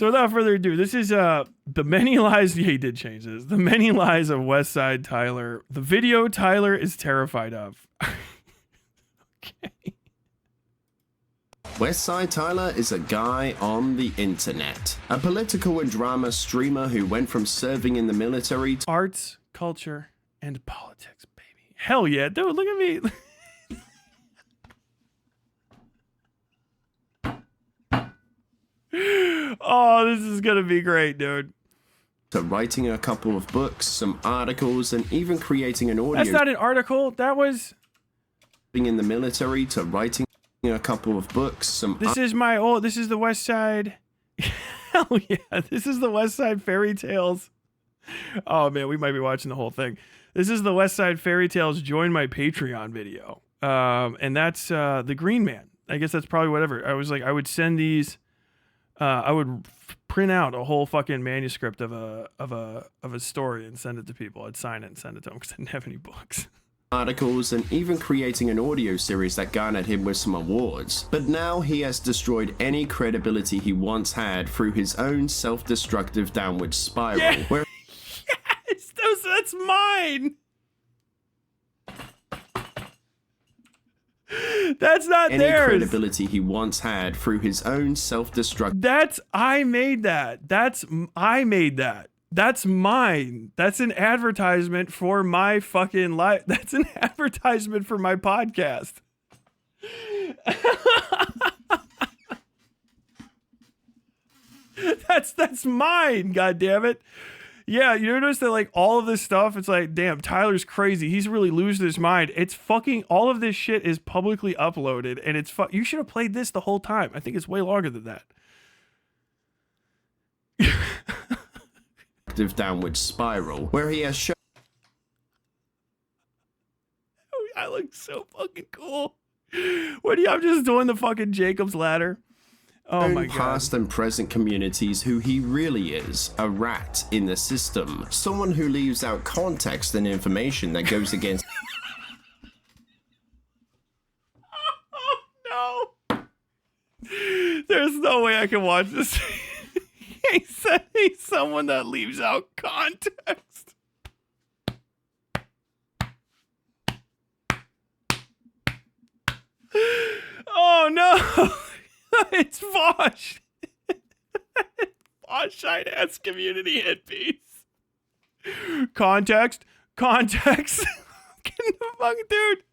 So without further ado, this is the many lies. Yeah, he did change this. The many lies of Westside Tyler. The video Tyler is terrified of. Okay. Westside Tyler is a guy on the internet, a political and drama streamer who went from serving in the military to Arts, culture, and politics, baby. Hell yeah, dude, look at me. Oh, this is gonna be great, dude. to writing a couple of books, some articles, and even creating an audio. That's not an article. That was being in the military to writing a couple of books, some. This is my old. This is the Westside. Hell yeah! This is the Westside Fairy Tales. Oh man, we might be watching the whole thing. This is the Westside Fairy Tales. Join my Patreon video. And that's the Green Man. I guess that's probably whatever. I was like, I would send these. I would print out a whole fucking manuscript of a story and send it to people. I'd sign it and send it to them because I didn't have any books. Articles and even creating an audio series that garnered him with some awards. But now he has destroyed any credibility he once had through his own self-destructive downward spiral. Yeah. Where Yes, that's mine. That's not any theirs. credibility he once had through his own self-destructive. I made that. I made that. That's mine. That's an advertisement for my fucking life. That's an advertisement for my podcast. That's mine, god damn it. Yeah, you notice that like all of this stuff, it's like, damn, Tyler's crazy. He's really losing his mind. It's fucking, all of this shit is publicly uploaded and it's you should have played this the whole time. I think it's way longer than that. Downward spiral where he has shown I look so fucking cool. What do you, I'm just doing the fucking Jacob's ladder. Oh my god. Past and present communities who he really is, a rat in the system, someone who leaves out context and information that goes against. Oh no. There's no way I can watch this. He said he's someone that leaves out context. Oh no. It's Vosh. Vosh ass community Hitpiece. Context. Fucking dude.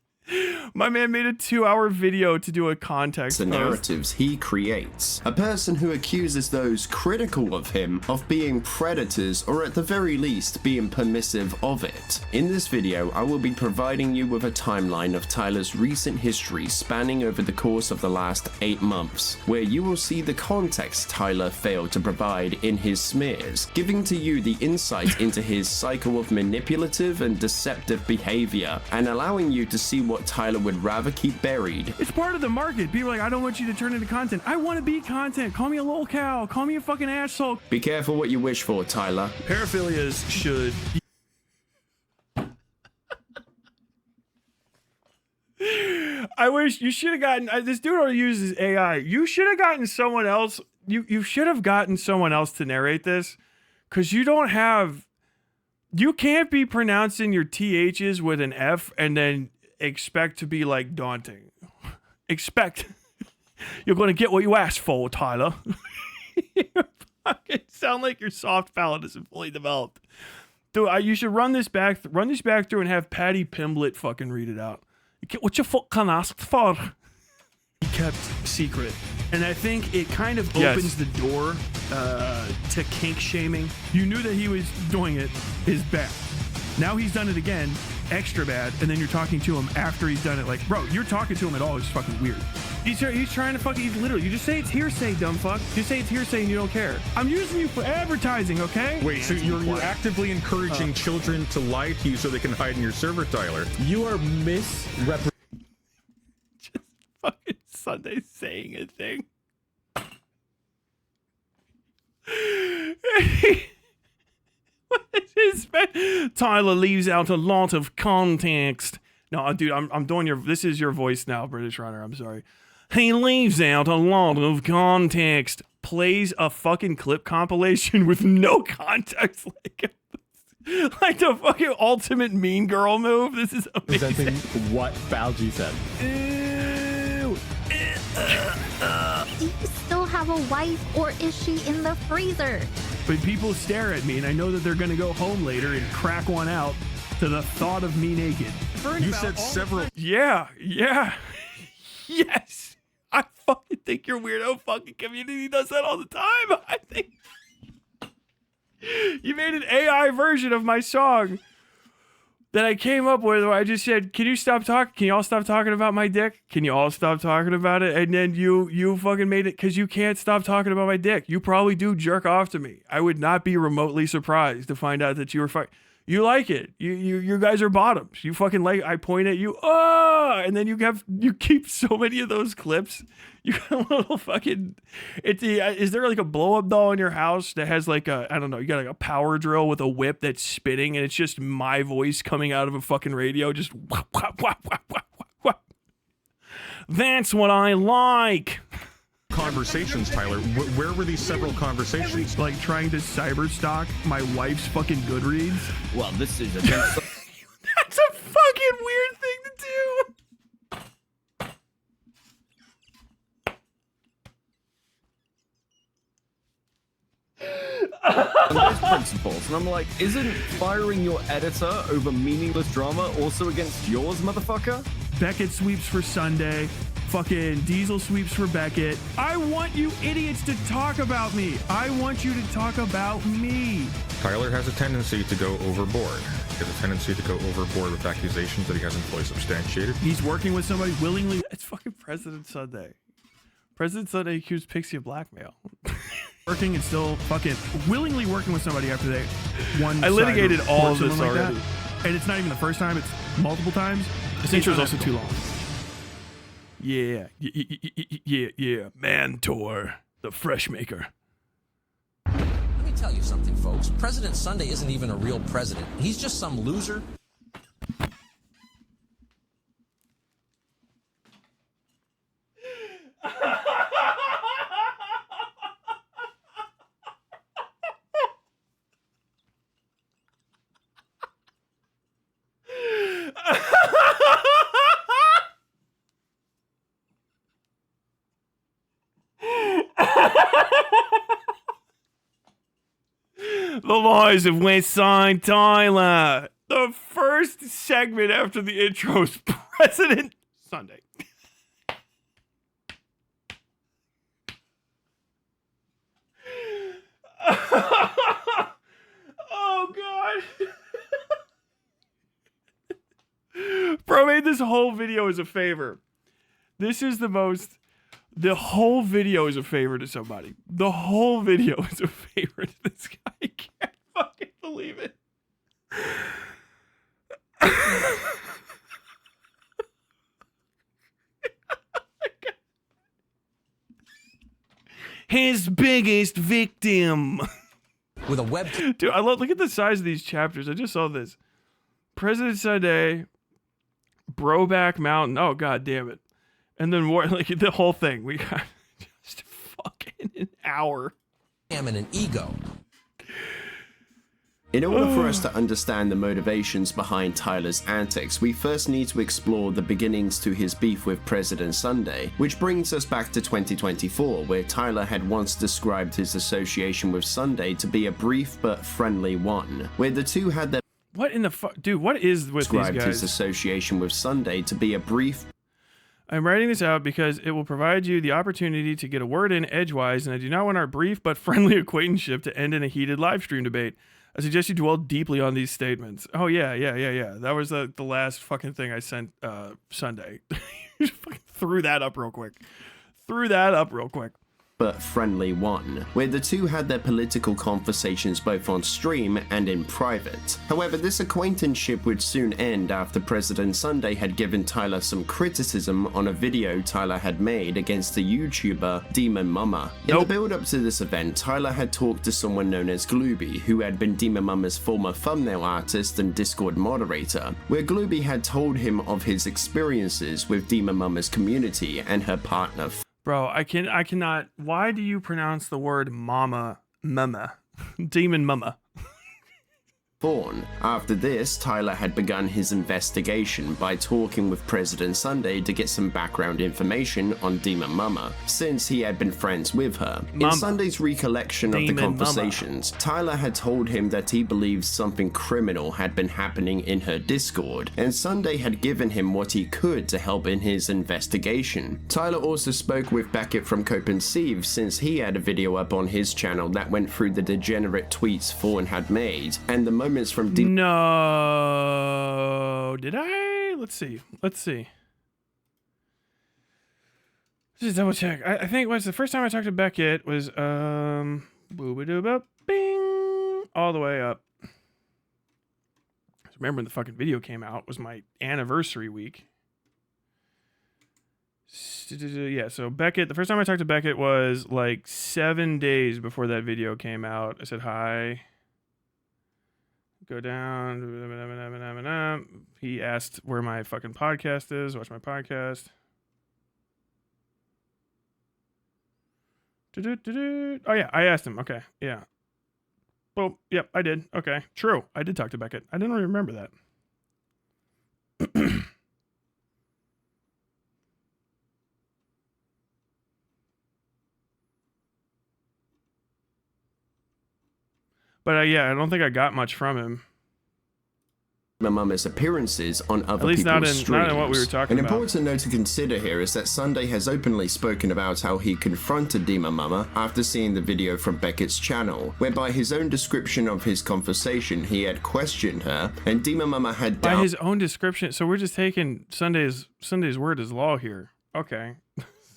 My man made a 2-hour video to do a context. The narratives he creates. A person who accuses those critical of him of being predators or at the very least being permissive of it. In this video, I will be providing you with a timeline of Tyler's recent history spanning over the course of the last 8 months, where you will see the context Tyler failed to provide in his smears, giving to you the insight into his cycle of manipulative and deceptive behavior, and allowing you to see what Tyler would rather keep buried. It's part of the market. People are like, I don't want you to turn into content. I want to be content. Call me a lolcow. Call me a fucking asshole. Be careful what you wish for, Tyler. Paraphilias should. I wish you should have gotten this dude already uses AI. You should have gotten someone else. You should have gotten someone else to narrate this, because you don't have. You can't be pronouncing your THs with an F and then expect to be like daunting. Expect you're going to get what you asked for, Tyler. You fucking sound like your soft palate isn't fully developed. Dude, you should run this back through and have Patty Pimblett fucking read it out. What you fucking asked for? He kept secret. And I think it kind of opens the door to kink shaming. You knew that he was doing it is bad. Now he's done it again, extra bad, and then you're talking to him after he's done it. Like, bro, you're talking to him at all is fucking weird. He's trying to fucking, literally, you just say it's hearsay, dumb fuck. Just say it's hearsay and you don't care. I'm using you for advertising, okay? Wait, so you're actively encouraging children to lie to you so they can hide in your server, Tyler? You are misrepresenting. Just fucking Sunday saying a thing. What is his Tyler leaves out a lot of context. No, dude, I'm doing this is your voice now, British Runner. I'm sorry. He leaves out a lot of context. plays a fucking clip compilation with no context, like the fucking ultimate mean girl move. This is amazing. Presenting what Fauci said. Ew. Do you still have a wife, or is she in the freezer? But people stare at me, and I know that they're gonna go home later and crack one out to the thought of me naked. You said several. Yeah. Yes. I fucking think your weirdo fucking community does that all the time. I think you made an AI version of my song that I came up with where I just said, can you stop talking? Can you all stop talking about my dick? Can you all stop talking about it? And then you fucking made it because you can't stop talking about my dick. You probably do jerk off to me. I would not be remotely surprised to find out that you were fucking... You like it. You guys are bottoms. You fucking like. I point at you. Oh, and then you keep so many of those clips. You got a little fucking. Is there like a blow up doll in your house that has like a, I don't know. You got like a power drill with a whip that's spinning, and it's just my voice coming out of a fucking radio. Just whap, whap, whap, whap, whap, whap. That's what I like. Conversations, Tyler. Where were these several conversations? Like trying to cyberstalk my wife's fucking Goodreads. Well, this is a That's a fucking weird thing to those principles, and I'm like, isn't firing your editor over meaningless drama also against yours, motherfucker? Beckett sweeps for Sunday. Fucking Diesel sweeps for Beckett. I want you idiots to talk about me. I want you to talk about me. Tyler has a tendency to go overboard. He has a tendency to go overboard with accusations that he hasn't fully substantiated. He's working with somebody willingly. It's fucking President Sunday. President Sunday accused Pixie of blackmail. Working and still fucking willingly working with somebody after they won. I litigated all of this already. Like, and it's not even the first time, it's multiple times. This intro is also too long. Yeah. Mantor, the fresh maker. Let me tell you something, folks. President Sunday isn't even a real president. He's just some loser. The Lies of Westside Tyler. The first segment after the intro is President Sunday. Oh, God. Bro made this whole video as a favor. This is the most... The whole video is a favor to somebody. The whole video is a favor to this guy. I can't fucking believe it. His biggest victim. With a web... Dude, look at the size of these chapters. I just saw this. President Sunday, Broback Mountain. Oh, God damn it. And then like the whole thing. We got just fucking an hour. And an ego. In order for us to understand the motivations behind Tyler's antics, we first need to explore the beginnings to his beef with President Sunday, which brings us back to 2024, where Tyler had once described his association with Sunday to be a brief but friendly one, where the two had their... What in the fuck? Dude, what is with these guys? Described his association with Sunday to be a brief... I'm writing this out because it will provide you the opportunity to get a word in edgewise, and I do not want our brief but friendly acquaintanceship to end in a heated live stream debate. I suggest you dwell deeply on these statements. Oh, yeah. That was the last fucking thing I sent Sunday. Just fucking threw that up real quick. But friendly one, where the two had their political conversations both on stream and in private. However, this acquaintanceship would soon end after President Sunday had given Tyler some criticism on a video Tyler had made against the YouTuber Demon Mama. In the build-up to this event, Tyler had talked to someone known as Glooby, who had been Demon Mama's former thumbnail artist and Discord moderator, where Glooby had told him of his experiences with Demon Mama's community and her partner Bro, I cannot. Why do you pronounce the word mama? Demon mama. Fawn. After this, Tyler had begun his investigation by talking with President Sunday to get some background information on Demon Mama, since he had been friends with her. In Sunday's recollection of the conversations, Tyler had told him that he believes something criminal had been happening in her Discord, and Sunday had given him what he could to help in his investigation. Tyler also spoke with Beckett from Cope and Sieve, since he had a video up on his channel that went through the degenerate tweets Fawn had made, and the moments from No, did I? Let's see. Just double check. I think was the first time I talked to Beckett was boo-ba-doo-ba, bing, all the way up. Remember when the fucking video came out was my anniversary week. Yeah, so Beckett, the first time I talked to Beckett was like 7 days before that video came out. I said hi. Go down. He asked where my fucking podcast is. Watch my podcast. Oh yeah, I asked him. Okay, yeah. Well, yep, I did. Okay, true. I did talk to Beckett. I didn't really remember that. But yeah, I don't think I got much from him. Mama's appearances on other At least people's streams. not in what we were talking An about. important note to consider here is that Sunday has openly spoken about how he confronted Demon Mama after seeing the video from Beckett's channel, where by his own description of his conversation, he had questioned her, and Demon Mama had by his own description. So we're just taking Sunday's word as law here. Okay,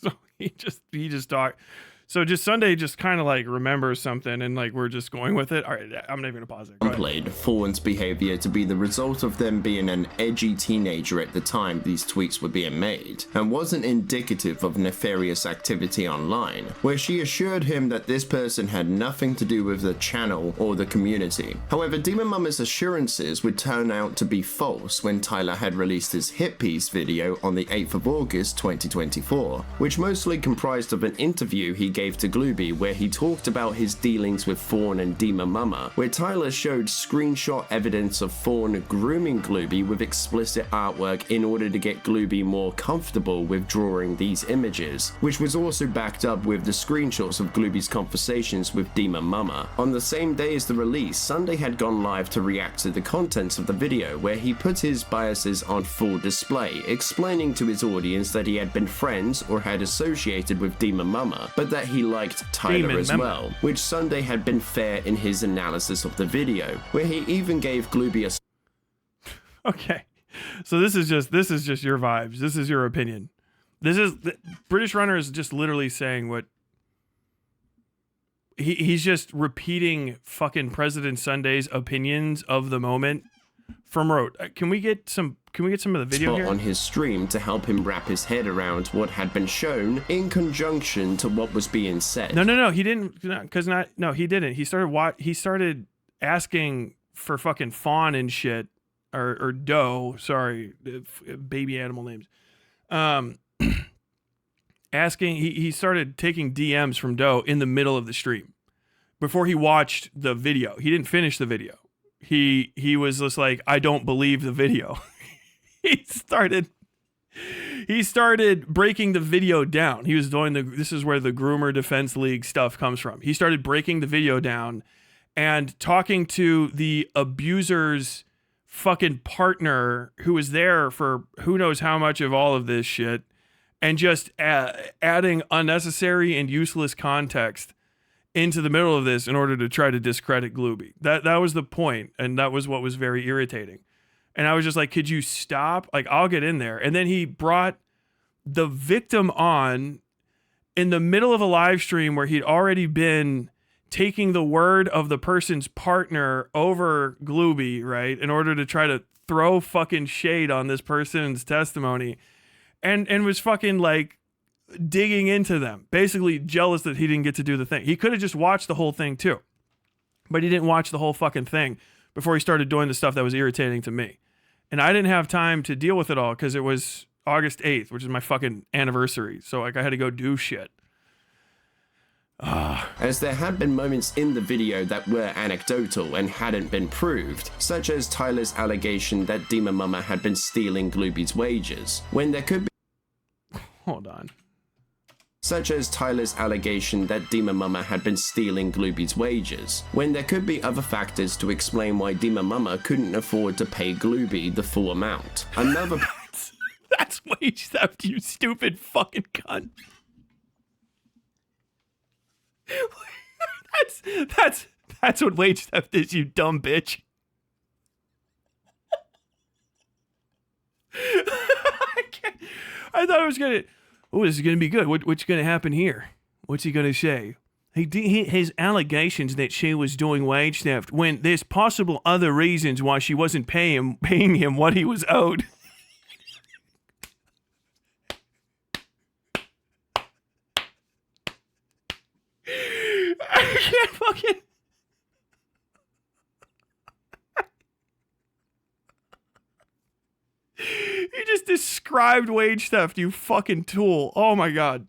so he just talked. So just Sunday just kind of like remembers something and like we're just going with it. All right, I'm not even gonna pause it. Downplayed Fawn's behavior to be the result of them being an edgy teenager at the time these tweets were being made, and wasn't indicative of nefarious activity online, where she assured him that this person had nothing to do with the channel or the community. However, Demon Mama's assurances would turn out to be false when Tyler had released his Hitpiece video on the 8th of August 2024, which mostly comprised of an interview he gave to Glooby where he talked about his dealings with Fawn and Demon Mama, where Tyler showed screenshot evidence of Fawn grooming Glooby with explicit artwork in order to get Glooby more comfortable with drawing these images, which was also backed up with the screenshots of Glooby's conversations with Demon Mama. On the same day as the release, Sunday had gone live to react to the contents of the video, where he put his biases on full display, explaining to his audience that he had been friends or had associated with Demon Mama, but that he liked Tyler as well, which Sunday had been fair in his analysis of the video, where he even gave Glooby a... Okay, so this is just your vibes. This is your opinion. British Runner is just literally saying what he's just repeating fucking President Sunday's opinions of the moment from Road. Can we get some of the video here? On his stream to help him wrap his head around what had been shown in conjunction to what was being said. No, he didn't. He didn't. He started asking for fucking fawn and shit, or doe. Sorry, baby animal names. Asking. He started taking DMs from doe in the middle of the stream before he watched the video. He didn't finish the video. He was just like, I don't believe the video. He started breaking the video down. He was doing this is where the Groomer Defense League stuff comes from. He started breaking the video down and talking to the abuser's fucking partner who was there for who knows how much of all of this shit, and just adding unnecessary and useless context into the middle of this in order to try to discredit Glooby. That was the point, and that was what was very irritating. And I was just like, could you stop? Like, I'll get in there. And then he brought the victim on in the middle of a live stream where he'd already been taking the word of the person's partner over Glooby, right, in order to try to throw fucking shade on this person's testimony, and was fucking like digging into them, basically jealous that he didn't get to do the thing. He could have just watched the whole thing too, but he didn't watch the whole fucking thing before he started doing the stuff that was irritating to me. And I didn't have time to deal with it all because it was August 8th, which is my fucking anniversary. So like I had to go do shit. As there had been moments in the video that were anecdotal and hadn't been proved, such as Tyler's allegation that Demon Mama had been stealing Glooby's wages, when there could be Hold on. such as Tyler's allegation that Demon Mama had been stealing Glooby's wages, when there could be other factors to explain why Demon Mama couldn't afford to pay Glooby the full amount. Another That's wage theft, you stupid fucking cunt. That's what wage theft is, you dumb bitch. I thought it was gonna. Oh, this is gonna be good. What's gonna happen here? What's he gonna say? His allegations that she was doing wage theft when there's possible other reasons why she wasn't paying him what he was owed. I can't fucking. You just described wage theft, you fucking tool. Oh my god.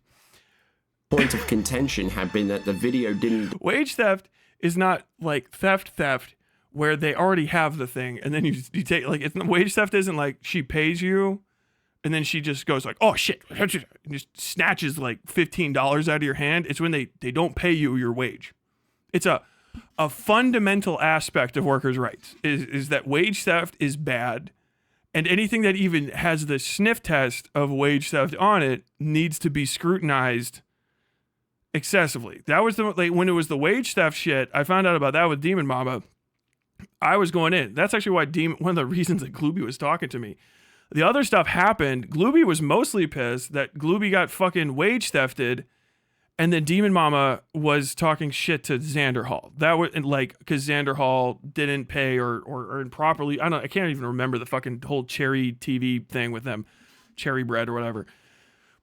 point of contention had been that the video didn't Wage theft is not like theft where they already have the thing and then you take like it's wage theft isn't like she pays you and then she just goes like, oh shit, and just snatches like $15 out of your hand. It's when they don't pay you your wage. It's a fundamental aspect of workers' rights is that wage theft is bad, and anything that even has the sniff test of wage theft on it needs to be scrutinized excessively. That was when it was the wage theft shit. I found out about that with Demon Mama. I was going in. That's actually why one of the reasons that Glooby was talking to me. The other stuff happened. Glooby was mostly pissed that Glooby got fucking wage thefted, and then Demon Mama was talking shit to Xander Hall. That was like because Xander Hall didn't pay or improperly. I can't even remember the fucking whole Cherry TV thing with them, Cherry Bread or whatever.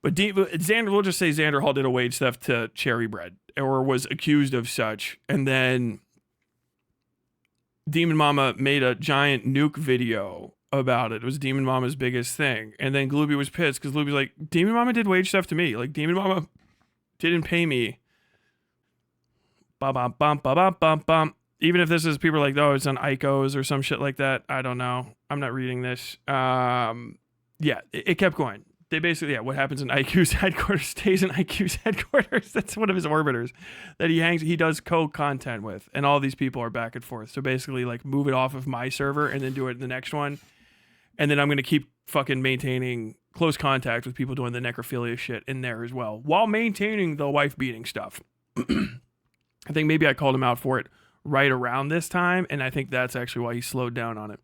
But Xander, we'll just say Xander Hall did a wage theft to Cherry Bread or was accused of such, and then Demon Mama made a giant nuke video about it. It was Demon Mama's biggest thing. And then Glooby was pissed because Glooby's like, Demon Mama did wage theft to me. Like, Demon Mama didn't pay me. Bum, bum, bum, bum, bum. Even if this is people are like, oh, it's on ICOs or some shit like that. I don't know. I'm not reading this. Yeah, it kept going. They basically, what happens in IQ's headquarters stays in IQ's headquarters. That's one of his orbiters that he does co-content with. And all these people are back and forth. So basically, like, move it off of my server and then do it in the next one. And then I'm going to keep fucking maintaining close contact with people doing the necrophilia shit in there as well, while maintaining the wife beating stuff. I think maybe I called him out for it right around this time. And I think that's actually why he slowed down on it.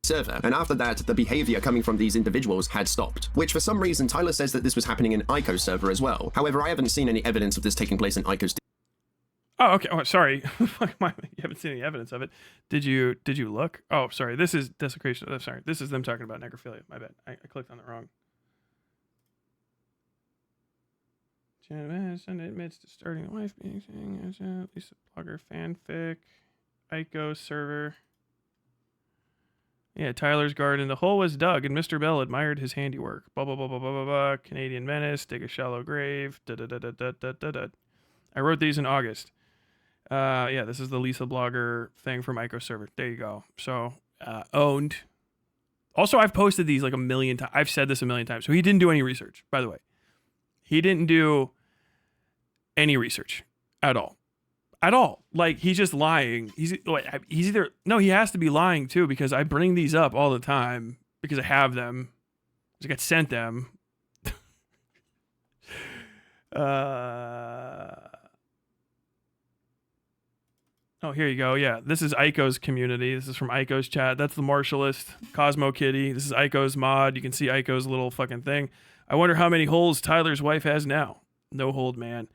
server, and after that, the behavior coming from these individuals had stopped, which for some reason Tyler says that this was happening in Ico's server as well. However, I haven't seen any evidence of this taking place in Ico's. Oh, okay. Oh, sorry. You haven't seen any evidence of it. Did you look? Oh, sorry. This is desecration. Oh, sorry. This is them talking about necrophilia. My bad. I clicked on it wrong. Sunday admits to starting a wife beating thing. Lisa Blogger fanfic. Ico server. Yeah, Tyler's garden. The hole was dug, and Mr. Bell admired his handiwork. Blah blah blah blah blah blah blah. Canadian menace. Dig a shallow grave. Da da da da da da da da. I wrote these in August. Yeah, this is the Lisa Blogger thing from Ico server. There you go. So owned. Also, I've posted these like a million times. I've said this a million times. So he didn't do any research, by the way. He didn't do any research at all. At all. Like, he's just lying. He's either... No, he has to be lying, too, because I bring these up all the time because I have them. Because I got sent them. Oh, here you go. Yeah, this is Ico's community. This is from Ico's chat. That's the Marshallist. Cosmo Kitty. This is Ico's mod. You can see Ico's little fucking thing. I wonder how many holes Tyler's wife has now. No hold, man.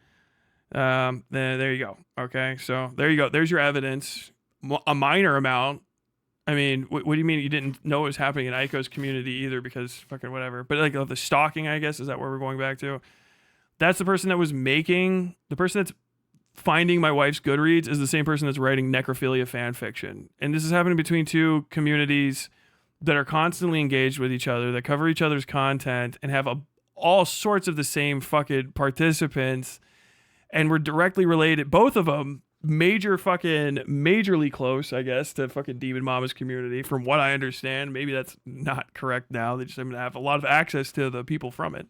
There you go. Okay, so there you go. There's your evidence. A minor amount. I mean, what do you mean you didn't know what was happening in Ico's community either? Because fucking whatever. But like the stalking, I guess, is that where we're going back to? That's the person that was making... The person that's finding my wife's Goodreads is the same person that's writing necrophilia fan fiction. And this is happening between two communities that are constantly engaged with each other, that cover each other's content, and have all sorts of the same fucking participants, and we're directly related. Both of them majorly close, I guess, to fucking Demon Mama's community, from what I understand. Maybe that's not correct now. They just happen to have a lot of access to the people from it.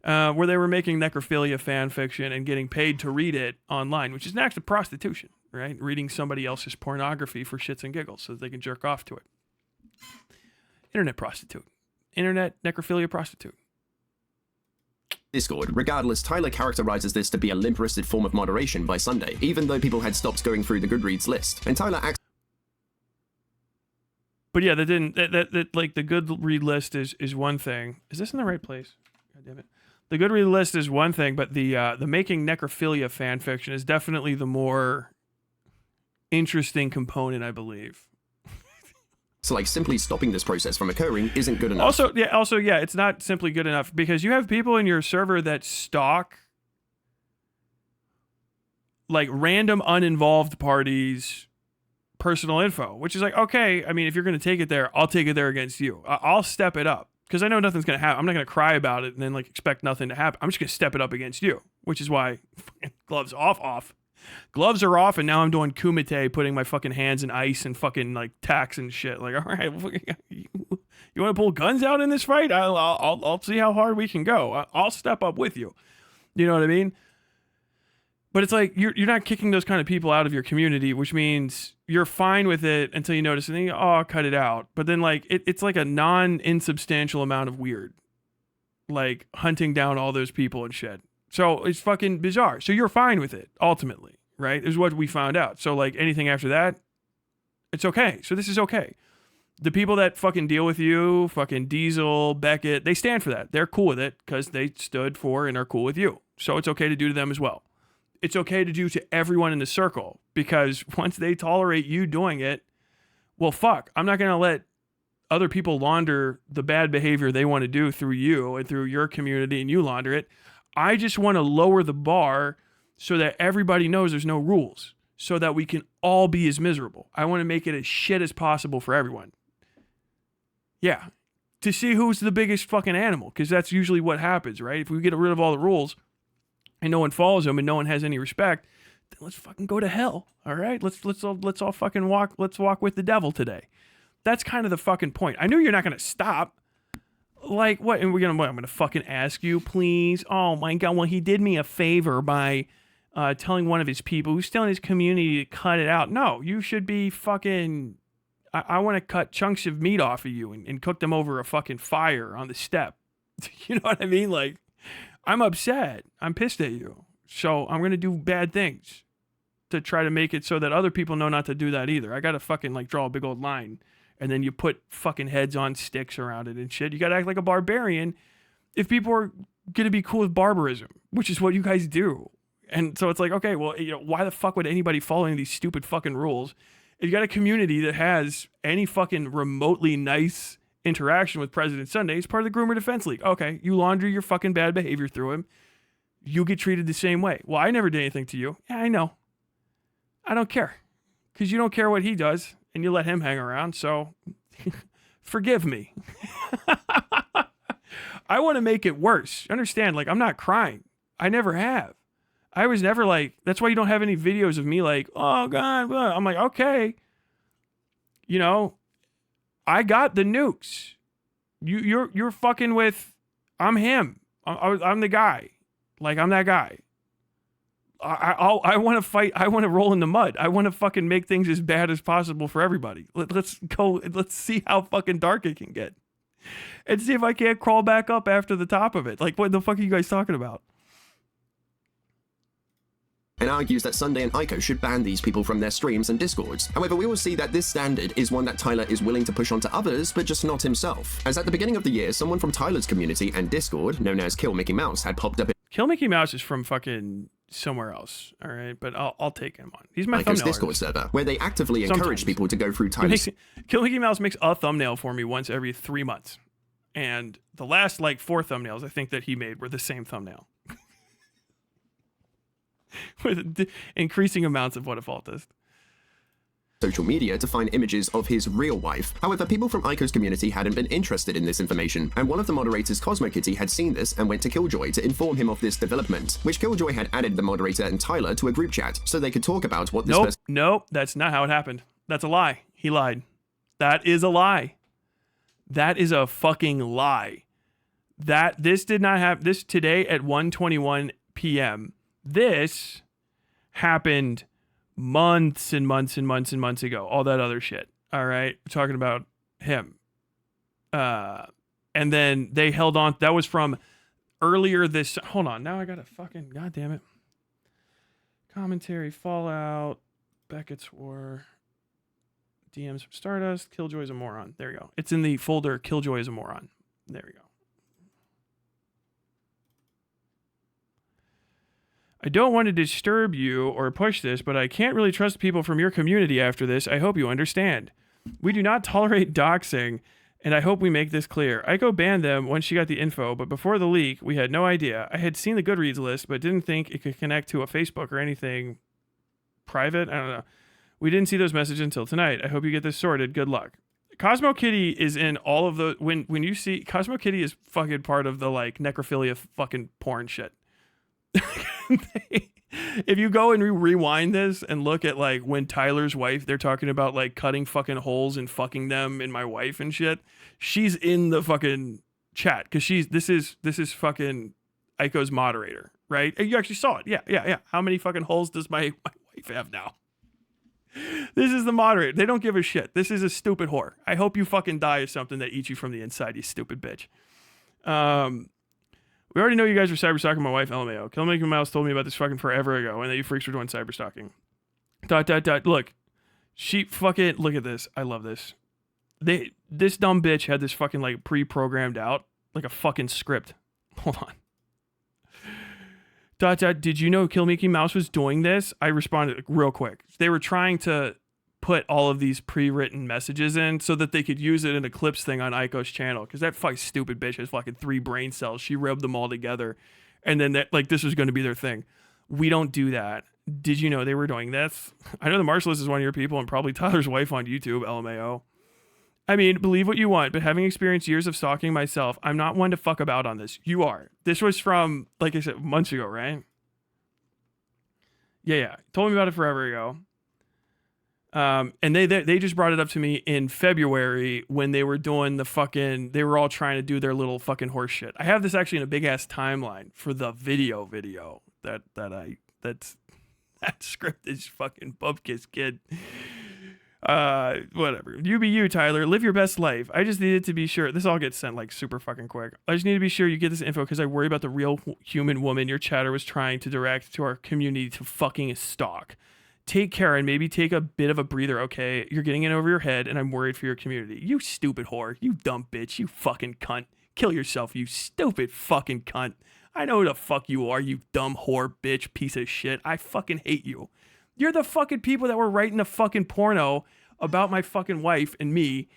Where they were making necrophilia fan fiction and getting paid to read it online, which is an act of prostitution, right? Reading somebody else's pornography for shits and giggles so that they can jerk off to it. Internet prostitute. Internet necrophilia prostitute. Discord. Regardless, Tyler characterizes this to be a limp-wristed form of moderation by Sunday, even though people had stopped going through the Goodreads list. And Tyler acts. But yeah, that like the Goodread list is one thing. Is this in the right place? God damn it. The Goodread list is one thing, but the making necrophilia fan fiction is definitely the more interesting component, I believe. So, like, simply stopping this process from occurring isn't good enough. Also, it's not simply good enough, because you have people in your server that stalk like random uninvolved parties' personal info, which is like, okay, I mean, if you're going to take it there, I'll take it there against you. I'll step it up. Because I know nothing's going to happen. I'm not going to cry about it and then like expect nothing to happen. I'm just going to step it up against you, which is why gloves off. Gloves are off, and now I'm doing kumite, putting my fucking hands in ice and fucking like tacks and shit. Like, all right, you want to pull guns out in this fight? I'll see how hard we can go. I'll step up with you. You know what I mean? But it's like you're not kicking those kind of people out of your community, which means you're fine with it until you notice and then you, oh, cut it out. But then like it's like a non-insubstantial amount of weird, like hunting down all those people and shit. So it's fucking bizarre. So you're fine with it ultimately, right? Is what we found out. So like anything after that, it's okay. So this is okay. The people that fucking deal with you, fucking Diesel, Beckett, they stand for that. They're cool with it because they stood for and are cool with you. So it's okay to do to them as well. It's okay to do to everyone in the circle, because once they tolerate you doing it, well, fuck, I'm not going to let other people launder the bad behavior they want to do through you and through your community, and you launder it. I just want to lower the bar so that everybody knows there's no rules, so that we can all be as miserable. I want to make it as shit as possible for everyone. Yeah. To see who's the biggest fucking animal, because that's usually what happens, right? If we get rid of all the rules and no one follows them and no one has any respect, then let's fucking go to hell. All right? Let's all fucking walk with the devil today. That's kind of the fucking point. I knew you're not going to stop. Like, what? And I'm going to fucking ask you, please. Oh my God. Well, he did me a favor by telling one of his people who's still in his community to cut it out. No, you should be fucking, I want to cut chunks of meat off of you and cook them over a fucking fire on the step. You know what I mean? Like, I'm upset. I'm pissed at you. So I'm going to do bad things to try to make it so that other people know not to do that either. I got to fucking like draw a big old line, and then you put fucking heads on sticks around it and shit. You got to act like a barbarian if people are going to be cool with barbarism, which is what you guys do. And so it's like, okay, well, you know, why the fuck would anybody following these stupid fucking rules? If you got a community that has any fucking remotely nice interaction with President Sunday, it's part of the Groomer Defense League. Okay, you launder your fucking bad behavior through him, you get treated the same way. Well, I never did anything to you. Yeah, I know. I don't care, because you don't care what he does and you let him hang around, so forgive me. I want to make it worse. Understand, like, I'm not crying. I never have. I was never like, that's why you don't have any videos of me like, oh God, blah. I'm like, okay, you know, I got the nukes. You're fucking with, I'm him. I'm the guy. Like, I'm that guy. I want to fight. I want to roll in the mud. I want to fucking make things as bad as possible for everybody. Let's go. Let's see how fucking dark it can get, and see if I can't crawl back up after the top of it. Like, what the fuck are you guys talking about? And argues that Sunday and Ico should ban these people from their streams and discords. However, we will see that this standard is one that Tyler is willing to push onto others, but just not himself. As at the beginning of the year, someone from Tyler's community and Discord, known as KillMickeyMouse, had popped up in KillMickeyMouse is from fucking somewhere else, all right? But I'll take him on. He's my Ico's thumbnail Discord server, where they actively encourage people to go through Tyler's... KillMickeyMouse makes a thumbnail for me once every 3 months. And the last, like, 4 thumbnails I think that he made were the same thumbnail. With increasing amounts of what a faultist. social media to find images of his real wife. However, people from Aiko's community hadn't been interested in this information, and one of the moderators, CosmoKitty, had seen this and went to Killjoy to inform him of this development, which Killjoy had added the moderator and Tyler to a group chat so they could talk about what this person— Nope, that's not how it happened. That's a lie. He lied. That is a lie. That is a fucking lie. This did not happen. This today at 1:21 p.m. This happened months and months and months and months ago. All that other shit. All right. We're talking about him. And then they held on. That was from earlier this. Hold on. Now I got to fucking. God damn it. Commentary, Fallout, Beckett's War, DMs from Stardust, Killjoy's a moron. There you go. It's in the folder Killjoy is a moron. There we go. I don't want to disturb you or push this, but I can't really trust people from your community after this. I hope you understand. We do not tolerate doxing, and I hope we make this clear. Aiko banned them when she got the info, but before the leak, we had no idea. I had seen the Goodreads list, but didn't think it could connect to a Facebook or anything private. I don't know. We didn't see those messages until tonight. I hope you get this sorted. Good luck. CosmoKitty is in all of the... When you see... CosmoKitty is fucking part of the, like, necrophilia fucking porn shit. If you go and rewind this and look at like when Tyler's wife, they're talking about like cutting fucking holes and fucking them in my wife and shit. She's in the fucking chat because this is fucking Aiko's moderator, right? You actually saw it. Yeah. How many fucking holes does my wife have now? This is the moderator. They don't give a shit. This is a stupid whore. I hope you fucking die of something that eats you from the inside, you stupid bitch. We already know you guys were cyberstalking my wife, LMAO. KillMickeyMouse told me about this fucking forever ago, and that you freaks were doing cyberstalking. ... Look, she fucking... Look at this. I love this. This dumb bitch had this fucking, like, pre-programmed out. Like a fucking script. Hold on. ... Did you know KillMickeyMouse was doing this? I responded real quick. They were trying to put all of these pre-written messages in so that they could use it in a clips thing on Aiko's channel, because that fucking stupid bitch has fucking 3 brain cells. She rubbed them all together, and then that, like, this was going to be their thing. We don't do that. Did you know they were doing this? I know the Marshallist is one of your people, and probably Tyler's wife on YouTube, LMAO. I mean, believe what you want, but having experienced years of stalking myself, I'm not one to fuck about on this. You are. This was from, like I said, months ago, right? Yeah. Told me about it forever ago. And they just brought it up to me in February when they were doing the fucking, they were all trying to do their little fucking horse shit. I have this actually in a big ass timeline for the video that script is fucking Bubkiss kid. Whatever. You be you, Tyler. Live your best life. I just needed to be sure. This all gets sent like super fucking quick. I just need to be sure you get this info because I worry about the real human woman your chatter was trying to direct to our community to fucking stalk. Take care and maybe take a bit of a breather, okay? You're getting in over your head, and I'm worried for your community. You stupid whore. You dumb bitch. You fucking cunt. Kill yourself, you stupid fucking cunt. I know who the fuck you are, you dumb whore, bitch, piece of shit. I fucking hate you. You're the fucking people that were writing the fucking porno about my fucking wife and me.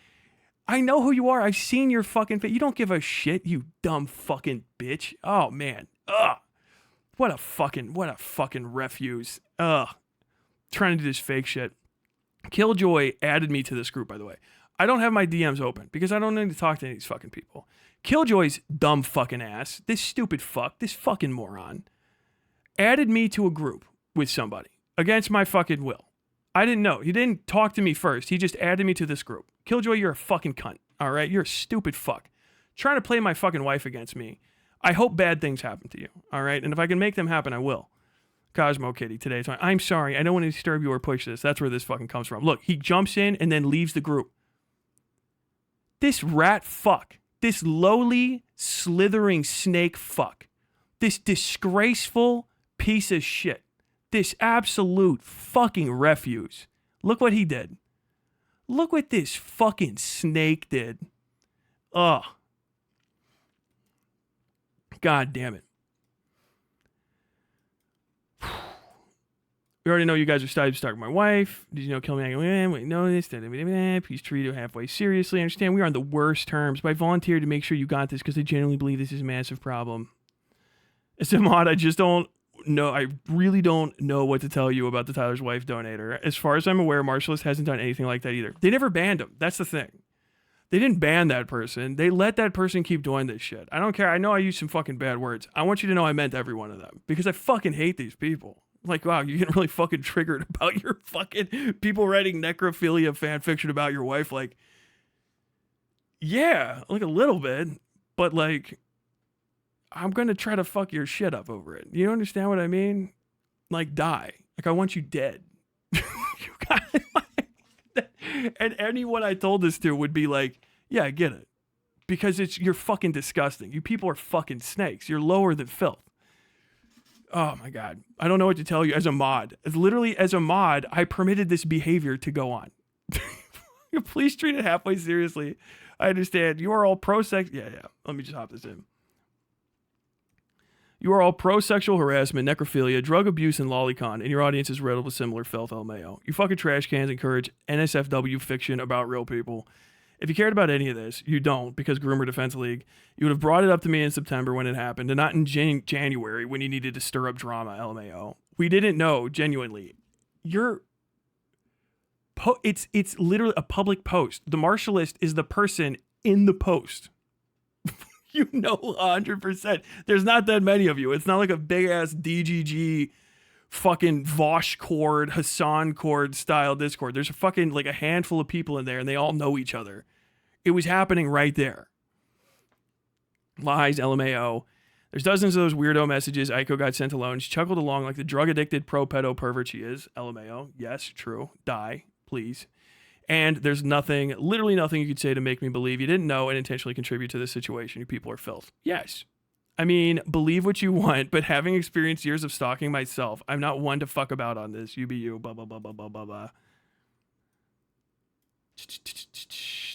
I know who you are. I've seen your fucking face. You don't give a shit, you dumb fucking bitch. Oh, man. Ugh. What a fucking refuse. Ugh. Trying to do this fake shit. Killjoy added me to this group, by the way. I don't have my DMs open because I don't need to talk to any of these fucking people. Killjoy's dumb fucking ass, this stupid fuck, this fucking moron, added me to a group with somebody against my fucking will. I didn't know. He didn't talk to me first. He just added me to this group. Killjoy, you're a fucking cunt. All right? You're a stupid fuck. Trying to play my fucking wife against me. I hope bad things happen to you. All right? And if I can make them happen, I will. CosmoKitty today. I'm sorry. I don't want to disturb you or push this. That's where this fucking comes from. Look, he jumps in and then leaves the group. This rat fuck. This lowly, slithering snake fuck. This disgraceful piece of shit. This absolute fucking refuse. Look what he did. Look what this fucking snake did. Ugh. God damn it. We already know you guys are stalking my wife. Did you know KillMickeyMouse? We know this. Please treat it halfway seriously. I understand we are on the worst terms, but I volunteered to make sure you got this because I genuinely believe this is a massive problem. As a mod, I just don't don't know. I really don't know what to tell you about the Tyler's Wife donator. As far as I'm aware, Marshallist hasn't done anything like that either. They never banned him. That's the thing. They didn't ban that person. They let that person keep doing this shit. I don't care. I know I used some fucking bad words. I want you to know I meant every one of them because I fucking hate these people. Like, wow, you're getting really fucking triggered about your fucking people writing necrophilia fan fiction about your wife. Like, yeah, like a little bit, but like, I'm going to try to fuck your shit up over it. You understand what I mean? Like, die. Like, I want you dead. You got it. And anyone I told this to would be like, yeah, I get it. Because you're fucking disgusting. You people are fucking snakes. You're lower than filth. Oh my God. I don't know what to tell you as a mod. Literally, as a mod, I permitted this behavior to go on. Please treat it halfway seriously. I understand. You are all pro-sex. Yeah. Let me just hop this in. You are all pro-sexual harassment, necrophilia, drug abuse, and lolicon, and your audience is riddled with similar filth, LMAO. You fucking trash cans encourage NSFW fiction about real people. If you cared about any of this, you don't, because Groomer Defense League, you would have brought it up to me in September when it happened, and not in January when you needed to stir up drama, LMAO. We didn't know, genuinely. It's literally a public post. The Marshallist is the person in the post. You know 100%. There's not that many of you. It's not like a big-ass DGG fucking Vosh Cord, Hassan Cord style Discord. There's fucking like a handful of people in there, and they all know each other. It was happening right there. Lies, LMAO. There's dozens of those weirdo messages Aiko got sent alone. She chuckled along like the drug-addicted pro-pedo pervert she is. LMAO. Yes, true. Die, please. And there's nothing, literally nothing you could say to make me believe you didn't know and intentionally contribute to this situation. You people are filth. Yes. I mean, believe what you want, but having experienced years of stalking myself, I'm not one to fuck about on this. You be you, blah, blah, blah, blah, blah, blah, blah.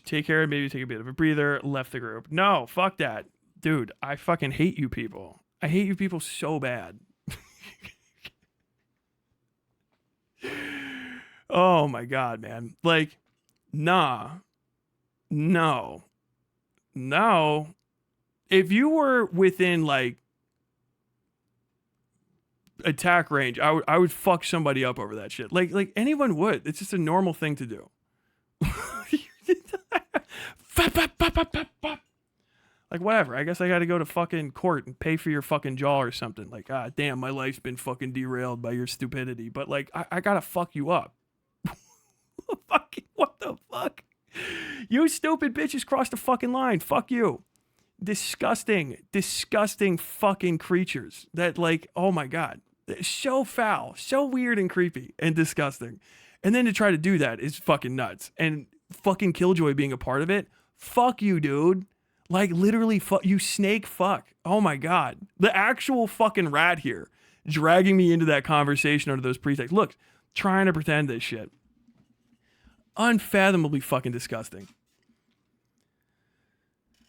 Take care and maybe take a bit of a breather. Left the group. No, fuck that. Dude, I fucking hate you people. I hate you people so bad. Oh my God, man. Like, nah. No. If you were within like attack range, I would fuck somebody up over that shit. Like anyone would. It's just a normal thing to do. Like whatever. I guess I got to go to fucking court and pay for your fucking jaw or something. Like, ah, damn, my life's been fucking derailed by your stupidity. But like, I gotta fuck you up. Fucking what the fuck? You stupid bitches crossed the fucking line. Fuck you. Disgusting fucking creatures that like, oh my God, so foul, so weird and creepy and disgusting. And then to try to do that is fucking nuts. And fucking Killjoy being a part of it, fuck you, dude. Like literally you snake fuck. Oh my God. The actual fucking rat here dragging me into that conversation under those pretexts. Look, trying to pretend this shit. Unfathomably fucking disgusting.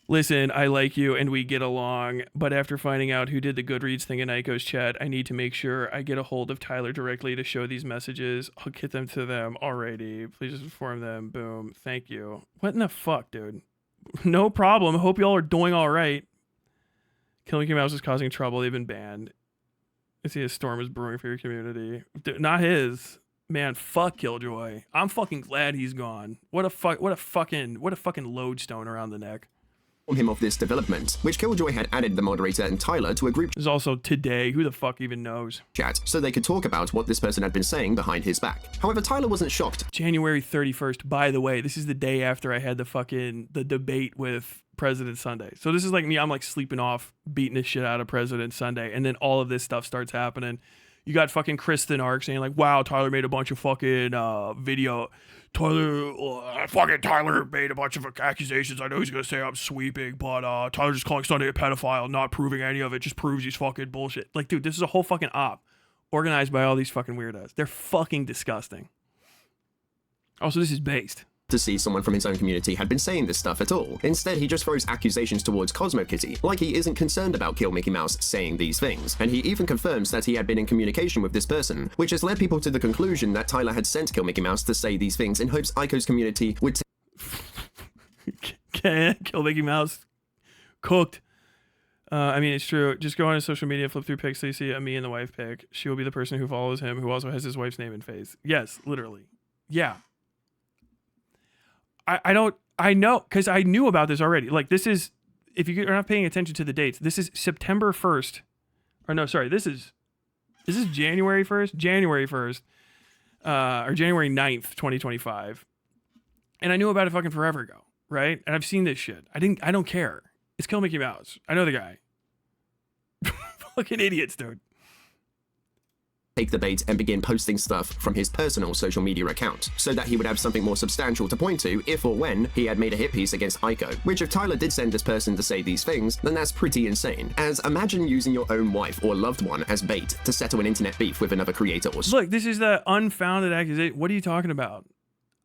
Listen, I like you and we get along, but after finding out who did the Goodreads thing in Aiko's chat, I need to make sure I get a hold of Tyler directly to show these messages. I'll get them to them already. Please just inform them. Boom. Thank you. What in the fuck, dude? No problem. Hope y'all are doing all right. KillMickeyMouse is causing trouble. They've been banned. I see a storm is brewing for your community. Dude, not his. Man, fuck Killjoy. I'm fucking glad he's gone. What a fucking lodestone around the neck. Him of this development, which Killjoy had added the moderator and Tyler to a group There's also today. Who the fuck even knows? chat so they could talk about what this person had been saying behind his back. However, Tyler wasn't shocked. January 31st, by the way, this is the day after I had the debate with President Sunday. So this is like me, I'm like sleeping off, beating the shit out of President Sunday, and then all of this stuff starts happening. You got fucking Kristen Ark saying like, wow, Tyler made a bunch of fucking Tyler made a bunch of accusations. I know he's gonna say I'm sweeping, but Tyler just calling Sunday a pedophile, not proving any of it, just proves he's fucking bullshit. Like, dude, this is a whole fucking op organized by all these fucking weirdos. They're fucking disgusting. Also, this is based. To see someone from his own community had been saying this stuff at all. Instead, he just throws accusations towards Cosmo Kitty, like he isn't concerned about KillMickeyMouse saying these things. And he even confirms that he had been in communication with this person, which has led people to the conclusion that Tyler had sent KillMickeyMouse to say these things in hopes Aiko's community would KillMickeyMouse cooked. I mean, it's true. Just go on his social media, flip through pics, so you see a me and the wife pic. She will be the person who follows him, who also has his wife's name and face. Yes, literally. Yeah. I know, because I knew about this already. Like, this is, if you're not paying attention to the dates, this is September 1st. Or no, sorry, this is January 1st? January 1st. Or January 9th, 2025. And I knew about it fucking forever ago, right? And I've seen this shit. I don't care. It's KillMickeyMouse. I know the guy. Fucking idiots, dude. Take the bait and begin posting stuff from his personal social media account, so that he would have something more substantial to point to if or when he had made a hit piece against Ico. Which if Tyler did send this person to say these things, then that's pretty insane. As imagine using your own wife or loved one as bait to settle an internet beef with another creator or Look, this is the unfounded accusation. What are you talking about?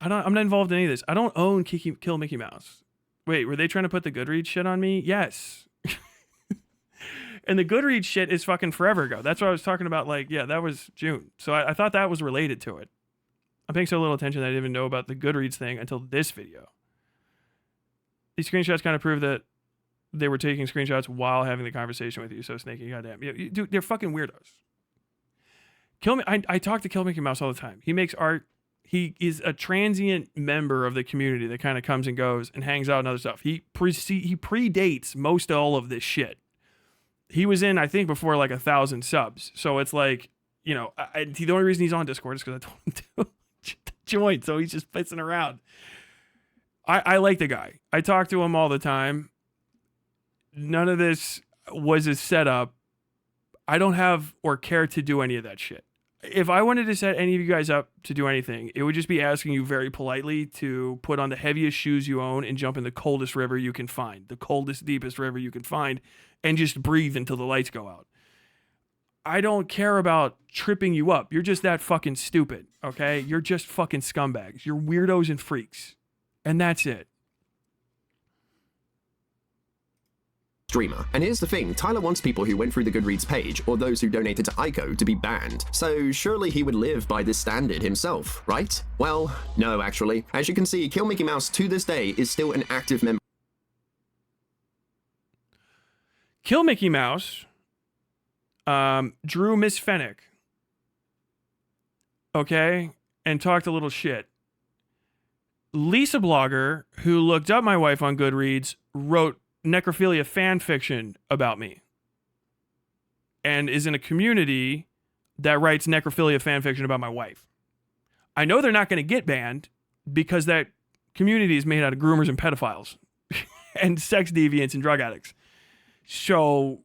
I'm not involved in any of this. I don't own KillMickeyMouse. Wait, were they trying to put the Goodreads shit on me? Yes. And the Goodreads shit is fucking forever ago. That's what I was talking about. Like, yeah, that was June. So I thought that was related to it. I'm paying so little attention that I didn't even know about the Goodreads thing until this video. These screenshots kind of prove that they were taking screenshots while having the conversation with you. So snaky, goddamn. Dude, they're fucking weirdos. I talk to KillMickeyMouse all the time. He makes art. He is a transient member of the community that kind of comes and goes and hangs out and other stuff. He predates most all of this shit. He was in, I think, before like 1,000 subs. So it's like, you know, the only reason he's on Discord is because I told him to join. So he's just pissing around. I like the guy. I talk to him all the time. None of this was a setup. I don't have or care to do any of that shit. If I wanted to set any of you guys up to do anything, it would just be asking you very politely to put on the heaviest shoes you own and jump in the coldest river you can find, the coldest, deepest river you can find, and just breathe until the lights go out. I don't care about tripping you up. You're just that fucking stupid, okay? You're just fucking scumbags. You're weirdos and freaks. And that's it. streamer. And here's the thing, Tyler wants people who went through the Goodreads page, or those who donated to Ico, to be banned. So surely he would live by this standard himself, right? Well, no actually. As you can see, KillMickeyMouse to this day is still an active member. KillMickeyMouse drew Miss Fennec, okay, and talked a little shit. Lisa Blogger, who looked up my wife on Goodreads, wrote necrophilia fan fiction about me and is in a community that writes necrophilia fan fiction about my wife. I know they're not going to get banned because that community is made out of groomers and pedophiles and sex deviants and drug addicts. So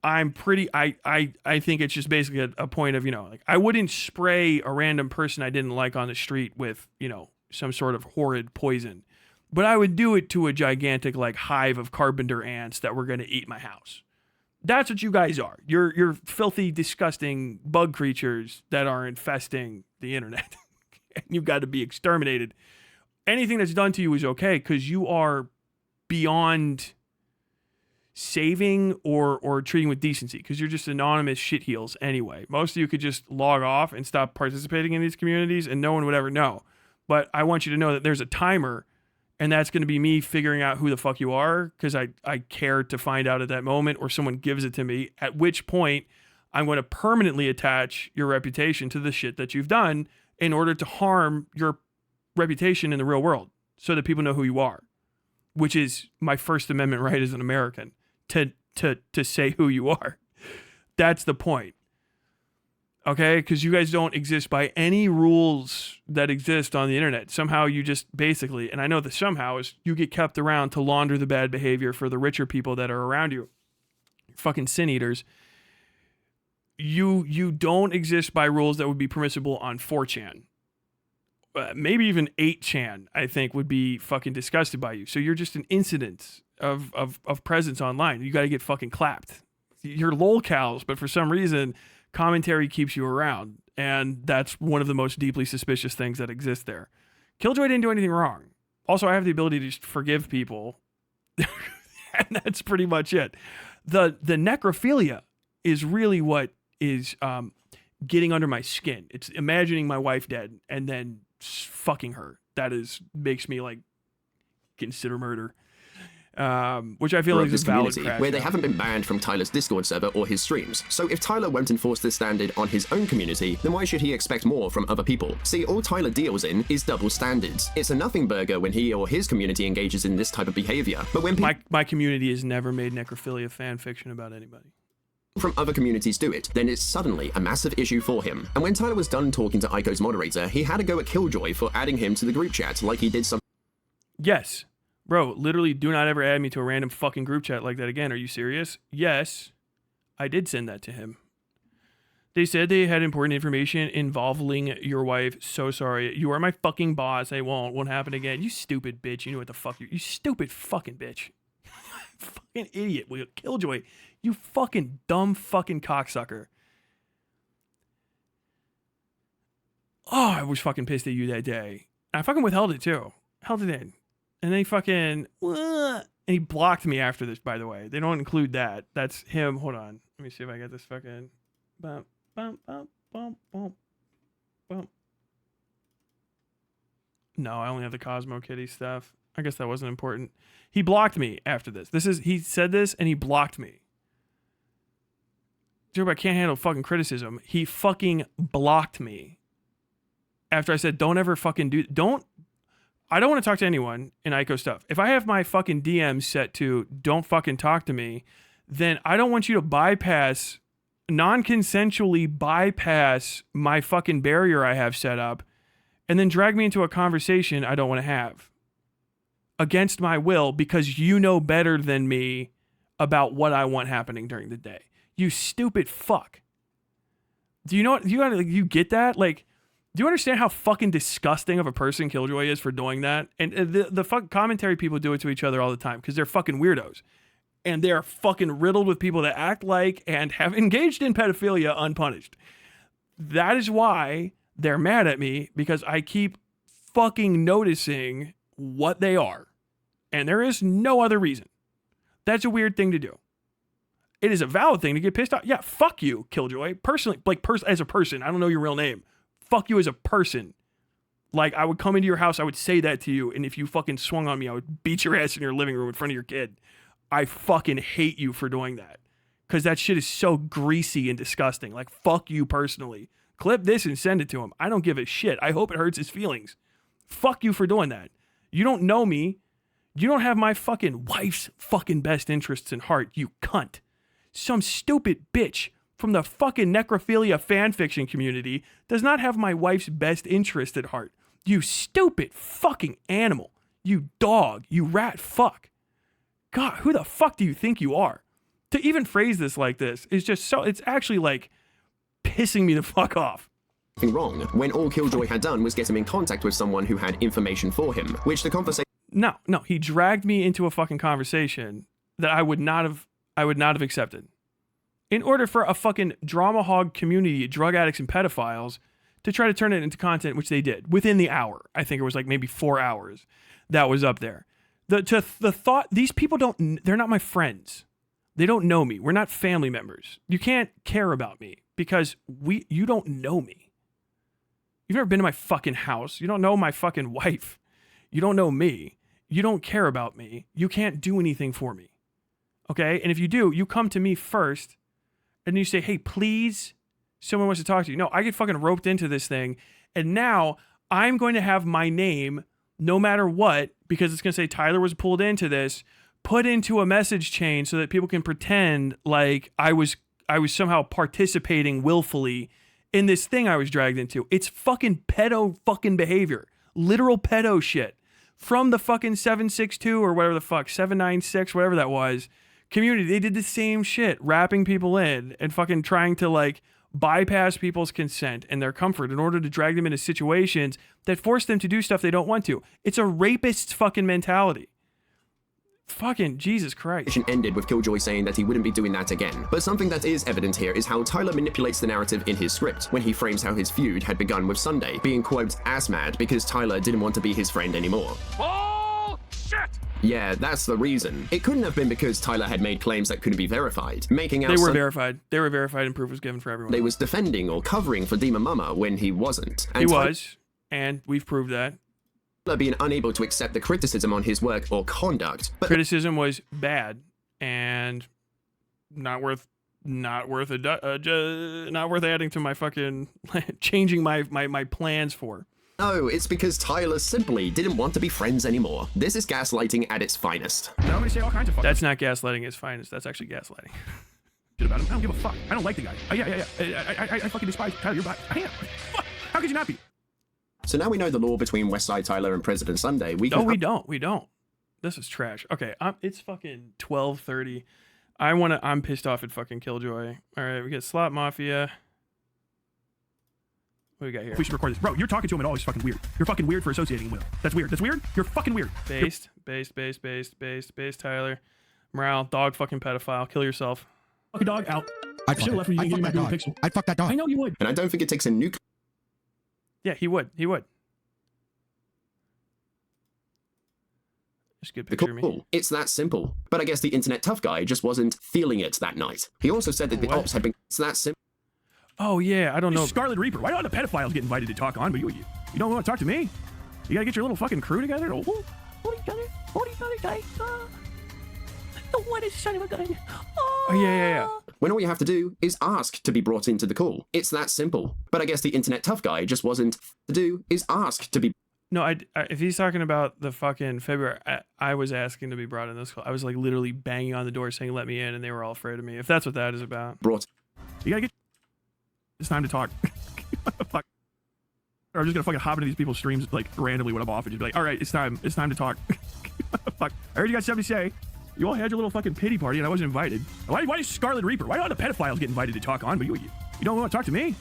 I'm pretty, I think it's just basically a point of, you know, like I wouldn't spray a random person I didn't like on the street with, you know, some sort of horrid poison, but I would do it to a gigantic like hive of carpenter ants that were going to eat my house. That's what you guys are. You're filthy, disgusting bug creatures that are infesting the internet. And you've got to be exterminated. Anything that's done to you is okay because you are beyond saving or treating with decency because you're just anonymous shitheels anyway. Most of you could just log off and stop participating in these communities and no one would ever know. But I want you to know that there's a timer, and that's going to be me figuring out who the fuck you are because I care to find out at that moment, or someone gives it to me, at which point I'm going to permanently attach your reputation to the shit that you've done in order to harm your reputation in the real world so that people know who you are, which is my First Amendment right as an American to say who you are. That's the point. Okay, because you guys don't exist by any rules that exist on the internet. Somehow you just basically, and I know the somehow is you get kept around to launder the bad behavior for the richer people that are around you. Fucking sin eaters. You don't exist by rules that would be permissible on 4chan. Maybe even 8chan, I think, would be fucking disgusted by you. So you're just an incident of presence online. You got to get fucking clapped. You're Lolcows, but for some reason commentary keeps you around, and that's one of the most deeply suspicious things that exist there. Killjoy didn't do anything wrong. Also, I have the ability to just forgive people, and that's pretty much it. The necrophilia is really what is getting under my skin. It's imagining my wife dead and then fucking her. That makes me like consider murder. which I feel of like is this a valid community crash where they out. haven't been banned from Tyler's Discord server or his streams. So if Tyler won't enforce this standard on his own community, then why should he expect more from other people? See, all Tyler deals in is double standards. It's a nothing burger when he or his community engages in this type of behavior. But when people My community has never made necrophilia fan fiction about anybody. from other communities do it, then it's suddenly a massive issue for him. And when Tyler was done talking to Ico's moderator, he had to go at Killjoy for adding him to the group chat like he did some Yes. Bro, literally do not ever add me to a random fucking group chat like that again. Are you serious? Yes. I did send that to him. They said they had important information involving your wife. So sorry. You are my fucking boss. I won't happen again. You stupid bitch. You know what the fuck you stupid fucking bitch. Fucking idiot. Will Killjoy. You fucking dumb fucking cocksucker. Oh, I was fucking pissed at you that day. I fucking withheld it too. Held it in. And then he fucking, and he blocked me after this, by the way. They don't include that. That's him. Hold on. Let me see if I get this fucking, bump, bump, bump, bump, bump, bump. No, I only have the Cosmo Kitty stuff. I guess that wasn't important. He blocked me after this. He said this and he blocked me. Joe, I can't handle fucking criticism. He fucking blocked me. After I said, don't ever fucking I don't want to talk to anyone in Ico stuff. If I have my fucking DMs set to don't fucking talk to me, then I don't want you to non-consensually bypass my fucking barrier I have set up and then drag me into a conversation I don't want to have against my will because you know better than me about what I want happening during the day. You stupid fuck. Do you know what? You get that? Like, do you understand how fucking disgusting of a person Killjoy is for doing that? And the fuck commentary people do it to each other all the time because they're fucking weirdos. And they're fucking riddled with people that act like and have engaged in pedophilia unpunished. That is why they're mad at me, because I keep fucking noticing what they are. And there is no other reason. That's a weird thing to do. It is a valid thing to get pissed off. Yeah, fuck you, Killjoy. Personally, as a person, I don't know your real name. Fuck you as a person. Like, I would come into your house, I would say that to you, and if you fucking swung on me, I would beat your ass in your living room in front of your kid. I fucking hate you for doing that. Because that shit is so greasy and disgusting. Like, fuck you personally. Clip this and send it to him. I don't give a shit. I hope it hurts his feelings. Fuck you for doing that. You don't know me. You don't have my fucking wife's fucking best interests in heart, you cunt. Some stupid bitch from the fucking necrophilia fanfiction community does not have my wife's best interest at heart. You stupid fucking animal. You dog. You rat fuck. God, who the fuck do you think you are? To even phrase this like this is just so, it's actually like pissing me the fuck off. Wrong when all Killjoy had done was get him in contact with someone who had information for him, which the conversation. No, he dragged me into a fucking conversation that I would not have accepted. In order for a fucking drama hog community, drug addicts and pedophiles, to try to turn it into content, which they did within the hour. I think it was like maybe 4 hours that was up there. The thought, these people they're not my friends. They don't know me. We're not family members. You can't care about me because you don't know me. You've never been to my fucking house. You don't know my fucking wife. You don't know me. You don't care about me. You can't do anything for me. Okay? And if you do, you come to me first and you say, hey, please, someone wants to talk to you. No, I get fucking roped into this thing. And now I'm going to have my name, no matter what, because it's going to say Tyler was pulled into this, put into a message chain so that people can pretend like I was somehow participating willfully in this thing I was dragged into. It's fucking pedo fucking behavior. Literal pedo shit. From the fucking 762 or whatever the fuck, 796, whatever that was, community, they did the same shit, wrapping people in and fucking trying to like bypass people's consent and their comfort in order to drag them into situations that force them to do stuff they don't want to. It's a rapist's fucking mentality. Fucking Jesus Christ. Ended with Killjoy saying that he wouldn't be doing that again. But something that is evident here is how Tyler manipulates the narrative in his script when he frames how his feud had begun with Sunday, being quote, ass mad because Tyler didn't want to be his friend anymore. Oh, shit! Yeah, that's the reason. It couldn't have been because Tyler had made claims that couldn't be verified, making out They were verified. They were verified and proof was given for everyone. They was defending or covering for Demon Mama when he wasn't. And he was, and we've proved that. being unable to accept the criticism on his work or conduct. But Criticism was bad and not worth adding to my fucking changing my plans for. no, it's because Tyler simply didn't want to be friends anymore. This is gaslighting at its finest. Nobody say all kinds of fuck. That's not gaslighting at its finest. That's actually gaslighting. Shit about him. I don't give a fuck. I don't like the guy. I fucking despise Tyler. You're black. I am. Fuck. How could you not be? So now we know the law between Westside Tyler and President Sunday. No, we don't. We don't. This is trash. Okay, it's fucking 12:30. I'm pissed off at fucking Killjoy. All right, we get Slot Mafia. What do we got here? We should record this. Bro, you're talking to him at all. He's fucking weird. You're fucking weird for associating with him. That's weird. That's weird. You're fucking weird. Based, Tyler. Morale, dog fucking pedophile. Kill yourself. Fucking dog out. I should have left when you didn't give me my pixel. I'd fuck that dog. I know you would. And I don't think it takes a nuke. Yeah, he would. Just a good picture of me. Cool. It's that simple. But I guess the internet tough guy just wasn't feeling it that night. He also said that the ops had been. It's that simple. Oh yeah, I don't know. Scarlet Reaper. Why don't the pedophiles get invited to talk on, but you don't want to talk to me? You gotta get your little fucking crew together. Hold each other, guys. The one is son of a gun. Oh yeah. When all you have to do is ask to be brought into the call. It's that simple. But I guess the internet tough guy just wasn't to do is ask to be. No, if he's talking about the fucking February, I was asking to be brought in this call. I was like literally banging on the door saying let me in, and they were all afraid of me. If that's what that is about. Brought. You gotta get. It's time to talk. Fuck. Or I'm just gonna fucking hop into these people's streams like randomly when I'm off and just be like, all right, it's time to talk. Fuck. I heard you got something to say. You all had your little fucking pity party and I wasn't invited. Why is Scarlet Reaper? Why don't the pedophiles get invited to talk on, but you don't want to talk to me?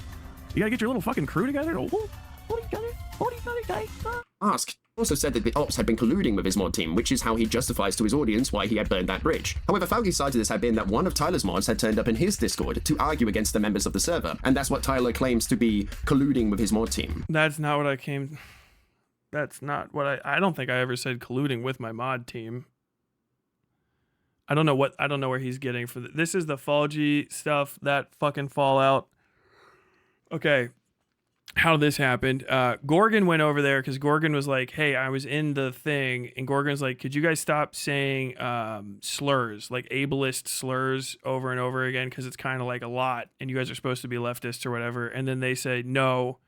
You gotta get your little fucking crew together. Hold each other, guys. Ask. Also said that the ops had been colluding with his mod team, which is how he justifies to his audience why he had burned that bridge. However, Falky's side of this had been that one of Tyler's mods had turned up in his Discord to argue against the members of the server, and that's what Tyler claims to be colluding with his mod team. That's not what I came. That's not what I don't think I ever said colluding with my mod team. I don't know where he's getting for this is the Falgy stuff, that fucking Fallout. Okay. How this happened. Gorgon went over there because Gorgon was like, hey, I was in the thing, and Gorgon's like, could you guys stop saying slurs, like ableist slurs over and over again, because it's kind of like a lot, and you guys are supposed to be leftists or whatever. And then they say, no,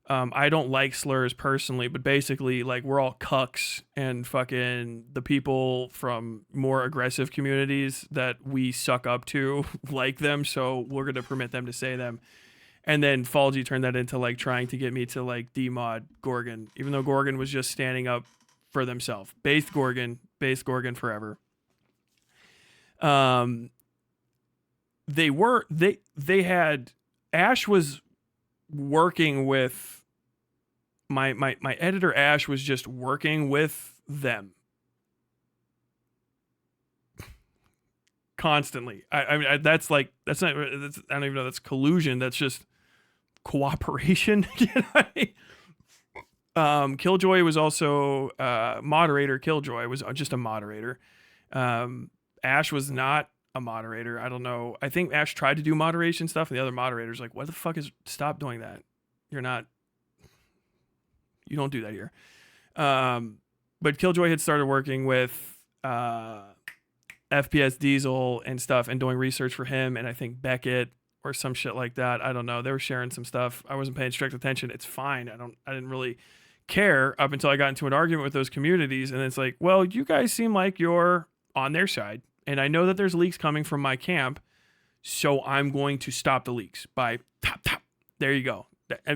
I don't like slurs personally, but basically, like, we're all cucks, and fucking the people from more aggressive communities that we suck up to like them, so we're going to permit them to say them. And then Falgy turned that into like trying to get me to like demod Gorgon, even though Gorgon was just standing up for themselves. Based Gorgon forever. They had Ash was working with my editor. Ash was just working with them constantly. I mean, that's not, I don't even know, that's collusion. That's just cooperation. Killjoy was also moderator. Killjoy was just a moderator. Ash was not a moderator. I don't know. I think Ash tried to do moderation stuff, and the other moderator's like, what the fuck is, stop doing that. You don't do that here. But Killjoy had started working with FPS Diesel and stuff and doing research for him, and I think Beckett or some shit like that. I don't know. They were sharing some stuff. I wasn't paying strict attention. It's fine. I didn't really care up until I got into an argument with those communities, and it's like, well, you guys seem like you're on their side, and I know that there's leaks coming from my camp, so I'm going to stop the leaks by top. There you go.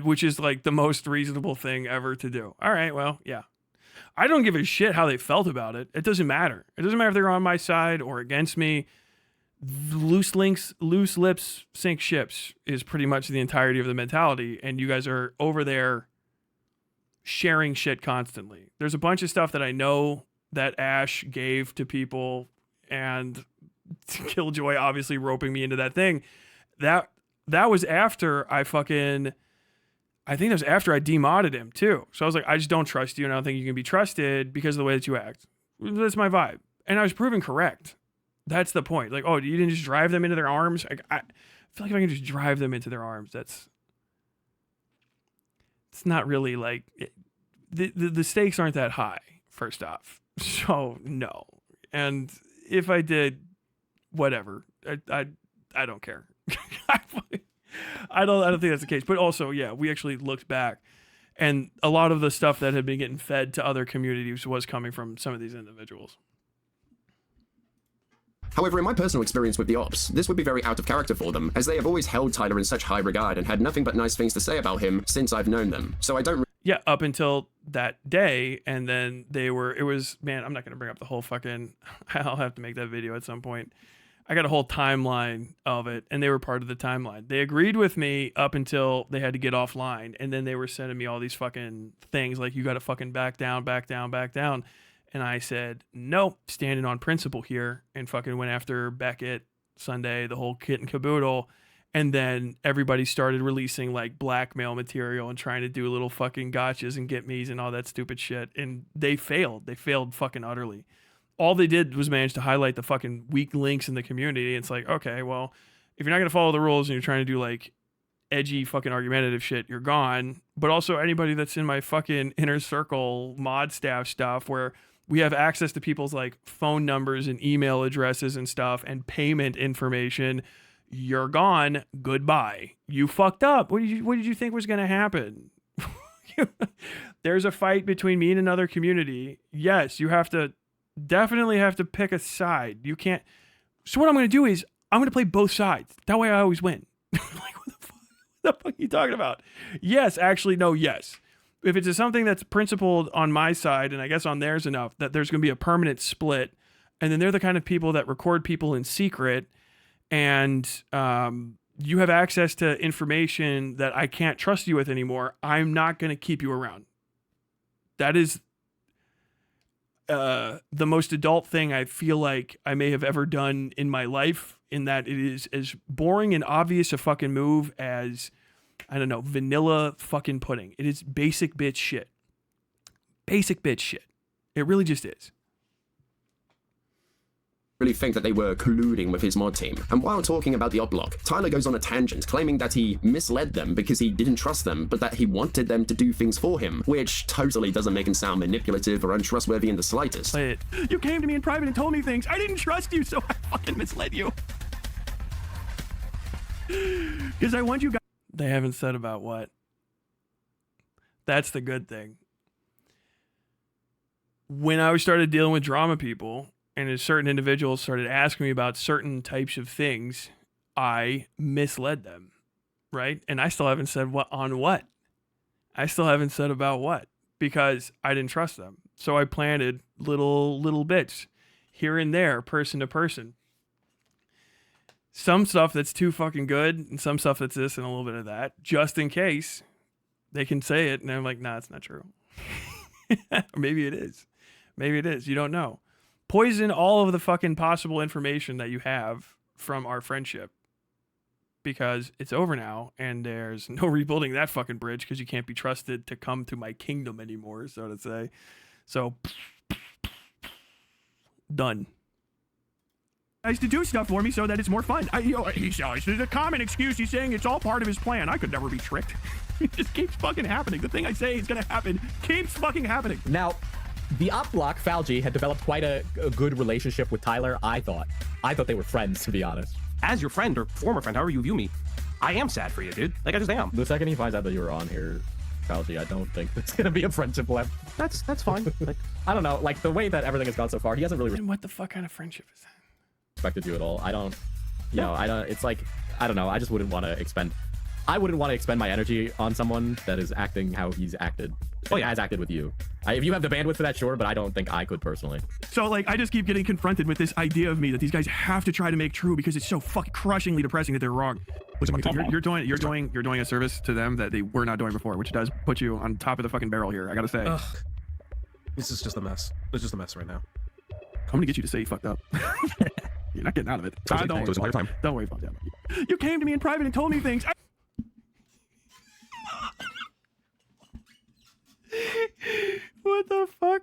Which is like the most reasonable thing ever to do. All right, well, yeah. I don't give a shit how they felt about it. It doesn't matter. It doesn't matter if they're on my side or against me. Loose lips sink ships is pretty much the entirety of the mentality. And you guys are over there sharing shit constantly. There's a bunch of stuff that I know that Ash gave to people, and Killjoy obviously roping me into that thing. That was after I think that was after I demodded him too. So I was like, I just don't trust you, and I don't think you can be trusted because of the way that you act. That's my vibe. And I was proven correct. That's the point. Like, oh, you didn't just drive them into their arms? I feel like if I can just drive them into their arms, it's not really like, the stakes aren't that high, first off. So no. And if I did, whatever. I don't care. I don't think that's the case. But also, yeah, we actually looked back, and a lot of the stuff that had been getting fed to other communities was coming from some of these individuals. However, in my personal experience with the ops, this would be very out of character for them, as they have always held Tyler in such high regard and had nothing but nice things to say about him since I've known them. So I don't. Yeah, up until that day, and then it was, man, I'm not going to bring up the whole fucking, I'll have to make that video at some point. I got a whole timeline of it, and they were part of the timeline. They agreed with me up until they had to get offline, and then they were sending me all these fucking things like, you got to fucking back down, back down, back down. And I said, nope, standing on principle here, and fucking went after Beckett, Sunday, the whole kit and caboodle. And then everybody started releasing like blackmail material and trying to do little fucking gotchas and get me's and all that stupid shit. And they failed. They failed fucking utterly. All they did was manage to highlight the fucking weak links in the community. It's like, okay, well, if you're not going to follow the rules and you're trying to do like edgy fucking argumentative shit, you're gone. But also anybody that's in my fucking inner circle mod staff stuff where we have access to people's like phone numbers and email addresses and stuff and payment information, you're gone. Goodbye. You fucked up. What did you think was going to happen? There's a fight between me and another community. Yes, you definitely have to pick a side. You can't. So what I'm going to do is I'm going to play both sides. That way I always win. Like, what the fuck are you talking about? Yes, actually, no, yes. If it's something that's principled on my side, and I guess on theirs enough, that there's going to be a permanent split, and then they're the kind of people that record people in secret, and you have access to information that I can't trust you with anymore, I'm not going to keep you around. That is the most adult thing I feel like I may have ever done in my life, in that it is as boring and obvious a fucking move as, I don't know, vanilla fucking pudding. It is basic bitch shit. Basic bitch shit. It really just is. Really think that they were colluding with his mod team. And while talking about the op block, Tyler goes on a tangent claiming that he misled them because he didn't trust them, but that he wanted them to do things for him, which totally doesn't make him sound manipulative or untrustworthy in the slightest. Play it. You came to me in private and told me things. I didn't trust you, so I fucking misled you. Because I want you guys. They haven't said about what. That's the good thing. When I started dealing with drama people, and certain individuals started asking me about certain types of things, I misled them, right? And I still haven't said what. I still haven't said about what, because I didn't trust them. So I planted little bits here and there, person to person. Some stuff that's too fucking good, and some stuff that's this and a little bit of that, just in case they can say it. And I'm like, nah, it's not true. Or maybe it is. Maybe it is. You don't know. Poison all of the fucking possible information that you have from our friendship, because it's over now and there's no rebuilding that fucking bridge, because you can't be trusted to come to my kingdom anymore, so to say. So, done. Guys to do stuff for me so that it's more fun. He's a common excuse. He's saying it's all part of his plan. I could never be tricked. It just keeps fucking happening. The thing I say is gonna happen keeps fucking happening. Now, the op block, Falgi, had developed quite a good relationship with Tyler, I thought. I thought they were friends, to be honest. As your friend, or former friend, however you view me, I am sad for you, dude. Like, I just am. The second he finds out that you were on here, Falgi, I don't think it's gonna be a friendship left. That's fine. Like, I don't know, like, the way that everything has gone so far, he hasn't really And what the fuck kind of friendship is that? respected you at all. I don't, it's like, I don't know, I just wouldn't want to expend my energy on someone that is acting how he's acted. Oh, yeah. Has acted with you. If you have the bandwidth for that, sure, but I don't think I could personally. So, like, I just keep getting confronted with this idea of me that these guys have to try to make true because it's so fucking crushingly depressing that they're wrong. You're doing a service to them that they were not doing before, which does put you on top of the fucking barrel here, I gotta say. Ugh. This is just a mess. It's just a mess right now. I'm gonna get you to say you fucked up. You're not getting out of it. Don't worry about that. You came to me in private and told me things. What the fuck?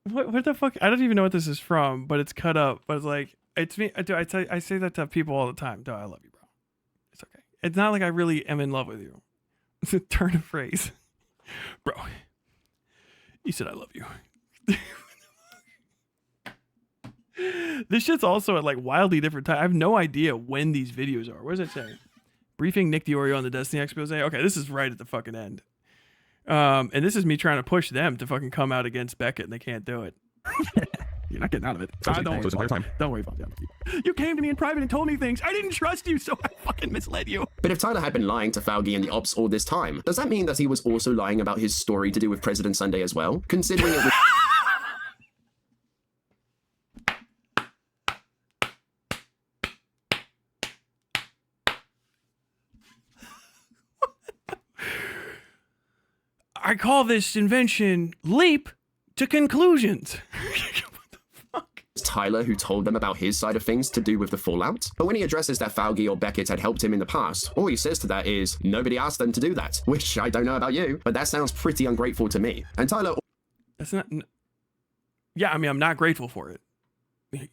What the fuck? I don't even know what this is from, but it's cut up. But it's like, it's me. I say that to people all the time. I love you, bro. It's okay. It's not like I really am in love with you. It's a turn of phrase. Bro, he said I love you. This shit's also at like wildly different time. I have no idea when these videos are. What does it say? Briefing Nick DiOrio on the Destiny expose. Okay, this is right at the fucking end. And this is me trying to push them to fucking come out against Beckett, and they can't do it. You're not getting out of it. Don't Don't worry about that. You came to me in private and told me things. I didn't trust you, so I fucking misled you. But if Tyler had been lying to Fauci and the ops all this time, does that mean that he was also lying about his story to do with President Sunday as well? Considering it was... I call this invention leap to conclusions. Tyler who told them about his side of things to do with the fallout. But when he addresses that Fauci or Beckett had helped him in the past, all he says to that is, nobody asked them to do that. Which I don't know about you, but that sounds pretty ungrateful to me. And Tyler... That's not... Yeah, I mean, I'm not grateful for it.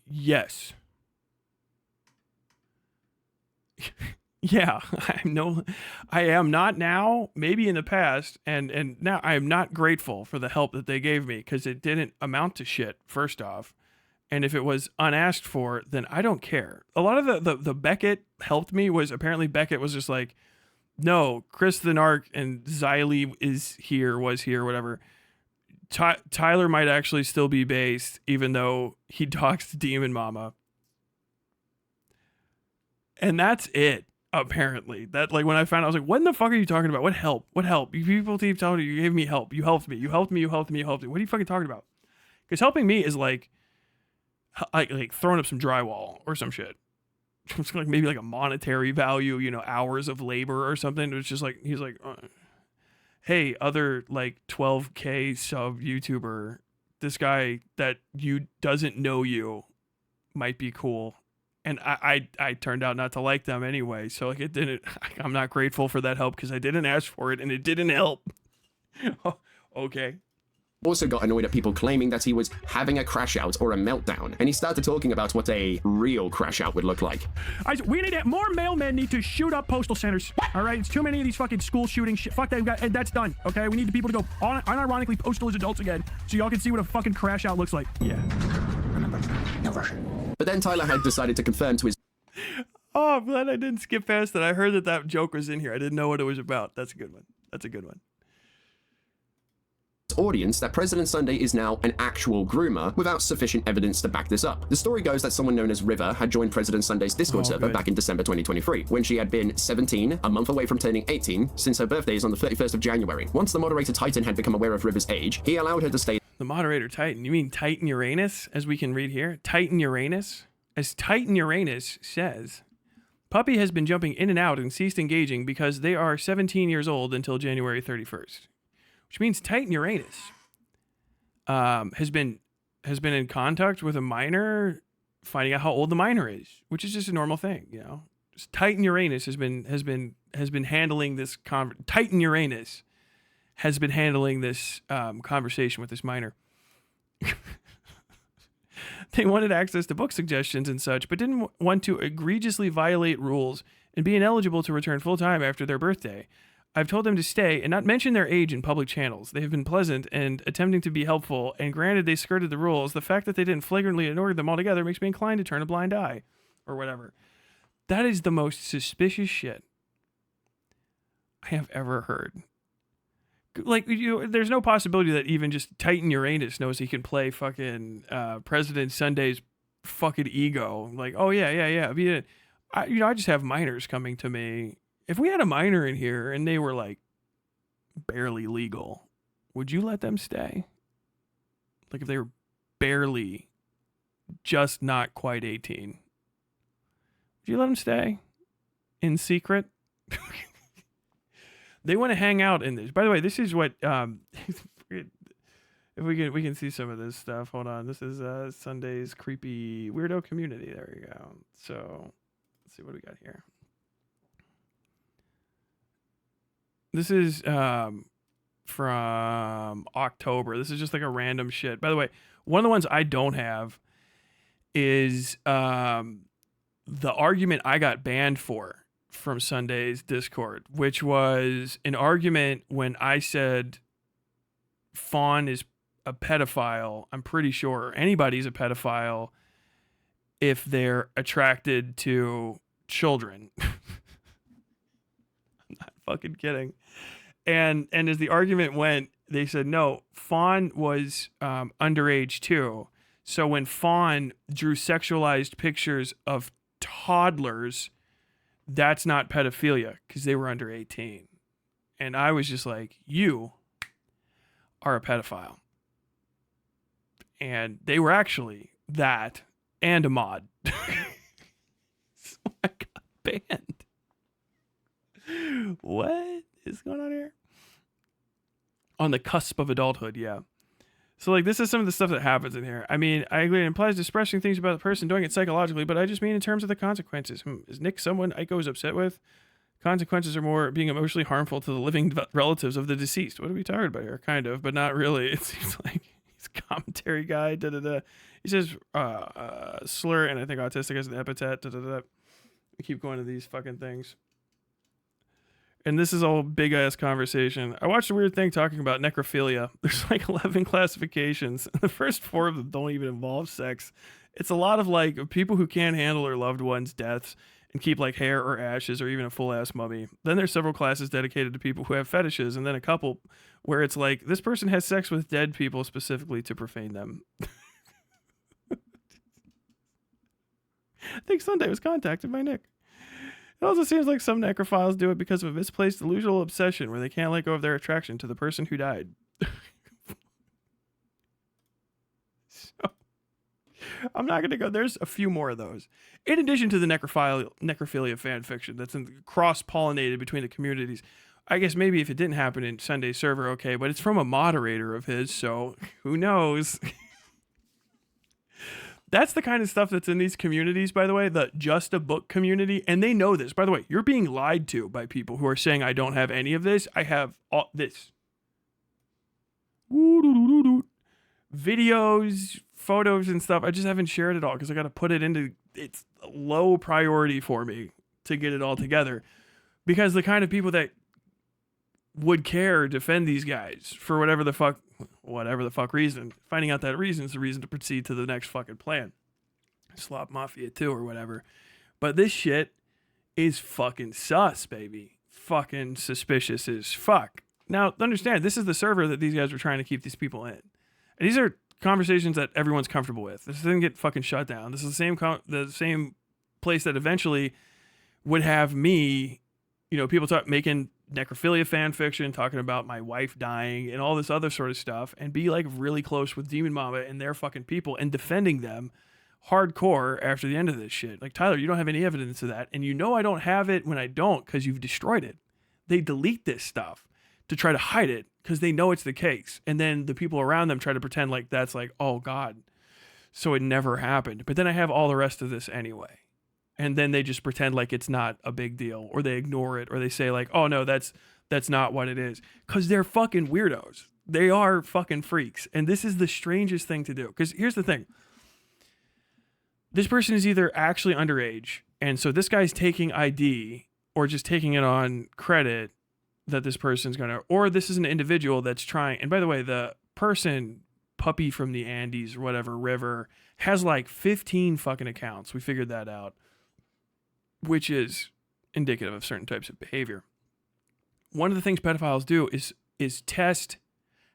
Yes. Yeah, I am not now, maybe in the past, and now I am not grateful for the help that they gave me, because it didn't amount to shit, first off. And if it was unasked for, then I don't care. A lot of the Beckett helped me was apparently Beckett was just like, no, Chris the Narc and Xylee was here, whatever. Tyler might actually still be based, even though he doxed Demon Mama. And that's it, apparently. That, like, when I found out, I was like, what in the fuck are you talking about? What help? What help? You people keep telling you gave me help. You helped me. You helped me. You helped me. You helped me. What are you fucking talking about? Because helping me is like throwing up some drywall or some shit. It's like maybe like a monetary value, you know, hours of labor or something. It's just like, he's like, hey, other like 12K sub YouTuber, this guy that you doesn't know you might be cool. And I turned out not to like them anyway. So like I'm not grateful for that help because I didn't ask for it and it didn't help. Okay. Also got annoyed at people claiming that he was having a crash out or a meltdown, and he started talking about what a real crash out would look like. We need more mailmen need to shoot up postal centers. All right, it's too many of these fucking school shootings. Fuck that, and that's done. Okay, we need the people to go unironically postal as adults again, so y'all can see what a fucking crash out looks like. Yeah. Remember, no Russian. But then Tyler had decided to confirm to his... Oh, I'm glad I didn't skip past it. I heard that joke was in here. I didn't know what it was about. That's a good one. That's a good one. Audience that President Sunday is now an actual groomer without sufficient evidence to back this up. The story goes that someone known as River had joined President Sunday's Discord server back in December 2023, when she had been 17, a month away from turning 18, since her birthday is on the 31st of January. Once the moderator Titan had become aware of River's age, he allowed her to stay... The moderator Titan? You mean Titan Uranus, as we can read here? Titan Uranus? As Titan Uranus says, Puppy has been jumping in and out and ceased engaging because they are 17 years old until January 31st. Which means Titan Uranus has been in contact with a minor, finding out how old the minor is, which is just a normal thing, you know. Just Titan Uranus has been handling this Titan Uranus has been handling this conversation with this minor. They wanted access to book suggestions and such, but didn't want to egregiously violate rules and be ineligible to return full time after their birthday. I've told them to stay and not mention their age in public channels. They have been pleasant and attempting to be helpful, and granted they skirted the rules, the fact that they didn't flagrantly ignore them altogether makes me inclined to turn a blind eye. Or whatever. That is the most suspicious shit I have ever heard. Like, there's no possibility that even just Titan Uranus knows he can play fucking President Sunday's fucking ego. Like, oh yeah. I just have minors coming to me. If we had a minor in here and they were like barely legal, would you let them stay? Like if they were barely just not quite 18, would you let them stay in secret? They want to hang out in this. By the way, this is what if we can see some of this stuff. Hold on. This is Sunday's creepy weirdo community. There you go. So let's see what we got here. This is from October. This is just like a random shit. By the way, one of the ones I don't have is the argument I got banned for from Sunday's Discord, which was an argument when I said Fawn is a pedophile. I'm pretty sure anybody's a pedophile if they're attracted to children. I'm not fucking kidding. And as the argument went, they said, no, Fawn was underage too. So when Fawn drew sexualized pictures of toddlers, that's not pedophilia because they were under 18. And I was just like, you are a pedophile. And they were actually that and a mod. So I got banned. What is going on here? On the cusp of adulthood, yeah. So, like, this is some of the stuff that happens in here. I mean, I agree. It implies expressing things about the person doing it psychologically, but I just mean in terms of the consequences. Is Nick someone Aiko is upset with? Consequences are more being emotionally harmful to the living relatives of the deceased. What are we talking about here? Kind of, but not really. It seems like he's a commentary guy. Da-da-da. He says slur, and I think autistic as an epithet. Da-da-da. We keep going to these fucking things. And this is all big ass conversation. I watched a weird thing talking about necrophilia. There's like 11 classifications. The first 4 of them don't even involve sex. It's a lot of like people who can't handle their loved ones' deaths and keep like hair or ashes or even a full ass mummy. Then there's several classes dedicated to people who have fetishes, and then a couple where it's like this person has sex with dead people specifically to profane them. I think Sunday was contacted by Nick. It also seems like some necrophiles do it because of a misplaced delusional obsession where they can't let go of their attraction to the person who died. So, I'm not going to go. There's a few more of those. In addition to the necrophilia fan fiction that's cross-pollinated between the communities. I guess maybe if it didn't happen in Sunday's server, okay, but it's from a moderator of his, so who knows? That's the kind of stuff that's in these communities, by the way, the Just a Book community. And they know this. By the way, you're being lied to by people who are saying, I don't have any of this. I have all this. Videos, photos, and stuff. I just haven't shared it all because I got to put it into, it's low priority for me to get it all together. Because the kind of people that would care defend these guys for whatever the fuck reason. Finding out that reason is the reason to proceed to the next fucking plan. Slop Mafia 2 or whatever. But this shit is fucking sus, baby. Fucking suspicious as fuck. Now, understand, this is the server that these guys were trying to keep these people in. And these are conversations that everyone's comfortable with. This didn't get fucking shut down. This is the same place that eventually would have me, people making necrophilia fan fiction, talking about my wife dying and all this other sort of stuff, and be like really close with Demon Mama and their fucking people and defending them hardcore after the end of this shit. Like, Tyler, you don't have any evidence of that, and I don't have it when I don't because you've destroyed it. They delete this stuff to try to hide it because they know it's the case, and then the people around them try to pretend like that's like, oh God, so it never happened. But then I have all the rest of this anyway. And then they just pretend like it's not a big deal, or they ignore it, or they say like, oh no, that's not what it is. Because they're fucking weirdos. They are fucking freaks. And this is the strangest thing to do. Because here's the thing. This person is either actually underage, and so this guy's taking ID, or just taking it on credit that this person's going to, or this is an individual that's trying. And by the way, the person, Puppy from the Andes or whatever, River, has like 15 fucking accounts. We figured that out. Which is indicative of certain types of behavior. One of the things pedophiles do is test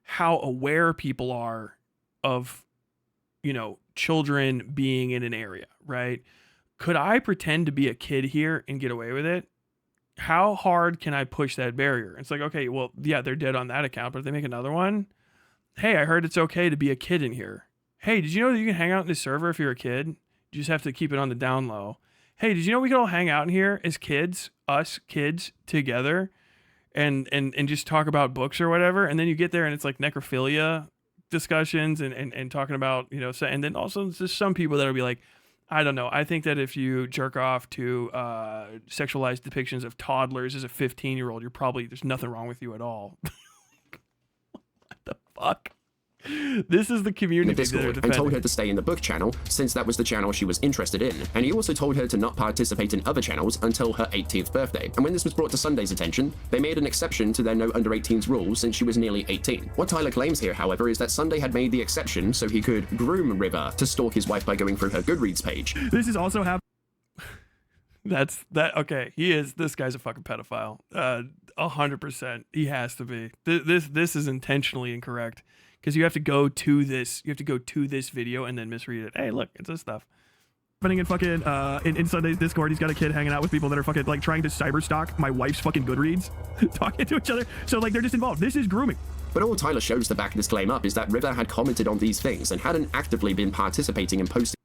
how aware people are of, children being in an area, right? Could I pretend to be a kid here and get away with it? How hard can I push that barrier? It's like, okay, well, yeah, they're dead on that account, but if they make another one, hey, I heard it's okay to be a kid in here. Hey, did you know that you can hang out in this server if you're a kid? You just have to keep it on the down low. Hey, did you know we could all hang out in here as kids, us kids together, and just talk about books or whatever? And then you get there and it's like necrophilia discussions and talking about, and then also just some people that'll be like, I don't know. I think that if you jerk off to sexualized depictions of toddlers as a 15-year-old, there's nothing wrong with you at all. What the fuck? This is the in community the that they're Discord and told defending. her to stay in the book channel since that was the channel she was interested in. And he also told her to not participate in other channels until her 18th birthday. And when this was brought to Sunday's attention, they made an exception to their no under 18s rule since she was nearly 18. What Tyler claims here, however, is that Sunday had made the exception so he could groom River to stalk his wife by going through her Goodreads page. This is also happening. Okay. This guy's a fucking pedophile. 100%. He has to be. This is intentionally incorrect because you have to go to this. You have to go to this video and then misread it. Hey, look, it's this stuff. In fucking in Sunday's Discord, he's got a kid hanging out with people that are fucking like trying to cyberstalk my wife's fucking Goodreads, talking to each other. So like they're just involved. This is grooming. But all Tyler shows to back this claim up is that River had commented on these things and hadn't actively been participating in posting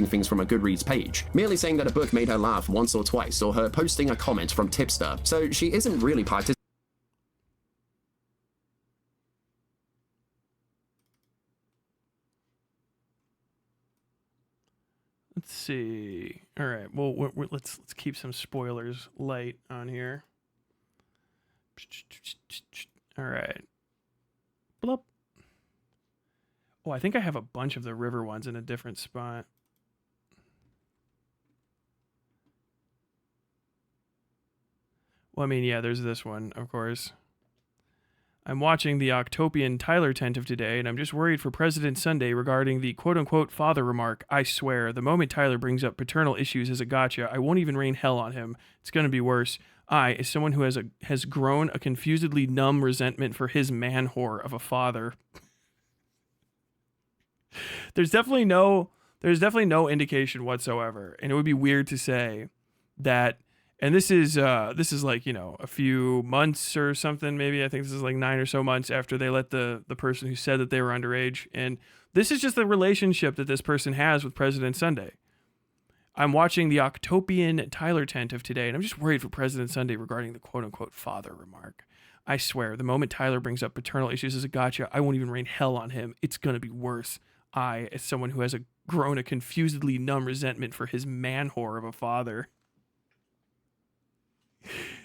things from a Goodreads page, merely saying that a book made her laugh once or twice, or her posting a comment from Tipster. So she isn't really participating. Let's see. All right. Well, let's keep some spoilers light on here. All right. Blup. Oh, I think I have a bunch of the river ones in a different spot. Well, I mean, yeah, there's this one, of course. I'm watching the Octopian Tyler tent of today, and I'm just worried for President Sunday regarding the quote-unquote father remark. I swear, the moment Tyler brings up paternal issues as a gotcha, I won't even rain hell on him. It's going to be worse. I, as someone who has grown a confusedly numb resentment for his man whore of a father. There's definitely no indication whatsoever, and it would be weird to say that. And this is like, you know, a few months or something, maybe. I think this is like 9 or so months after they let the person who said that they were underage. And this is just the relationship that this person has with President Sunday. I'm watching the Octopian Tyler tent of today, and I'm just worried for President Sunday regarding the quote-unquote father remark. I swear, the moment Tyler brings up paternal issues as a gotcha, I won't even rain hell on him. It's going to be worse. I, as someone who has grown a confusedly numb resentment for his man whore of a father.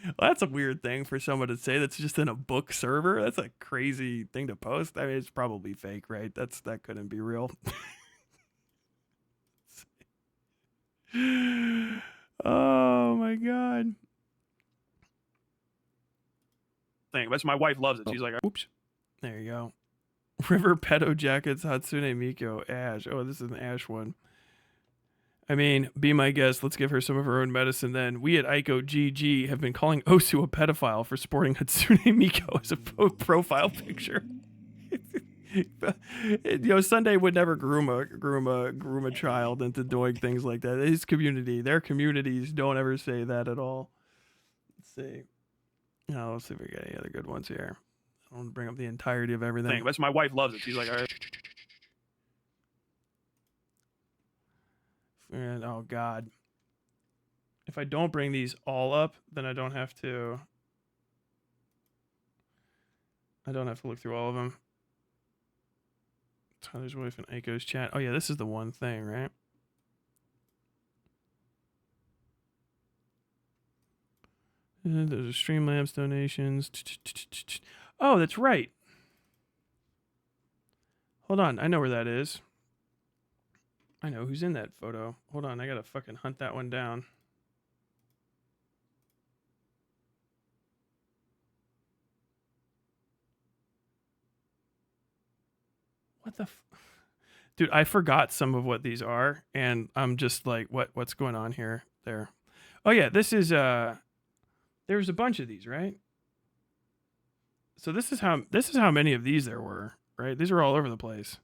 Well, that's a weird thing for someone to say. That's just in a book server. That's a crazy thing to post. I mean, it's probably fake, right? That couldn't be real. Oh my god. Thing. That's my wife loves it. She's like, oops. There you go. River Pedo Jackets Hatsune Miku Ash. Oh, this is an Ash one. I mean, be my guest. Let's give her some of her own medicine then. We at Aiko GG have been calling Osu a pedophile for sporting Hatsune Miku as a profile picture. You know, Sunday would never groom a child into doing things like that. His community, their communities don't ever say that at all. Let's see. Now, let's see if we get any other good ones here. I don't want to bring up the entirety of everything. Thing. That's my wife loves it. She's like, all right. And, oh god, if I don't bring these all up, then I don't have to look through all of them. Tyler's wife and Aiko's chat. Oh yeah, this is the one thing, right? There's a Streamlabs donations. Oh, that's right. Hold on, I know where that is. I know who's in that photo. Hold on, I gotta fucking hunt that one down. What the Dude, I forgot some of what these are, and I'm just like, what's going on here? There. Oh yeah, this is there's a bunch of these, right? So this is how many of these there were, right? These are all over the place.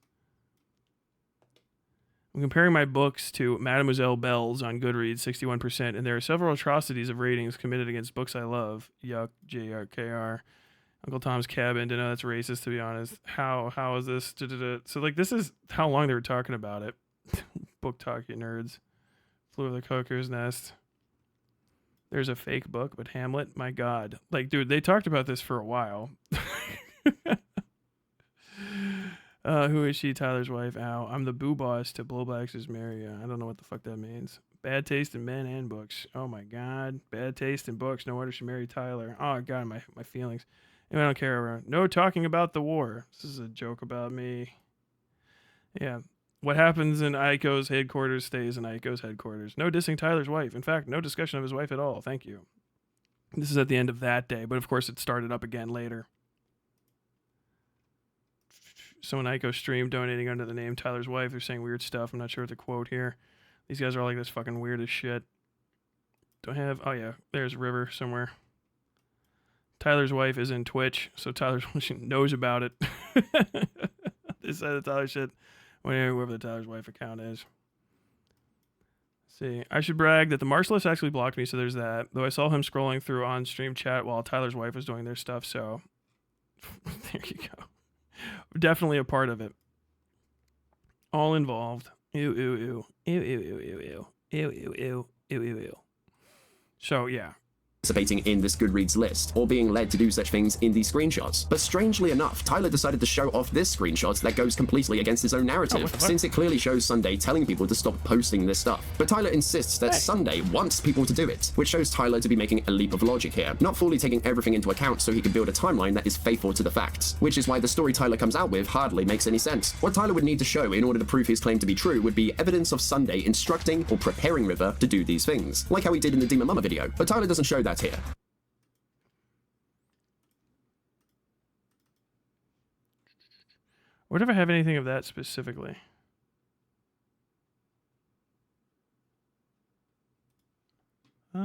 I'm comparing my books to Mademoiselle Bell's on Goodreads, 61%, and there are several atrocities of ratings committed against books I love. Yuck, JRKR. Uncle Tom's Cabin. No, that's racist, to be honest. How is this? So, like, this is how long they were talking about it. Book talk, you nerds. Flew Over the Cuckoo's Nest. There's a fake book, but Hamlet, my god. Like, dude, they talked about this for a while. Who is she? Tyler's wife. Ow. I'm the boo boss to Blowblacks' Maria. I don't know what the fuck that means. Bad taste in men and books. Oh my god. Bad taste in books. No wonder she married Tyler. Oh god, my feelings. I don't care. No talking about the war. This is a joke about me. Yeah. What happens in Aiko's headquarters stays in Aiko's headquarters. No dissing Tyler's wife. In fact, no discussion of his wife at all. Thank you. This is at the end of that day, but of course it started up again later. Someone Aiko stream donating under the name Tyler's wife. They're saying weird stuff. I'm not sure what to quote here. These guys are all like this fucking weird as shit. Don't have... Oh, yeah. There's River somewhere. Tyler's wife is in Twitch, so Tyler knows about it. This side of Tyler shit. Whoever the Tyler's wife account is. Let's see. I should brag that the Marshallist actually blocked me, so there's that. Though I saw him scrolling through on-stream chat while Tyler's wife was doing their stuff, so... there you go. Definitely a part of it. All involved. Ew, ew, ew. Ew, ew, ew, ew, ew. Ew, ew, ew. Ew, ew, ew. So, yeah. Participating in this Goodreads list, or being led to do such things in these screenshots. But strangely enough, Tyler decided to show off this screenshot that goes completely against his own narrative, since it clearly shows Sunday telling people to stop posting this stuff. But Tyler insists that Sunday wants people to do it, which shows Tyler to be making a leap of logic here, not fully taking everything into account so he can build a timeline that is faithful to the facts, which is why the story Tyler comes out with hardly makes any sense. What Tyler would need to show in order to prove his claim to be true would be evidence of Sunday instructing or preparing River to do these things, like how he did in the Demon Mama video, but Tyler doesn't show that here. What if I have anything of that specifically? Oh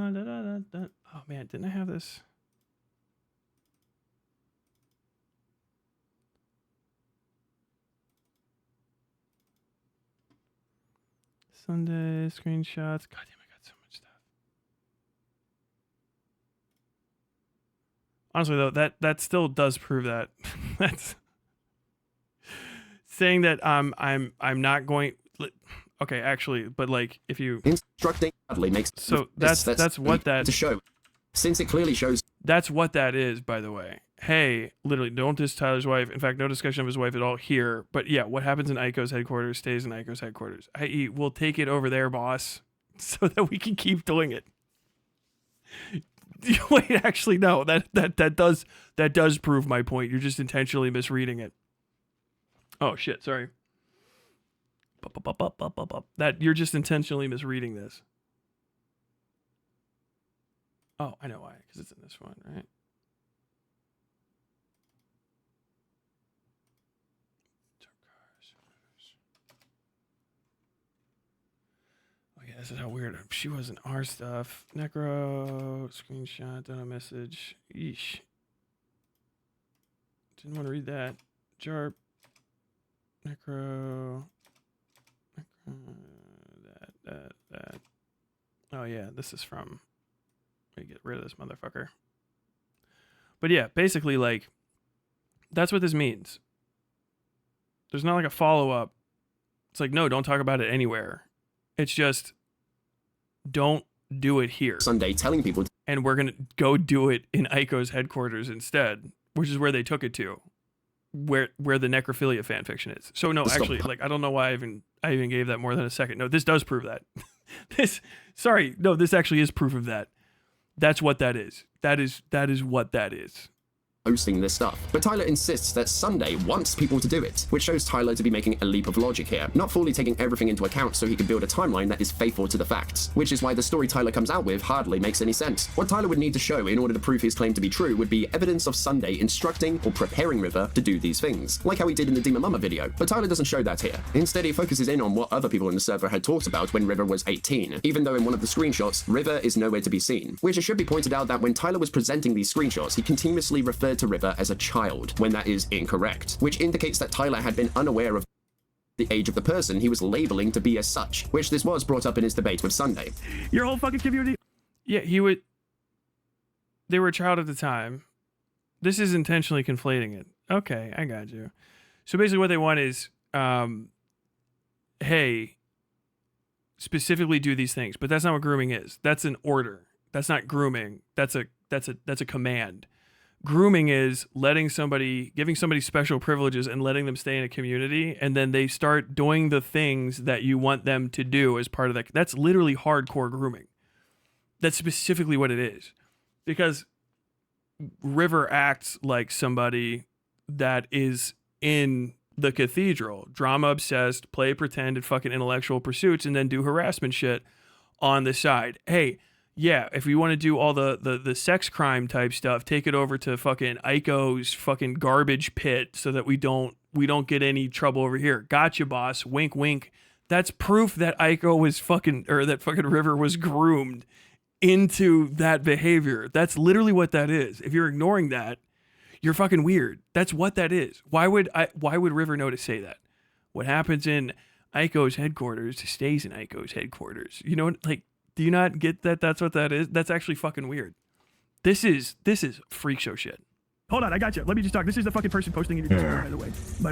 man, didn't I have this? Sunday screenshots. God damn, I got so much stuff. Honestly though, that still does prove that. That's saying that I'm not going. Okay, actually, but like if you instructing makes so that's what that to show, since it clearly shows that's what that is. By the way, hey, literally, don't diss Tyler's wife. In fact, no discussion of his wife at all here. But yeah, what happens in Aiko's headquarters stays in Aiko's headquarters. I.e., we'll take it over there, boss, so that we can keep doing it. Wait, actually, no. That does prove my point. You're just intentionally misreading it. Oh shit, sorry. That you're just intentionally misreading this. Oh, I know why, because it's in this one, right? Oh yeah, this is how weird she was in our stuff. Necro, screenshot, done a message. Yeesh. Didn't want to read that. Jarp. Necro, that. Oh yeah, this is from. Let me get rid of this motherfucker. But yeah, basically, like, that's what this means. There's not like a follow up. It's like, no, don't talk about it anywhere. It's just, don't do it here. Sunday telling people, and we're gonna go do it in Aiko's headquarters instead, which is where they took it to. Where the necrophilia fan fiction is. So no, actually, like I don't know why I even gave that more than a second. No, this does prove that. This actually is proof of that. That's what that is. That is what that is. Posting this stuff, but Tyler insists that Sunday wants people to do it, which shows Tyler to be making a leap of logic here, not fully taking everything into account so he can build a timeline that is faithful to the facts, which is why the story Tyler comes out with hardly makes any sense. What Tyler would need to show in order to prove his claim to be true would be evidence of Sunday instructing or preparing River to do these things, like how he did in the Demon Mama video, but Tyler doesn't show that here. Instead, he focuses in on what other people in the server had talked about when River was 18, even though in one of the screenshots, River is nowhere to be seen, which it should be pointed out that when Tyler was presenting these screenshots, he continuously referred to River as a child, when that is incorrect, which indicates that Tyler had been unaware of the age of the person he was labeling to be as such, which this was brought up in his debate with Sunday. Your whole fucking community. Yeah, they were a child at the time. This is intentionally conflating it. Okay, I got you. So basically what they want is, hey, specifically do these things, but that's not what grooming is. That's an order. That's not grooming. That's a command. Grooming is giving somebody special privileges and letting them stay in a community, and then they start doing the things that you want them to do as part of that. That's literally hardcore grooming. That's specifically what it is. Because River acts like somebody that is in the cathedral, drama obsessed, play pretend at fucking intellectual pursuits, and then do harassment shit on the side. Hey, yeah, if you want to do all the sex crime type stuff, take it over to fucking Aiko's fucking garbage pit so that we don't get any trouble over here. Gotcha, boss. Wink, wink. That's proof that Aiko was fucking, or that fucking River was groomed into that behavior. That's literally what that is. If you're ignoring that, you're fucking weird. That's what that is. Why would River know to say that? What happens in Aiko's headquarters stays in Aiko's headquarters. You know, like, do you not get that that's what that is? That's actually fucking weird. This is freak show shit. Hold on, I got you. Let me just talk. This is the fucking person posting in your Discord, by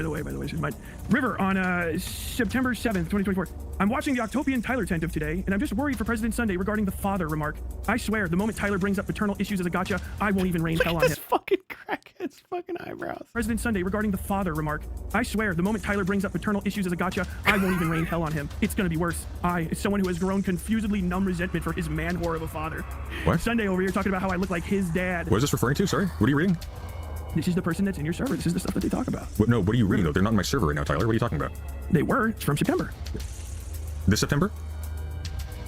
the way. This is mine. River, on September 7th, 2024. I'm watching the Octopian Tyler tentative today, and I'm just worried for President Sunday regarding the father remark. I swear, the moment Tyler brings up paternal issues as a gotcha, I won't even rain hell on him. This fucking crackhead's fucking eyebrows. President Sunday regarding the father remark. I swear, the moment Tyler brings up paternal issues as a gotcha, I won't even rain hell on him. It's gonna be worse. I, as someone who has grown confusedly numb resentment for his man whore of a father. What? Sunday over here talking about how I look like his dad. What is this referring to? Sorry? What are you reading? This is the person that's in your server. This is the stuff that they talk about. What are you reading, though? They're not in my server right now, Tyler. What are you talking about? They were. It's from September. This September?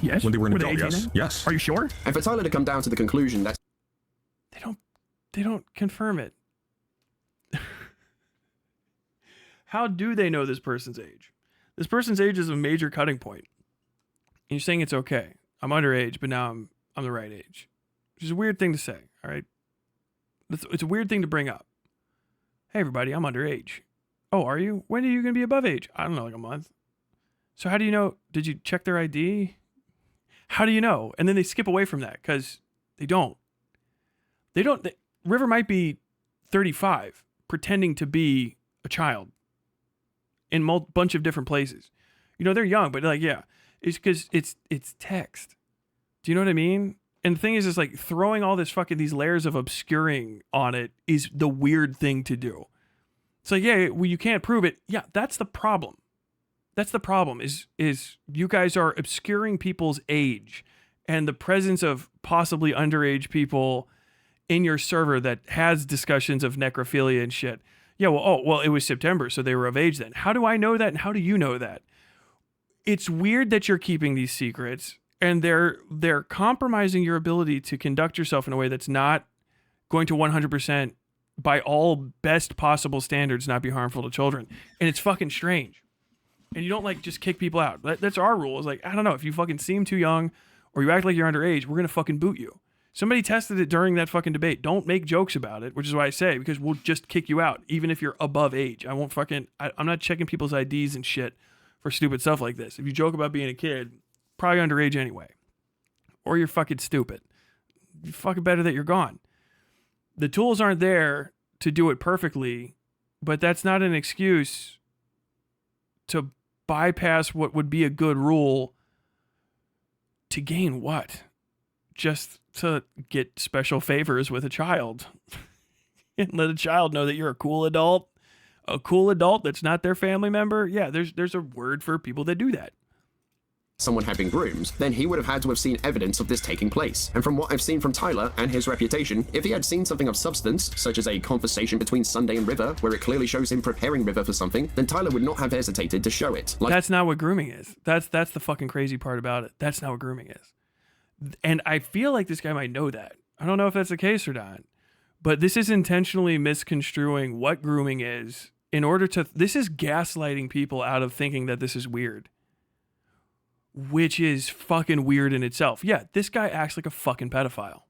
Yes. When they were an Were adult, they 18 yes. then? Yes. Are you sure? And for Tyler to come down to the conclusion that They don't confirm it. How do they know this person's age? This person's age is a major cutting point. And you're saying it's okay. I'm underage, but now I'm the right age. Which is a weird thing to say, all right? It's a weird thing to bring up. Hey, everybody, I'm underage. Oh, are you? When are you going to be above age? I don't know, like a month. So how do you know? Did you check their ID? How do you know? And then they skip away from that because they don't. River might be 35, pretending to be a child in a bunch of different places. You know, they're young, but like, yeah, it's because it's text. Do you know what I mean? And the thing is like throwing all this fucking, these layers of obscuring on it is the weird thing to do. It's like, yeah, well, you can't prove it. Yeah, that's the problem. That's the problem is you guys are obscuring people's age and the presence of possibly underage people in your server that has discussions of necrophilia and shit. Yeah, well, it was September, so they were of age then. How do I know that? And how do you know that? It's weird that you're keeping these secrets. And they're compromising your ability to conduct yourself in a way that's not going to 100% by all best possible standards not be harmful to children. And it's fucking strange. And you don't like just kick people out. That's our rule. It's like, I don't know, if you fucking seem too young or you act like you're underage, we're going to fucking boot you. Somebody tested it during that fucking debate. Don't make jokes about it, which is why I say, because we'll just kick you out, even if you're above age. I won't fucking, I'm not checking people's IDs and shit for stupid stuff like this. If you joke about being a kid, probably underage anyway. Or you're fucking stupid. You're fucking better that you're gone. The tools aren't there to do it perfectly, but that's not an excuse to bypass what would be a good rule to gain what? Just to get special favors with a child. And let a child know that you're a cool adult. A cool adult that's not their family member. Yeah, there's a word for people that do that. someone had been groomed, then he would have had to have seen evidence of this taking place. And from what I've seen from Tyler and his reputation, if he had seen something of substance, such as a conversation between Sunday and River, where it clearly shows him preparing River for something, then Tyler would not have hesitated to show it. That's not what grooming is. That's the fucking crazy part about it. That's not what grooming is. And I feel like this guy might know that. I don't know if that's the case or not. But this is intentionally misconstruing what grooming is in order to... This is gaslighting people out of thinking that this is weird. Which is fucking weird in itself. Yeah, this guy acts like a fucking pedophile.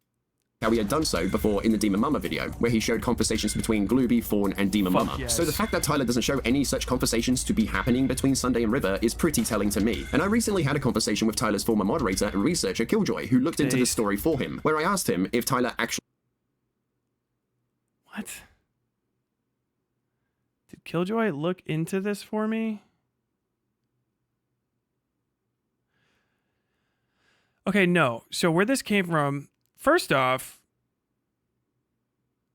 How he had done so before in the Demon Mama video, where he showed conversations between Glooby, Fawn, and Demon Mama. Yes. So the fact that Tyler doesn't show any such conversations to be happening between Sunday and River is pretty telling to me. And I recently had a conversation with Tyler's former moderator and researcher, Killjoy, who looked into the story for him, where I asked him if Tyler actually... What? Did Killjoy look into this for me? Okay, no. So where this came from, first off,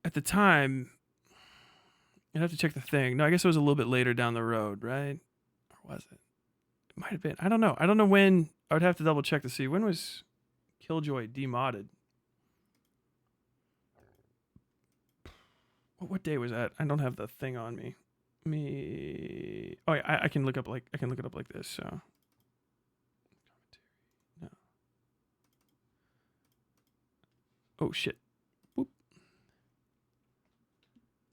at the time, I'd have to check the thing. No, I guess it was a little bit later down the road, right? Or was it? It might have been. I don't know. I don't know when. I would have to double check to see. When was Killjoy demodded? What day was that? I don't have the thing on me. Oh yeah, I can look up like I can look it up like this. So. No. Oh shit. Whoop.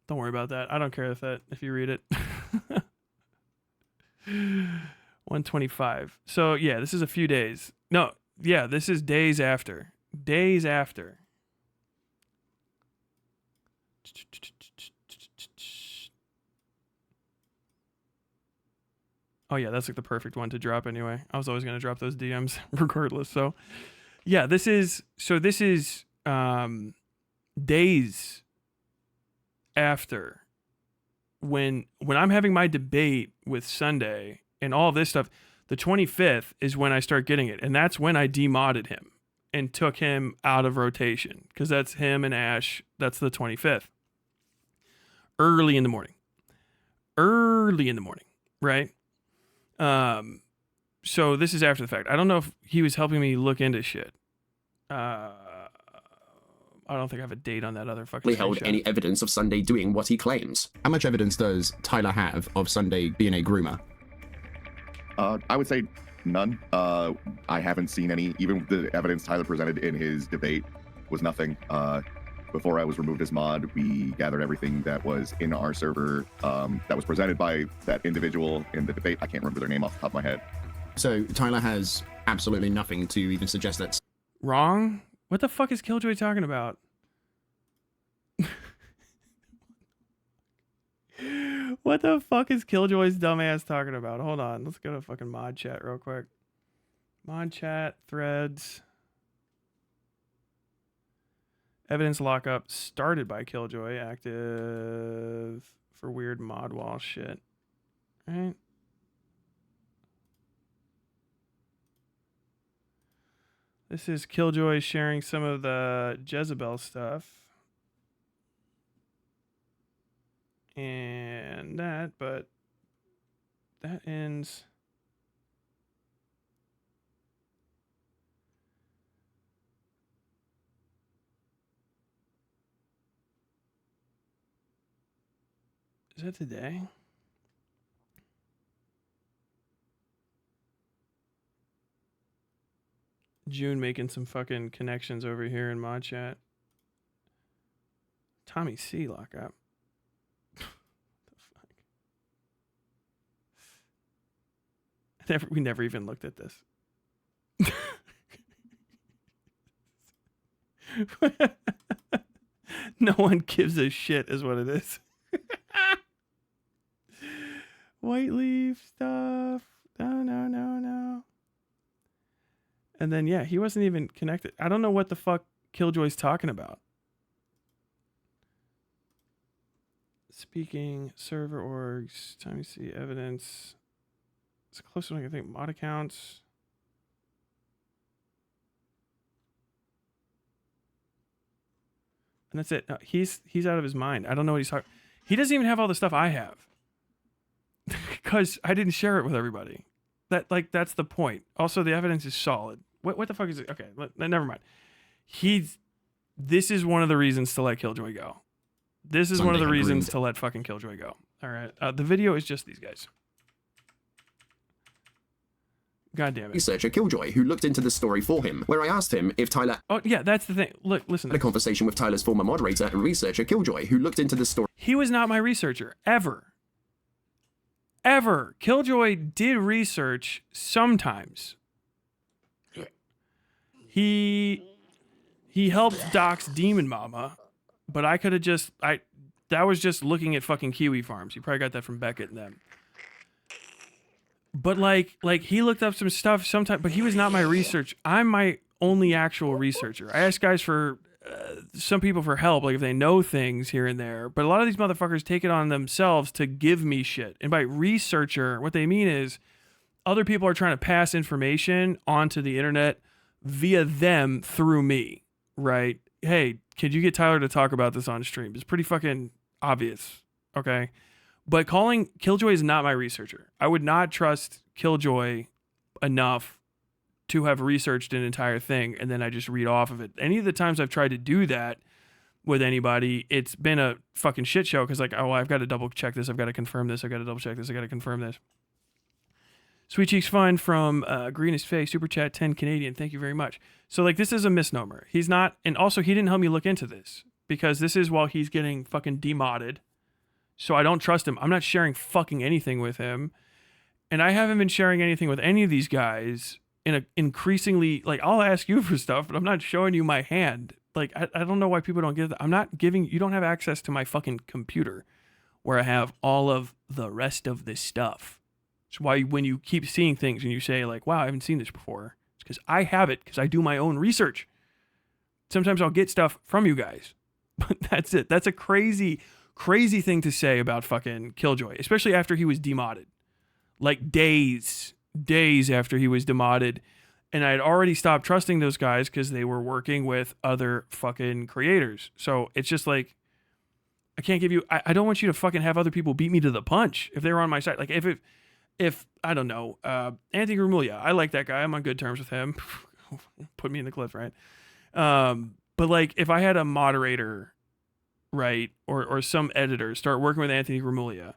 Don't worry about that. I don't care if you read it. 125. So yeah, this is a few days. No, yeah, this is days after. Days after. Oh yeah, that's like the perfect one to drop anyway. I was always gonna drop those DMs regardless. So yeah, this is days after when I'm having my debate with Sunday and all this stuff. The 25th is when I start getting it, and that's when I demodded him and took him out of rotation, because that's him and Ash. That's the 25th. Early in the morning, right? So this is after the fact. I don't know if he was helping me look into shit. I don't think I have a date on that other fucking held screenshot. any evidence of Sunday doing what he claims. How much evidence does Tyler have of Sunday being a groomer? I would say none. I haven't seen any. Even the evidence Tyler presented in his debate was nothing. Before I was removed as mod, we gathered everything that was in our server that was presented by that individual in the debate. I can't remember their name off the top of my head. So Tyler has absolutely nothing to even suggest that's wrong? What the fuck is Killjoy talking about? What the fuck is Killjoy's dumbass talking about? Hold on. Let's go to fucking mod chat real quick. Mod chat, threads. Evidence lockup started by Killjoy. Active for weird mod wall shit. Right? This is Killjoy sharing some of the Jezebel stuff. And that, but that ends. Is that today? June making some fucking connections over here in mod chat. Tommy C lockup. We never even looked at this. No one gives a shit is what it is. White leaf stuff. No. And then, yeah, he wasn't even connected. I don't know what the fuck Killjoy's talking about. Speaking, server orgs, time to see evidence. It's close to, I think, mod accounts. And that's it. No, he's out of his mind. I don't know what he's talking. He doesn't even have all the stuff I have. Because I didn't share it with everybody. That's the point. Also, the evidence is solid. What the fuck is it? Okay, never mind. This is one of the reasons to let Killjoy go. This is one of the reasons to let fucking Killjoy go. All right. The video is just these guys. God damn it. Researcher Killjoy, who looked into the story for him, where I asked him if Tyler... Oh, yeah, that's the thing. Look, listen. Had a conversation with Tyler's former moderator and researcher Killjoy, who looked into the story. He was not my researcher, ever. Ever. Killjoy did research sometimes. He helped dox Demon Mama, but I could have just... That was just looking at fucking Kiwi farms. You probably got that from Beckett and them. But like he looked up some stuff sometime, but he was not my research. I'm my only actual researcher. I ask guys for some people for help, like if they know things here and there. But a lot of these motherfuckers take it on themselves to give me shit. And by researcher, what they mean is other people are trying to pass information onto the internet via them through me, right? Hey, could you get Tyler to talk about this on stream? It's pretty fucking obvious, okay? But calling Killjoy is not my researcher. I would not trust Killjoy enough to have researched an entire thing and then I just read off of it. Any of the times I've tried to do that, with anybody. It's been a fucking shit show because like, oh, I've got to double check this. I've got to confirm this. I've got to double check this. I got to confirm this. Sweet Cheeks Fun from Greenest Face, Super Chat 10 Canadian. Thank you very much. So like, this is a misnomer. He's not, and also he didn't help me look into this because this is while he's getting fucking demodded. So I don't trust him. I'm not sharing fucking anything with him. And I haven't been sharing anything with any of these guys in a increasingly, like, I'll ask you for stuff, but I'm not showing you my hand. Like, I don't know why people don't get that. I'm not giving, you don't have access to my fucking computer where I have all of the rest of this stuff. It's why when you keep seeing things and you say like, wow, I haven't seen this before. It's because I have it because I do my own research. Sometimes I'll get stuff from you guys, but that's it. That's a crazy, crazy thing to say about fucking Killjoy, especially after he was demodded. Like days after he was demodded. And I had already stopped trusting those guys because they were working with other fucking creators. So it's just like, I can't give you, I don't want you to fucking have other people beat me to the punch if they were on my side. Like if I don't know, Anthony Gramuglia, I like that guy. I'm on good terms with him. Put me in the cliff, right? But like if I had a moderator, right, or some editor start working with Anthony Gramuglia,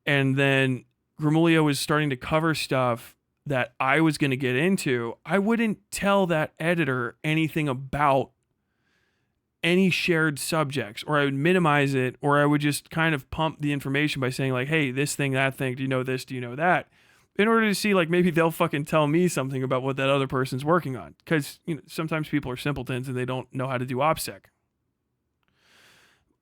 and then Gramuglia was starting to cover stuff that I was going to get into, I wouldn't tell that editor anything about any shared subjects, or I would minimize it, or I would just kind of pump the information by saying like, hey, this thing, that thing, do you know this, do you know that? In order to see like maybe they'll fucking tell me something about what that other person's working on. Because sometimes people are simpletons and they don't know how to do OPSEC.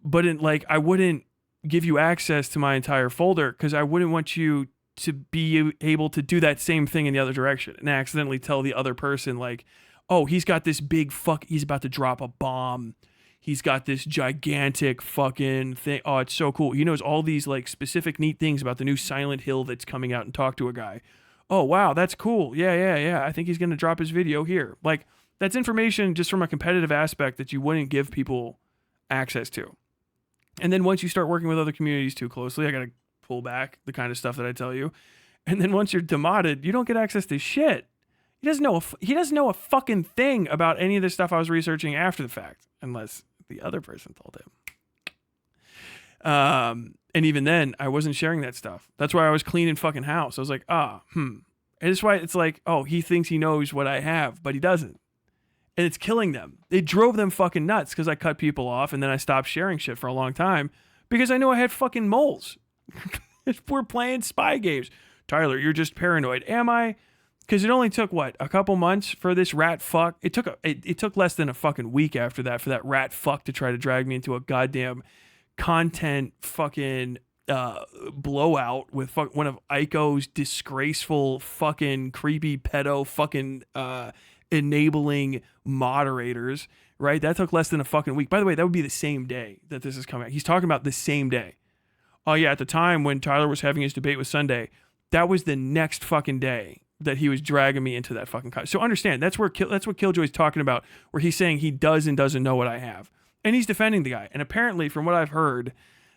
But I wouldn't give you access to my entire folder because I wouldn't want you to be able to do that same thing in the other direction and accidentally tell the other person like, oh, he's got this big he's about to drop a bomb. He's got this gigantic fucking thing. Oh, it's so cool. He knows all these like specific neat things about the new Silent Hill that's coming out, and talk to a guy. Oh, wow, that's cool. Yeah. I think he's going to drop his video here. Like, that's information just from a competitive aspect that you wouldn't give people access to. And then once you start working with other communities too closely, I got to pull back the kind of stuff that I tell you. And then once you're demodded, you don't get access to shit. He doesn't know a fucking thing about any of the stuff I was researching after the fact, unless the other person told him. And even then, I wasn't sharing that stuff. That's why I was cleaning fucking house. I was like, And that's why it's like, oh, he thinks he knows what I have, but he doesn't. And it's killing them. It drove them fucking nuts because I cut people off and then I stopped sharing shit for a long time because I knew I had fucking moles. We're playing spy games. Tyler, you're just paranoid. Am I? Because it only took, a couple months for this rat fuck? It took less than a fucking week after that for that rat fuck to try to drag me into a goddamn content fucking blowout with one of Aiko's disgraceful fucking creepy pedo fucking enabling moderators, right? That took less than a fucking week. By the way, that would be the same day that this is coming out. He's talking about the same day. Oh yeah, at the time when Tyler was having his debate with Sunday, that was the next fucking day that he was dragging me into that fucking So understand, that's what Killjoy's talking about, where he's saying he does and doesn't know what I have. And he's defending the guy. And apparently, from what I've heard,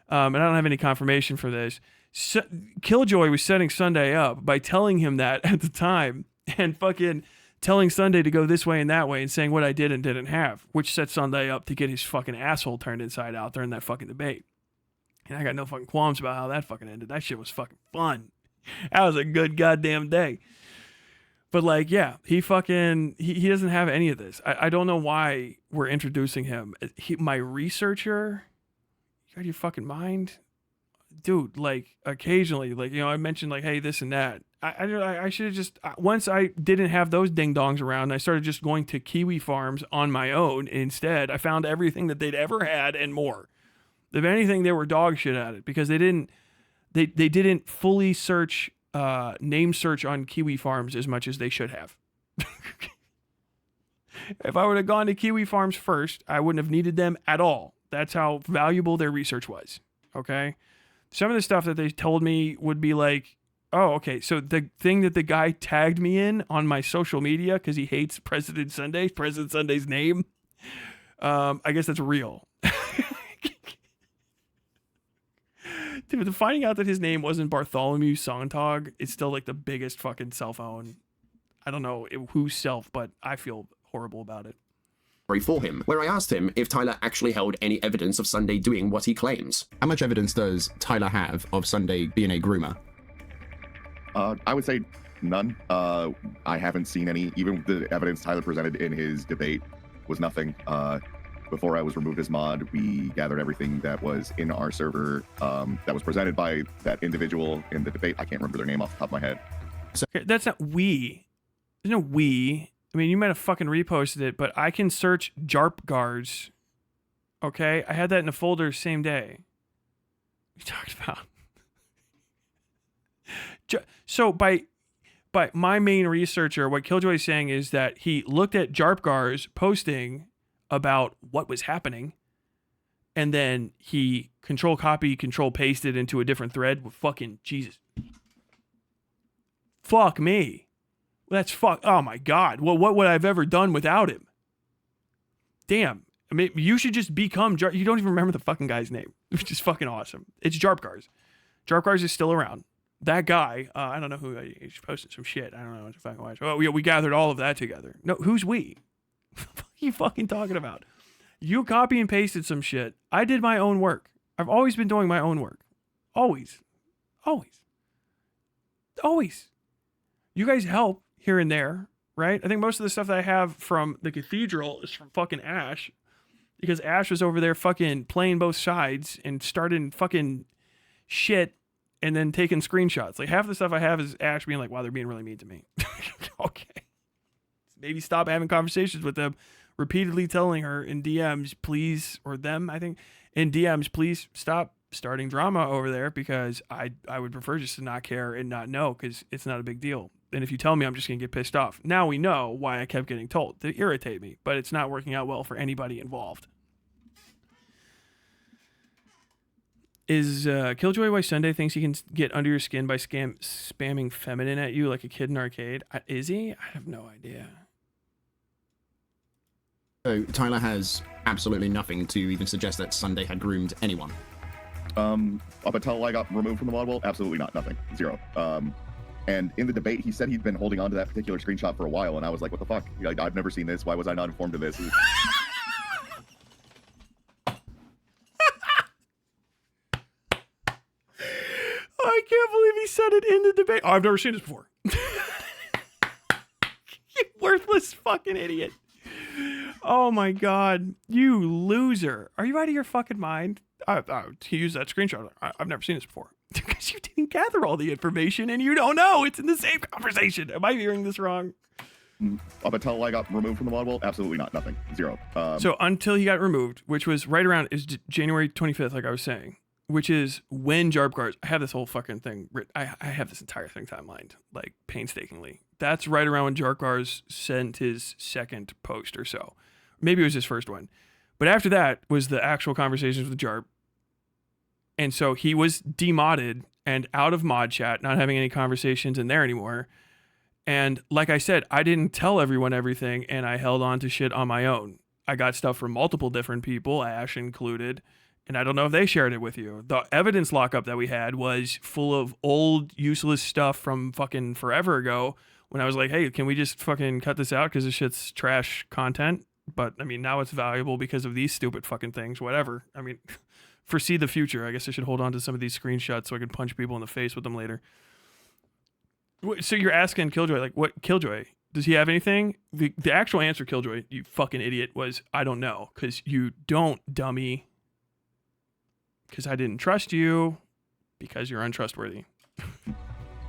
and I don't have any confirmation for this, Killjoy was setting Sunday up by telling him that at the time and fucking telling Sunday to go this way and that way and saying what I did and didn't have, which set Sunday up to get his fucking asshole turned inside out during that fucking debate. And I got no fucking qualms about how that fucking ended. That shit was fucking fun. That was a good goddamn day. But like, yeah, he doesn't have any of this. I don't know why we're introducing him. My researcher, you got your fucking mind? Dude, like occasionally, like, I mentioned like, hey, this and that. I should have just, once I didn't have those ding dongs around, I started just going to Kiwi farms on my own. Instead, I found everything that they'd ever had and more. If anything, they were dog shit at it because they didn't fully search, name search on Kiwi farms as much as they should have. If I would have gone to Kiwi farms first, I wouldn't have needed them at all. That's how valuable their research was. Okay. Some of the stuff that they told me would be like, oh, okay. So the thing that the guy tagged me in on my social media because he hates President Sunday's name. I guess that's real. Dude, finding out that his name wasn't Bartholomew Sontag is still like the biggest fucking cell phone. I don't know whose self, but I feel horrible about it. for him, where I asked him if Tyler actually held any evidence of Sunday doing what he claims. How much evidence does Tyler have of Sunday being a groomer? I would say none. I haven't seen any. Even the evidence Tyler presented in his debate was nothing. Before I was removed as mod, we gathered everything that was in our server that was presented by that individual in the debate. I can't remember their name off the top of my head. Okay, that's not we. There's no we. I mean, you might have fucking reposted it, but I can search JARP guards. Okay? I had that in a folder same day. We talked about. So by my main researcher, what Killjoy is saying is that he looked at JARP guards posting about what was happening, and then he control copy, control pasted into a different thread with fucking Jesus. Fuck me. That's fuck. Oh my God. Well, what would I've ever done without him? Damn. I mean, you should just become You don't even remember the fucking guy's name, which is fucking awesome. It's Jarpgars. Jarpgars is still around. That guy, I don't know who, he's posted some shit. I don't know what to fucking watch. Oh, we gathered all of that together. No, who's we? What are you fucking talking about? You copy and pasted some shit. I did my own work. I've always been doing my own work. Always. Always. Always. You guys help here and there, right? I think most of the stuff that I have from the cathedral is from fucking Ash, because Ash was over there fucking playing both sides and starting fucking shit and then taking screenshots. Like, half the stuff I have is Ash being like, wow, they're being really mean to me. Okay. Maybe stop having conversations with them, repeatedly telling her in DMs, please, or them, I think, in DMs, please stop starting drama over there, because I would prefer just to not care and not know, because it's not a big deal. And if you tell me, I'm just going to get pissed off. Now we know why I kept getting told. To irritate me, but it's not working out well for anybody involved. Is Killjoy why Sunday thinks he can get under your skin by spamming feminine at you like a kid in arcade? Is he? I have no idea. So Tyler has absolutely nothing to even suggest that Sunday had groomed anyone. Up until I got removed from the mod world, absolutely not. Nothing. Zero. And in the debate, he said he'd been holding on to that particular screenshot for a while, and I was like, what the fuck? Like, I've never seen this. Why was I not informed of this? I can't believe he said it in the debate. Oh, I've never seen this before. You worthless fucking idiot. Oh my God. You loser. Are you out of your fucking mind? He used that screenshot. I've never seen this before. Because you didn't gather all the information and you don't know. It's in the same conversation. Am I hearing this wrong? Up until I got removed from the mod world, absolutely not. Nothing. Zero. So until he got removed, which was right around January 25th, like I was saying, which is when Jarpgars, I have this whole fucking thing written. I have this entire thing timelined, like, painstakingly. That's right around when Jarpgars sent his second post or so. Maybe it was his first one. But after that was the actual conversations with Jarp. And so he was demodded and out of mod chat, not having any conversations in there anymore. And like I said, I didn't tell everyone everything, and I held on to shit on my own. I got stuff from multiple different people, Ash included, and I don't know if they shared it with you. The evidence lockup that we had was full of old, useless stuff from fucking forever ago, when I was like, hey, can we just fucking cut this out because this shit's trash content? But, I mean, now it's valuable because of these stupid fucking things, whatever. I mean, foresee the future. I guess I should hold on to some of these screenshots so I can punch people in the face with them later. So you're asking Killjoy, like, what? Killjoy, does he have anything? The actual answer, Killjoy, you fucking idiot, was, I don't know. Because you don't, dummy. Because I didn't trust you. Because you're untrustworthy.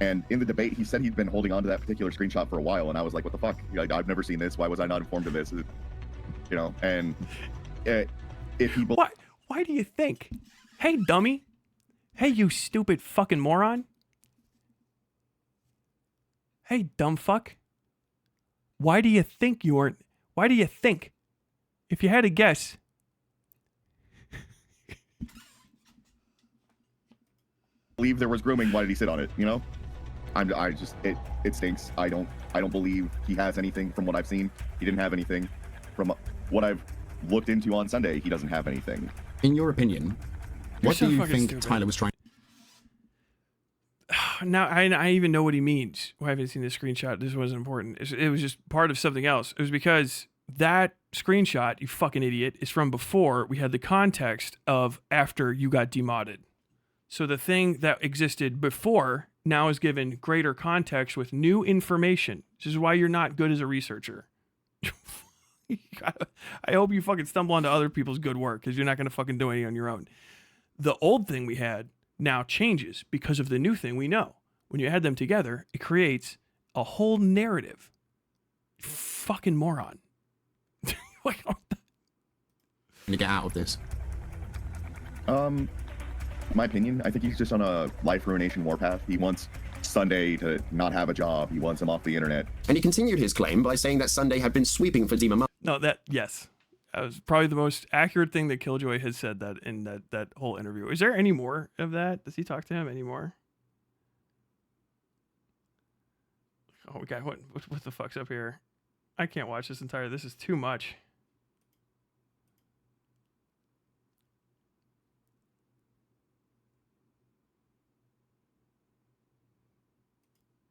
And in the debate, he said he'd been holding on to that particular screenshot for a while, and I was like, what the fuck? Like, I've never seen this. Why was I not informed of this? You know, and if he... Why do you think? Hey, dummy. Hey, you stupid fucking moron. Hey, dumb fuck. Why do you think you weren't... Why do you think? If you had to guess... believe there was grooming, why did he sit on it, you know? It stinks. I don't believe he has anything from what I've seen. He didn't have anything. From what I've looked into on Sunday, he doesn't have anything. In your opinion, what do you think Tyler was trying? Now I even know what he means. Well, I haven't seen the screenshot. This wasn't important. It was just part of something else. It was because that screenshot, you fucking idiot, is from before we had the context of after you got demodded. So the thing that existed before now is given greater context with new information. This is why you're not good as a researcher. I hope you fucking stumble onto other people's good work, because you're not going to fucking do any on your own. The old thing we had now changes because of the new thing we know. When you add them together, it creates a whole narrative. Fucking moron. Like, to get out of this? My opinion, I think he's just on a life ruination warpath. He wants Sunday to not have a job. He wants him off the internet. And he continued his claim by saying that Sunday had been sweeping for Demon. No, yes. That was probably the most accurate thing that Killjoy has said that in that whole interview. Is there any more of that? Does he talk to him anymore? Oh, God, what the fuck's up here? I can't watch this entire. This is too much.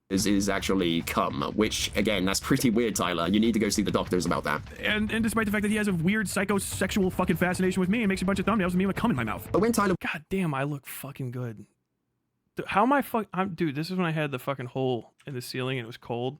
Is actually come, which again, that's pretty weird, Tyler. You need to go see the doctors about that. And despite the fact that he has a weird psychosexual fucking fascination with me and makes a bunch of thumbnails of me with cum in my mouth. But when Tyler, God damn, I look fucking good. How am I dude, this is when I had the fucking hole in the ceiling and it was cold.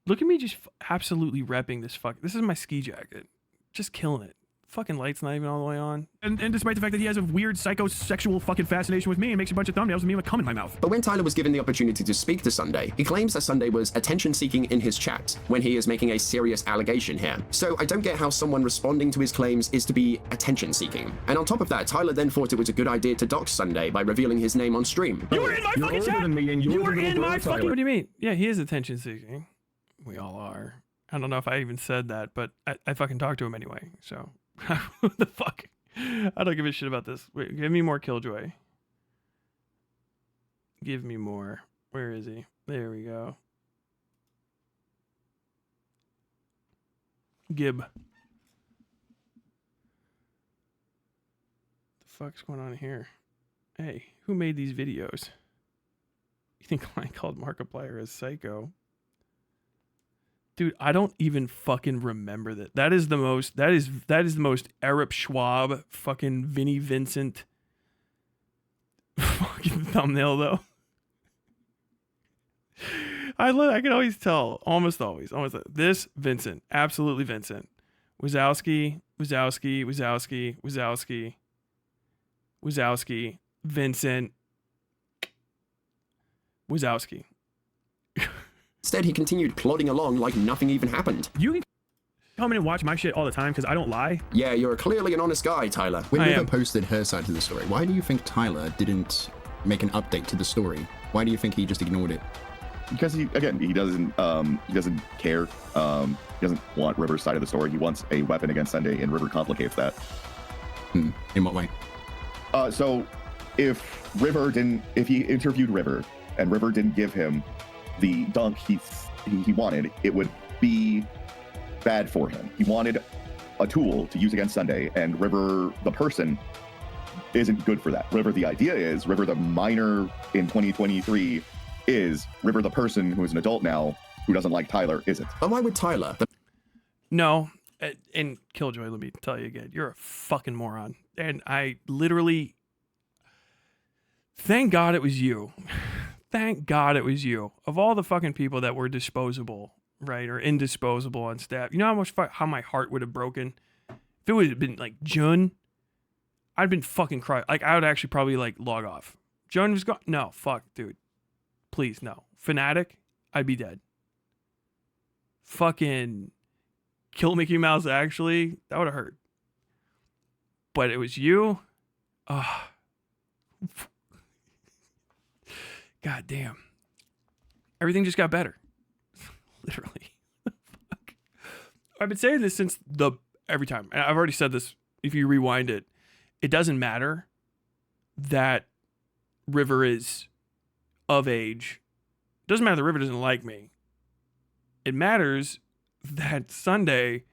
Look at me just absolutely repping this this is my ski jacket. Just killing it. Fucking light's not even all the way on. And despite the fact that he has a weird psychosexual fucking fascination with me and makes a bunch of thumbnails of me with cum in my mouth. But when Tyler was given the opportunity to speak to Sunday, he claims that Sunday was attention-seeking in his chat, when he is making a serious allegation here. So I don't get how someone responding to his claims is to be attention-seeking. And on top of that, Tyler then thought it was a good idea to dox Sunday by revealing his name on stream. You were in my fucking chat! You were in my fucking... What do you mean? Yeah, he is attention-seeking. We all are. I don't know if I even said that, but I fucking talked to him anyway, so... What the fuck? I don't give a shit about this. Wait, give me more Killjoy. Give me more. Where is he? There we go. Gib. The fuck's going on here? Hey, who made these videos? You think I called Markiplier a psycho? Dude, I don't even fucking remember that. That is the most Eric Schwab fucking Vinnie Vincent fucking thumbnail though. I can always tell, almost always. This Vincent, absolutely Vincent. Wazowski, Vincent, Wazowski. Instead, he continued plodding along like nothing even happened. You can come in and watch my shit all the time because I don't lie. Yeah, you're clearly an honest guy, Tyler. When River posted her side of the story, why do you think Tyler didn't make an update to the story? Why do you think he just ignored it? Because he doesn't care. He doesn't want River's side of the story. He wants a weapon against Sunday, and River complicates that. In what way? So if he interviewed River and River didn't give him the dunk he wanted, it would be bad for him. He wanted a tool to use against Sunday, and River, the person, isn't good for that. River, the idea is, River, the minor in 2023, is River, the person who is an adult now, who doesn't like Tyler, isn't. But why would Tyler? No, and Killjoy, let me tell you again, you're a fucking moron. And I literally, thank God it was you. Thank God it was you. Of all the fucking people that were disposable, right, or indisposable on staff, you know how my heart would have broken? If it would have been like Jun, I'd been fucking crying. Like, I would actually probably like log off. Jun was gone. No, fuck, dude. Please, no. Fanatic, I'd be dead. Fucking KillMickeyMouse, actually, that would have hurt. But it was you. God damn. Everything just got better. Literally. Fuck. I've been saying this since every time. And I've already said this. If you rewind it, it doesn't matter that River is of age. It doesn't matter that River doesn't like me. It matters that Sunday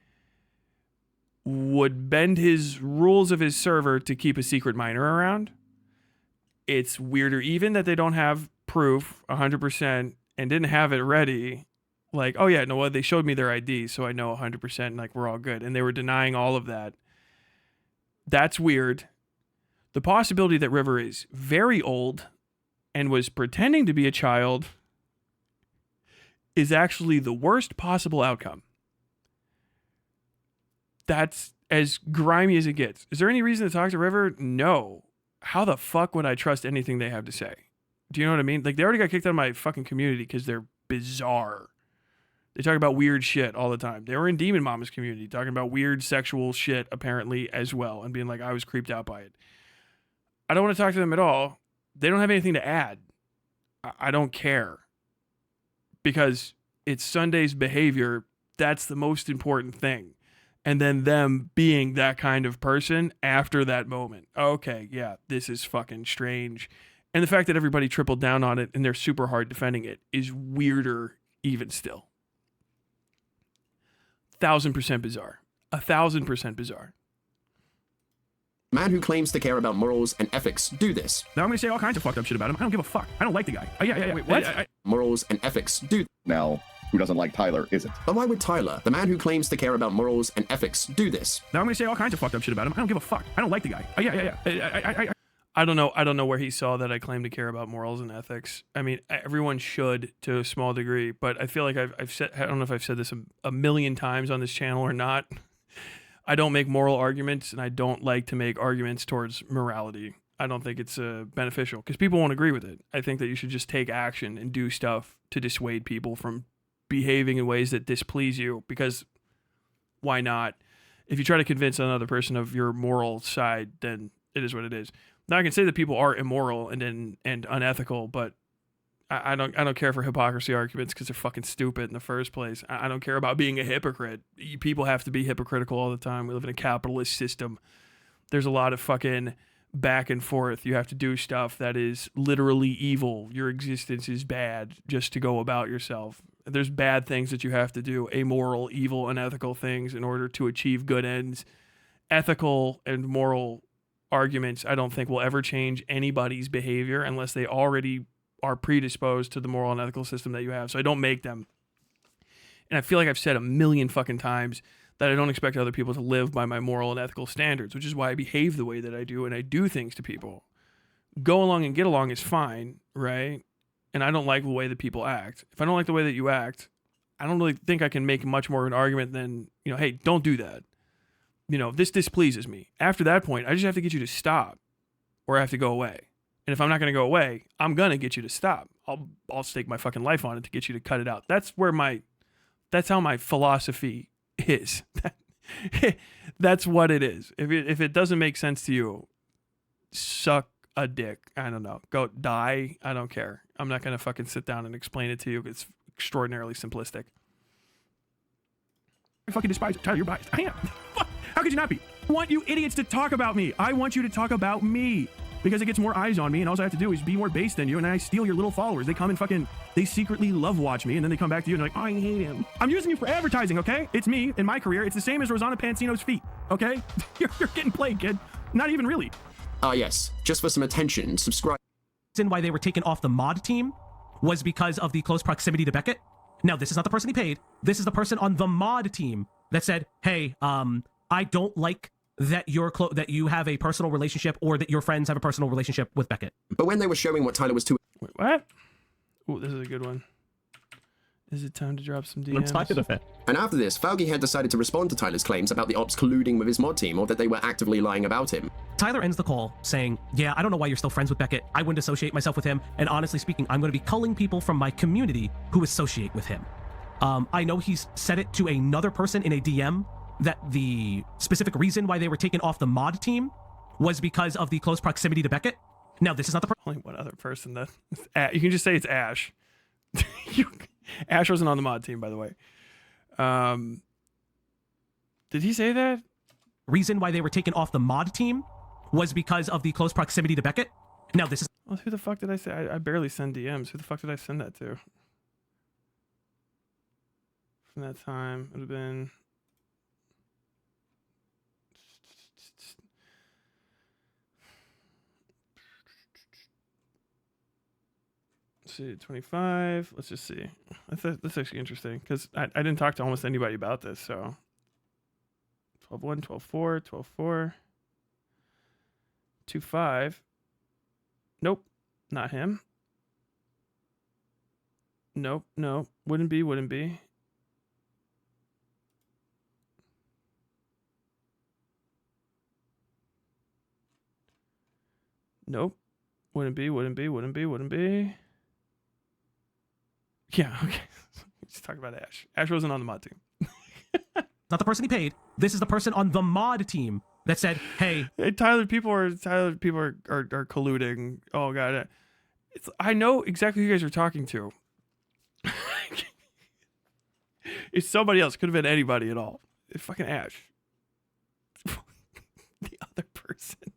would bend his rules of his server to keep a secret miner around. It's weirder even that they don't have proof 100% and didn't have it ready Like, oh yeah, no, well, they showed me their ID, so I know 100%, like, we're all good. And they were denying all of that. That's weird. The possibility that River is very old and was pretending to be a child is actually the worst possible outcome. That's as grimy as it gets. Is there any reason to talk to River? No. How the fuck would I trust anything they have to say? Do you know what I mean? Like, they already got kicked out of my fucking community because they're bizarre. They talk about weird shit all the time. They were in Demon Mama's community talking about weird sexual shit apparently as well and being like, I was creeped out by it. I don't want to talk to them at all. They don't have anything to add. I don't care. Because it's Sunday's behavior. That's the most important thing. And then them being that kind of person after that moment. Okay, yeah, this is fucking strange. And the fact that everybody tripled down on it and they're super hard defending it is weirder even still. 1,000% bizarre. 1,000% bizarre. Man who claims to care about morals and ethics do this. Now I'm gonna say all kinds of fucked up shit about him. I don't give a fuck. I don't like the guy. Yeah. Wait, what? Morals and ethics do. Now, who doesn't like Tyler isn't. But why would Tyler, the man who claims to care about morals and ethics, do this? Now I'm gonna say all kinds of fucked up shit about him. I don't give a fuck. I don't like the guy. Yeah. I don't know where he saw that I claim to care about morals and ethics. I mean, everyone should to a small degree, but I feel like I've said, I don't know if I've said this a million times on this channel or not. I don't make moral arguments, and I don't like to make arguments towards morality. I don't think it's beneficial because people won't agree with it. I think that you should just take action and do stuff to dissuade people from behaving in ways that displease you, because why not? If you try to convince another person of your moral side, then it is what it is. Now, I can say that people are immoral and unethical, but I don't care for hypocrisy arguments because they're fucking stupid in the first place. I don't care about being a hypocrite. People have to be hypocritical all the time. We live in a capitalist system. There's a lot of fucking back and forth. You have to do stuff that is literally evil. Your existence is bad just to go about yourself. There's bad things that you have to do, amoral, evil, unethical things in order to achieve good ends. Ethical and moral arguments, I don't think will ever change anybody's behavior unless they already are predisposed to the moral and ethical system that you have. So I don't make them. And I feel like I've said a million fucking times that I don't expect other people to live by my moral and ethical standards, which is why I behave the way that I do and I do things to people. Go along and get along is fine, right? And I don't like the way that people act. If I don't like the way that you act, I don't really think I can make much more of an argument than, hey, don't do that. This displeases me. After that point, I just have to get you to stop or I have to go away. And if I'm not going to go away, I'm going to get you to stop. I'll stake my fucking life on it to get you to cut it out. That's how my philosophy is. That's what it is. If it doesn't make sense to you, suck a dick. I don't know. Go die. I don't care. I'm not going to fucking sit down and explain it to you. It's extraordinarily simplistic. I fucking despise it. Tyler, you're biased. I am. How could you not be? I want you idiots to talk about me. I want you to talk about me. Because it gets more eyes on me, and all I have to do is be more base than you, and then I steal your little followers. They come and they secretly love watch me, and then they come back to you and they're like, I hate him. I'm using you for advertising, okay? It's me in my career. It's the same as Rosanna Pansino's feet, okay? You're getting played, kid. Not even really. Yes. Just for some attention, subscribe. The reason why they were taken off the mod team was because of the close proximity to Beckett. Now, this is not the person he paid. This is the person on the mod team that said, hey, I don't like that that you have a personal relationship or that your friends have a personal relationship with Beckett. But when they were showing what Tyler was to... Wait, what? Oh, this is a good one. Is it time to drop some DMs? I'm tired of it. And after this, Falgi had decided to respond to Tyler's claims about the ops colluding with his mod team or that they were actively lying about him. Tyler ends the call saying, yeah, I don't know why you're still friends with Beckett. I wouldn't associate myself with him. And honestly speaking, I'm going to be culling people from my community who associate with him. I know he's said it to another person in a DM that the specific reason why they were taken off the mod team was because of the close proximity to Beckett. Now, this is not the only one other person that you can just say it's Ash. Ash wasn't on the mod team, by the way. Did he say that? Reason why they were taken off the mod team was because of the close proximity to Beckett. Now, this is... Well, who the fuck did I say? I barely send DMs. Who the fuck did I send that to? From that time, it would have been... see, 25. Let's just see. That's actually interesting because I didn't talk to almost anybody about this. So 12-1, 12-4, 12-4, 2-5. Nope, not him. Nope, no, wouldn't be. Nope. Wouldn't be. Yeah, okay. Let's talk about Ash. Ash wasn't on the mod team. Not the person he paid. This is the person on the mod team that said, hey, Tyler, people are colluding. Oh god. I know exactly who you guys are talking to. It's somebody else. Could have been anybody at all. It's fucking Ash. The other person.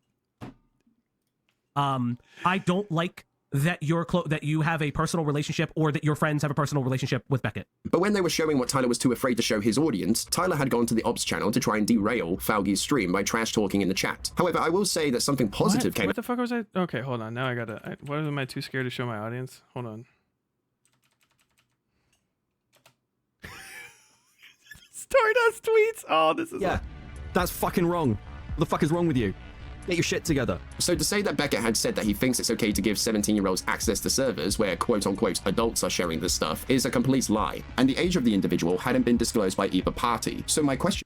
I don't like that that you have a personal relationship or that your friends have a personal relationship with Beckett. But when they were showing what Tyler was too afraid to show his audience, Tyler had gone to the ops channel to try and derail Falgi's stream by trash talking in the chat. However, I will say that something positive came. What the fuck was I? Okay, hold on. Now I gotta. What am I too scared to show my audience? Hold on. Stardust tweets. Oh, this is. Yeah, that's fucking wrong. What the fuck is wrong with you? Get your shit together. So to say that Beckett had said that he thinks it's okay to give 17-year-olds access to servers where quote-unquote adults are sharing this stuff is a complete lie, and the age of the individual hadn't been disclosed by either party. So my question...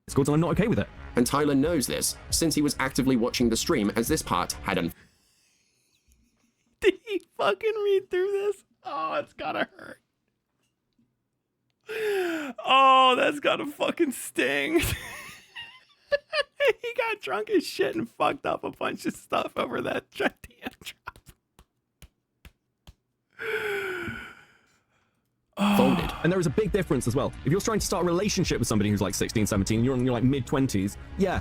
It's called I'm not okay with it. And Tyler knows this, since he was actively watching the stream as this part hadn't... Did he fucking read through this? Oh, it's gotta hurt. Oh, that's gotta fucking sting. He got drunk as shit and fucked up a bunch of stuff over that damn drop. Folded. And there is a big difference as well. If you're trying to start a relationship with somebody who's like 16, 17, you're in your like mid-20s, yeah,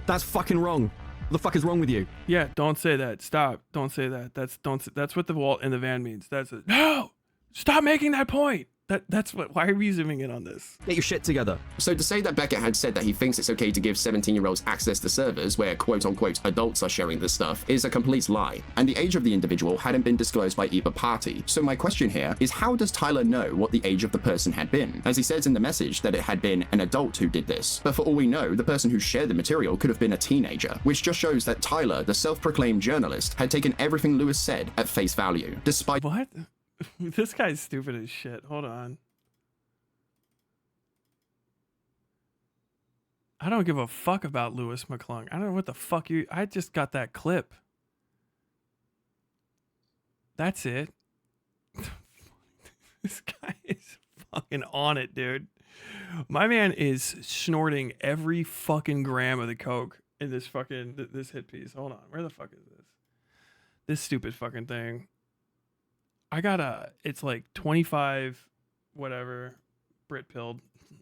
that's fucking wrong. What the fuck is wrong with you? Yeah, don't say that. Stop. Don't say that. That's what the Walt in the van means. No! Stop making that point! That's what. Why are we zooming in on this? Get your shit together. So to say that Beckett had said that he thinks it's okay to give 17-year-olds access to servers where quote-unquote adults are sharing this stuff is a complete lie, and the age of the individual hadn't been disclosed by either party. So my question here is, how does Tyler know what the age of the person had been? As he says in the message that it had been an adult who did this, but for all we know, the person who shared the material could have been a teenager, which just shows that Tyler, the self-proclaimed journalist, had taken everything Lewis said at face value, despite— What? This guy's stupid as shit. Hold on. I don't give a fuck about Lewis McClung. I don't know what the fuck you... I just got that clip. That's it. This guy is fucking on it, dude. My man is snorting every fucking gram of the coke in this fucking... This hit piece. Hold on. Where the fuck is this? This stupid fucking thing. I got it's like 25, whatever, Brit pilled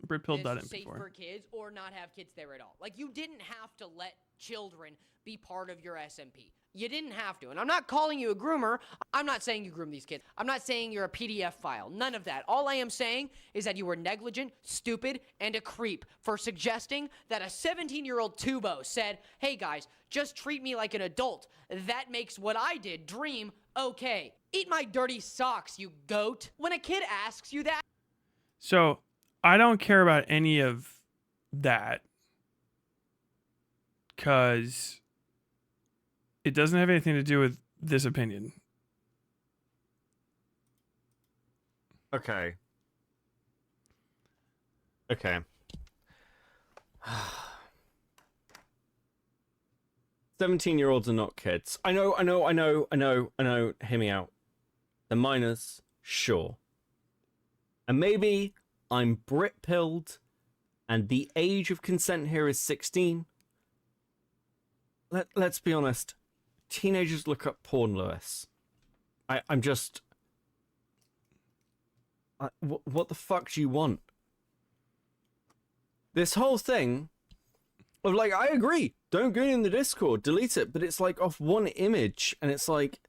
that in safe before. For kids or not have kids there at all. Like, you didn't have to let children be part of your SMP. You didn't have to. And I'm not calling you a groomer. I'm not saying you groom these kids. I'm not saying you're a PDF file. None of that. All I am saying is that you were negligent, stupid, and a creep for suggesting that a 17-year-old tubo said, hey guys, just treat me like an adult. That makes what I did, Dream, okay. Eat my dirty socks, you goat. When a kid asks you that... So, I don't care about any of that. Because it doesn't have anything to do with this opinion. Okay. Okay. 17-year-olds are not kids. I know. Hear me out. They're minors, sure. And maybe I'm Brit-pilled and the age of consent here is 16. Let's be honest. Teenagers look up porn, Lewis. I'm just... what the fuck do you want? This whole thing of like, I agree, don't go in the Discord, delete it, but it's like off one image, and it's like,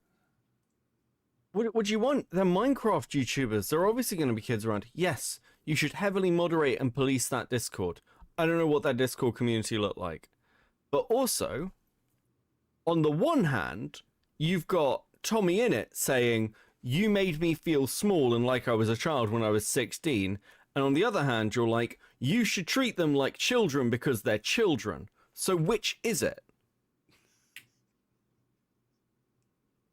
what do you want? They're Minecraft YouTubers. There are obviously going to be kids around. Yes, you should heavily moderate and police that Discord. I don't know what that Discord community looked like. But also, on the one hand, you've got Tommy in it saying, you made me feel small and like I was a child when I was 16. And on the other hand, you're like, you should treat them like children because they're children. So which is it?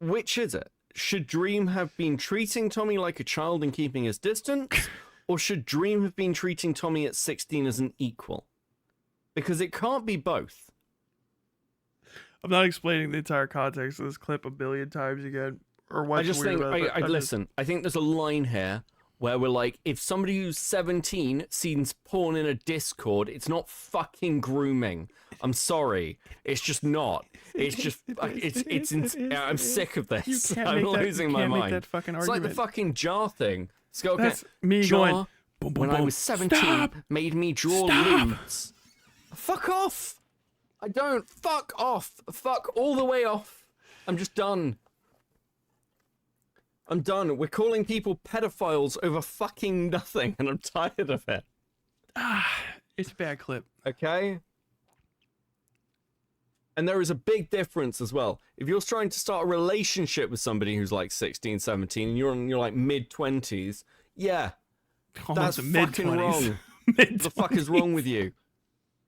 Which is it? Should Dream have been treating Tommy like a child and keeping his distance? Or should Dream have been treating Tommy at 16 as an equal? Because it can't be both. I'm not explaining the entire context of this clip a billion times again. Or what's I just weird think, about it. listen, I think there's a line here where we're like, if somebody who's 17 sees porn in a Discord, it's not fucking grooming. I'm sorry. It's just not. It's just, I'm sick of this. I'm losing my mind. That fucking it's like the fucking jar thing. It's got, That's me jar, going, boom, boom, when I boom. was 17, Stop! made me draw lewds. Fuck off. I don't. Fuck off. Fuck all the way off. I'm just done. I'm done. We're calling people pedophiles over fucking nothing, and I'm tired of it. It's a bad clip. Okay? And there is a big difference as well. If you're trying to start a relationship with somebody who's like 16, 17, and you're in your like mid-20s, yeah, that's fucking wrong. What the fuck is wrong with you?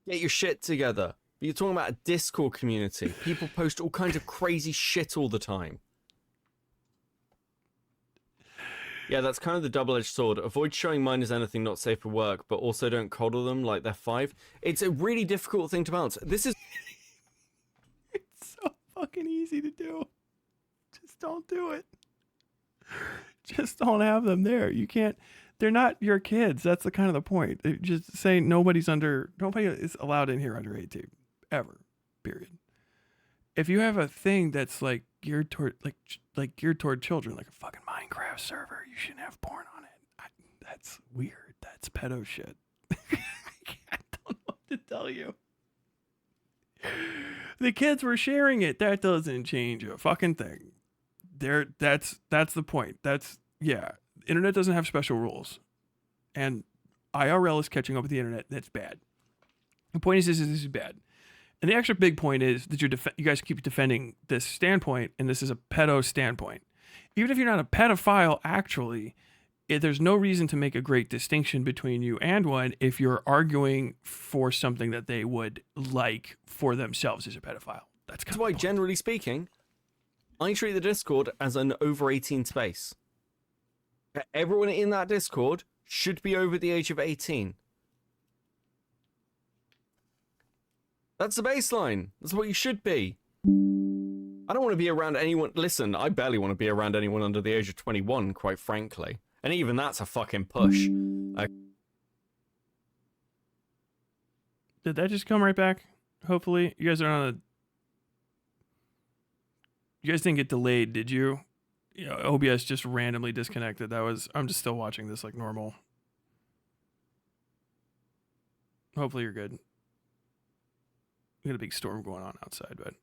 Get your shit together. But you're talking about a Discord community. People post all kinds of crazy shit all the time. Yeah, that's kind of the double-edged sword. Avoid showing minors anything not safe for work, but also don't coddle them like they're 5. It's a really difficult thing to balance. This is... It's so fucking easy to do. Just don't do it. Just don't have them there. You can't... They're not your kids. That's the kind of the point. They just say nobody is allowed in here under 18. Ever. Period. If you have a thing that's like geared toward geared toward children, like a fucking Minecraft server, you shouldn't have porn on it. That's weird. That's pedo shit. I don't know what to tell you. The kids were sharing it. That doesn't change a fucking thing. That's the point. Internet doesn't have special rules, and IRL is catching up with the internet. That's bad. The point is this is bad. And the extra big point is that you guys keep defending this standpoint, and this is a pedo standpoint. Even if you're not a pedophile, actually, there's no reason to make a great distinction between you and one if you're arguing for something that they would like for themselves as a pedophile. That's why, generally speaking, I treat the Discord as an over 18 space. Everyone in that Discord should be over the age of 18. That's the baseline. That's what you should be. I don't want to be around anyone. Listen, I barely want to be around anyone under the age of 21, quite frankly. And even that's a fucking push. Did that just come right back? Hopefully. You guys are on You guys didn't get delayed, did you? OBS just randomly disconnected. I'm just still watching this like normal. Hopefully you're good. We got a big storm going on outside, but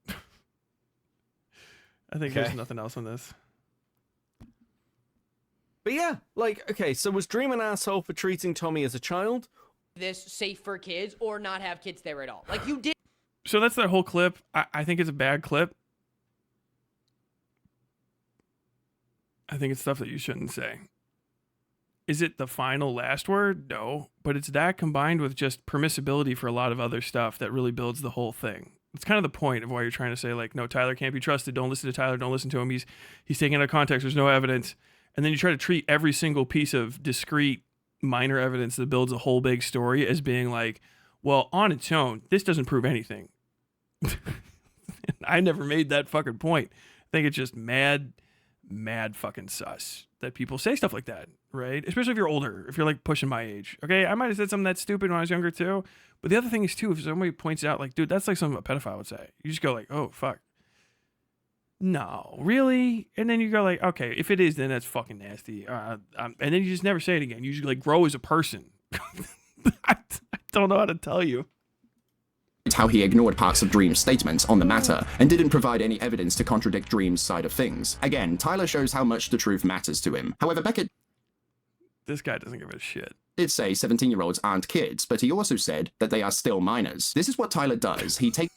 I think there's nothing else on this. But yeah, okay, so was Dream an asshole for treating Tommy as a child? This safe for kids or not have kids there at all. Like you did. So that's that whole clip. I think it's a bad clip. I think it's stuff that you shouldn't say. Is it the final last word? No, but it's that combined with just permissibility for a lot of other stuff that really builds the whole thing. It's kind of the point of why you're trying to say like, no, Tyler can't be trusted. Don't listen to Tyler. Don't listen to him. He's taken out of context. There's no evidence. And then you try to treat every single piece of discrete minor evidence that builds a whole big story as being like, well, on its own, this doesn't prove anything. I never made that fucking point. I think it's just mad fucking sus that people say stuff like that, right? Especially if you're older, if you're like pushing my age. Okay, I might have said something that's stupid when I was younger too. But the other thing is too, if somebody points out like, dude, that's like something a pedophile would say. You just go like, oh, fuck. No, really? And then you go like, okay, if it is, then that's fucking nasty. And then you just never say it again. You just like grow as a person. I don't know how to tell you. How he ignored parts of Dream's statements on the matter and didn't provide any evidence to contradict Dream's side of things. Again, Tyler shows how much the truth matters to him. However, Beckett... This guy doesn't give a shit. ...did say 17-year-olds aren't kids, but he also said that they are still minors. This is what Tyler does. He takes...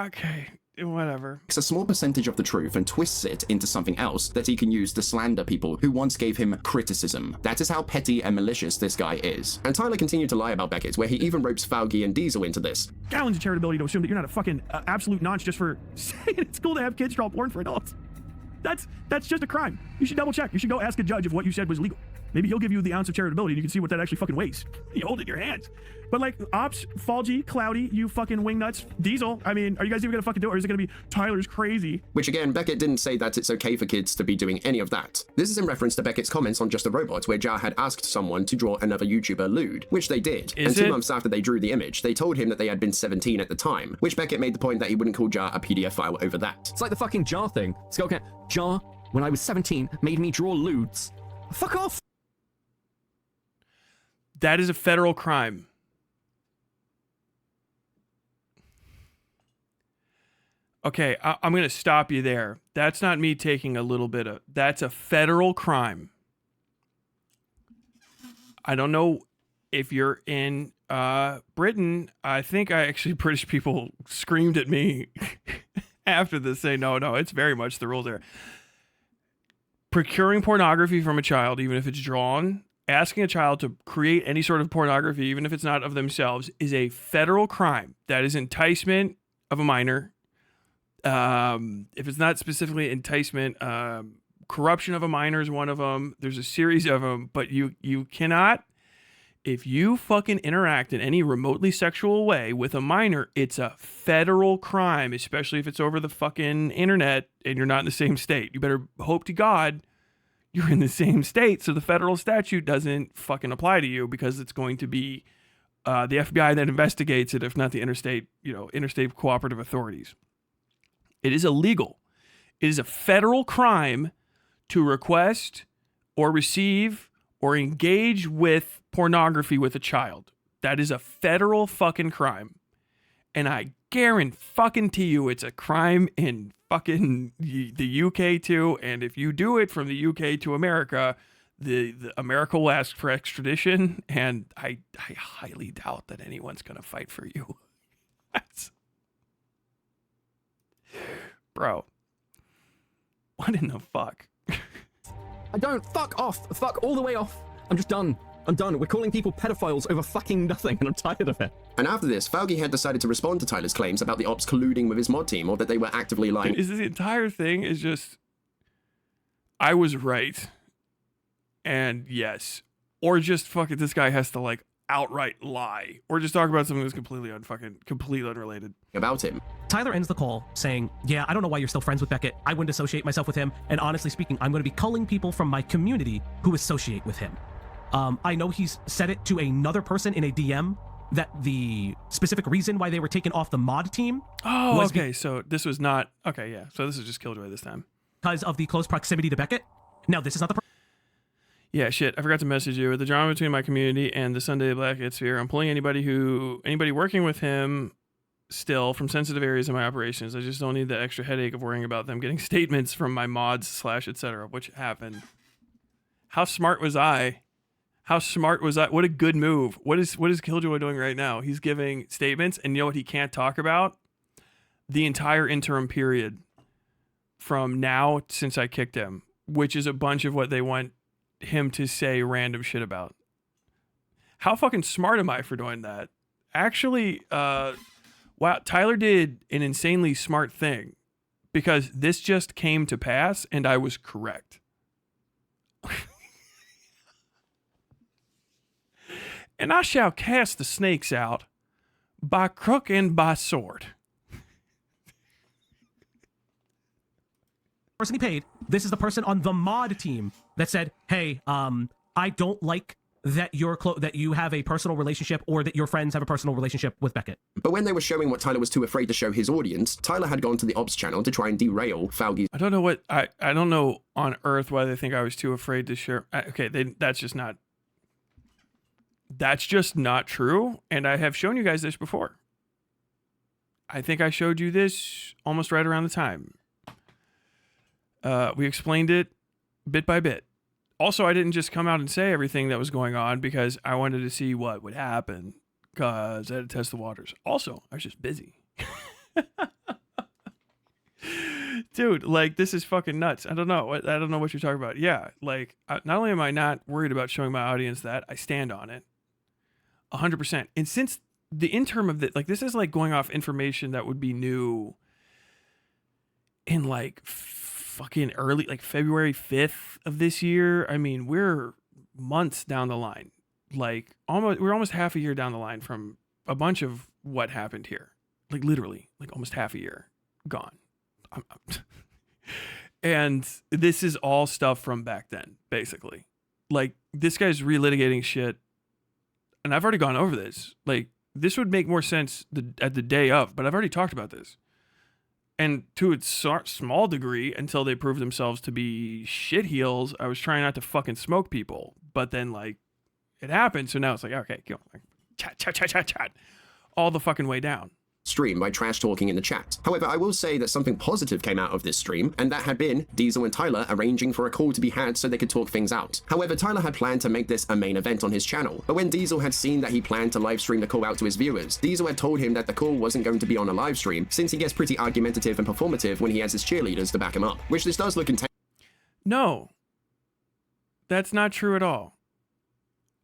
Okay, whatever. A small percentage of the truth and twists it into something else that he can use to slander people who once gave him criticism. That is how petty and malicious this guy is. And Tyler continued to lie about Beckett, where he even ropes Faugi and Diesel into this. Gallons of charitability to assume that you're not a fucking absolute nonce just for saying it's cool to have kids draw porn for adults. That's just a crime. You should double check. You should go ask a judge if what you said was legal. Maybe he'll give you the ounce of charitability and you can see what that actually fucking weighs. You hold it in your hands. But like, Ops, Falgy, Cloudy, you fucking wingnuts, Diesel, I mean, are you guys even gonna fucking do it, or is it gonna be Tyler's crazy? Which again, Beckett didn't say that it's okay for kids to be doing any of that. This is in reference to Beckett's comments on Just a Robot, where Jar had asked someone to draw another YouTuber lewd, which they did. And 2 months after they drew the image, they told him that they had been 17 at the time, which Beckett made the point that he wouldn't call Jar a PDF file over that. It's like the fucking Jar thing. Stalking Jar, when I was 17, made me draw lewds. Fuck off. That is a federal crime. Okay, I'm going to stop you there. That's not me taking a little bit of... That's a federal crime. I don't know if you're in Britain. I think actually British people screamed at me after this saying, no, it's very much the rule there. Procuring pornography from a child, even if it's drawn... Asking a child to create any sort of pornography, even if it's not of themselves, is a federal crime. That is enticement of a minor. If it's not specifically enticement, corruption of a minor is one of them. There's a series of them, but you cannot, if you fucking interact in any remotely sexual way with a minor, it's a federal crime, especially if it's over the fucking internet and you're not in the same state. You better hope to God you're in the same state, so the federal statute doesn't fucking apply to you, because it's going to be the FBI that investigates it, if not the interstate cooperative authorities. It is illegal. It is a federal crime to request or receive or engage with pornography with a child. That is a federal fucking crime. And I guarantee you it's a crime in fucking the UK too, and if you do it from the UK to America, the America will ask for extradition, and I highly doubt that anyone's gonna fight for you. Bro, what in the fuck? I don't. Fuck off. Fuck all the way off. I'm just done. I'm done. We're calling people pedophiles over fucking nothing, and I'm tired of it. And after this, Faugi had decided to respond to Tyler's claims about the ops colluding with his mod team, or that they were actively lying. Is the entire thing is just, I was right, and yes, or just fucking this guy has to like outright lie, or just talk about something that's completely unrelated about him. Tyler ends the call saying, yeah, I don't know why you're still friends with Beckett. I wouldn't associate myself with him, and honestly speaking, I'm going to be culling people from my community who associate with him. I know he's said it to another person in a DM that the specific reason why they were taken off the mod team. Oh, okay. So this was not... Okay, yeah. So this is just Killjoy this time. Because of the close proximity to Beckett. Now, this is not the... Yeah, shit. I forgot to message you. With the drama between my community and the Sunday Blackhead Sphere, I'm pulling anybody working with him still from sensitive areas of my operations. I just don't need the extra headache of worrying about them getting statements from my mods / etc., which happened. How smart was I? How smart was that? What a good move. What is Killjoy doing right now? He's giving statements, and you know what he can't talk about? The entire interim period from now since I kicked him, which is a bunch of what they want him to say random shit about. How fucking smart am I for doing that? Actually, wow, Tyler did an insanely smart thing, because this just came to pass and I was correct. And I shall cast the snakes out by crook and by sword. Person he paid, this is the person on the mod team that said, hey, I don't like that that you have a personal relationship, or that your friends have a personal relationship with Beckett. But when they were showing what Tyler was too afraid to show his audience, Tyler had gone to the ops channel to try and derail Faugi's... I don't know what... I don't know on earth why they think I was too afraid to share... Okay, that's just not... That's just not true, and I have shown you guys this before. I think I showed you this almost right around the time. We explained it bit by bit. Also, I didn't just come out and say everything that was going on because I wanted to see what would happen, because I had to test the waters. Also, I was just busy. Dude, like, this is fucking nuts. I don't know what you're talking about. Yeah, like, not only am I not worried about showing my audience that, I stand on it 100%. And since the interim of this, like, this is like going off information that would be new in like fucking early, like February 5th of this year. I mean, we're months down the line. Like, we're almost half a year down the line from a bunch of what happened here. Like, literally, like almost half a year gone. And this is all stuff from back then, basically. Like, this guy's relitigating shit, and I've already gone over this. Like, this would make more sense at the day of, but I've already talked about this. And to a small degree, until they proved themselves to be shitheels, I was trying not to fucking smoke people. But then, like, it happened, so now it's like, okay, go. Chat. All the fucking way down. Stream by trash talking in the chat. However, I will say that something positive came out of this stream, and that had been Diesel and Tyler arranging for a call to be had so they could talk things out. However, Tyler had planned to make this a main event on his channel, but when Diesel had seen that he planned to live stream the call out to his viewers, Diesel had told him that the call wasn't going to be on a live stream, since he gets pretty argumentative and performative when he has his cheerleaders to back him up, which this does look intense. No, that's not true at all.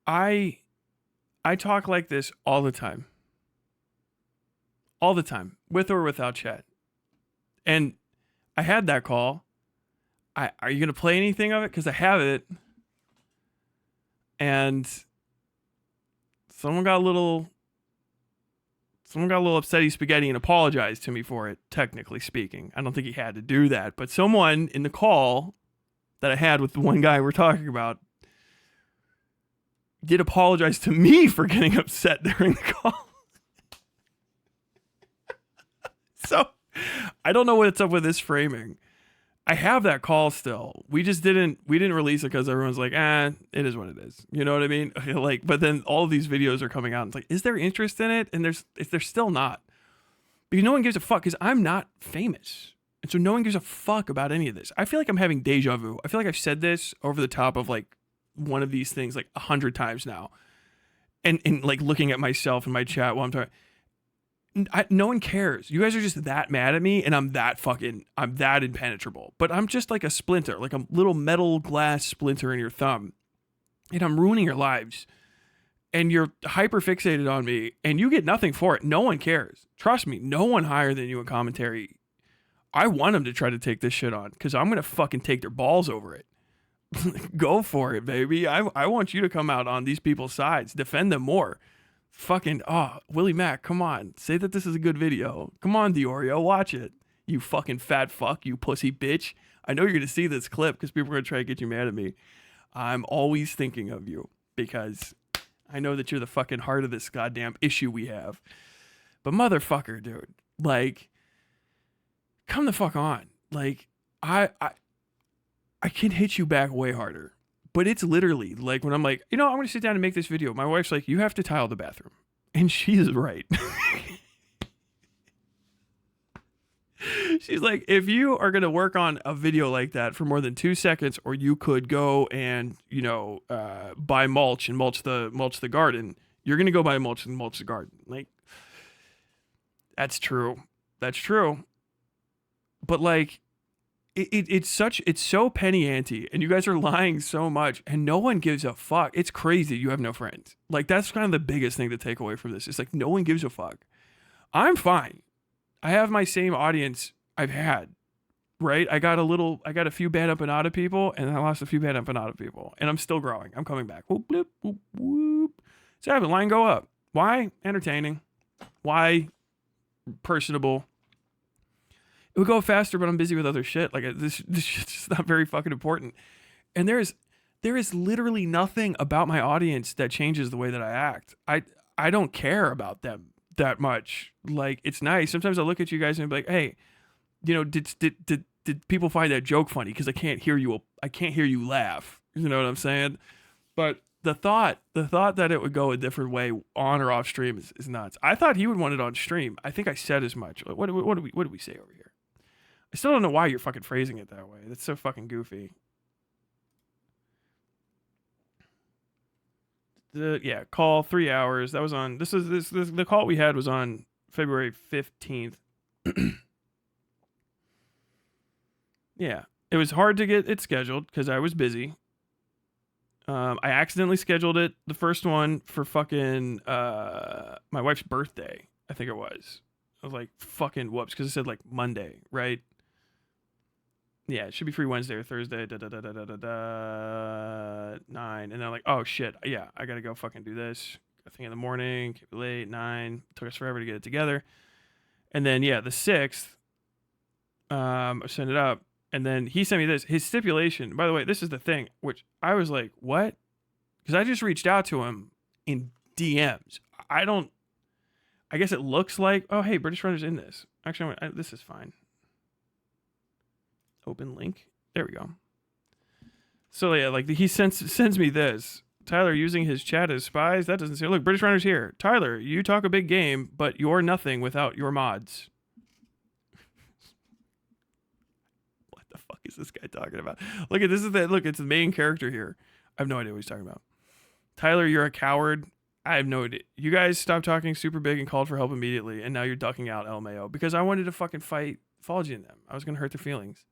I talk like this all the time. All the time, with or without chat. And I had that call. Are you going to play anything of it? Because I have it. And someone got a little upsetty spaghetti and apologized to me for it, technically speaking. I don't think he had to do that. But someone in the call that I had with the one guy we're talking about did apologize to me for getting upset during the call. So, I don't know what's up with this framing. I have that call still. We didn't release it because everyone's like, it is what it is. You know what I mean? Like, but then all of these videos are coming out and it's like, is there interest in it? And there's still not. Because no one gives a fuck, because I'm not famous. And so no one gives a fuck about any of this. I feel like I'm having deja vu. I feel like I've said this over the top of like one of these things like 100 times now. And like looking at myself in my chat while I'm talking. No one cares. You guys are just that mad at me, and I'm that impenetrable. But I'm just like a splinter, like a little metal glass splinter in your thumb. And I'm ruining your lives. And you're hyper fixated on me, and you get nothing for it. No one cares. Trust me, no one higher than you in commentary. I want them to try to take this shit on, because I'm going to fucking take their balls over it. Go for it, baby. I want you to come out on these people's sides. Defend them more. Fucking, Willie Mac, come on. Say that this is a good video. Come on, Diorio, watch it. You fucking fat fuck, you pussy bitch. I know you're going to see this clip because people are going to try to get you mad at me. I'm always thinking of you because I know that you're the fucking heart of this goddamn issue we have. But motherfucker, dude, like, come the fuck on. Like, I can hit you back way harder. But it's literally like when I'm like, I'm going to sit down and make this video. My wife's like, you have to tile the bathroom. And she's right. She's like, if you are going to work on a video like that for more than 2 seconds, or you could go and, buy mulch and mulch the garden, you're going to go buy mulch and mulch the garden. Like, that's true. That's true. But like, it's so penny ante, and you guys are lying so much, and no one gives a fuck. It's crazy you have no friends. Like, that's kind of the biggest thing to take away from this. It's like, no one gives a fuck. I'm fine. I have my same audience I've had, right? I got a few bad empanada people, and I lost a few bad empanada people, and I'm still growing. I'm coming back. Whoop, bloop, whoop, whoop. So I have a line go up. Why? Entertaining. Why? Personable. It would go faster, but I'm busy with other shit. Like, this shit's just not very fucking important. And there is literally nothing about my audience that changes the way that I act. I don't care about them that much. Like, it's nice. Sometimes I look at you guys and be like, hey, did people find that joke funny? Because I can't hear you laugh. You know what I'm saying? But the thought that it would go a different way on or off stream is nuts. I thought he would want it on stream. I think I said as much. What do we say over here? I still don't know why you're fucking phrasing it that way. That's so fucking goofy. Call 3 hours. That was on. The call we had was on February 15th. Yeah. It was hard to get it scheduled because I was busy. I accidentally scheduled it, the first one, for fucking my wife's birthday, I think it was. I was like, fucking whoops, because it said like Monday, right? Yeah, it should be free Wednesday or Thursday, 9. And then like, oh shit, yeah, I gotta go fucking do this. I think in the morning, keep it late, 9. Took us forever to get it together. And then, yeah, the 6th, I sent it up. And then he sent me this. His stipulation, by the way, this is the thing, which I was like, what? Because I just reached out to him in DMs. I guess it looks like, oh, hey, British Runner's in this. Actually, this is fine. Open link. There we go. So, yeah, like he sends me this. Tyler using his chat as spies. That doesn't say, look, British Runner's here. Tyler, you talk a big game, but you're nothing without your mods. The fuck is this guy talking about? Look at this it's the main character here. I have no idea what he's talking about. Tyler, you're a coward. I have no idea. You guys stopped talking super big and called for help immediately, and now you're ducking out lmao because I wanted to fucking fight Fallgy and them. I was gonna hurt their feelings.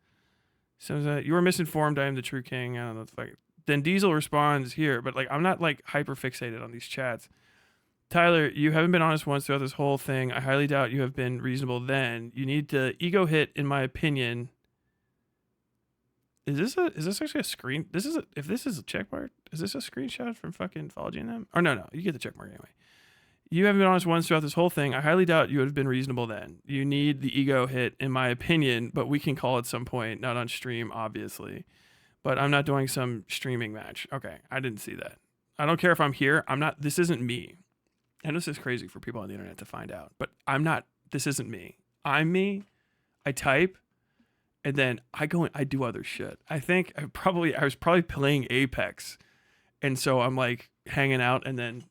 So you were misinformed. I am the true king. I don't know what the fuck. Then Diesel responds here, but like I'm not like hyper fixated on these chats. Tyler, you haven't been honest once throughout this whole thing. I highly doubt you have been reasonable then. You need to ego hit, in my opinion. Is this actually a screen? If this is a check mark, is this a screenshot from fucking following them? Or no, you get the check mark anyway. You haven't been honest once throughout this whole thing. I highly doubt you would have been reasonable then. You need the ego hit, in my opinion, but we can call at some point, not on stream, obviously. But I'm not doing some streaming match. Okay, I didn't see that. I don't care if I'm here. This isn't me. And this is crazy for people on the internet to find out, but this isn't me. I'm me. I type. And then I go and I do other shit. I think I was probably playing Apex. And so I'm like hanging out and then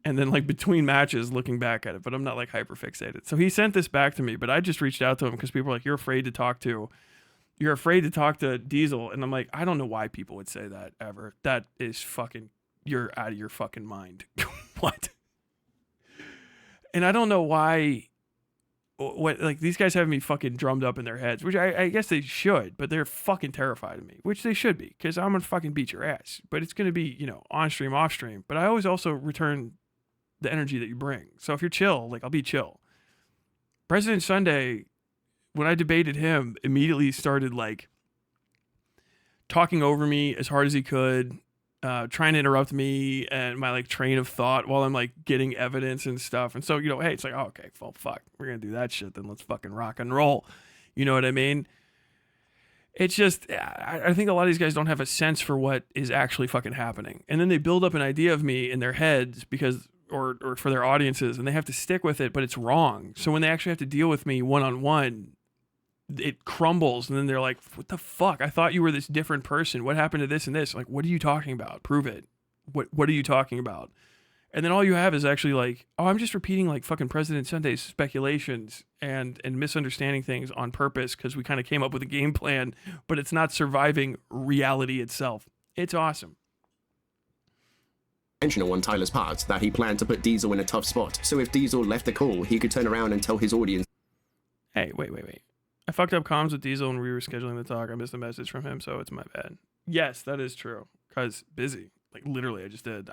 like between matches looking back at it, but I'm not like hyper fixated. So he sent this back to me, but I just reached out to him because people were like, you're afraid to talk to Diesel. And I'm like, I don't know why people would say that ever. That is fucking, you're out of your fucking mind. What? And I don't know why. What, like, these guys have me fucking drummed up in their heads, which I guess they should, but they're fucking terrified of me, which they should be, because I'm gonna fucking beat your ass. But it's gonna be, on stream, off stream. But I always also return the energy that you bring. So if you're chill, like, I'll be chill. President Sunday, when I debated him, immediately started like talking over me as hard as he could, trying to interrupt me and my like train of thought while I'm like getting evidence and stuff. And so, hey, it's like, oh, okay, well, fuck, we're going to do that shit. Then let's fucking rock and roll. You know what I mean? It's just, I think a lot of these guys don't have a sense for what is actually fucking happening. And then they build up an idea of me in their heads or for their audiences, and they have to stick with it, but it's wrong. So when they actually have to deal with me one-on-one, it crumbles, and then they're like, what the fuck? I thought you were this different person. What happened to this and this? Like, what are you talking about? Prove it. What are you talking about? And then all you have is actually like, oh, I'm just repeating like fucking President Sunday's speculations and misunderstanding things on purpose because we kind of came up with a game plan, but it's not surviving reality itself. It's awesome. Intentional on Tyler's part that he planned to put Diesel in a tough spot. So if Diesel left the call, he could turn around and tell his audience. Hey, wait. I fucked up comms with Diesel when we were scheduling the talk. I missed a message from him, so it's my bad. Yes, that is true. Because busy. Like, literally, I just did.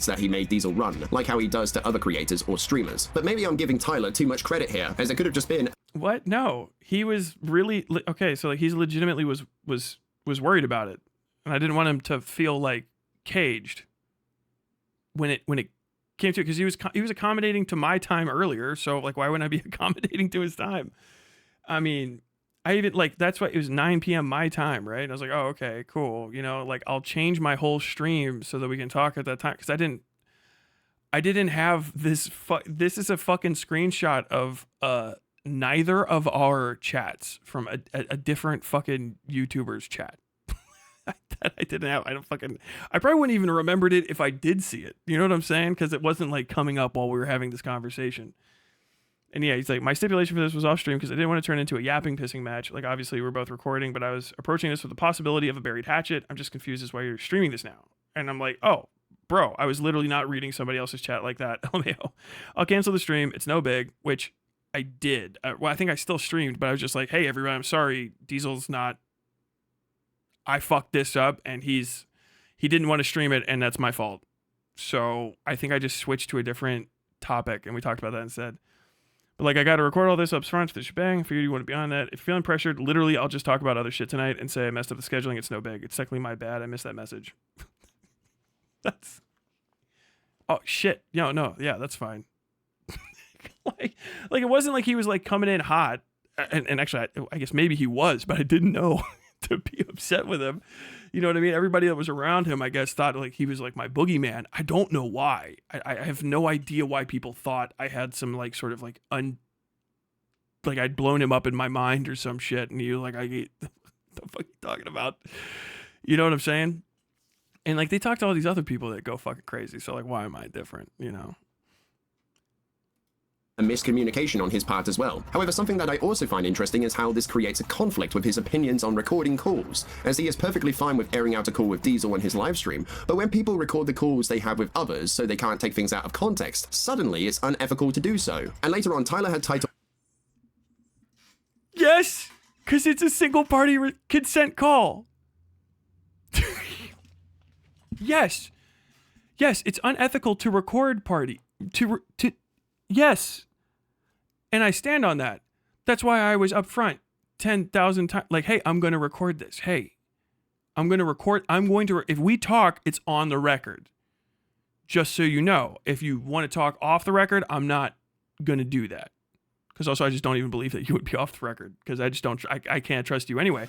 That he made Diesel run, like how he does to other creators or streamers. But maybe I'm giving Tyler too much credit here, as it could have just been. What? No. He was really... Okay, so like he's legitimately was worried about it. And I didn't want him to feel, like, caged when it came to it, because he was accommodating to my time earlier, so like why wouldn't I be accommodating to his time? I mean, I even like that's why it was 9 p.m. my time, right? And I was like, oh, okay, cool. Like I'll change my whole stream so that we can talk at that time, because I didn't have this. This is a fucking screenshot of neither of our chats from a different fucking YouTuber's chat. That I didn't have. I probably wouldn't even remembered it if I did see it. You know what I'm saying? Because it wasn't like coming up while we were having this conversation. And yeah, he's like, my stipulation for this was off stream because I didn't want to turn into a yapping pissing match. Like, obviously we're both recording, but I was approaching this with the possibility of a buried hatchet. I'm just confused as why you're streaming this now. And I'm like, oh, bro, I was literally not reading somebody else's chat like that. LMAO. I'll cancel the stream. It's no big, which I did. Well, I think I still streamed, but I was just like, hey, everyone, I'm sorry. Diesel's not. I fucked this up, and he didn't want to stream it, and that's my fault. So I think I just switched to a different topic, and we talked about that instead. But like, I got to record all this up front for the shebang. Figured you want to be on that. If you're feeling pressured, literally, I'll just talk about other shit tonight and say I messed up the scheduling. It's no big. It's technically my bad. I missed that message. That's. Oh shit. No. Yeah, that's fine. like it wasn't like he was like coming in hot. And actually, I guess maybe he was, but I didn't know to be upset with him. You know what I mean? Everybody that was around him, I guess, thought like he was like my boogeyman. I don't know why. I have no idea why people thought I had some like sort of like like I'd blown him up in my mind or some shit. And you like, what the fuck are you talking about? You know what I'm saying? And like they talk to all these other people that go fucking crazy. So like, why am I different? You know? A miscommunication on his part as well. However, something that I also find interesting is how this creates a conflict with his opinions on recording calls, as he is perfectly fine with airing out a call with Diesel on his livestream, but when people record the calls they have with others so they can't take things out of context, suddenly it's unethical to do so. And later on, Tyler had titled... Yes, because it's a single party consent call. Yes, it's unethical to record party. Yes. And I stand on that. That's why I was up front 10,000 times. Like, hey, I'm going to record this. Hey, if we talk, it's on the record. Just so you know, if you want to talk off the record, I'm not going to do that. Because also, I just don't even believe that you would be off the record. Because I just don't, I can't trust you anyway.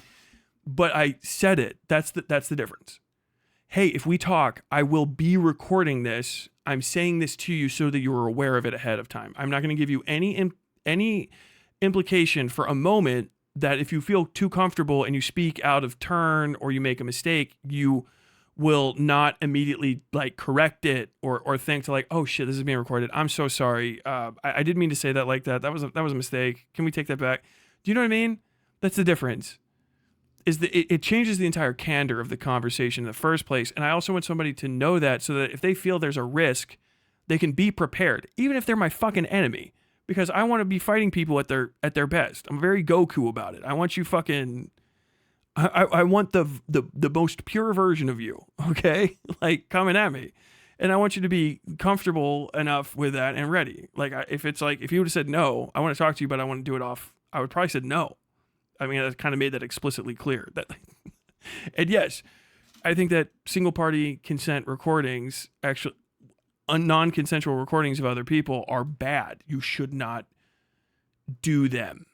But I said it. That's the difference. Hey, if we talk, I will be recording this. I'm saying this to you so that you're aware of it ahead of time. I'm not going to give you any implication for a moment that if you feel too comfortable and you speak out of turn or you make a mistake, you will not immediately like correct it or think to like, oh shit, this is being recorded. I'm so sorry. I didn't mean to say that like that. That was a mistake. Can we take that back? Do you know what I mean? That's the difference. It changes the entire candor of the conversation in the first place. And I also want somebody to know that so that if they feel there's a risk, they can be prepared, even if they're my fucking enemy, because I want to be fighting people at their best. I'm very Goku about it. I want you fucking, I want the most pure version of you. Okay. Like coming at me. And I want you to be comfortable enough with that and ready. Like if you would have said, no, I want to talk to you, but I want to do it off, I would probably said no. I mean, I kind of made that explicitly clear. And yes, I think that single-party consent recordings, actually, non-consensual recordings of other people are bad. You should not do them,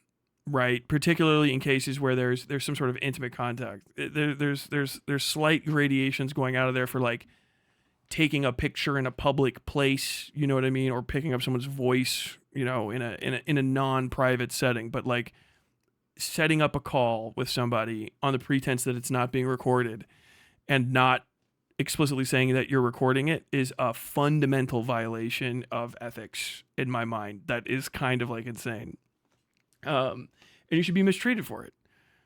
right? Particularly in cases where there's some sort of intimate contact. There's slight gradations going out of there for like taking a picture in a public place, you know what I mean, or picking up someone's voice, you know, in a non-private setting, but like setting up a call with somebody on the pretense that it's not being recorded and not explicitly saying that you're recording it is a fundamental violation of ethics in my mind. That is kind of like insane. And you should be mistreated for it.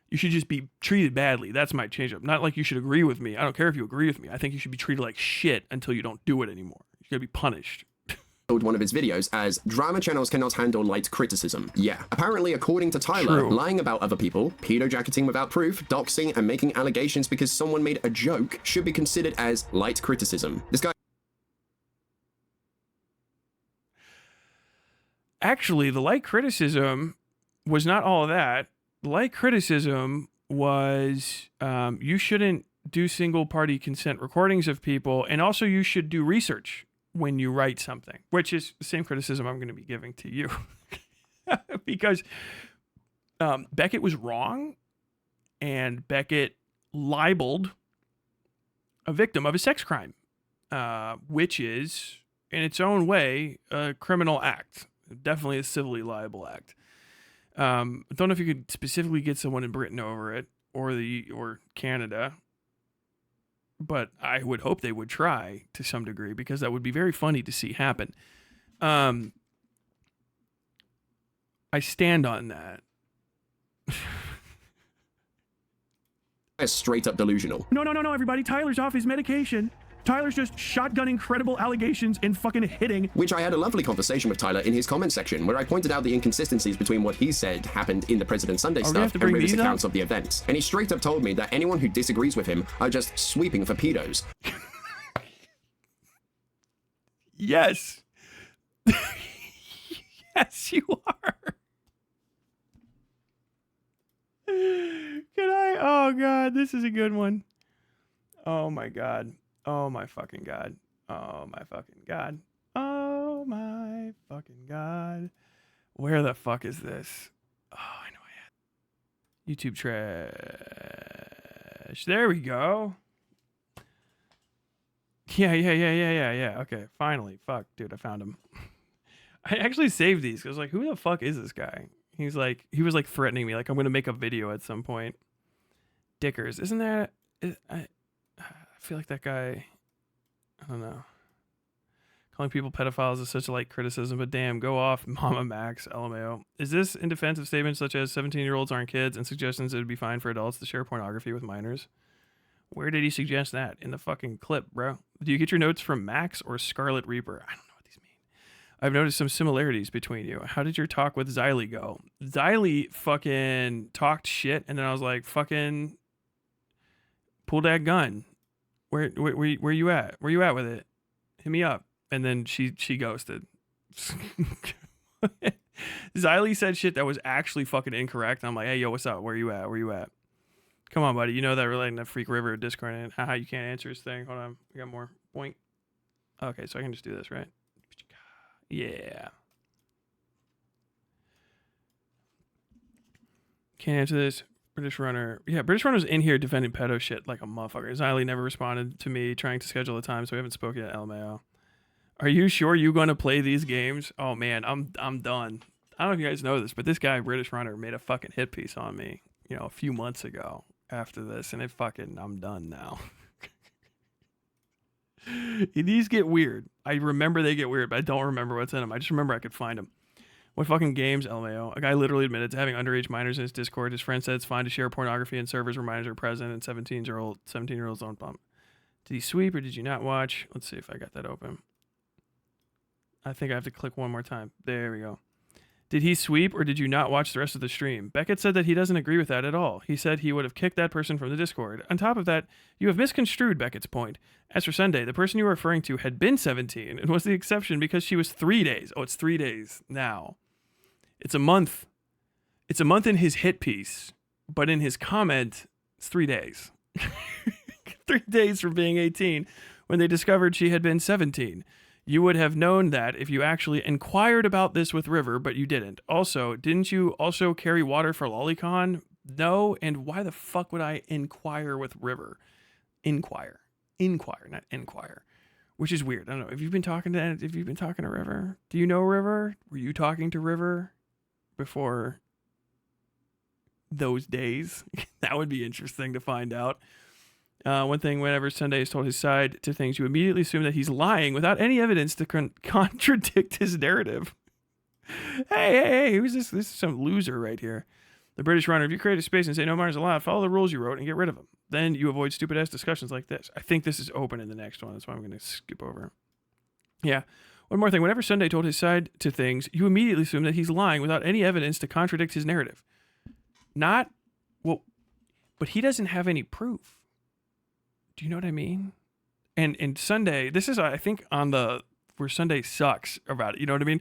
You should just be treated badly. That's my change up. Not like you should agree with me. I don't care if you agree with me. I think you should be treated like shit until you don't do it anymore. You gotta be punished. One of his videos as drama channels cannot handle light criticism. Yeah, apparently according to Tyler, lying about other people, pedo-jacketing without proof, doxing, and making allegations because someone made a joke should be considered as light criticism. This guy... Actually, the light criticism was not all of that. The light criticism was you shouldn't do single-party consent recordings of people, and also you should do research when you write something, which is the same criticism I'm going to be giving to you. Because Beckett was wrong, and Beckett libeled a victim of a sex crime, which is, in its own way, a criminal act. Definitely a civilly liable act. I don't know if you could specifically get someone in Britain over it, or Canada, but I would hope they would try to some degree, because that would be very funny to see happen. I stand on that. Straight up delusional. No, everybody. Tyler's off his medication. Tyler's just shotgunning credible allegations and fucking hitting. Which I had a lovely conversation with Tyler in his comment section, where I pointed out the inconsistencies between what he said happened in the President Sunday stuff and River's accounts of the events. And he straight up told me that anyone who disagrees with him are just sweeping for pedos. Yes. Yes, you are. Can I? Oh, God. This is a good one. Oh, my God. Oh, my fucking God. Oh, my fucking God. Oh, my fucking God. Where the fuck is this? Oh, I know I had YouTube trash. There we go. Yeah. Okay, finally. Fuck, dude, I found him. I actually saved these because, like, who the fuck is this guy? He was like threatening me, like, I'm gonna make a video at some point. Dickers, isn't that? I feel like that guy. I don't know. Calling people pedophiles is such a light criticism, but damn, go off, Mama Max, LMAO. Is this in defense of statements such as 17-year-olds aren't kids and suggestions it would be fine for adults to share pornography with minors? Where did he suggest that? In the fucking clip, bro. Do you get your notes from Max or Scarlet Reaper? I don't know what these mean. I've noticed some similarities between you. How did your talk with Xylee go? Xylee fucking talked shit, and then I was like, fucking pull that gun. Where you at? Where you at with it? Hit me up. And then she ghosted. Xylee said shit that was actually fucking incorrect. I'm like, hey, yo, what's up? Where you at? Where you at? Come on, buddy. You know that relating to Freak River Discord and haha, you can't answer his thing. Hold on. We got more. Boink. Okay, so I can just do this, right? Yeah. Can't answer this. British Runner. Yeah, British Runner's in here defending pedo shit like a motherfucker. Xylee never responded to me trying to schedule a time, so we haven't spoken at LMAO. Are you sure you're going to play these games? Oh, man, I'm done. I don't know if you guys know this, but this guy, British Runner, made a fucking hit piece on me, you know, a few months ago after this, and I'm done now. These get weird. I remember they get weird, but I don't remember what's in them. I just remember I could find them. What fucking games, LMAO? A guy literally admitted to having underage minors in his Discord. His friend said it's fine to share pornography in servers where minors are present and 17-year-olds don't bump. Did he sweep or did you not watch? Let's see if I got that open. I think I have to click one more time. There we go. Did he sweep or did you not watch the rest of the stream? Beckett said that he doesn't agree with that at all. He said he would have kicked that person from the Discord. On top of that, you have misconstrued Beckett's point. As for Sunday, the person you were referring to had been 17 and was the exception because she was 3 days. Oh, it's 3 days now. It's a month. It's a month in his hit piece, but in his comment, it's 3 days. 3 days for being 18 when they discovered she had been 17. You would have known that if you actually inquired about this with River, but you didn't. Also, didn't you also carry water for Lolicon? No, and why the fuck would I inquire with River? Inquire, not inquire, which is weird. I don't know. If you've been talking to River, do you know River? Were you talking to River before those days? That would be interesting to find out. One thing, whenever Sunday is told his side to things, you immediately assume that he's lying without any evidence to contradict his narrative. Hey, who's this? This is some loser right here. The British Runner, if you create a space and say no minors allowed, follow the rules you wrote and get rid of them. Then you avoid stupid-ass discussions like this. I think this is open in the next one. That's why I'm going to skip over. Yeah. One more thing. Whenever Sunday told his side to things, you immediately assume that he's lying without any evidence to contradict his narrative. But he doesn't have any proof. Do you know what I mean? And Sunday, this is, I think, on the where Sunday sucks about it. You know what I mean?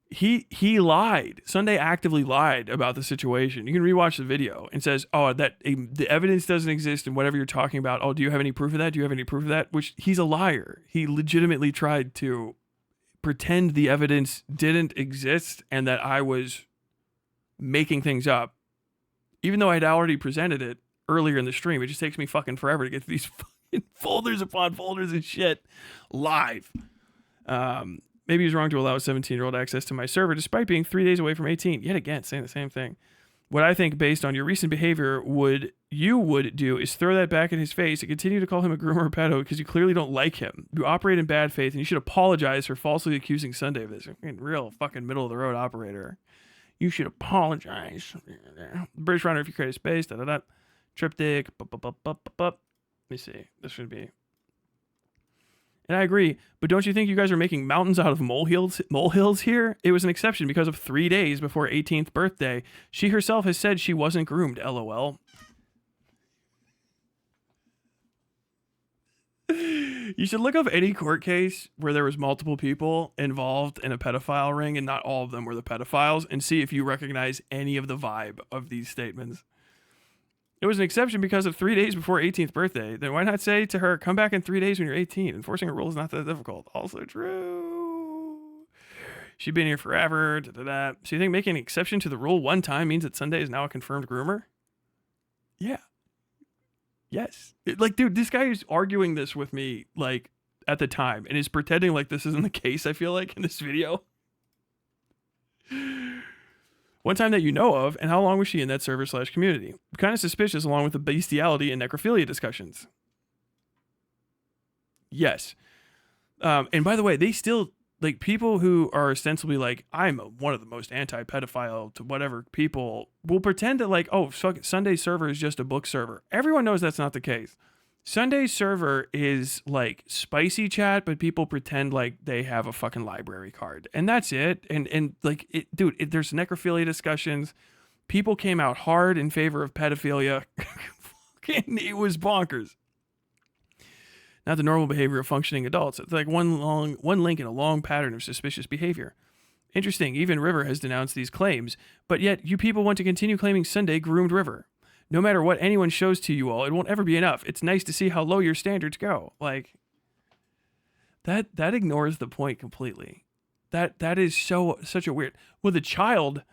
He lied. Sunday actively lied about the situation. You can rewatch the video and says, oh, the evidence doesn't exist and whatever you're talking about. Oh, do you have any proof of that? Do you have any proof of that? Which he's a liar. He legitimately tried to pretend the evidence didn't exist and that I was making things up, even though I'd already presented it earlier in the stream. It just takes me fucking forever to get these fucking folders upon folders and shit live. Maybe he's wrong to allow a 17-year-old access to my server despite being 3 days away from 18. Yet again, saying the same thing. What I think, based on your recent behavior, you would do is throw that back in his face and continue to call him a groomer or pedo because you clearly don't like him. You operate in bad faith, and you should apologize for falsely accusing Sunday of this. Real fucking middle of the road operator. You should apologize. British Runner, if you create a space, Triptych. Let me see. This should be And I agree, but don't you think you guys are making mountains out of molehills here? It was an exception because of 3 days before 18th birthday. She herself has said she wasn't groomed, LOL. You should look up any court case where there was multiple people involved in a pedophile ring and not all of them were the pedophiles and see if you recognize any of the vibe of these statements. It was an exception because of 3 days before 18th birthday. Then why not say to her, come back in 3 days when you're 18? Enforcing a rule is not that difficult. Also true. She's been here forever. Da, da, da. So you think making an exception to the rule one time means that Sunday is now a confirmed groomer? Yeah. Yes. Like, dude, this guy is arguing this with me, like, at the time, and is pretending like this isn't the case, I feel like, in this video. One time that you know of, and how long was she in that server/community? Kind of suspicious, along with the bestiality and necrophilia discussions. Yes. And by the way, they still, like, people who are ostensibly like, I'm one of the most anti-pedophile to whatever people will pretend that, like, oh, Sunday server is just a book server. Everyone knows that's not the case. Sunday server is like spicy chat, but people pretend like they have a fucking library card, and that's it. And like, dude, there's necrophilia discussions. People came out hard in favor of pedophilia. It was bonkers. Not the normal behavior of functioning adults. It's like one link in a long pattern of suspicious behavior. Interesting. Even River has denounced these claims, but yet you people want to continue claiming Sunday groomed River. No matter what anyone shows to you all, it won't ever be enough. It's nice to see how low your standards go. Like, that ignores the point completely. That is such a weird. Well, the child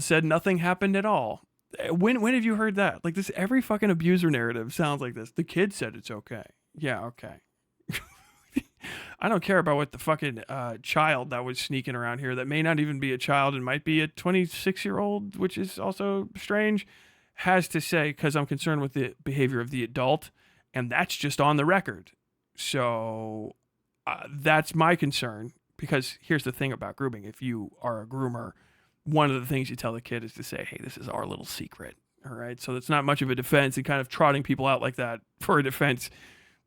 said nothing happened at all. When have you heard that? Like, this, every fucking abuser narrative sounds like this. The kid said it's okay. Yeah, okay. I don't care about what the fucking child that was sneaking around here that may not even be a child and might be a 26-year-old, which is also strange, has to say, because I'm concerned with the behavior of the adult, and that's just on the record. So that's my concern, because here's the thing about grooming. If you are a groomer, one of the things you tell the kid is to say, hey, this is our little secret, all right? So that's not much of a defense, and kind of trotting people out like that for a defense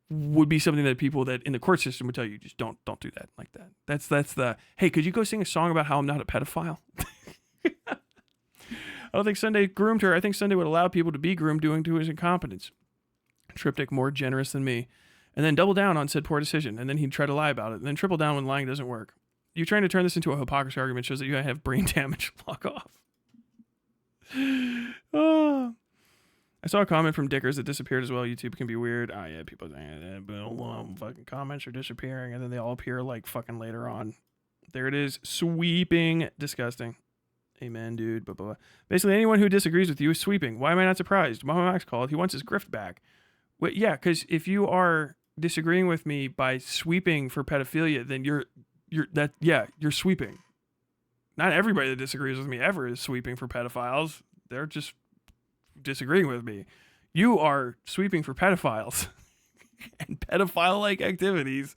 would be something that people that in the court system would tell you, just don't do that like that. That's the, hey, could you go sing a song about how I'm not a pedophile? I don't think Sunday groomed her. I think Sunday would allow people to be groomed due to his incompetence. Triptych, more generous than me. And then double down on said poor decision. And then he'd try to lie about it. And then triple down when lying doesn't work. You trying to turn this into a hypocrisy argument shows that you have brain damage. Log off. Oh. I saw a comment from Dickers that disappeared as well. YouTube can be weird. Oh, yeah, people saying fucking comments are disappearing. And then they all appear like fucking later on. There it is. Sweeping. Disgusting. Amen, dude. Blah, blah, blah. Basically, anyone who disagrees with you is sweeping. Why am I not surprised? Mama Max called. He wants his grift back. Well, yeah, because if you are disagreeing with me by sweeping for pedophilia, then you're sweeping. Not everybody that disagrees with me ever is sweeping for pedophiles. They're just disagreeing with me. You are sweeping for pedophiles and pedophile-like activities.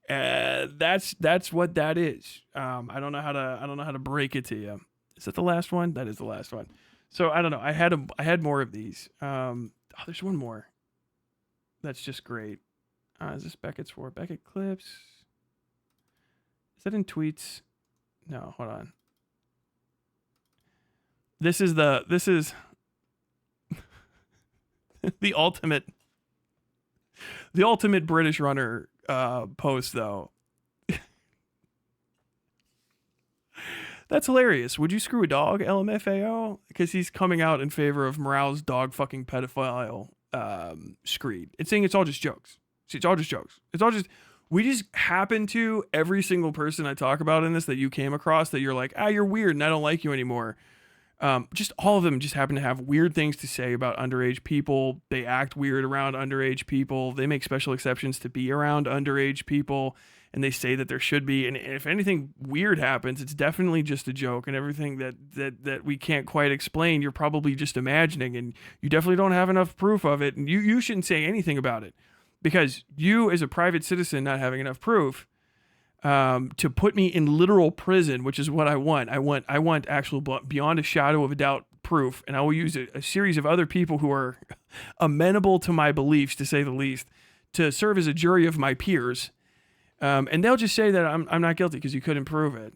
That's what that is. I don't know how to break it to you. Is that the last one? That is the last one. So I don't know. I had more of these. There's one more. That's just great. Is this Beckett's for Beckett clips? Is that in tweets? No, hold on. This is the ultimate British runner post though. That's hilarious. Would you screw a dog, LMFAO? Because he's coming out in favor of Morale's dog fucking pedophile screed. It's saying it's all just jokes. See, it's all just jokes. It's all just, we just happen to, every single person I talk about in this that you came across that you're like, you're weird and I don't like you anymore. Just all of them just happen to have weird things to say about underage people. They act weird around underage people. They make special exceptions to be around underage people. And they say that there should be, and if anything weird happens, it's definitely just a joke, and everything that we can't quite explain, you're probably just imagining, and you definitely don't have enough proof of it, and you shouldn't say anything about it, because you, as a private citizen, not having enough proof to put me in literal prison, which is what I want. I want actual beyond a shadow of a doubt proof, and I will use a series of other people who are amenable to my beliefs, to say the least, to serve as a jury of my peers. And they'll just say that I'm not guilty because you couldn't prove it.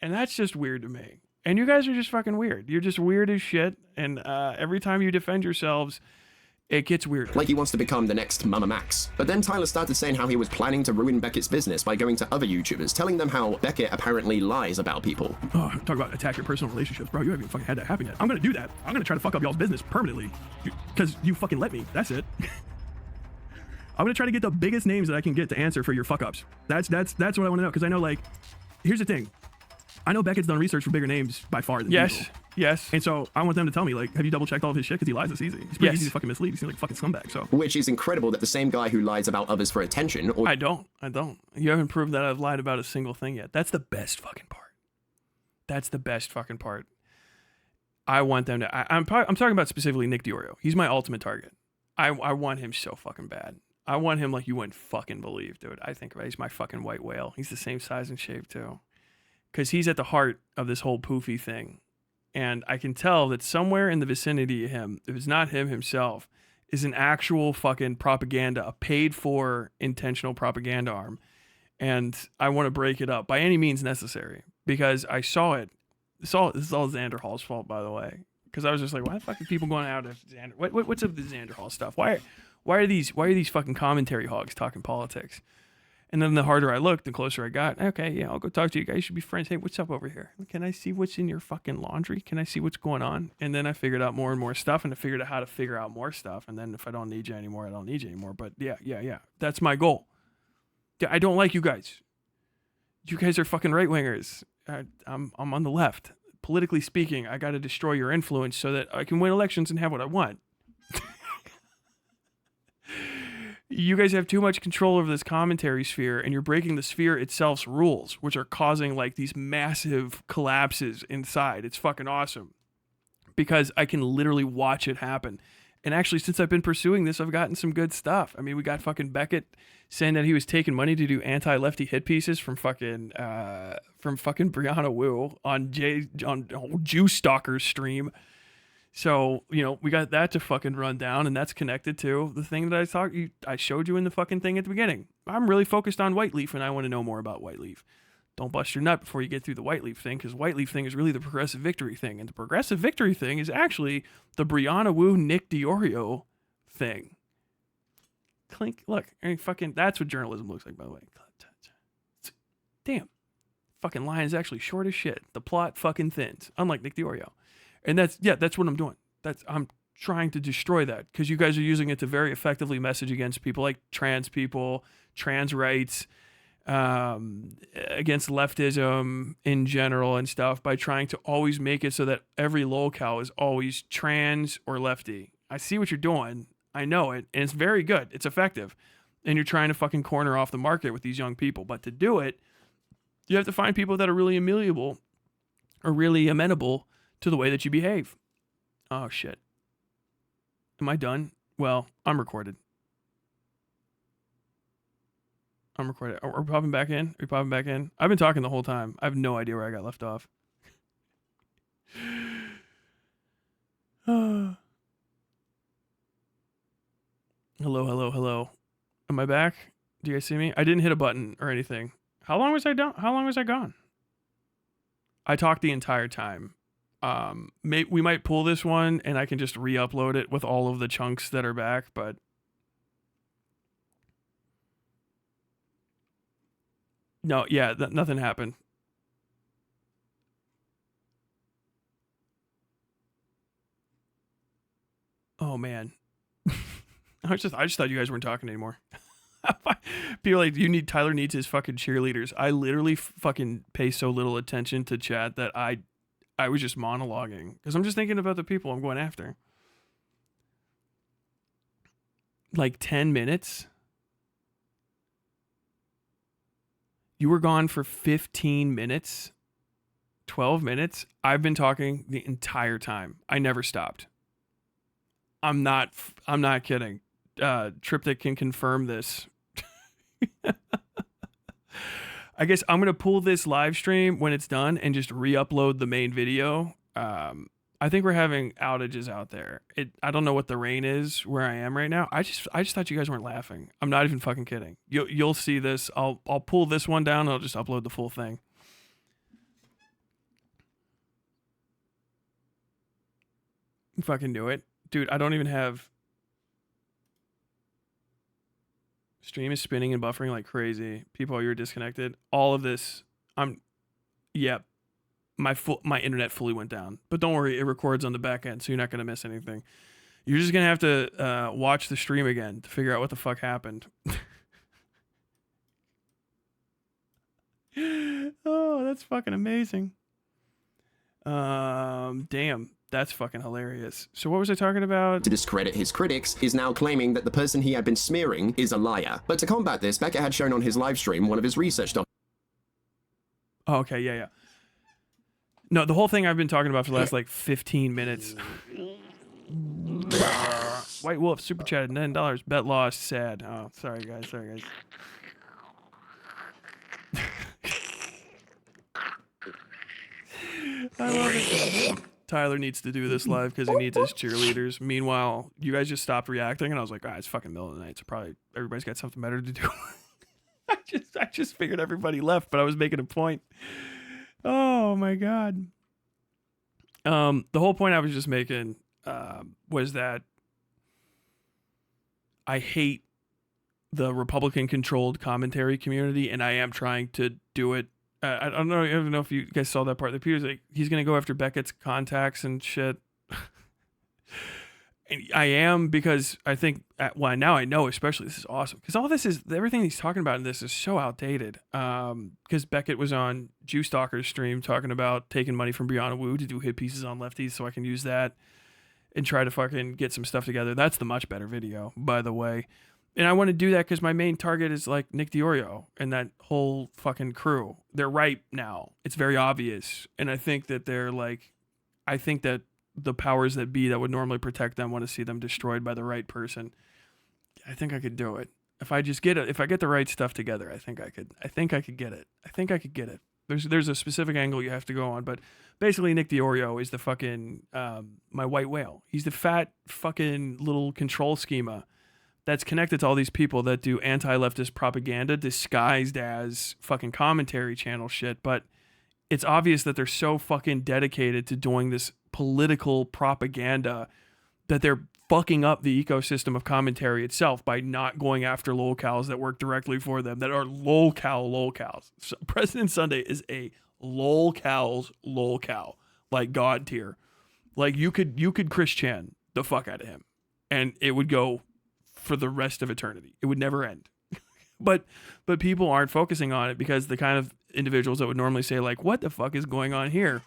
And that's just weird to me. And you guys are just fucking weird. You're just weird as shit. And every time you defend yourselves, it gets weird. Like he wants to become the next Mama Max. But then Tyler started saying how he was planning to ruin Beckett's business by going to other YouTubers, telling them how Beckett apparently lies about people. Oh, talk about attack your personal relationships, bro. You haven't even fucking had that happen yet. I'm gonna do that. I'm gonna try to fuck up y'all's business permanently. Because you fucking let me. That's it. I'm gonna try to get the biggest names that I can get to answer for your fuck ups. That's what I wanna know. Because I know, like, here's the thing. I know Beckett's done research for bigger names by far than usual. Yes. And so I want them to tell me, like, have you double checked all of his shit? Because he lies this easy. He's pretty easy to fucking mislead. He seems like a fucking scumbag. So. Which is incredible that the same guy who lies about others for attention. I don't. You haven't proved that I've lied about a single thing yet. That's the best fucking part. That's the best fucking part. I want them to. I'm talking about specifically Nick DiOrio. He's my ultimate target. I want him so fucking bad. I want him like you wouldn't fucking believe, dude. I think he's my fucking white whale. He's the same size and shape too. Because he's at the heart of this whole poofy thing. And I can tell that somewhere in the vicinity of him, if it's not him himself, is an actual fucking propaganda, a paid for intentional propaganda arm. And I want to break it up by any means necessary. Because I saw it. This is all Xander Hall's fault, by the way. Because I was just like, why the fuck are people going out of Xander? What's up with the Xander Hall stuff? Why are these fucking commentary hogs talking politics? And then the harder I looked, the closer I got. Okay, yeah, I'll go talk to you guys. You should be friends. Hey, what's up over here? Can I see what's in your fucking laundry? Can I see what's going on? And then I figured out more and more stuff, and I figured out how to figure out more stuff. And then if I don't need you anymore, I don't need you anymore. But yeah. That's my goal. Yeah, I don't like you guys. You guys are fucking right-wingers. I'm on the left. Politically speaking, I got to destroy your influence so that I can win elections and have what I want. You guys have too much control over this commentary sphere, and you're breaking the sphere itself's rules, which are causing like these massive collapses inside. It's fucking awesome because I can literally watch it happen. And actually, since I've been pursuing this, I've gotten some good stuff. I mean, we got fucking Beckett saying that he was taking money to do anti-lefty hit pieces from fucking Brianna Wu on old Jew Stalker's stream. So, you know, we got that to fucking run down, and that's connected to the thing that I showed you in the fucking thing at the beginning. I'm really focused on Whiteleaf, and I want to know more about Whiteleaf. Don't bust your nut before you get through the Whiteleaf thing, because Whiteleaf thing is really the progressive victory thing, and the progressive victory thing is actually the Brianna Wu Nick DiOrio thing. Clink, look, I mean, fucking, that's what journalism looks like, by the way. Damn. Fucking line is actually short as shit. The plot fucking thins, unlike Nick DiOrio. And that's what I'm doing. I'm trying to destroy that because you guys are using it to very effectively message against people like trans people, trans rights, against leftism in general and stuff by trying to always make it so that every lolcow is always trans or lefty. I see what you're doing. I know it. And it's very good. It's effective. And you're trying to fucking corner off the market with these young people. But to do it, you have to find people that are really amenable or really amenable to the way that you behave. Oh, shit. Am I done? Well, I'm recorded. Are we popping back in? I've been talking the whole time. I have no idea where I got left off. Hello. Am I back? Do you guys see me? I didn't hit a button or anything. How long was I gone? I talked the entire time. We might pull this one and I can just re-upload it with all of the chunks that are back, but no, yeah, nothing happened. Oh man. I just thought you guys weren't talking anymore. People like, Tyler needs his fucking cheerleaders. I literally fucking pay so little attention to chat that I was just monologuing because I'm just thinking about the people I'm going after. Like 10 minutes. You were gone for 15 minutes, 12 minutes. I've been talking the entire time. I never stopped. I'm not kidding. Triptych can confirm this. I guess I'm going to pull this live stream when it's done and just re-upload the main video. I think we're having outages out there. I don't know what the rain is where I am right now. I just thought you guys weren't laughing. I'm not even fucking kidding. You'll see this. I'll pull this one down and I'll just upload the full thing. Fucking do it. Dude, I don't even have... Stream is spinning and buffering like crazy. People, you're disconnected. All of this, yep. My internet fully went down. But don't worry, it records on the back end, so you're not going to miss anything. You're just going to have to watch the stream again to figure out what the fuck happened. Oh, that's fucking amazing. Damn. That's fucking hilarious. So what was I talking about? To discredit his critics, is now claiming that the person he had been smearing is a liar. But to combat this, Beckett had shown on his live stream one of his research documents. Oh, okay, yeah. No, the whole thing I've been talking about for the last like 15 minutes. White Wolf super chatted $9. Bet lost. Sad. Oh, sorry guys. I love it. Tyler needs to do this live because he needs his cheerleaders. Meanwhile, you guys just stopped reacting, and I was like, it's fucking middle of the night, so probably everybody's got something better to do. I just figured everybody left, but I was making a point. Oh my god. The whole point I was just making was that I hate the Republican-controlled commentary community, and I am trying to do it. I don't know if you guys saw that part. The Peter's like, he's gonna go after Beckett's contacts and shit. And I am, because I think, well, now I know, especially, this is awesome, because all this is, everything he's talking about in this is so outdated. Because Beckett was on Jew Stalker's stream talking about taking money from Brianna Wu to do hit pieces on lefties, so I can use that and try to fucking get some stuff together. That's the much better video, by the way. And I want to do that because my main target is like Nick DiOrio and that whole fucking crew. They're ripe now. It's very obvious. And I think that I think that the powers that be that would normally protect them want to see them destroyed by the right person. I think I could do it. If I just if I get the right stuff together, I think I could get it. There's a specific angle you have to go on, but basically Nick DiOrio is the fucking, my white whale. He's the fat fucking little control schema that's connected to all these people that do anti-leftist propaganda disguised as fucking commentary channel shit. But it's obvious that they're so fucking dedicated to doing this political propaganda that they're fucking up the ecosystem of commentary itself by not going after lolcows that work directly for them, that are lolcows. So President Sunday is a lolcow, like God tier. Like you could Chris Chan the fuck out of him and it would go for the rest of eternity. It would never end. but people aren't focusing on it because the kind of individuals that would normally say like, what the fuck is going on here?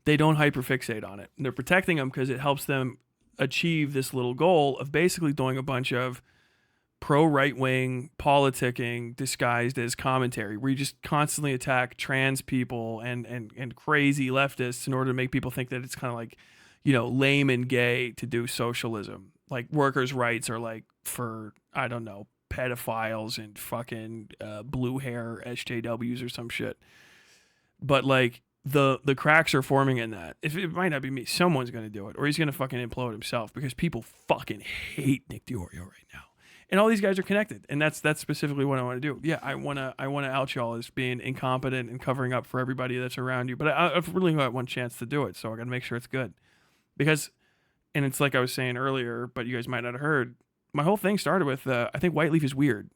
They don't hyperfixate on it. And they're protecting them because it helps them achieve this little goal of basically doing a bunch of pro-right-wing politicking disguised as commentary, where you just constantly attack trans people and crazy leftists in order to make people think that it's kind of like, lame and gay to do socialism. Like workers' rights are like for, I don't know, pedophiles and fucking blue hair SJWs or some shit. But like the cracks are forming in that. If it might not be me, someone's gonna do it, or he's gonna fucking implode himself because people fucking hate Nick DiOrio right now. And all these guys are connected, and that's specifically what I want to do. Yeah, I wanna out y'all as being incompetent and covering up for everybody that's around you. But I've really got one chance to do it, so I gotta make sure it's good. Because, and it's like I was saying earlier, but you guys might not have heard, my whole thing started with, I think Whiteleaf is weird.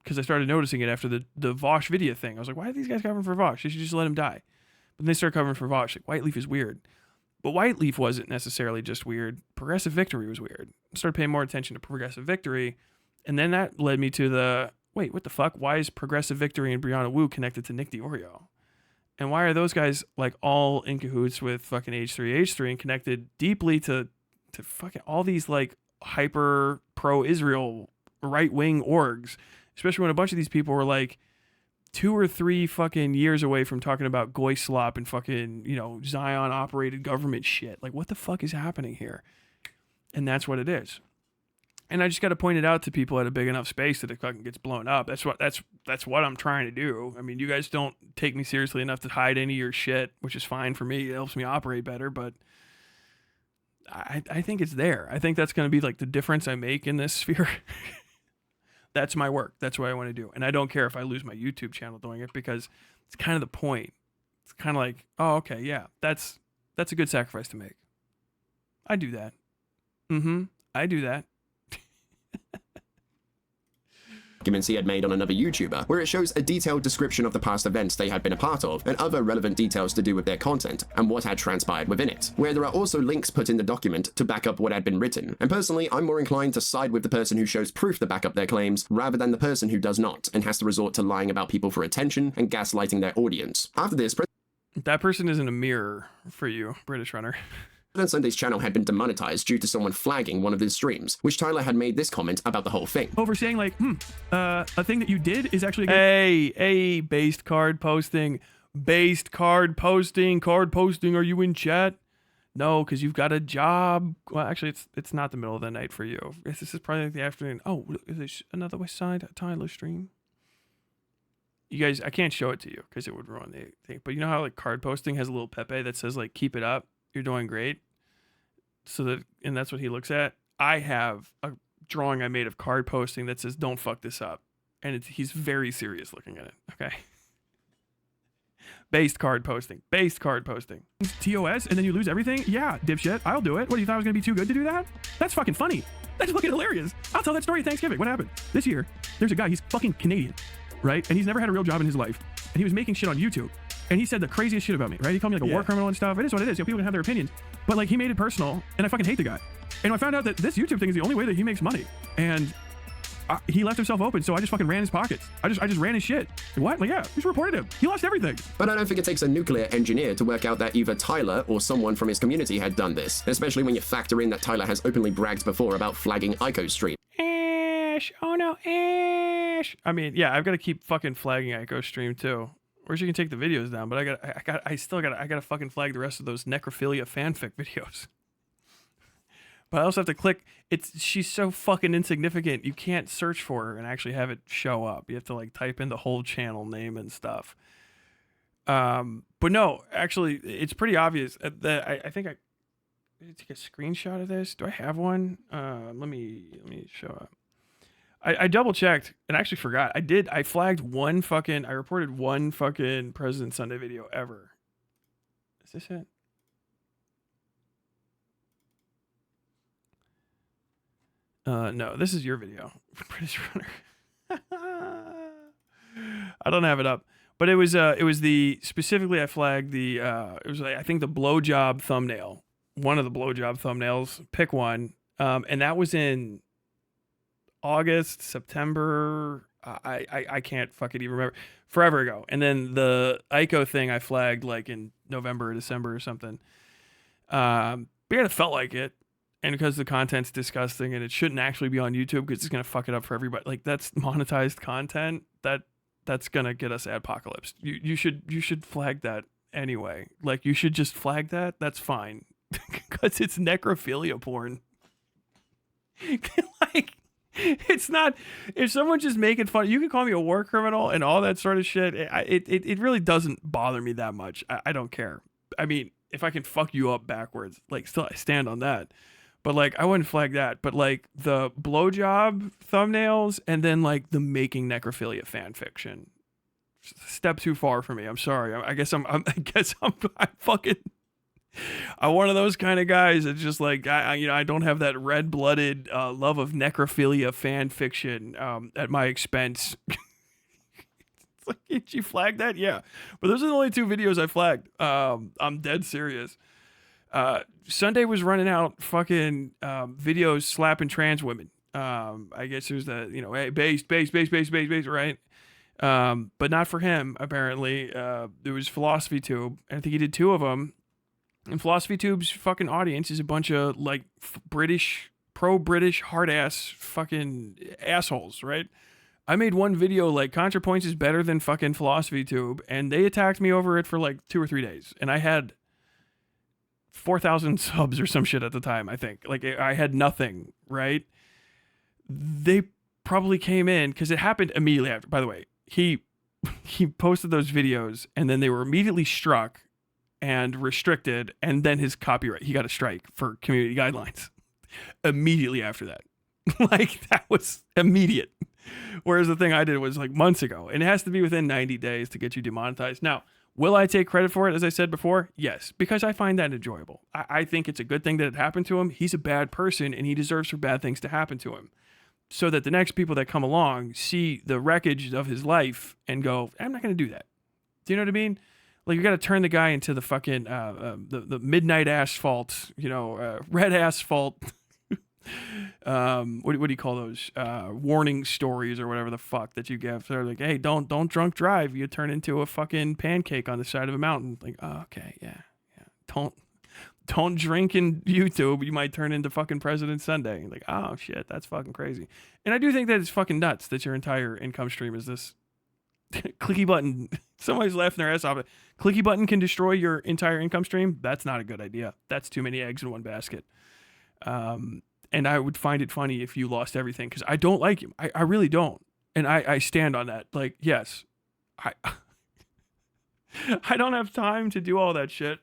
Because I started noticing it after the Vosh video thing. I was like, why are these guys covering for Vosh? They should just let him die. But then they started covering for Vosh. Like, Whiteleaf is weird. But Whiteleaf wasn't necessarily just weird. Progressive Victory was weird. I started paying more attention to Progressive Victory. And then that led me to wait, what the fuck? Why is Progressive Victory and Brianna Wu connected to Nick DiOrio? And why are those guys like all in cahoots with fucking H3H3 and connected deeply to fucking all these like hyper pro-Israel right-wing orgs? Especially when a bunch of these people were like 2 or 3 fucking years away from talking about goy slop and fucking, Zion operated government shit. Like, what the fuck is happening here? And that's what it is. And I just got to point it out to people at a big enough space that it fucking gets blown up. That's what I'm trying to do. I mean, you guys don't take me seriously enough to hide any of your shit, which is fine for me. It helps me operate better, but I think it's there. I think that's going to be like the difference I make in this sphere. That's my work. That's what I want to do. And I don't care if I lose my YouTube channel doing it, because it's kind of the point. It's kind of like, oh, okay, yeah, that's a good sacrifice to make. I do that. I do that. Documents he had made on another YouTuber, where it shows a detailed description of the past events they had been a part of and other relevant details to do with their content and what had transpired within it, where there are also links put in the document to back up what had been written. And personally, I'm more inclined to side with the person who shows proof to back up their claims rather than the person who does not and has to resort to lying about people for attention and gaslighting their audience. After this, that person isn't a mirror for you, British Runner. President Sunday's channel had been demonetized due to someone flagging one of his streams, which Tyler had made this comment about the whole thing. Over saying like, a thing that you did is actually Hey, based card posting. Card posting, are you in chat? No, because you've got a job. Well, actually, it's not the middle of the night for you. This is probably like the afternoon. Oh, is this another Westside Tyler stream? You guys, I can't show it to you because it would ruin the thing. But you know how like card posting has a little Pepe that says like, keep it up. You're doing great. And that's what he looks at. I have a drawing I made of card posting that says, don't fuck this up. And he's very serious looking at it. Okay. Based card posting. TOS, and then you lose everything? Yeah, dipshit. I'll do it. What, you thought I was going to be too good to do that? That's fucking funny. That's fucking hilarious. I'll tell that story at Thanksgiving. What happened? This year, there's a guy, he's fucking Canadian, right? And he's never had a real job in his life. And he was making shit on YouTube. And he said the craziest shit about me, right? He called me like a war criminal and stuff. It is what it is. You know, people can have their opinions. But like, he made it personal, and I fucking hate the guy. And I found out that this YouTube thing is the only way that he makes money. And he left himself open, so I just fucking ran his pockets. I just ran his shit. What? Like, yeah, just reported him. He lost everything. But I don't think it takes a nuclear engineer to work out that either Tyler or someone from his community had done this, especially when you factor in that Tyler has openly bragged before about flagging Ico's stream. Ash, oh no, Ash. I mean, yeah, I've got to keep fucking flagging Ico's stream too. Or you can take the videos down, but I gotta fucking flag the rest of those necrophilia fanfic videos. But I also have to click. She's so fucking insignificant. You can't search for her and actually have it show up. You have to like type in the whole channel name and stuff. But no, actually, it's pretty obvious. I think I did take a screenshot of this. Do I have one? Let me show up. I double checked and actually forgot. I flagged I reported one fucking President Sunday video ever. Is this it? No, this is your video. British Runner. I don't have it up. But it was specifically I flagged it was like, I think the blowjob thumbnail. One of the blowjob thumbnails. Pick one. And that was in August, September, I can't fucking even remember. Forever ago. And then the Ico thing I flagged like in November or December or something. But yeah, it felt like it. And because the content's disgusting and it shouldn't actually be on YouTube because it's gonna fuck it up for everybody. Like that's monetized content that's gonna get us adpocalypse. You should flag that anyway. Like you should just flag that. That's fine. Because it's necrophilia porn. Like it's not, if someone's just making fun, you can call me a war criminal and all that sort of shit. It really doesn't bother me that much. I don't care. I mean, if I can fuck you up backwards, like still I stand on that. But like, I wouldn't flag that. But like the blowjob thumbnails and then like the making necrophilia fan fiction, step too far for me. I'm sorry. I guess I'm fucking, I'm one of those kind of guys. It's just like I don't have that red-blooded love of necrophilia fan fiction at my expense. It's like, did you flag that? Yeah, but those are the only two videos I flagged. I'm dead serious. Sunday was running out fucking videos slapping trans women. I guess it was the hey, base, right? But not for him apparently. There was Philosophy Tube, and I think he did two of them. And Philosophy Tube's fucking audience is a bunch of like pro-British hard-ass fucking assholes, right? I made one video like ContraPoints is better than fucking Philosophy Tube, and they attacked me over it for like 2 or 3 days. And I had 4,000 subs or some shit at the time, I think. Like I had nothing, right? they probably came in because it happened immediately after. By the way, he posted those videos and then they were immediately struck and restricted, and then his copyright, he got a strike for community guidelines immediately after that. Like, that was immediate. Whereas the thing I did was like months ago, and it has to be within 90 days to get you demonetized. Now, will I take credit for it, as I said before? Yes, because I find that enjoyable. I think it's a good thing that it happened to him. He's a bad person, and he deserves for bad things to happen to him, so that the next people that come along see the wreckage of his life and go, I'm not going to do that. Do you know what I mean? Like, you got to turn the guy into the fucking the midnight asphalt, red asphalt. What do you call those? Warning stories or whatever the fuck that you give. They're like, hey, don't drunk drive. You turn into a fucking pancake on the side of a mountain. Like, oh, okay, yeah. Don't drink in YouTube. You might turn into fucking President Sunday. Like, oh shit, that's fucking crazy. And I do think that it's fucking nuts that your entire income stream is this clicky button. Somebody's laughing their ass off. Clicky button can destroy your entire income stream. That's not a good idea. That's too many eggs in one basket. And I would find it funny if you lost everything, because I don't like him. I really don't. And I stand on that. Like, yes, I don't have time to do all that shit.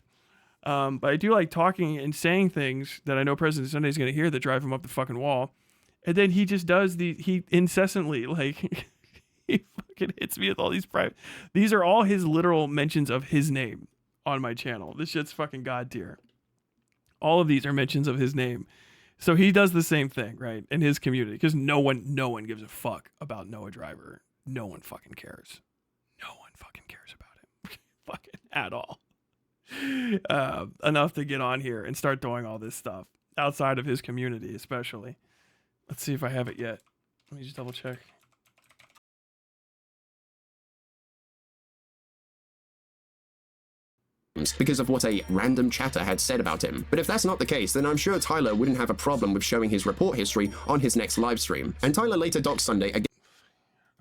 But I do like talking and saying things that I know President Sunday's going to hear that drive him up the fucking wall. And then he just does he incessantly, like, he fucking hits me with all these private. These are all his literal mentions of his name on my channel. This shit's fucking god tier. All of these are mentions of his name. So he does the same thing, right, in his community, because no one gives a fuck about Noah Driver. No one fucking cares. No one fucking cares about him. Fucking at all. Enough to get on here and start doing all this stuff outside of his community, especially. Let's see if I have it yet. Let me just double check. Because of what a random chatter had said about him. But if that's not the case, then I'm sure Tyler wouldn't have a problem with showing his report history on his next live stream. And Tyler later doxed Sunday again.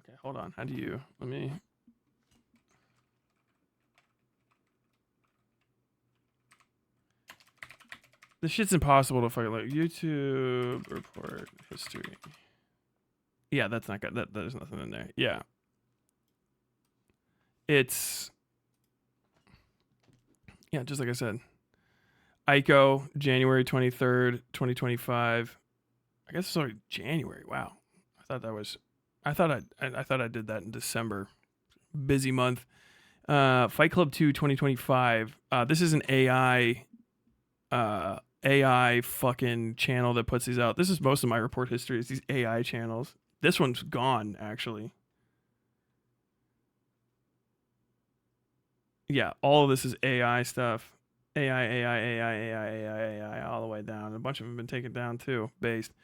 Okay, hold on. How do you... Let me... This shit's impossible to fucking... Like, YouTube report history. Yeah, that's not good. There's nothing in there. Yeah. It's... Yeah, just like I said. Ico, January 23rd, 2025. I guess it's already January. Wow. I thought I did that in December. Busy month. Fight Club 2, 2025. This is an AI fucking channel that puts these out. This is most of my report history, is these AI channels. This one's gone, actually. Yeah, all of this is AI stuff. AI, all the way down. A bunch of them have been taken down too, based.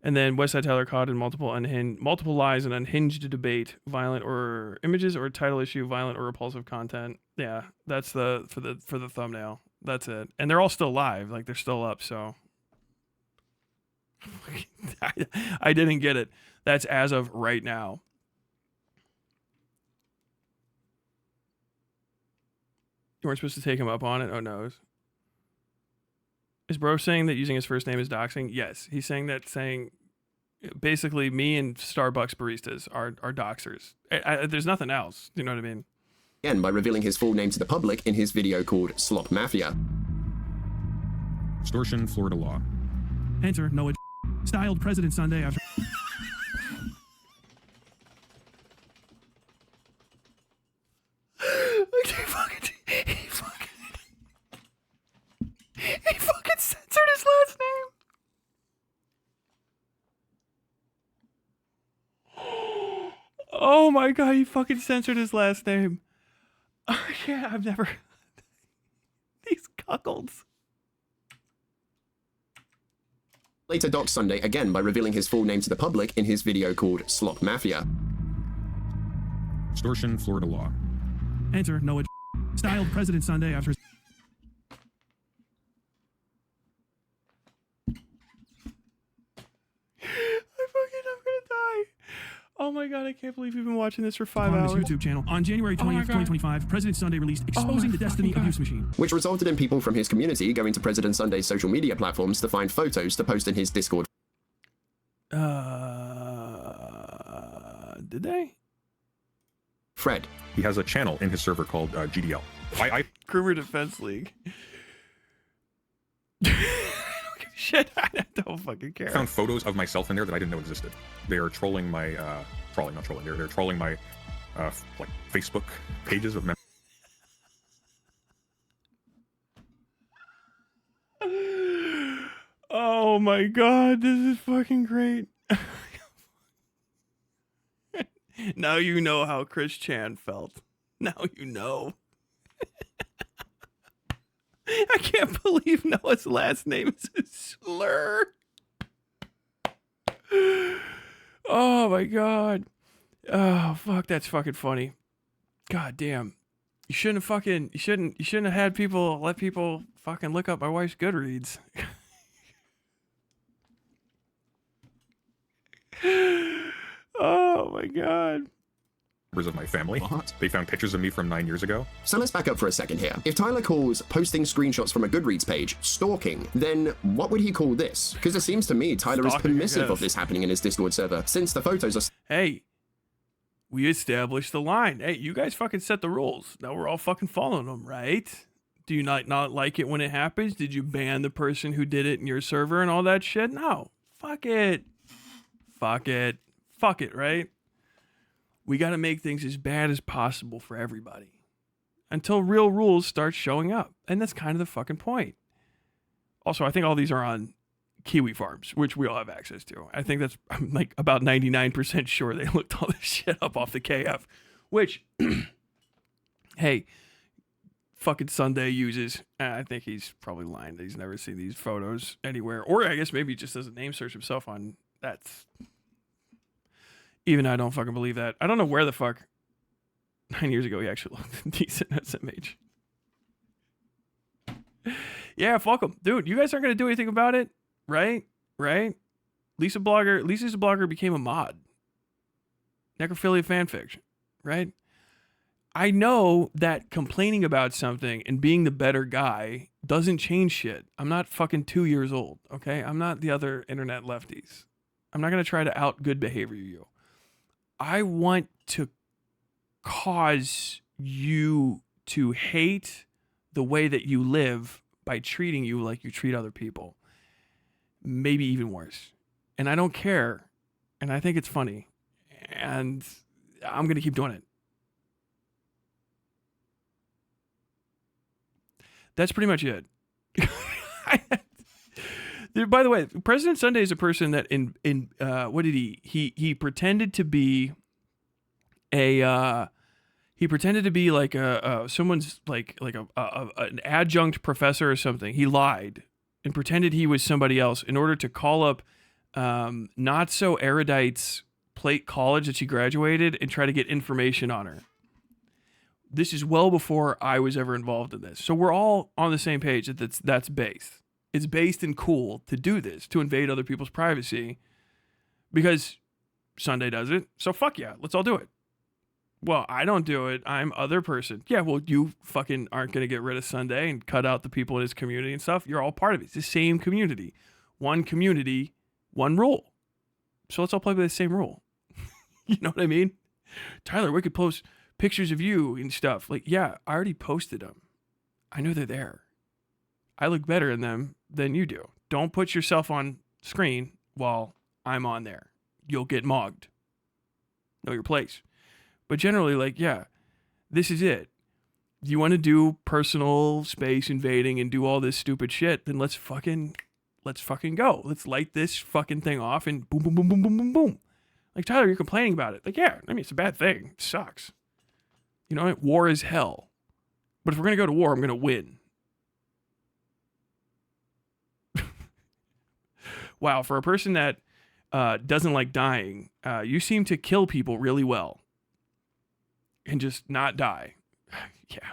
And then Westside Tyler caught in multiple lies and unhinged debate, violent or images or title issue, violent or repulsive content. Yeah, that's for the thumbnail. That's it. And they're all still live, like they're still up, so I didn't get it. That's as of right now. You weren't supposed to take him up on it? Oh, no. Is bro saying that using his first name is doxing? Yes. He's saying that, basically me and Starbucks baristas are doxers. There's nothing else. You know what I mean? Again, by revealing his full name to the public in his video called Slop Mafia. Extortion, Florida law. Enter Noah styled President Sunday after... He fucking censored his last name. Oh my god, he fucking censored his last name. Yeah, I've never... These cuckolds. Later doxed Sunday again by revealing his full name to the public in his video called Slop Mafia. Extortion, Florida law. Enter Noah styled President Sunday after... I'm gonna die. Oh my god, I can't believe you've been watching this for 5 hours. On this YouTube channel. On January 20th, 2025, President Sunday released Exposing the Destiny Abuse Machine. Which resulted in people from his community going to President Sunday's social media platforms to find photos to post in his Discord. Did they? Fred. He has a channel in his server called GDL. I Groomer Defense League. Shit, I don't fucking care. found photos of myself in there that I didn't know existed. They are trolling my, not trolling, they're trolling my, like, Facebook pages of Oh my god, this is fucking great. Now you know how Chris Chan felt. Now you know. I can't believe Noah's last name is a slur. Oh my god. Oh fuck, that's fucking funny. God damn. You shouldn't have had people let people fucking look up my wife's Goodreads. Oh my god. members of my family. What? They found pictures of me from 9 years ago. So let's back up for a second here. If Tyler calls posting screenshots from a Goodreads page stalking, then what would he call this? Because it seems to me Tyler is permissive of this happening in his Discord server, since the photos are... Hey, we established the line. Hey, you guys fucking set the rules. Now we're all fucking following them, right? Do you not like it when it happens? Did you ban the person who did it in your server and all that shit? No. Fuck it. Fuck it. Fuck it, right? We got to make things as bad as possible for everybody until real rules start showing up. And that's kind of the fucking point. Also, I think all these are on Kiwi farms, which we all have access to. I think that's, I'm like about 99% sure they looked all this shit up off the KF, which, hey, fucking Sunday uses. I think he's probably lying that he's never seen these photos anywhere. Or I guess maybe he just does a name search himself on that's. Even I don't fucking believe that. I don't know where the fuck 9 years ago he actually looked decent SMH. Yeah, fuck him. Dude, you guys aren't going to do anything about it, right? Right? Lisa's Blogger became a mod. Necrophilia fanfiction, right? I know that complaining about something and being the better guy doesn't change shit. I'm not fucking 2 years old, okay? I'm not the other internet lefties. I'm not going to try to out good behavior you. I want to cause you to hate the way that you live by treating you like you treat other people. Maybe even worse. And I don't care. And I think it's funny. And I'm going to keep doing it. That's pretty much it. By the way, President Sunday is a person that what did he pretended to be like someone's like an adjunct professor or something. He lied and pretended he was somebody else in order to call up not so erudite's Plate College that she graduated and try to get information on her. This is well before I was ever involved in this. So we're all on the same page that that's based. It's based and cool to do this, to invade other people's privacy because Sunday does it. So fuck yeah, let's all do it. Well, I don't do it. I'm other person. Yeah, well, you fucking aren't going to get rid of Sunday and cut out the people in his community and stuff. You're all part of it. It's the same community. One community, one rule. So let's all play by the same rule. You know what I mean? Tyler, we could post pictures of you and stuff. Like, yeah, I already posted them. I know they're there. I look better in them than you do. Don't put yourself on screen while I'm on there. You'll get mogged. Know your place. But generally, like, yeah, this is it. If you want to do personal space invading and do all this stupid shit, then let's fucking go. Let's light this fucking thing off and boom, boom, boom, boom, boom, boom, boom. Like, Tyler, you're complaining about it. Like, yeah, I mean, it's a bad thing. It sucks. You know, war is hell. But if we're going to go to war, I'm going to win. Wow, for a person that doesn't like dying, you seem to kill people really well. And just not die. Yeah.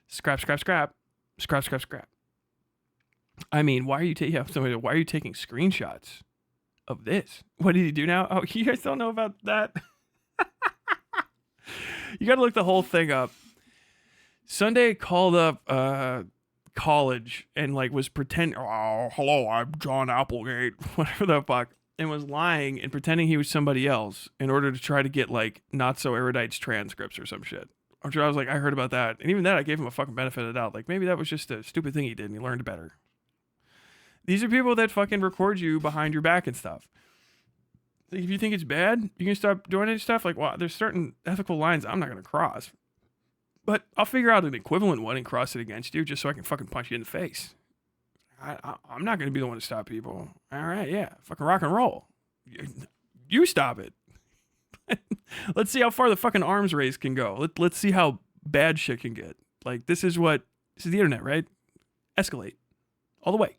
Scrap, scrap, scrap. Scrap, scrap, scrap. I mean, why are you taking screenshots of this? What did he do now? Oh, you guys don't know about that? You got to look the whole thing up. Sunday called up college and like was pretending, oh, hello, I'm John Applegate, whatever the fuck. and was lying and pretending he was somebody else in order to try to get like not so erudite's transcripts or some shit. I'm sure I was like, I heard about that. And even then I gave him a fucking benefit of the doubt. Like maybe that was just a stupid thing he did and he learned better. These are people that fucking record you behind your back and stuff. Like, if you think it's bad, you can stop doing any stuff. Like, well, there's certain ethical lines I'm not going to cross. But I'll figure out an equivalent one and cross it against you just so I can fucking punch you in the face. I'm not going to be the one to stop people. All right, yeah. Fucking rock and roll. You stop it. Let's see how far the fucking arms race can go. Let's see how bad shit can get. Like, this is the internet, right? Escalate. All the way.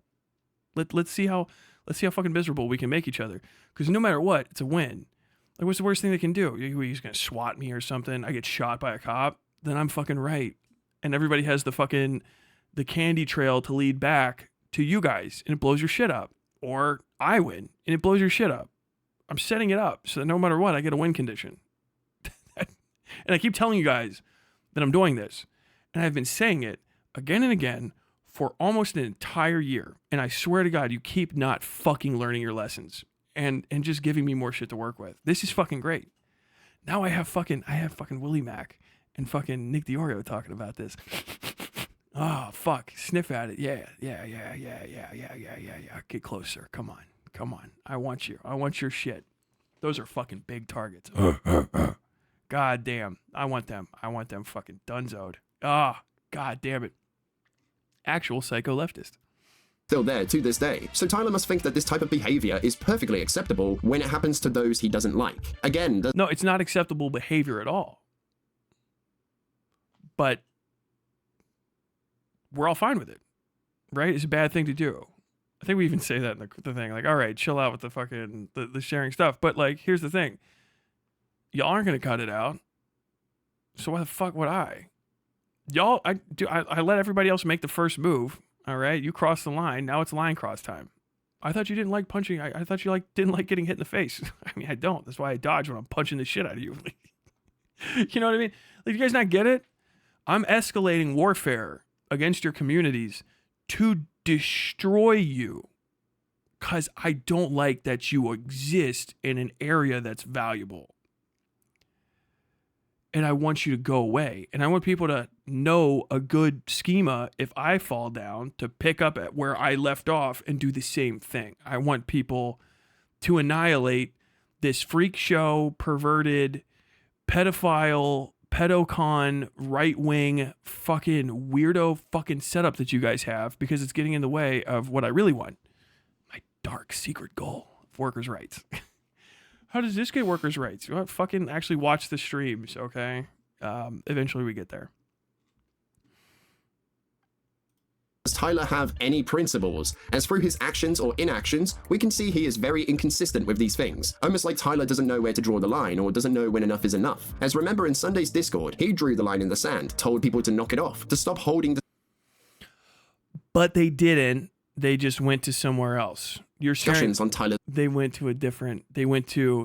Let's see how fucking miserable we can make each other. Because no matter what, it's a win. Like, what's the worst thing they can do? He's going to SWAT me or something. I get shot by a cop. Then I'm fucking right. And everybody has the candy trail to lead back to you guys. And it blows your shit up. Or I win. And it blows your shit up. I'm setting it up so that no matter what, I get a win condition. And I keep telling you guys that I'm doing this. And I've been saying it again and again for almost an entire year. And I swear to God, you keep not fucking learning your lessons and just giving me more shit to work with. This is fucking great. Now I have fucking Willie Mac and fucking Nick DiOrio talking about this. Oh, fuck. Sniff at it. Yeah. Get closer. Come on. I want you. I want your shit. Those are fucking big targets. God damn. I want them fucking dunzoed. Ah, God damn it. Actual psycho leftist. Still there to this day. So Tyler must think that this type of behavior is perfectly acceptable when it happens to those he doesn't like. Again, no, it's not acceptable behavior at all. But we're all fine with it, right? It's a bad thing to do. I think we even say that in the thing, like, all right, chill out with the fucking the sharing stuff. But like, here's the thing: y'all aren't gonna cut it out, so why the fuck would I? Y'all, I let everybody else make the first move. All right, you crossed the line. Now it's line cross time. I thought you didn't like punching. I thought you didn't like getting hit in the face. I mean, I don't. That's why I dodge when I'm punching the shit out of you. You know what I mean? Like, you guys not get it? I'm escalating warfare against your communities to destroy you because I don't like that you exist in an area that's valuable. And I want you to go away. And I want people to know a good schema if I fall down to pick up at where I left off and do the same thing. I want people to annihilate this freak show, perverted, pedophile, pedocon, right-wing, fucking weirdo fucking setup that you guys have because it's getting in the way of what I really want. My dark secret goal of workers' rights. How does this get workers' rights? You want to fucking actually watch the streams, okay? Eventually we get there. Does Tyler have any principles? As through his actions or inactions, we can see he is very inconsistent with these things. Almost like Tyler doesn't know where to draw the line or doesn't know when enough is enough. As remember in Sunday's Discord, he drew the line in the sand, told people to knock it off, to stop holding the... But they didn't. They just went to somewhere else. You're sharing, on Tyler. They went to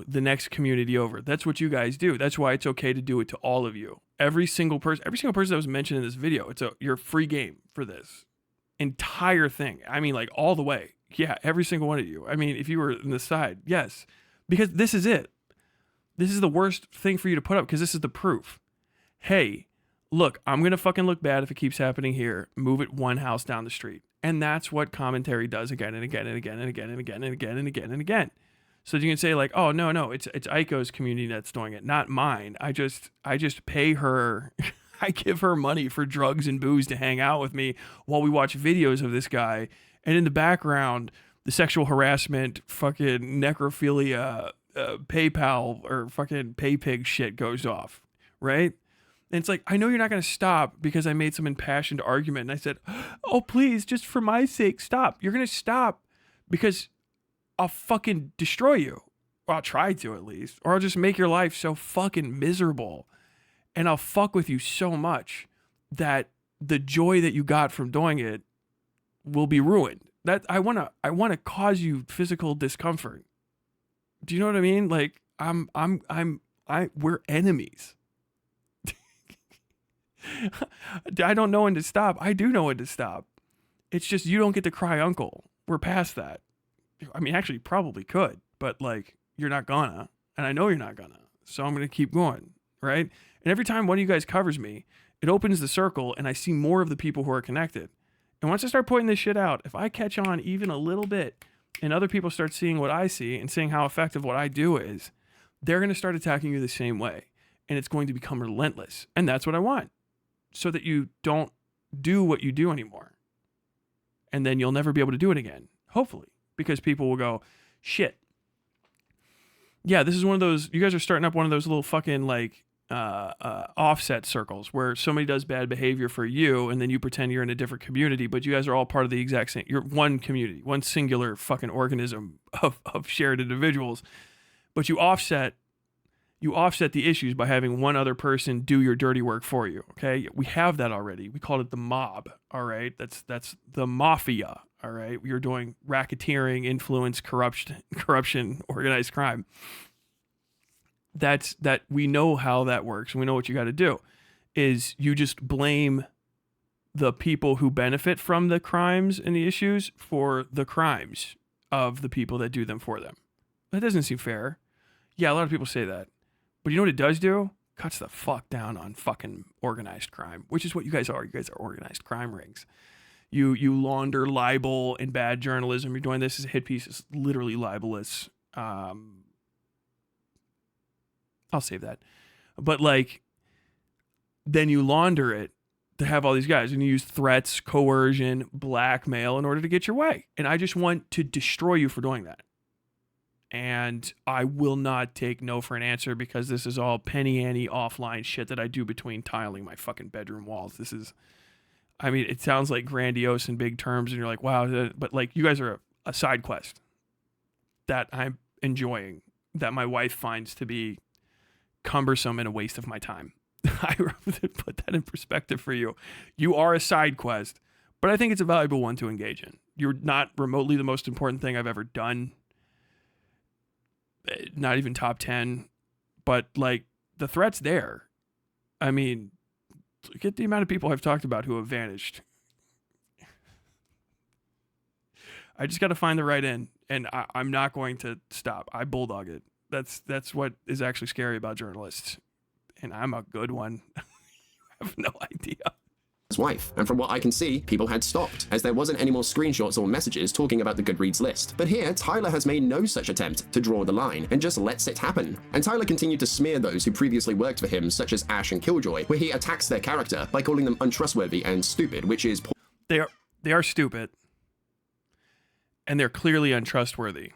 the next community over. That's what you guys do. That's why it's okay to do it to all of you. Every single person that was mentioned in this video, you're free game for this entire thing. I mean, like all the way. Yeah, every single one of you. I mean, if you were on the side, yes, because this is it. This is the worst thing for you to put up because this is the proof. Hey, look, I'm going to fucking look bad if it keeps happening here. Move it one house down the street. And that's what commentary does again and again and again and again and again and again and again and again. So you can say like, oh, no, it's Aiko's community that's doing it, not mine. I just pay her. I give her money for drugs and booze to hang out with me while we watch videos of this guy. And in the background, the sexual harassment, fucking necrophilia, PayPal or fucking PayPig shit goes off, right? And it's like, I know you're not going to stop because I made some impassioned argument. And I said, oh, please, just for my sake, stop. You're going to stop because I'll fucking destroy you. Or I'll try to at least. Or I'll just make your life so fucking miserable. And I'll fuck with you so much that the joy that you got from doing it will be ruined. That I want to cause you physical discomfort. Do you know what I mean? Like we're enemies. I don't know when to stop. I do know when to stop. It's just you don't get to cry uncle. We're past that. I mean, actually, probably could, but like, you're not gonna, and I know you're not gonna, so I'm gonna keep going, right? And every time one of you guys covers me, it opens the circle and I see more of the people who are connected. And once I start pointing this shit out, if I catch on even a little bit and other people start seeing what I see and seeing how effective what I do is, they're going to start attacking you the same way. And it's going to become relentless. And that's what I want. So that you don't do what you do anymore. And then you'll never be able to do it again. Hopefully. Because people will go, shit. Yeah, this is one of those, you guys are starting up one of those little fucking like offset circles where somebody does bad behavior for you and then you pretend you're in a different community, but you guys are all part of the exact same, you're one community, one singular fucking organism of shared individuals, but you offset the issues by having one other person do your dirty work for you. Okay. We have that already. We call it the mob. All right. That's the mafia. All right. You're doing racketeering, influence, corruption, organized crime. That we know how that works and we know what you got to do is you just blame the people who benefit from the crimes and the issues for the crimes of the people that do them for them. That doesn't seem fair. Yeah, a lot of people say that. But you know what it does do? Cuts the fuck down on fucking organized crime, which is what you guys are. You guys are organized crime rings. You launder libel and bad journalism. You're doing this as a hit piece. It's literally libelous. I'll save that. But like, then you launder it to have all these guys and you use threats, coercion, blackmail in order to get your way. And I just want to destroy you for doing that. And I will not take no for an answer because this is all penny ante offline shit that I do between tiling my fucking bedroom walls. This is, I mean, it sounds like grandiose in big terms and you're like, wow, but like you guys are a side quest that I'm enjoying, that my wife finds to be cumbersome and a waste of my time. I put that in perspective for you. You are a side quest, but I think it's a valuable one to engage in. You're not remotely the most important thing I've ever done. Not even top 10, but like the threat's there. I mean, look at the amount of people I've talked about who have vanished. I just got to find the right end, and I'm not going to stop. I bulldog it. That's what is actually scary about journalists, and I'm a good one. You have no idea. His wife, and from what I can see, people had stopped, as there wasn't any more screenshots or messages talking about the Goodreads list. But here, Tyler has made no such attempt to draw the line, and just lets it happen. And Tyler continued to smear those who previously worked for him, such as Ash and Killjoy, where he attacks their character by calling them untrustworthy and stupid, which is... They are stupid. And they're clearly untrustworthy.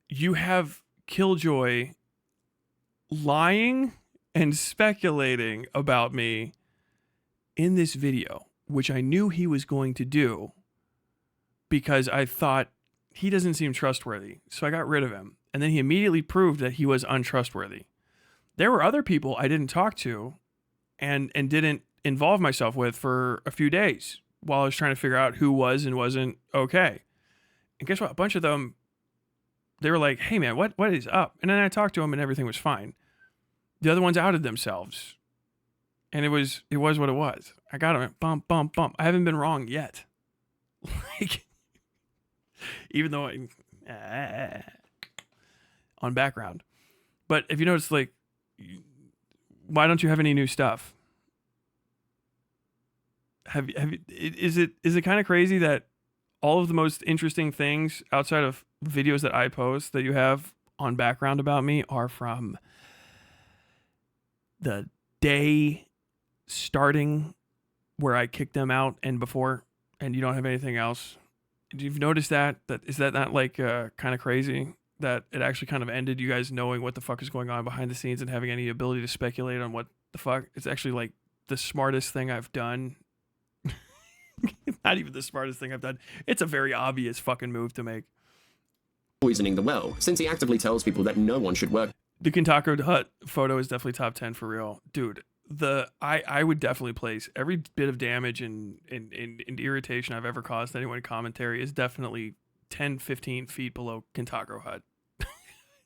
You have Killjoy lying and speculating about me in this video, which I knew he was going to do because I thought he doesn't seem trustworthy. So I got rid of him. And then he immediately proved that he was untrustworthy. There were other people I didn't talk to and didn't involve myself with for a few days while I was trying to figure out who was and wasn't okay. And guess what? A bunch of them, they were like, hey man, what is up? And then I talked to them and everything was fine. The other ones outed themselves. And it was what it was. I got them. Bump, bump, bump. I haven't been wrong yet. Like, even though on background. But if you notice, like, why don't you have any new stuff? Is it kind of crazy that all of the most interesting things outside of videos that I post that you have on background about me are from the day starting where I kicked them out and before, and you don't have anything else? You've noticed that is that not like kind of crazy that it actually kind of ended you guys knowing what the fuck is going on behind the scenes and having any ability to speculate on what the fuck? It's actually like the smartest thing I've done. Not even the smartest thing I've done. It's a very obvious fucking move to make. Poisoning the well, since he actively tells people that no one should work. The Kintako Hut photo is definitely top 10 for real. Dude, I would definitely place every bit of damage and irritation I've ever caused anyone in commentary is definitely 10, 15 feet below Kintako Hut.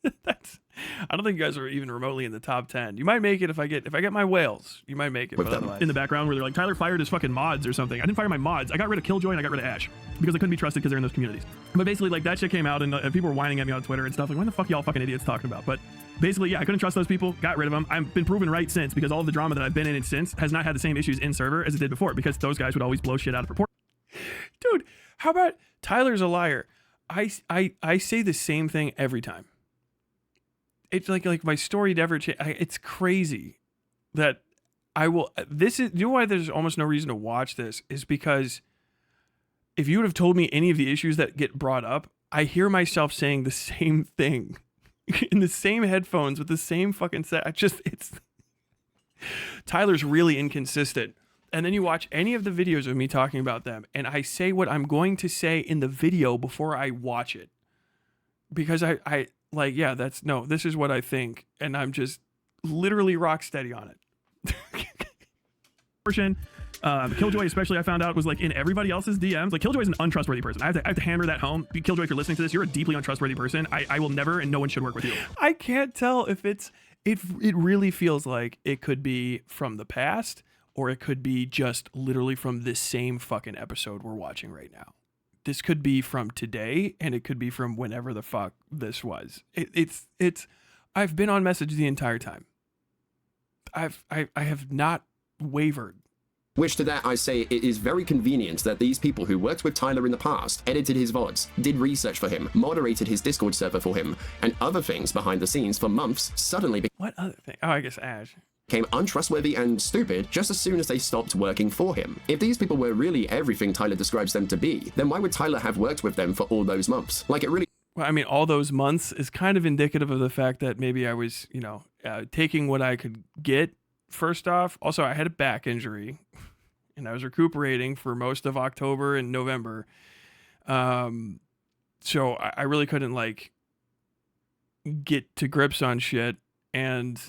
I don't think you guys are even remotely in the top 10. You might make it if I get my whales. You might make it. With But them. otherwise, In the background where they're like, Tyler fired his fucking mods or something. I didn't fire my mods. I got rid of Killjoy and I got rid of Ash because they couldn't be trusted because they're in those communities. But basically, like, that shit came out and people were whining at me on Twitter and stuff like, what the fuck y'all fucking idiots talking about? But basically, yeah, I couldn't trust those people, got rid of them. I've been proven right since, because all of the drama that I've been in it since has not had the same issues in server as it did before, because those guys would always blow shit out of proportion. dude, how about Tyler's a liar? I say the same thing every time. It's like my story never changed. It's crazy that I will. This is, you know why there's almost no reason to watch this is because if you would have told me any of the issues that get brought up, I hear myself saying the same thing in the same headphones with the same fucking set. It's Tyler's really inconsistent. And then you watch any of the videos of me talking about them, and I say what I'm going to say in the video before I watch it. Because I like, yeah, this is what I think, and I'm just literally rock steady on it. Killjoy, especially, I found out was like in everybody else's DMs. Like, Killjoy is an untrustworthy person. I have to hammer that home. Killjoy, if you're listening to this, you're a deeply untrustworthy person. I will never, and no one should work with you. I can't tell if it really feels like it could be from the past, or it could be just literally from this same fucking episode we're watching right now. This could be from today, and it could be from whenever the fuck this was. It's I've been on message the entire time. I have not wavered. Which to that I say it is very convenient that these people who worked with Tyler in the past, edited his VODs, did research for him, moderated his Discord server for him, and other things behind the scenes for months suddenly What other thing? Oh, I guess Ash. became untrustworthy and stupid just as soon as they stopped working for him. If these people were really everything Tyler describes them to be, then why would Tyler have worked with them for all those months? Like, it really... Well, I mean, all those months is kind of indicative of the fact that maybe I was, taking what I could get, first off. Also, I had a back injury, and I was recuperating for most of October and November. So I really couldn't, like, get to grips on shit, and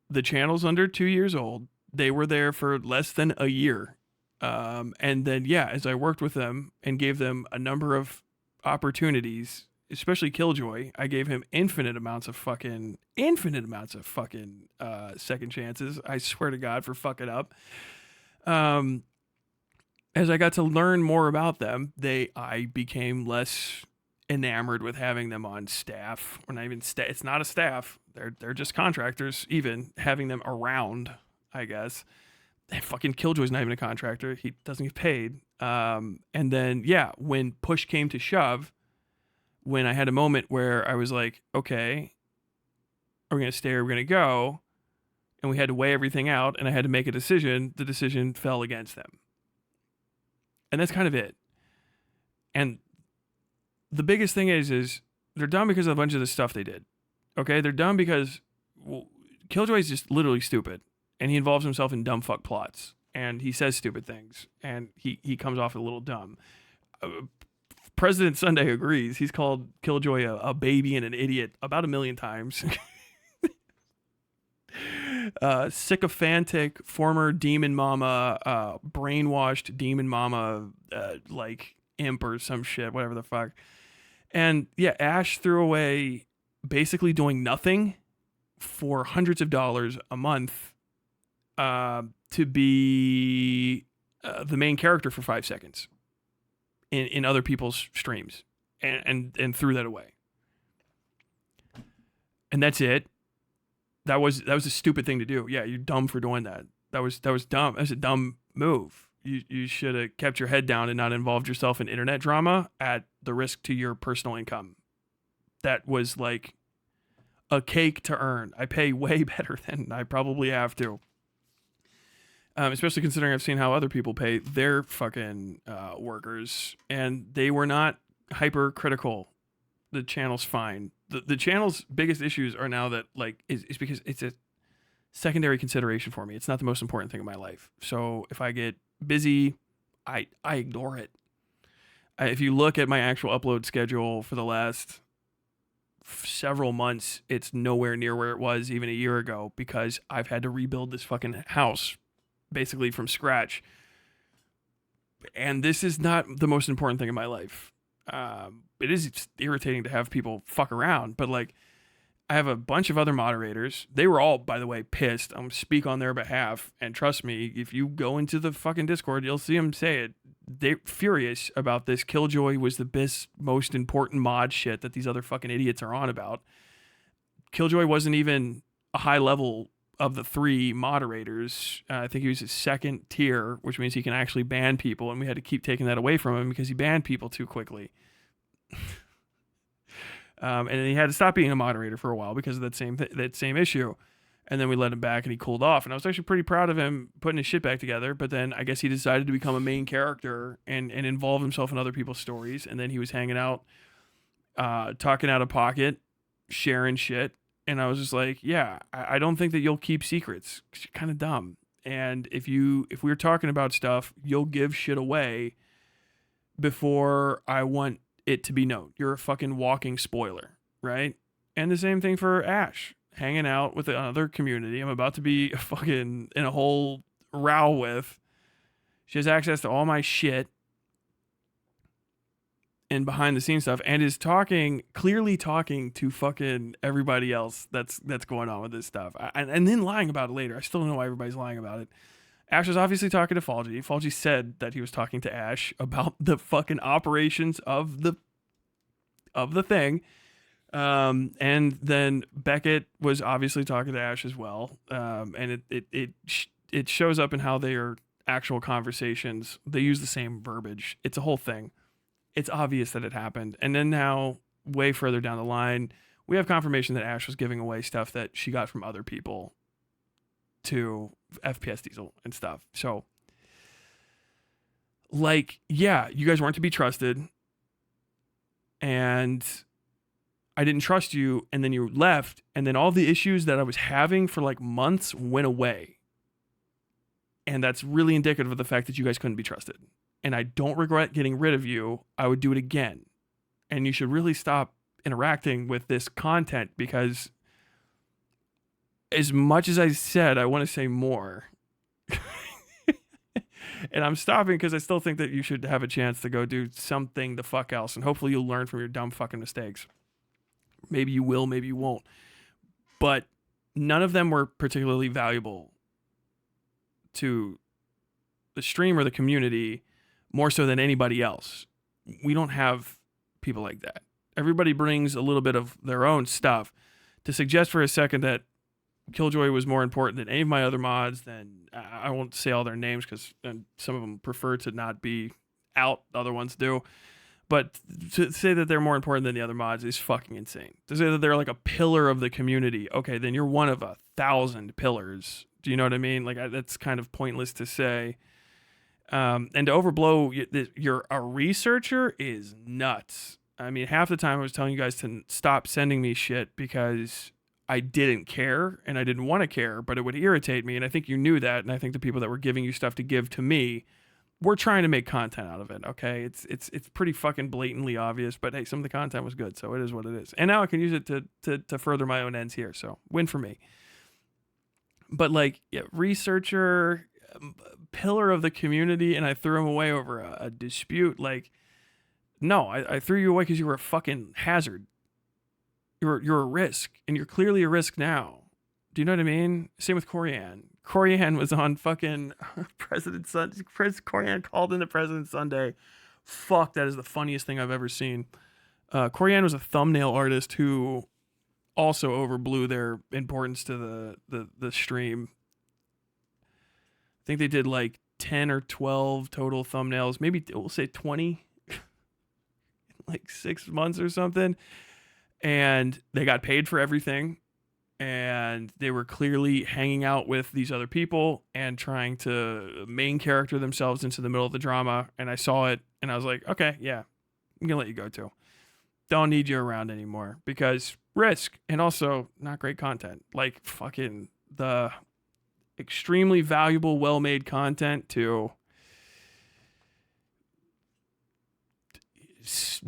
the channel's under 2 years old. They were there for less than a year. And then, yeah, as I worked with them and gave them a number of opportunities, especially Killjoy, I gave him infinite amounts of fucking second chances. I swear to God, for fucking up. As I got to learn more about them, I became less enamored with having them on staff. Or not even it's not a staff. They're just contractors. Even having them around, I guess. And fucking Killjoy's not even a contractor. He doesn't get paid. And then, yeah, when push came to shove, when I had a moment where I was like, okay, are we going to stay or are we going to go? And we had to weigh everything out, and I had to make a decision. The decision fell against them. And that's kind of it. And the biggest thing is they're dumb because of a bunch of the stuff they did. Okay? They're dumb because Killjoy's just literally stupid. And he involves himself in dumb fuck plots. And he says stupid things. And he comes off a little dumb. President Sunday agrees. He's called Killjoy a baby and an idiot about 1 million times. Sycophantic former demon mama, brainwashed demon mama, like imp or some shit, whatever the fuck. And yeah, Ash threw away basically doing nothing for hundreds of dollars a month to be the main character for 5 seconds in other people's streams, and threw that away. And that's it. That was a stupid thing to do. Yeah, you're dumb for doing that. That was dumb. That's a dumb move. You should have kept your head down and not involved yourself in internet drama at the risk to your personal income. That was like a cake to earn. I pay way better than I probably have to. Especially considering I've seen how other people pay their fucking workers, and they were not hypercritical. The channel's fine. The channel's biggest issues are now that, like, is because it's a secondary consideration for me. It's not the most important thing in my life. So if I get busy, I ignore it. If you look at my actual upload schedule for the last several months, it's nowhere near where it was even a year ago, because I've had to rebuild this fucking house basically from scratch. And this is not the most important thing in my life. It is irritating to have people fuck around, but like, I have a bunch of other moderators. They were all, by the way, pissed. I'm gonna speak on their behalf, and trust me, if you go into the fucking Discord, you'll see them say it. They're furious about this. Killjoy was the best, most important mod shit that these other fucking idiots are on about. Killjoy wasn't even a high level of the 3 moderators. I think he was his 2nd tier, which means he can actually ban people, and we had to keep taking that away from him because he banned people too quickly. And then he had to stop being a moderator for a while because of that same issue. And then we let him back and he cooled off. And I was actually pretty proud of him putting his shit back together. But then I guess he decided to become a main character and involve himself in other people's stories. And then he was hanging out, talking out of pocket, sharing shit. And I was just like, yeah, I don't think that you'll keep secrets. 'Cause you're kind of dumb. And if we're talking about stuff, you'll give shit away before I want it to be known. You're a fucking walking spoiler, right? And the same thing for Ash, hanging out with another community I'm about to be fucking in a whole row with. She has access to all my shit and behind the scenes stuff, and is clearly talking to fucking everybody else that's going on with this stuff, and then lying about it later. I still don't know why everybody's lying about it. Ash was obviously talking to Falgi. Falgi said that he was talking to Ash about the fucking operations of the thing. And then Beckett was obviously talking to Ash as well. And it shows up in how their actual conversations. They use the same verbiage. It's a whole thing. It's obvious that it happened. And then now, way further down the line, we have confirmation that Ash was giving away stuff that she got from other people to FPS Diesel and stuff. So, like, yeah, you guys weren't to be trusted, and I didn't trust you, and then you left, and then all the issues that I was having for like months went away. And that's really indicative of the fact that you guys couldn't be trusted. And I don't regret getting rid of you. I would do it again. And you should really stop interacting with this content, because as much as I said, I want to say more. And I'm stopping because I still think that you should have a chance to go do something the fuck else. And hopefully you'll learn from your dumb fucking mistakes. Maybe you will, maybe you won't. But none of them were particularly valuable to the stream or the community, more so than anybody else. We don't have people like that. Everybody brings a little bit of their own stuff. To suggest for a second that Killjoy was more important than any of my other mods, then I won't say all their names because some of them prefer to not be out, other ones do. But to say that they're more important than the other mods is fucking insane. To say that they're like a pillar of the community, okay, then you're one of 1,000 pillars. Do you know what I mean? Like, that's kind of pointless to say. And to overblow, you're a researcher is nuts. I mean, half the time I was telling you guys to stop sending me shit because I didn't care and I didn't want to care, but it would irritate me. And I think you knew that. And I think the people that were giving you stuff to give to me were trying to make content out of it. Okay. It's pretty fucking blatantly obvious, but hey, some of the content was good. So it is what it is. And now I can use it to further my own ends here. So win for me. But like, yeah, researcher, pillar of the community, and I threw him away over a dispute. Like, no, I threw you away because you were a fucking hazard. You're a risk, and you're clearly a risk now. Do you know what I mean? Same with Corian. Corian was on fucking President Sunday. Corian called into President Sunday. Fuck, that is the funniest thing I've ever seen. Corian was a thumbnail artist who also overblew their importance to the stream. I think they did like 10 or 12 total thumbnails. Maybe we'll say 20 in like 6 months or something. And they got paid for everything. And they were clearly hanging out with these other people and trying to main character themselves into the middle of the drama. And I saw it and I was like, okay, yeah, I'm going to let you go too. Don't need you around anymore because risk, and also not great content. Like fucking the extremely valuable, well-made content to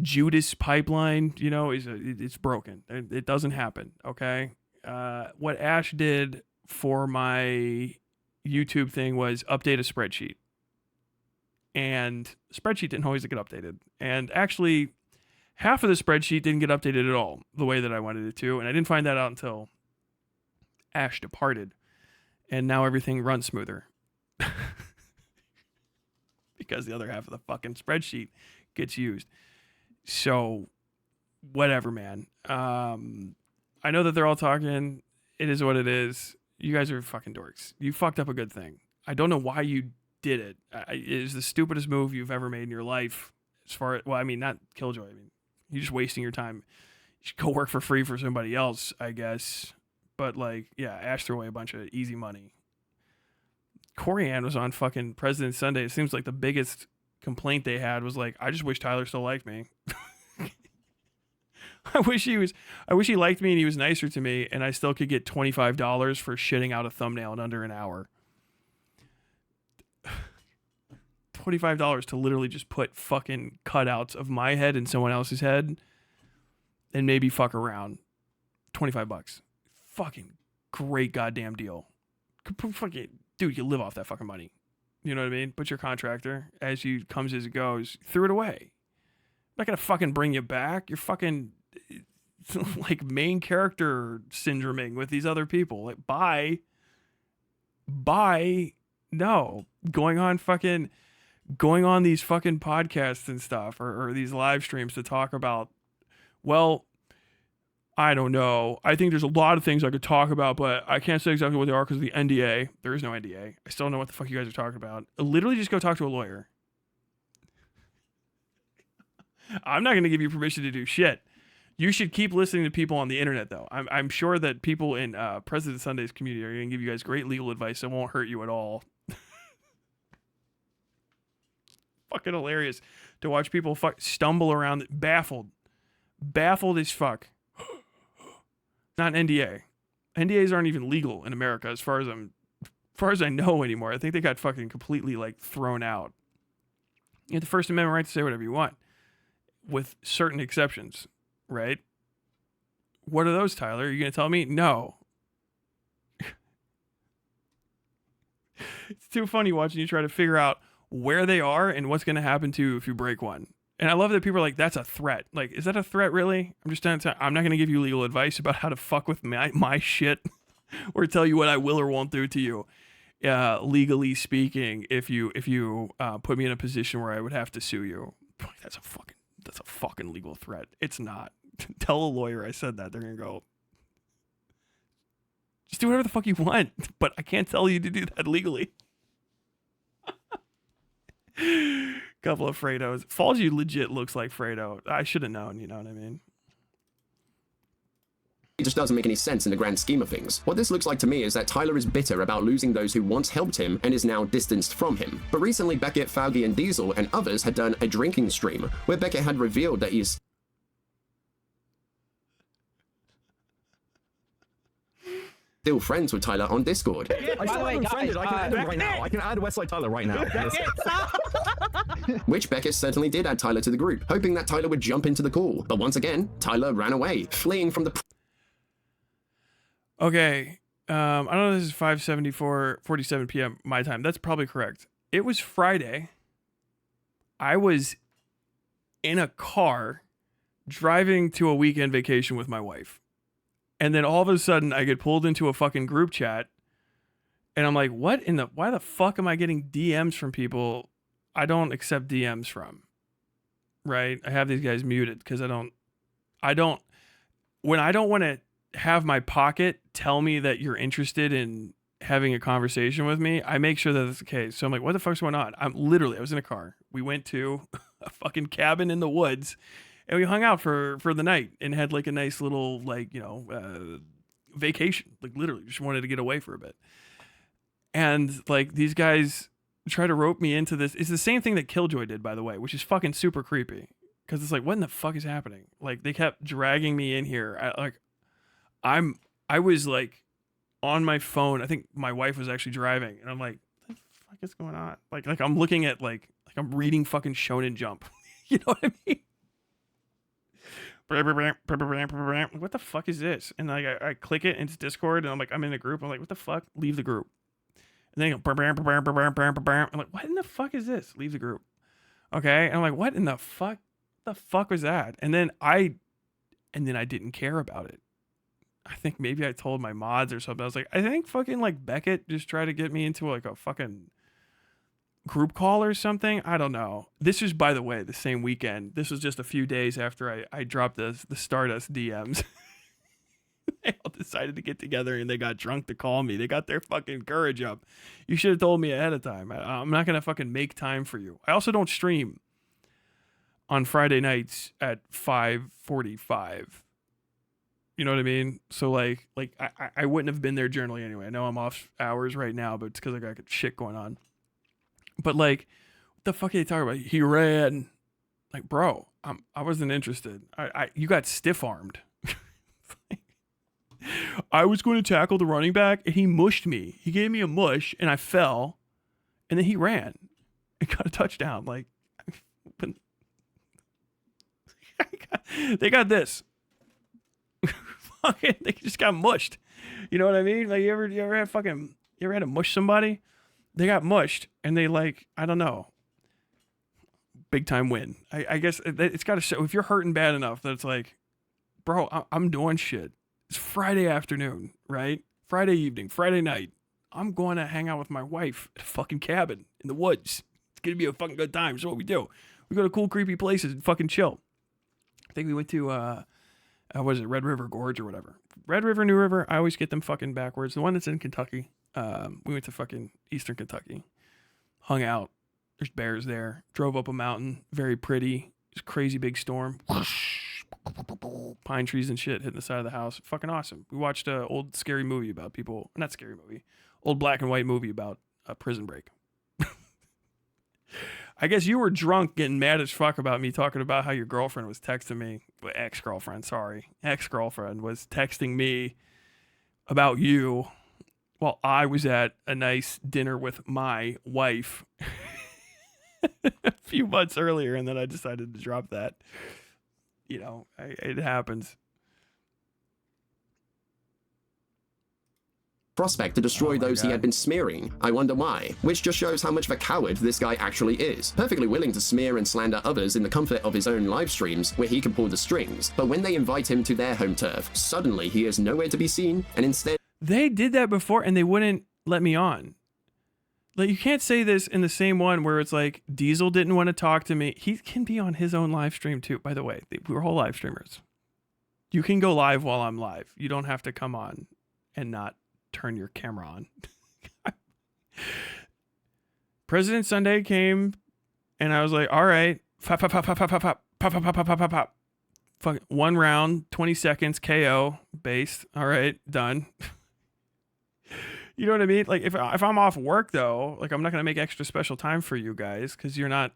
Judas pipeline, you know, it's broken. It doesn't happen. Okay. What Ash did for my YouTube thing was update a spreadsheet, and the spreadsheet didn't always get updated. And actually, half of the spreadsheet didn't get updated at all the way that I wanted it to, and I didn't find that out until Ash departed, and now everything runs smoother because the other half of the fucking spreadsheet gets used. So whatever, man. I know that they're all talking. It is what it is. You guys are fucking dorks. You fucked up a good thing. I don't know why you did it. It is the stupidest move you've ever made in your life. As far as, well, I mean, not Killjoy. I mean, you're just wasting your time. You should go work for free for somebody else, I guess. But like, yeah, Ash threw away a bunch of easy money. Corianne was on fucking President Sunday. It seems like the biggest complaint they had was like, I just wish Tyler still liked me. I wish he liked me and he was nicer to me, and I still could get $25 for shitting out a thumbnail in under an hour. $25 to literally just put fucking cutouts of my head in someone else's head and maybe fuck around. $25. Fucking great goddamn deal. Fucking, dude, you live off that fucking money. You know what I mean? But your contractor, as you comes as it goes, threw it away. I'm not gonna fucking bring you back. You're fucking like main character syndroming with these other people. Like, bye. No. Going on these fucking podcasts and stuff, or these live streams to talk about, well, I don't know. I think there's a lot of things I could talk about, but I can't say exactly what they are because of the NDA. There is no NDA. I still don't know what the fuck you guys are talking about. Literally just go talk to a lawyer. I'm not going to give you permission to do shit. You should keep listening to people on the internet, though. I'm sure that people in President Sunday's community are going to give you guys great legal advice that won't hurt you at all. Fucking hilarious to watch people stumble around, baffled as fuck. Not an NDA. NDAs aren't even legal in America as far as I know anymore. I think they got fucking completely like thrown out. You have the First Amendment right to say whatever you want, with certain exceptions, right? What are those, Tyler? Are you gonna tell me? No. It's too funny watching you try to figure out where they are and what's gonna happen to you if you break one. And I love that people are like, that's a threat. Like, is that a threat, really? I'm not going to give you legal advice about how to fuck with my shit or tell you what I will or won't do to you. Legally speaking, if you put me in a position where I would have to sue you. That's a fucking legal threat. It's not. Tell a lawyer I said that. They're going to go, just do whatever the fuck you want. But I can't tell you to do that legally. Couple of Fredos. Falsey legit looks like Fredo. I should have known, you know what I mean? It just doesn't make any sense in the grand scheme of things. What this looks like to me is that Tyler is bitter about losing those who once helped him and is now distanced from him. But recently Beckett, Faugi, and Diesel and others had done a drinking stream where Beckett had revealed that he is still friends with Tyler on Discord. I still haven't friended. I can add him right now. I can add Westside Tyler right now. Which Beckett certainly did add Tyler to the group, hoping that Tyler would jump into the call. But once again, Tyler ran away, fleeing from the... Okay, I don't know, this is 5:47 p.m. my time. That's probably correct. It was Friday. I was in a car driving to a weekend vacation with my wife. And then all of a sudden I get pulled into a fucking group chat and I'm like, why the fuck am I getting DMs from people I don't accept DMs from? Right? I have these guys muted because when I don't want to have my pocket tell me that you're interested in having a conversation with me, I make sure that that's the case. So I'm like, what the fuck's going on? I was in a car. We went to a fucking cabin in the woods and we hung out for the night and had like a nice little vacation. Like literally just wanted to get away for a bit. And like these guys try to rope me into this. It's the same thing that Killjoy did, by the way, which is fucking super creepy. Because it's like, what in the fuck is happening? Like they kept dragging me in here. I was like on my phone. I think my wife was actually driving, and I'm like, what the fuck is going on? Like I'm looking at like I'm reading fucking Shonen Jump. You know what I mean? What the fuck is this? And like I click it, and it's Discord, and I'm like, I'm in a group. I'm like, what the fuck? Leave the group. And then you go, I'm like, what in the fuck is this? Leave the group. Okay. And I'm like, what in the fuck? the fuck was that? And then I didn't care about it. I think maybe I told my mods or something. I was like, I think fucking like Beckett just tried to get me into like a fucking group call or something. I don't know. This is, by the way, the same weekend. This was just a few days after I dropped the Stardust DMs. They all decided to get together and they got drunk to call me. They got their fucking courage up. You should have told me ahead of time. I'm not going to fucking make time for you. I also don't stream on Friday nights at 5:45. You know what I mean? So like I wouldn't have been there generally anyway. I know I'm off hours right now, but it's because I got shit going on. But like, what the fuck are you talking about? He ran. Like, bro, I wasn't interested. You got stiff armed. I was going to tackle the running back and he mushed me. He gave me a mush and I fell, and then he ran and got a touchdown. Like, they got this. Fucking, they just got mushed. You know what I mean? Like, you ever had to mush somebody? They got mushed and they, like, I don't know. Big time win. I guess it's got to show. If you're hurting bad enough that it's like, bro, I'm doing shit. It's Friday afternoon, right? Friday evening, Friday night. I'm going to hang out with my wife at a fucking cabin in the woods. It's going to be a fucking good time. So what we do, we go to cool, creepy places and fucking chill. I think we went to, what is it, Red River Gorge or whatever. Red River, New River, I always get them fucking backwards. The one that's in Kentucky. We went to fucking Eastern Kentucky. Hung out. There's bears there. Drove up a mountain. Very pretty. It's a crazy big storm. Pine trees and shit hitting the side of the house. Fucking awesome. We watched an old scary movie about people. Not scary movie. Old black and white movie about a prison break. I guess you were drunk getting mad as fuck about me talking about how your girlfriend was texting me. Ex-girlfriend, sorry. Ex-girlfriend was texting me about you while I was at a nice dinner with my wife a few months earlier, and then I decided to drop that. You know, it happens. Prospect to destroy those he had been smearing. I wonder why. Which just shows how much of a coward this guy actually is. Perfectly willing to smear and slander others in the comfort of his own live streams where he can pull the strings. But when they invite him to their home turf, suddenly he is nowhere to be seen, and instead... They did that before and they wouldn't let me on. Like, you can't say this in the same one where it's like, Diesel didn't want to talk to me. He can be on his own live stream too, by the way. We're all live streamers. You can go live while I'm live. You don't have to come on and not turn your camera on. President Sunday came and I was like, all right, pop, pop, pop, pop, pop, pop, pop, pop, pop, pop, pop, pop, pop. Fuck, 1 round, 20 seconds, KO, base. All right, done. You know what I mean? Like, if I'm off work though, like, I'm not gonna make extra special time for you guys because you're not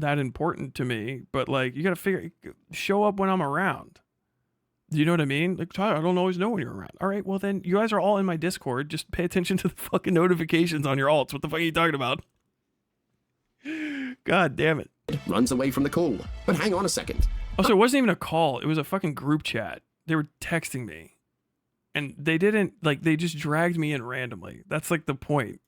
that important to me. But like, you gotta show up when I'm around. Do you know what I mean? Like, Tyler, I don't always know when you're around. All right, well then, you guys are all in my Discord. Just pay attention to the fucking notifications on your alts. What the fuck are you talking about? God damn it. Runs away from the call. But hang on a second. Also, it wasn't even a call. It was a fucking group chat. They were texting me. And they didn't, like, they just dragged me in randomly. That's like the point.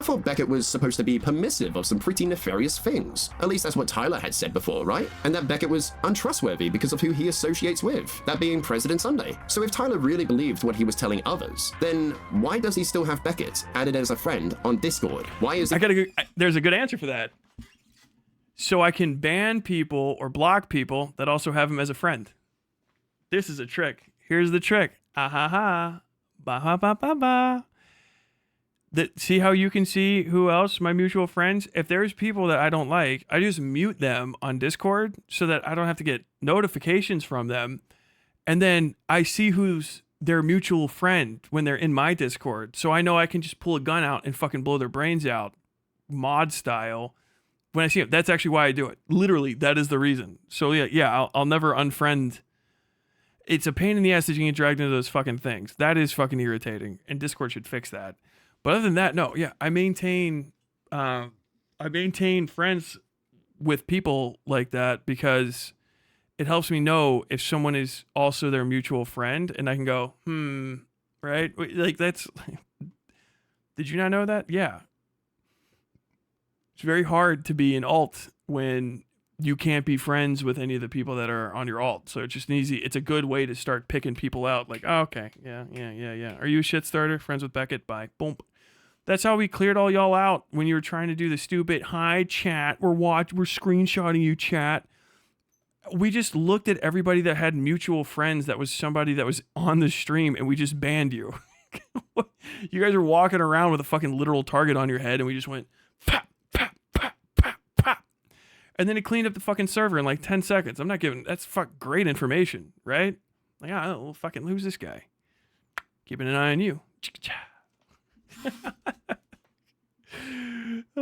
I thought Beckett was supposed to be permissive of some pretty nefarious things. At least that's what Tyler had said before, right? And that Beckett was untrustworthy because of who he associates with, that being President Sunday. So if Tyler really believed what he was telling others, then why does he still have Beckett added as a friend on Discord? Why is it... There's a good answer for that. So I can ban people or block people that also have him as a friend. This is a trick. Here's the trick. Ah ha ha. Ba ha ba ba ba. See how you can see who else, my mutual friends? If there's people that I don't like, I just mute them on Discord so that I don't have to get notifications from them. And then I see who's their mutual friend when they're in my Discord. So I know I can just pull a gun out and fucking blow their brains out, mod style, when I see them. That's actually why I do it. Literally, that is the reason. So yeah, I'll never unfriend. It's a pain in the ass that you can get dragged into those fucking things. That is fucking irritating, and Discord should fix that. But other than that, no, yeah, I maintain friends with people like that because it helps me know if someone is also their mutual friend, and I can go, right? Like, that's, did you not know that? Yeah. It's very hard to be an alt when you can't be friends with any of the people that are on your alt. So it's just it's a good way to start picking people out. Like, oh, okay, yeah. Are you a shit starter? Friends with Beckett? Bye. Boom. That's how we cleared all y'all out when you were trying to do the stupid, hi, chat, we're screenshotting you, chat. We just looked at everybody that had mutual friends that was somebody that was on the stream, and we just banned you. You guys are walking around with a fucking literal target on your head, and we just went, pop, pop, pop, pop, pop. And then it cleaned up the fucking server in like 10 seconds. I'm not giving, that's great information, right? Like, well, fucking lose this guy. Keeping an eye on you.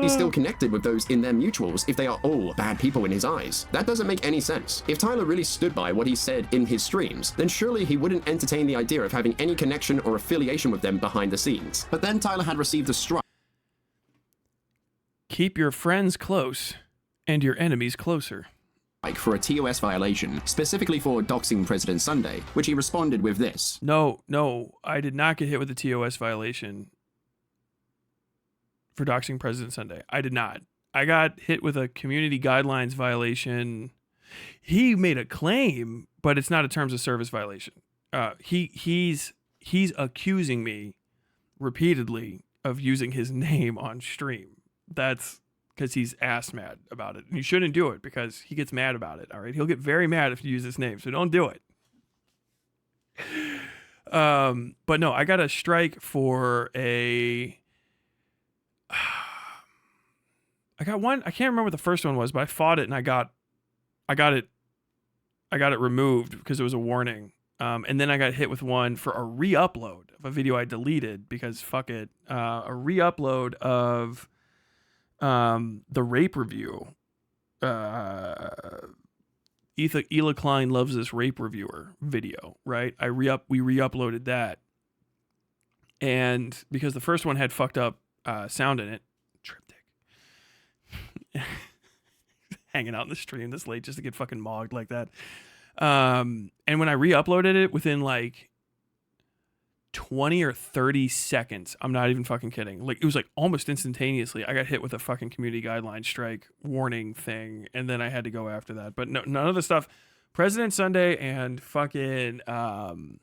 He's still connected with those in their mutuals if they are all bad people in his eyes. That doesn't make any sense. If Tyler really stood by what he said in his streams, then surely he wouldn't entertain the idea of having any connection or affiliation with them behind the scenes. But then Tyler had received a strike. Keep your friends close and your enemies closer. For a TOS violation, specifically for doxing President Sunday, which he responded with this. No, I did not get hit with a TOS violation for doxing President Sunday. I did not. I got hit with a community guidelines violation. He made a claim, but it's not a terms of service violation. He's accusing me repeatedly of using his name on stream. That's because he's ass mad about it. And you shouldn't do it because he gets mad about it. All right. He'll get very mad if you use his name. So don't do it. But no, I got a strike for I got one. I can't remember what the first one was, but I fought it and I got it removed because it was a warning. And then I got hit with one for a re-upload of a video I deleted because fuck it. A re-upload of the rape review. Ela Klein loves this rape reviewer video, right? We re-uploaded that. And because the first one had fucked up sound in it, triptych. Hanging out in the stream this late just to get fucking mogged like that. And when I re-uploaded it within like 20 or 30 seconds, I'm not even fucking kidding. Like it was like almost instantaneously, I got hit with a fucking community guideline strike warning thing, and then I had to go after that. But no, none of the stuff. President Sunday and fucking Emily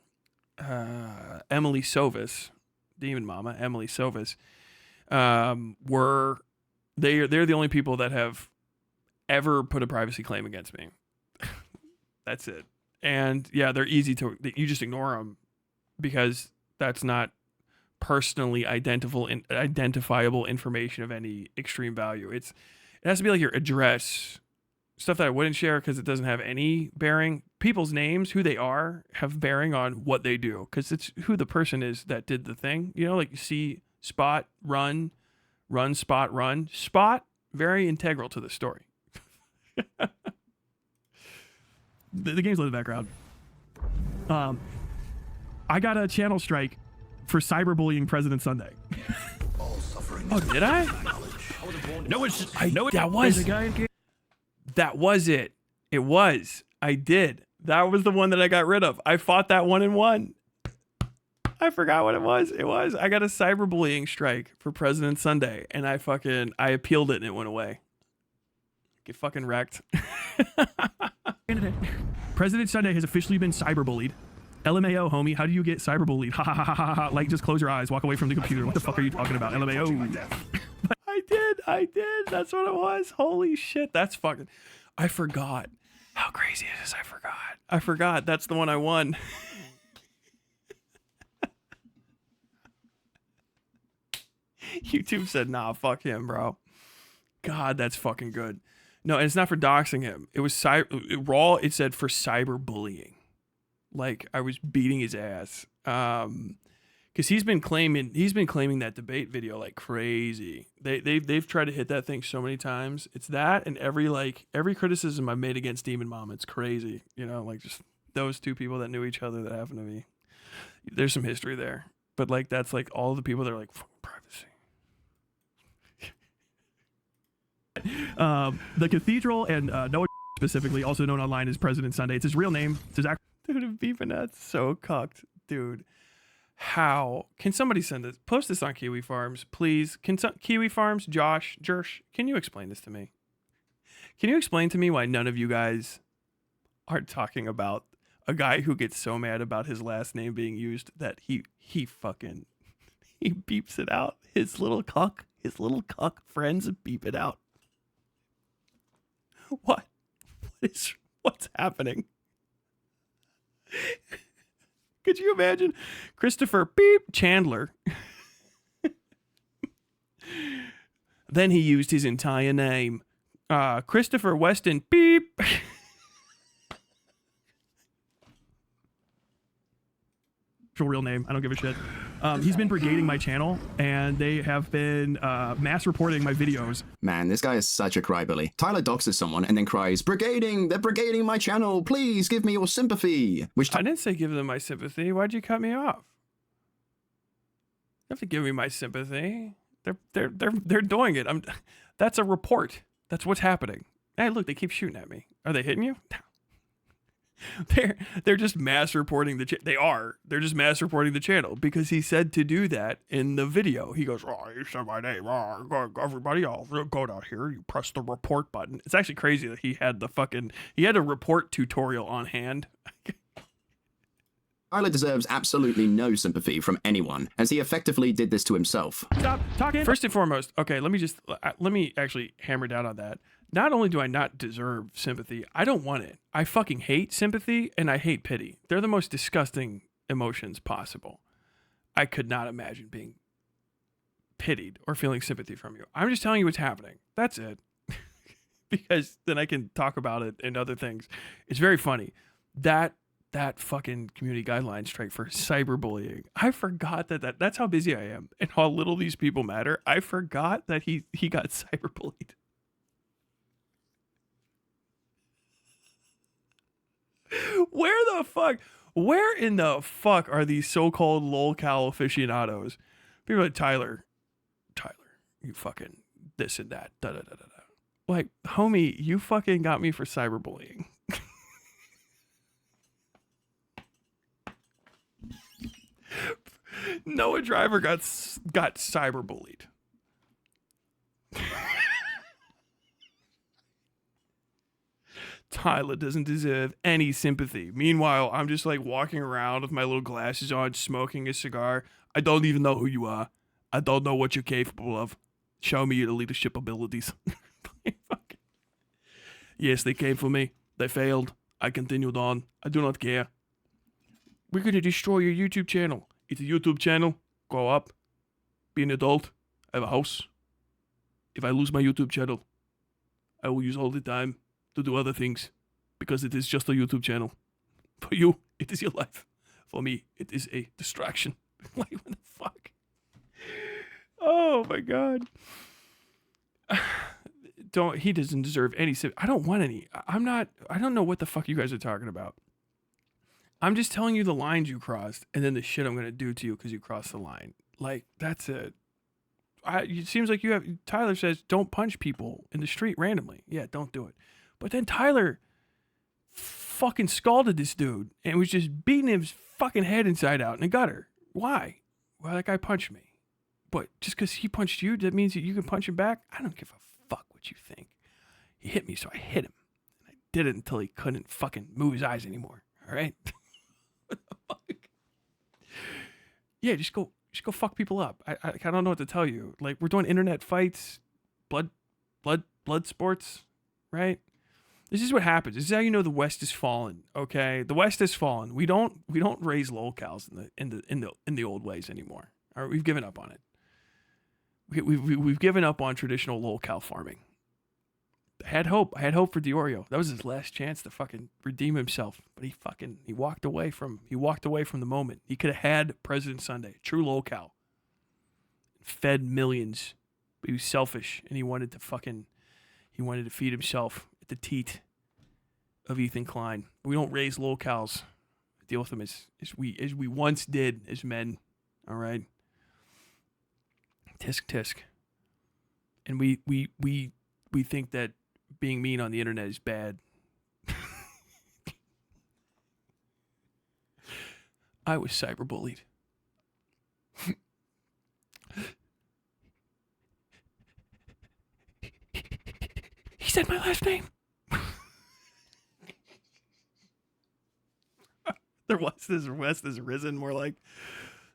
Sovis, Demon Mama, Emily Sovis, they're the only people that have ever put a privacy claim against me. That's it. And yeah, they're easy to, you just ignore them because that's not personally identifiable information of any extreme value. It has to be like your address, stuff that I wouldn't share because it doesn't have any bearing. People's names, who they are, have bearing on what they do because it's who the person is that did the thing. You know, like you see spot, run, spot, run. Spot, very integral to the story. The game's in the background. I got a channel strike for cyberbullying President Sunday. Oh, did I? That was it. It was. I did. That was the one that I got rid of. I fought that one and won. I forgot what it was. I got a cyberbullying strike for President Sunday, and I appealed it and it went away. Get fucking wrecked. President Sunday has officially been cyberbullied. LMAO, homie, how do you get cyberbullied? Ha ha ha ha ha. Like, just close your eyes, walk away from the computer. What the fuck are you talking about? LMAO. I did. That's what it was. Holy shit. That's fucking, I forgot. How crazy it is. I forgot. That's the one I won. YouTube said, nah, fuck him, bro. God, that's fucking good. No, and it's not for doxing him. It was raw. It said for cyberbullying. Like I was beating his ass. Because he's been claiming that debate video like crazy. They've tried to hit that thing so many times. It's that and every criticism I've made against Demon Mom. It's crazy. You know, like just those two people that knew each other that happen to be. There's some history there, but like that's like all the people that are like privacy. The Cathedral and Noah specifically, also known online as President Sunday. It's his real name. It's his Dude, beefing that's so cucked, dude. How can somebody send this? Post this on Kiwi Farms, please. Kiwi Farms, Josh, Jersh, can you explain this to me? Can you explain to me why none of you guys are talking about a guy who gets so mad about his last name being used that he beeps it out? His little cuck friends beep it out. What's happening? Could you imagine Christopher beep Chandler? Then he used his entire name. Christopher Weston beep. Real name. I don't give a shit. He's been brigading my channel, and they have been mass reporting my videos. Man, this guy is such a crybaby. Tyler doxes someone and then cries, "Brigading! They're brigading my channel! Please give me your sympathy!" Which I didn't say give them my sympathy. Why'd you cut me off? You have to give me my sympathy. They're doing it. That's a report. That's what's happening. Hey, look, they keep shooting at me. Are they hitting you? They're just mass reporting they're just mass reporting the channel because he said to do that in the video. He goes, "Oh, you said my name. Oh, everybody else, go down here. You press the report button." It's actually crazy that he had a report tutorial on hand. Tyler deserves absolutely no sympathy from anyone, as he effectively did this to himself. Stop talking. First and foremost, okay, let me actually hammer down on that. Not only do I not deserve sympathy, I don't want it. I fucking hate sympathy and I hate pity. They're the most disgusting emotions possible. I could not imagine being pitied or feeling sympathy from you. I'm just telling you what's happening. That's it. Because then I can talk about it and other things. It's very funny. That fucking community guideline strike for cyberbullying. I forgot that's how busy I am and how little these people matter. I forgot that he got cyberbullied. Where in the fuck are these so-called lolcow aficionados? People like, Tyler, you fucking this and that, da da da da da. Like, homie, you fucking got me for cyberbullying. Noah Driver got cyberbullied. Tyler doesn't deserve any sympathy. Meanwhile, I'm just like walking around with my little glasses on, smoking a cigar. I don't even know who you are. I don't know what you're capable of. Show me your leadership abilities. Yes, they came for me. They failed. I continued on. I do not care. We're going to destroy your YouTube channel. It's a YouTube channel. Grow up. Be an adult. I have a house. If I lose my YouTube channel, I will use all the time to do other things, because it is just a YouTube channel. For you, it is your life. For me, it is a distraction. Like, what the fuck? Oh my god. He doesn't deserve any. I don't want any. I don't know what the fuck you guys are talking about. I'm just telling you the lines you crossed and then the shit I'm going to do to you because you crossed the line. Like, that's it. It seems like Tyler says, don't punch people in the street randomly. Yeah, don't do it. But then Tyler fucking scalded this dude and was just beating his fucking head inside out in the gutter. Why? Well, that guy punched me. But just because he punched you, that means that you can punch him back? I don't give a fuck what you think. He hit me, so I hit him. And I did it until he couldn't fucking move his eyes anymore. All right? What the fuck? Yeah, just go fuck people up. I don't know what to tell you. Like, we're doing internet fights, blood sports, right? This is what happens. This is how you know the West has fallen. Okay, the West has fallen. We don't raise lolcows in the old ways anymore. All right, we've given up on it. We've given up on traditional lolcow farming. I had hope for Diorio. That was his last chance to fucking redeem himself, but he walked away from the moment. He could have had President Sunday, true lolcow, fed millions, but he was selfish and he wanted to feed himself at the teat of Ethan Klein. We don't raise lolcows. Deal with them as we once did as men. All right. Tisk. And we think that being mean on the internet is bad. I was cyberbullied. He said my last name. The West is risen. More like,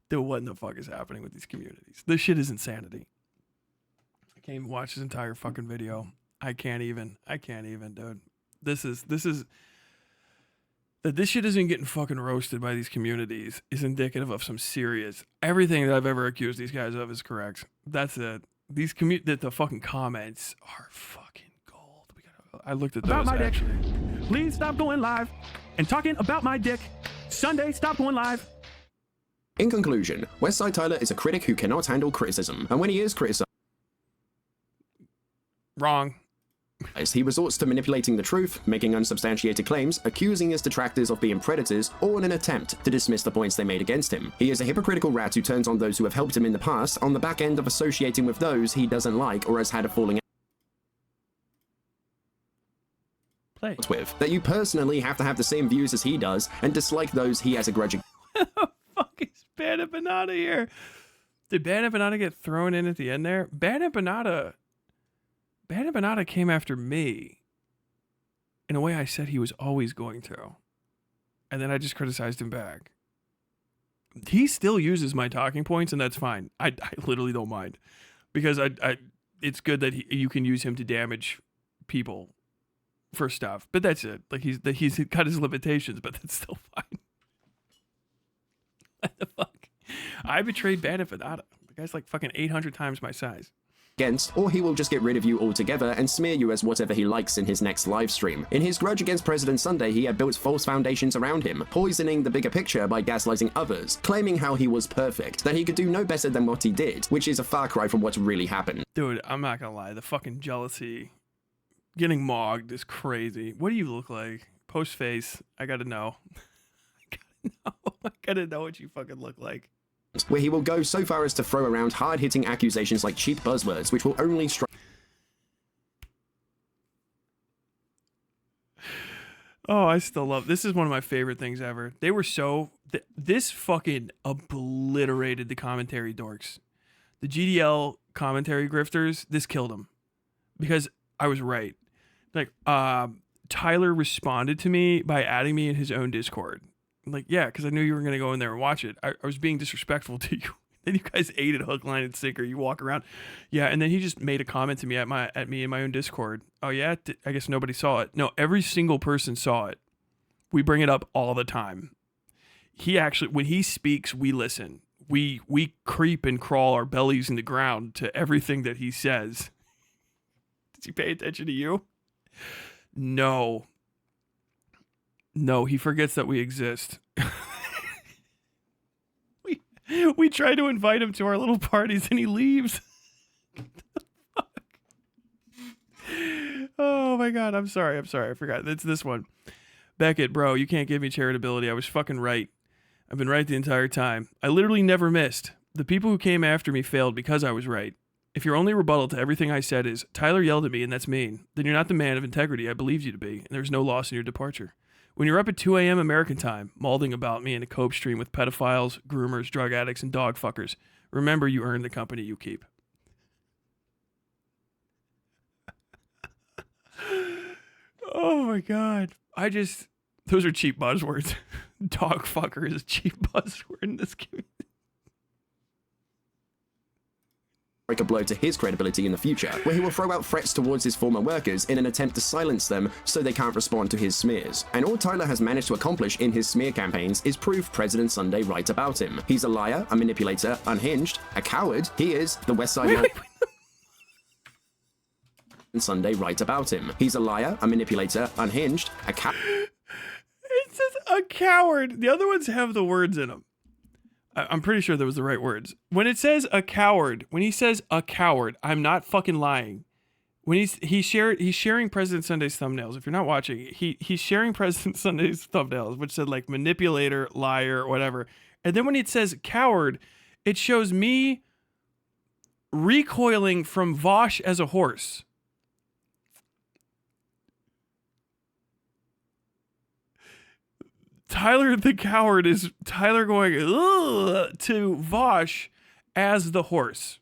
dude, what in the fuck is happening with these communities? This shit is insanity. I can't even watch this entire fucking video. I can't even, dude. This shit isn't getting fucking roasted by these communities is indicative of some serious. Everything that I've ever accused these guys of is correct. That's it. These the fucking comments are fucking gold. I looked at those About my actually. dick. Please stop going live and talking about my dick. Sunday, stop going live. In conclusion, Westside Tyler is a critic who cannot handle criticism, and when he is criticized, Wrong. he resorts to manipulating the truth, making unsubstantiated claims, accusing his detractors of being predators, or in an attempt to dismiss the points they made against him. He is a hypocritical rat who turns on those who have helped him in the past on the back end of associating with those he doesn't like or has had a falling out with. That you personally have to have the same views as he does and dislike those he has a grudge against. Fuck is Bandit Banana here? Did Bandit Banana get thrown in at the end there? Bandit Banana came after me in a way I said he was always going to. And then I just criticized him back. He still uses my talking points, and that's fine. I literally don't mind. Because it's good that you can use him to damage people for stuff. But that's it. Like he's got his limitations, but that's still fine. What the fuck? I betrayed Bandit Banana. The guy's like fucking 800 times my size. Or he will just get rid of you altogether and smear you as whatever he likes in his next live stream. In his grudge against President Sunday, he had built false foundations around him, poisoning the bigger picture by gaslighting others, claiming how he was perfect, that he could do no better than what he did, which is a far cry from what really happened. Dude, I'm not gonna lie, the fucking jealousy, getting mogged is crazy. What do you look like? Post face, I gotta know. I gotta know what you fucking look like. Where he will go so far as to throw around hard-hitting accusations like cheap buzzwords, which will only strike. Oh, I still love this. Is one of my favorite things ever. They were so this fucking obliterated the commentary dorks, the GDL commentary grifters. This killed them because I was right. Like Tyler responded to me by adding me in his own Discord. Like, yeah, because I knew you were going to go in there and watch it. I was being disrespectful to you. Then you guys ate it hook, line, and sinker. You walk around. Yeah, and then he just made a comment to me at me in my own Discord. Oh, yeah? I guess nobody saw it. No, every single person saw it. We bring it up all the time. He actually, when he speaks, we listen. We creep and crawl our bellies in the ground to everything that he says. Does he pay attention to you? No. No, he forgets that we exist. we try to invite him to our little parties and he leaves. Oh my god, I'm sorry, I forgot. It's this one. Beckett, bro, you can't give me charitability. I was fucking right. I've been right the entire time. I literally never missed. The people who came after me failed because I was right. If your only rebuttal to everything I said is, Tyler yelled at me and that's mean, then you're not the man of integrity I believed you to be, and there's no loss in your departure. When you're up at 2 a.m. American time, mauling about me in a cope stream with pedophiles, groomers, drug addicts, and dog fuckers, remember you earn the company you keep. Oh my god. Those are cheap buzzwords. Dog fucker is a cheap buzzword in this community. Break a blow to his credibility in the future, where he will throw out threats towards his former workers in an attempt to silence them so they can't respond to his smears. And all Tyler has managed to accomplish in his smear campaigns is prove President Sunday right about him. He's a liar, a manipulator, unhinged, a coward. He is the Westside man. Sunday right about him. He's a liar, a manipulator, unhinged, a coward. It says a coward. The other ones have the words in them. I'm pretty sure that was the right words. When it says a coward, when he says a coward, I'm not fucking lying. When he's sharing President Sunday's thumbnails. If you're not watching, he's sharing President Sunday's thumbnails, which said like manipulator, liar, whatever. And then when it says coward, it shows me recoiling from Vosh as a horse. Tyler the coward is Tyler going ugh, to Vosh as the horse.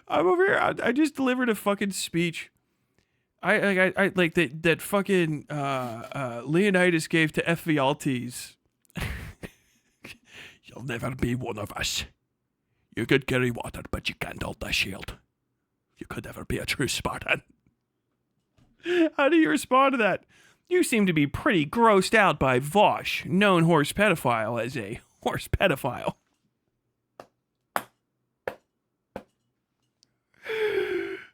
I'm over here. I just delivered a fucking speech. I like that fucking Leonidas gave to Ephialtes. You'll never be one of us. You could carry water, but you can't hold the shield. You could never be a true Spartan. How do you respond to that? You seem to be pretty grossed out by Vosh, known horse pedophile, as a horse pedophile.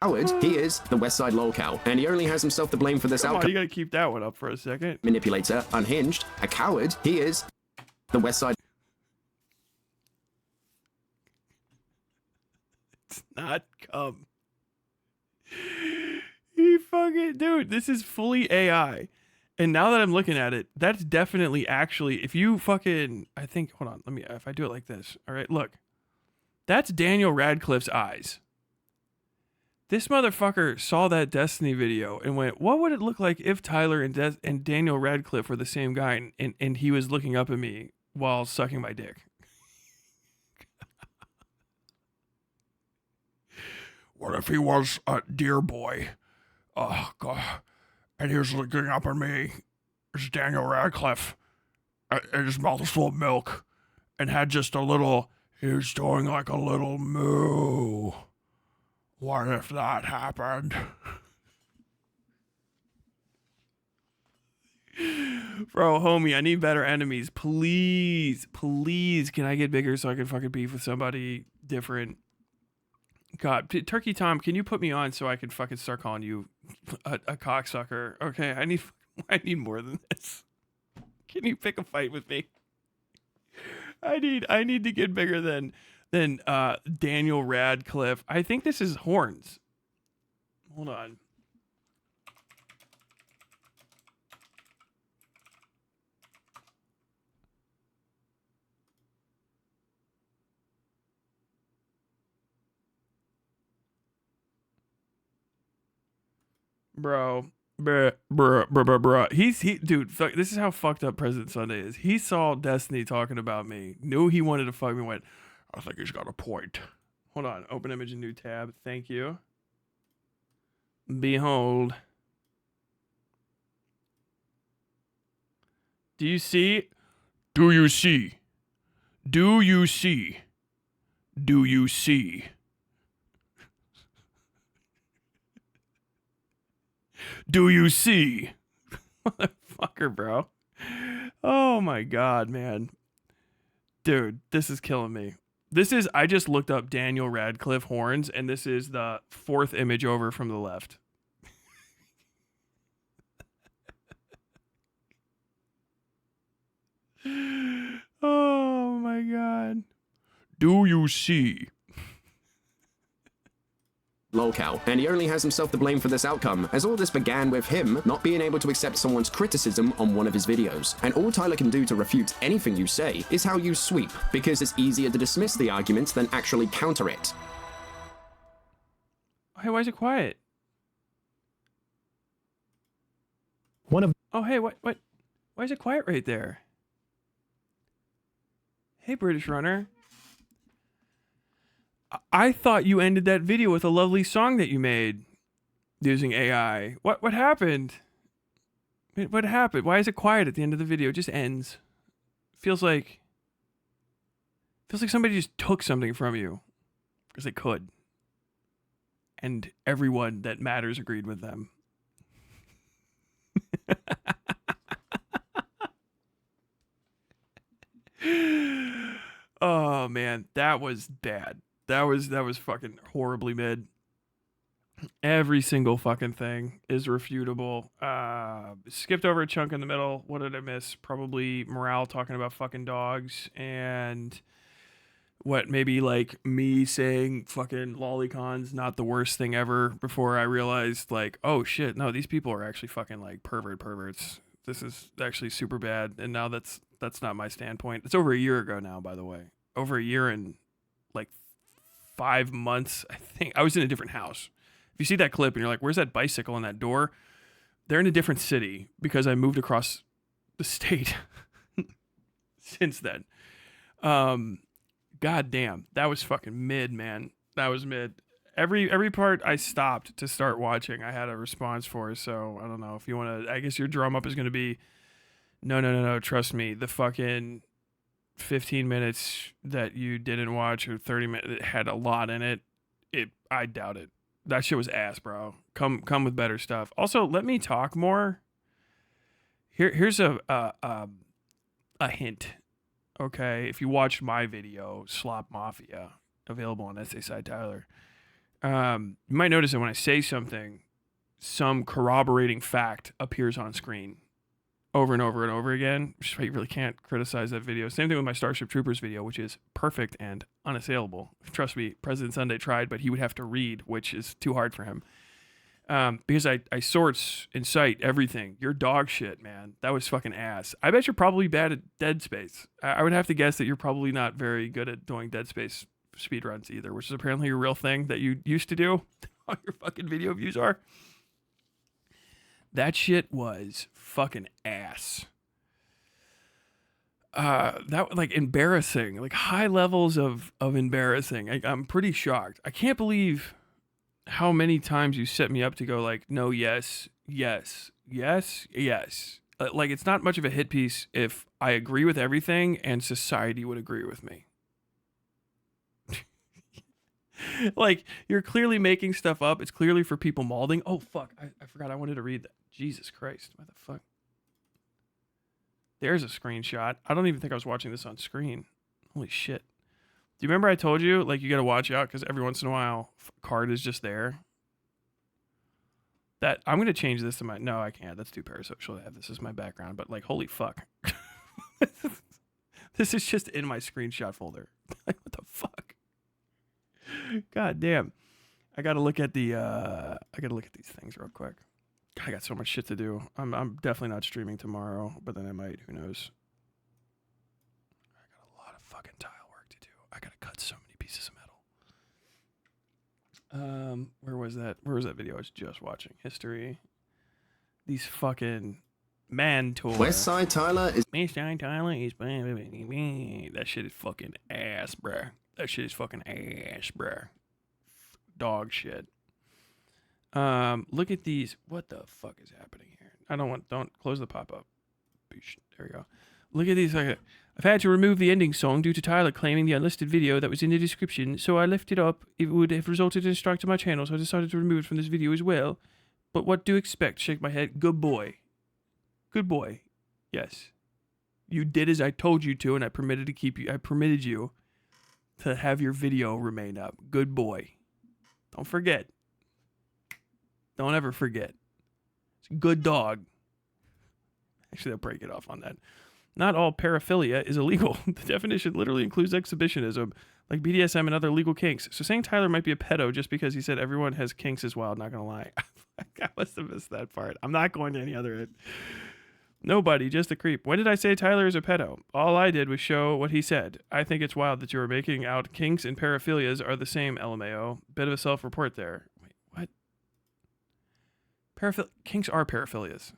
Coward, he is the Westside Lolcow, and he only has himself to blame for this outcome. You gotta keep that one up for a second. Manipulator, unhinged, a coward, he is the Westside. It's not cum. He fucking, dude, this is fully AI. And now that I'm looking at it, that's definitely actually, if you fucking, I think, hold on, if I do it like this, all right, look. That's Daniel Radcliffe's eyes. This motherfucker saw that Destiny video and went, what would it look like if Tyler and Daniel Radcliffe were the same guy and he was looking up at me while sucking my dick? What if he was a deer boy? Oh, God. And he was looking up at me. It's Daniel Radcliffe. And his mouth was full of milk. And had just a little, he was doing like a little moo. What if that happened? Bro, homie, I need better enemies. Please, please, can I get bigger so I can fucking beef with somebody different? God, Turkey Tom, can you put me on so I can fucking start calling you a cocksucker? Okay, I need more than this. Can you pick a fight with me? I need to get bigger than Daniel Radcliffe. I think this is horns. Hold on. Bro, bruh. Dude, this is how fucked up President Sunday is. He saw Destiny talking about me, knew he wanted to fuck me, went, I think he's got a point. Hold on, open image in new tab. Thank you. Behold. Do you see? Do you see? Do you see? Do you see? Do you see? Motherfucker, bro. Oh my God, man. Dude, this is killing me. I just looked up Daniel Radcliffe horns, and this is the fourth image over from the left. Oh my God. Do you see? Lolcow, and he only has himself to blame for this outcome, as all this began with him not being able to accept someone's criticism on one of his videos. And all Tyler can do to refute anything you say is how you sweep, because it's easier to dismiss the argument than actually counter it. Hey, why is it quiet? Oh, hey, what? Why is it quiet right there? Hey, British Runner. I thought you ended that video with a lovely song that you made using AI. What happened? What happened? Why is it quiet at the end of the video? It just ends. Feels like somebody just took something from you because they could. And everyone that matters agreed with them. Oh man, that was bad. That was fucking horribly mid. Every single fucking thing is refutable. Skipped over a chunk in the middle. What did I miss? Probably Morale talking about fucking dogs, and maybe like me saying fucking lolicons not the worst thing ever before I realized like, oh shit, no, these people are actually fucking like perverts. This is actually super bad. And now that's not my standpoint. It's over a year ago now, by the way. Over a year and like 5 months, I think. I was in a different house. If you see that clip and you're like, where's that bicycle on that door? They're in a different city because I moved across the state since then. God damn. That was fucking mid, man. That was mid. Every part I stopped to start watching, I had a response for. So I don't know if you want to. I guess your drum up is going to be, no. Trust me, the fucking 15 minutes that you didn't watch or 30 minutes it had a lot in it. I doubt it. That shit was ass, bro. Come with better stuff. Also, let me talk more. Here's a hint. Okay, if you watched my video, Slop Mafia, available on Essay Side Tyler. You might notice that when I say something, some corroborating fact appears on screen over and over and over again. You really can't criticize that video. Same thing with my Starship Troopers video, which is perfect and unassailable. Trust me, President Sunday tried, but he would have to read, which is too hard for him. Because I source and cite everything. You're dog shit, man. That was fucking ass. I bet you're probably bad at Dead Space. I would have to guess that you're probably not very good at doing Dead Space speedruns either, which is apparently a real thing that you used to do. All your fucking video views are. That shit was fucking ass. That like embarrassing, like high levels of embarrassing. I'm pretty shocked. I can't believe how many times you set me up to go like, no, yes. Like it's not much of a hit piece if I agree with everything and society would agree with me. Like, you're clearly making stuff up. It's clearly for people malding. Oh, fuck. I forgot I wanted to read that. Jesus Christ. What the fuck? There's a screenshot. I don't even think I was watching this on screen. Holy shit. Do you remember I told you, like, you got to watch out because every once in a while, card is just there? That I'm going to change this to my... No, I can't. That's too parasocial to have this as my background. But, like, holy fuck. This is just in my screenshot folder. Like, what the fuck? God damn. I gotta look at these things real quick. I got so much shit to do. I'm definitely not streaming tomorrow, but then I might, who knows. I got a lot of fucking tile work to do. I gotta cut so many pieces of metal. Where was that video I was just watching? History. These fucking man toys. Westside Tyler is that shit is fucking ass, bruh. That shit is fucking ass, bruh. Dog shit. Look at these. What the fuck is happening here? Don't close the pop-up. There we go. Look at these. I've had to remove the ending song due to Tyler claiming the unlisted video that was in the description, so I left it up. It would have resulted in a strike to my channel, so I decided to remove it from this video as well. But what do you expect? Shake my head. Good boy. Good boy. Yes. You did as I told you to, and I permitted you to have your video remain up. Good boy. Don't forget. Don't ever forget. It's a good dog. Actually, I'll break it off on that. Not all paraphilia is illegal. The definition literally includes exhibitionism, like BDSM and other legal kinks. So saying Tyler might be a pedo just because he said everyone has kinks is wild, not gonna lie. I must have missed that part. I'm not going to any other end. Nobody, just a creep. When did I say Tyler is a pedo? All I did was show what he said. I think it's wild that you are making out kinks and paraphilias are the same, LMAO. Bit of a self-report there. Wait, what? Kinks are paraphilias.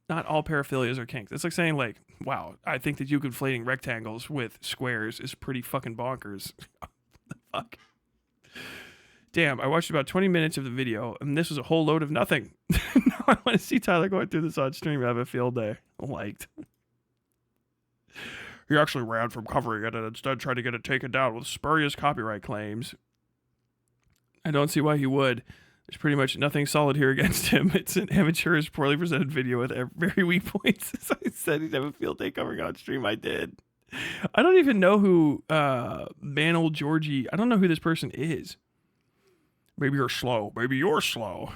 Not all paraphilias are kinks. It's like saying, like, wow, I think that you conflating rectangles with squares is pretty fucking bonkers. What the fuck? Damn, I watched about 20 minutes of the video, and this was a whole load of nothing. Now I want to see Tyler going through this on stream. I have a field day. Liked. He actually ran from covering it and instead tried to get it taken down with spurious copyright claims. I don't see why he would. There's pretty much nothing solid here against him. It's an amateurish, poorly presented video with very weak points. So I said he'd have a field day covering on stream. I did. I don't even know who Man Old Georgie. I don't know who this person is. Maybe you're slow. Maybe you're slow.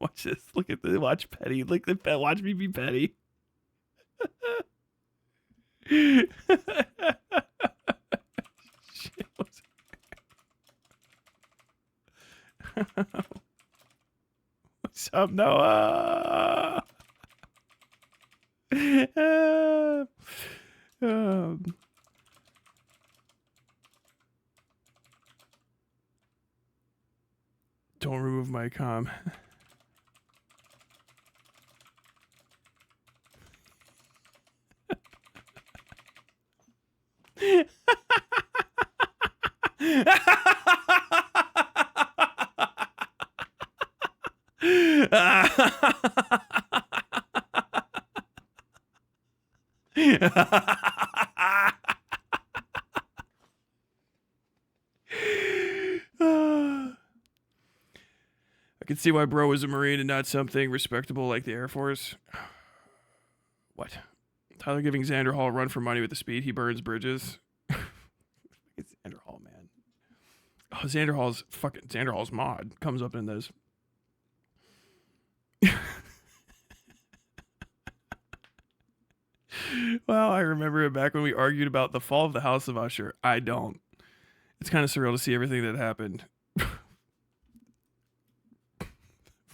Watch this. Look at the watch petty. Look at the watch me be petty. What's up, Noah? Don't remove my comm. I can see why bro was a Marine and not something respectable like the Air Force. What? Tyler giving Xander Hall a run for money with the speed he burns bridges. It's Xander Hall, man. Oh, Xander Hall's mod comes up in this. Well, I remember it back when we argued about the fall of the House of Usher. I don't. It's kind of surreal to see everything that happened.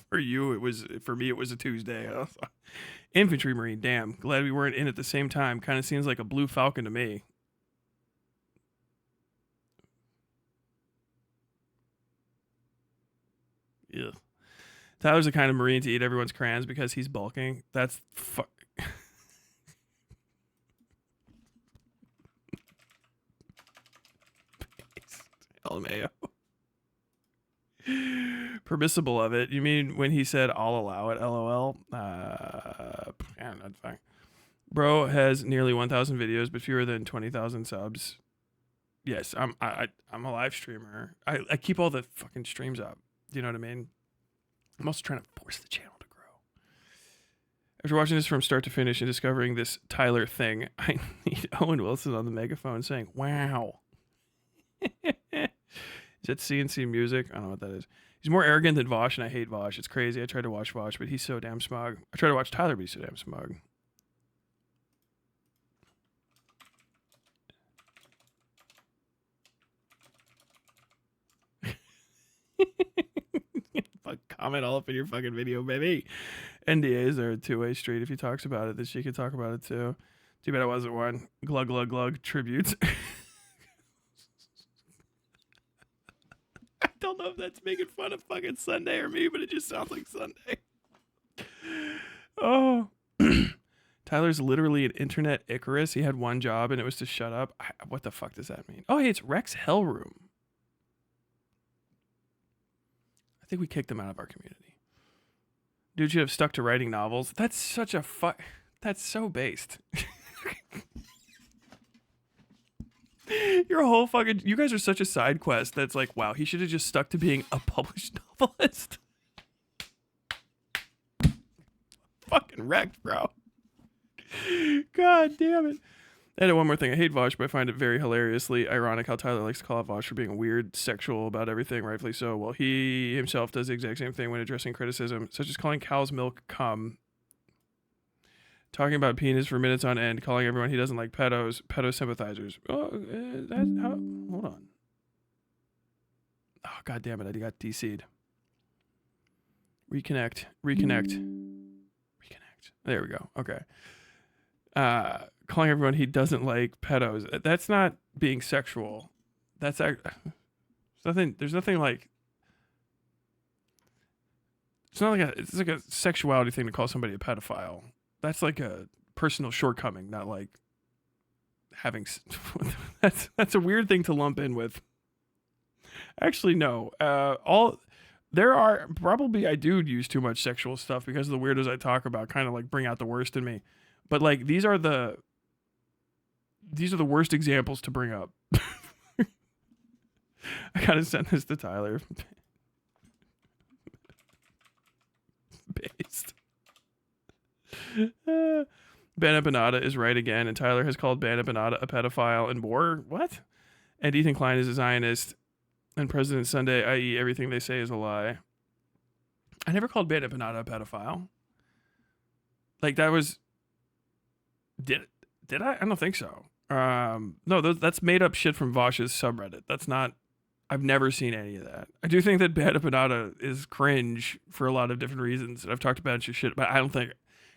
For you, it was. For me, it was a Tuesday. Infantry Marine, damn. Glad we weren't in at the same time. Kind of seems like a Blue Falcon to me. Yeah. Tyler's the kind of Marine to eat everyone's crayons because he's bulking. That's fuck. LMAO. Permissible of it. You mean when he said I'll allow it? LOL. Yeah, that's fine. Bro has nearly 1,000 videos, but fewer than 20,000 subs. Yes, I'm a live streamer. I keep all the fucking streams up. Do you know what I mean? I'm also trying to force the channel to grow. After watching this from start to finish and discovering this Tyler thing, I need Owen Wilson on the megaphone saying, "Wow." Is that CNC music? I don't know what that is. He's more arrogant than Vosh, and I hate Vosh. It's crazy. I tried to watch Vosh, but he's so damn smug. I tried to watch Tyler, but he's so damn smug. Comment all up in your fucking video, baby. NDAs are a two-way street. If he talks about it, then she could talk about it too. Too bad I wasn't one. Glug, glug, glug. Tributes. I don't know if that's making fun of fucking Sunday or me, but it just sounds like Sunday. Oh. Tyler's literally an internet Icarus. He had one job and it was to shut up. What the fuck does that mean? Oh, hey, it's Rex Hellroom. I think we kicked him out of our community. Dude should have stuck to writing novels. That's such a that's so based. Your whole fucking... You guys are such a side quest that's like, wow, he should have just stuck to being a published novelist. Fucking wrecked, bro. God damn it. And one more thing. I hate Vosh, but I find it very hilariously ironic how Tyler likes to call out Vosh for being weird, sexual about everything, rightfully so. Well, he himself does the exact same thing when addressing criticism, such as calling cow's milk cum, talking about penis for minutes on end, calling everyone he doesn't like pedo sympathizers. Oh, hold on. Oh, God damn it. I got DC'd. Reconnect. There we go. Okay. Calling everyone he doesn't like pedos. That's not being sexual. That's there's nothing like, it's like a sexuality thing to call somebody a pedophile. That's like a personal shortcoming, not like having, that's a weird thing to lump in with. Actually, no. There are probably, I do use too much sexual stuff because of the weirdos I talk about kind of like bring out the worst in me. But like these are the worst examples to bring up. I gotta send this to Tyler. Based. Ben Empanada is right again, and Tyler has called Ben Empanada a pedophile and more. What? And Ethan Klein is a Zionist, and President Sunday, i.e., everything they say is a lie. I never called Ben Empanada a pedophile. Like that was. Did I? I don't think so. No, that's made up shit from Vosh's subreddit. That's not. I've never seen any of that. I do think that Ben Empanada is cringe for a lot of different reasons. I've talked about shit, but I don't think.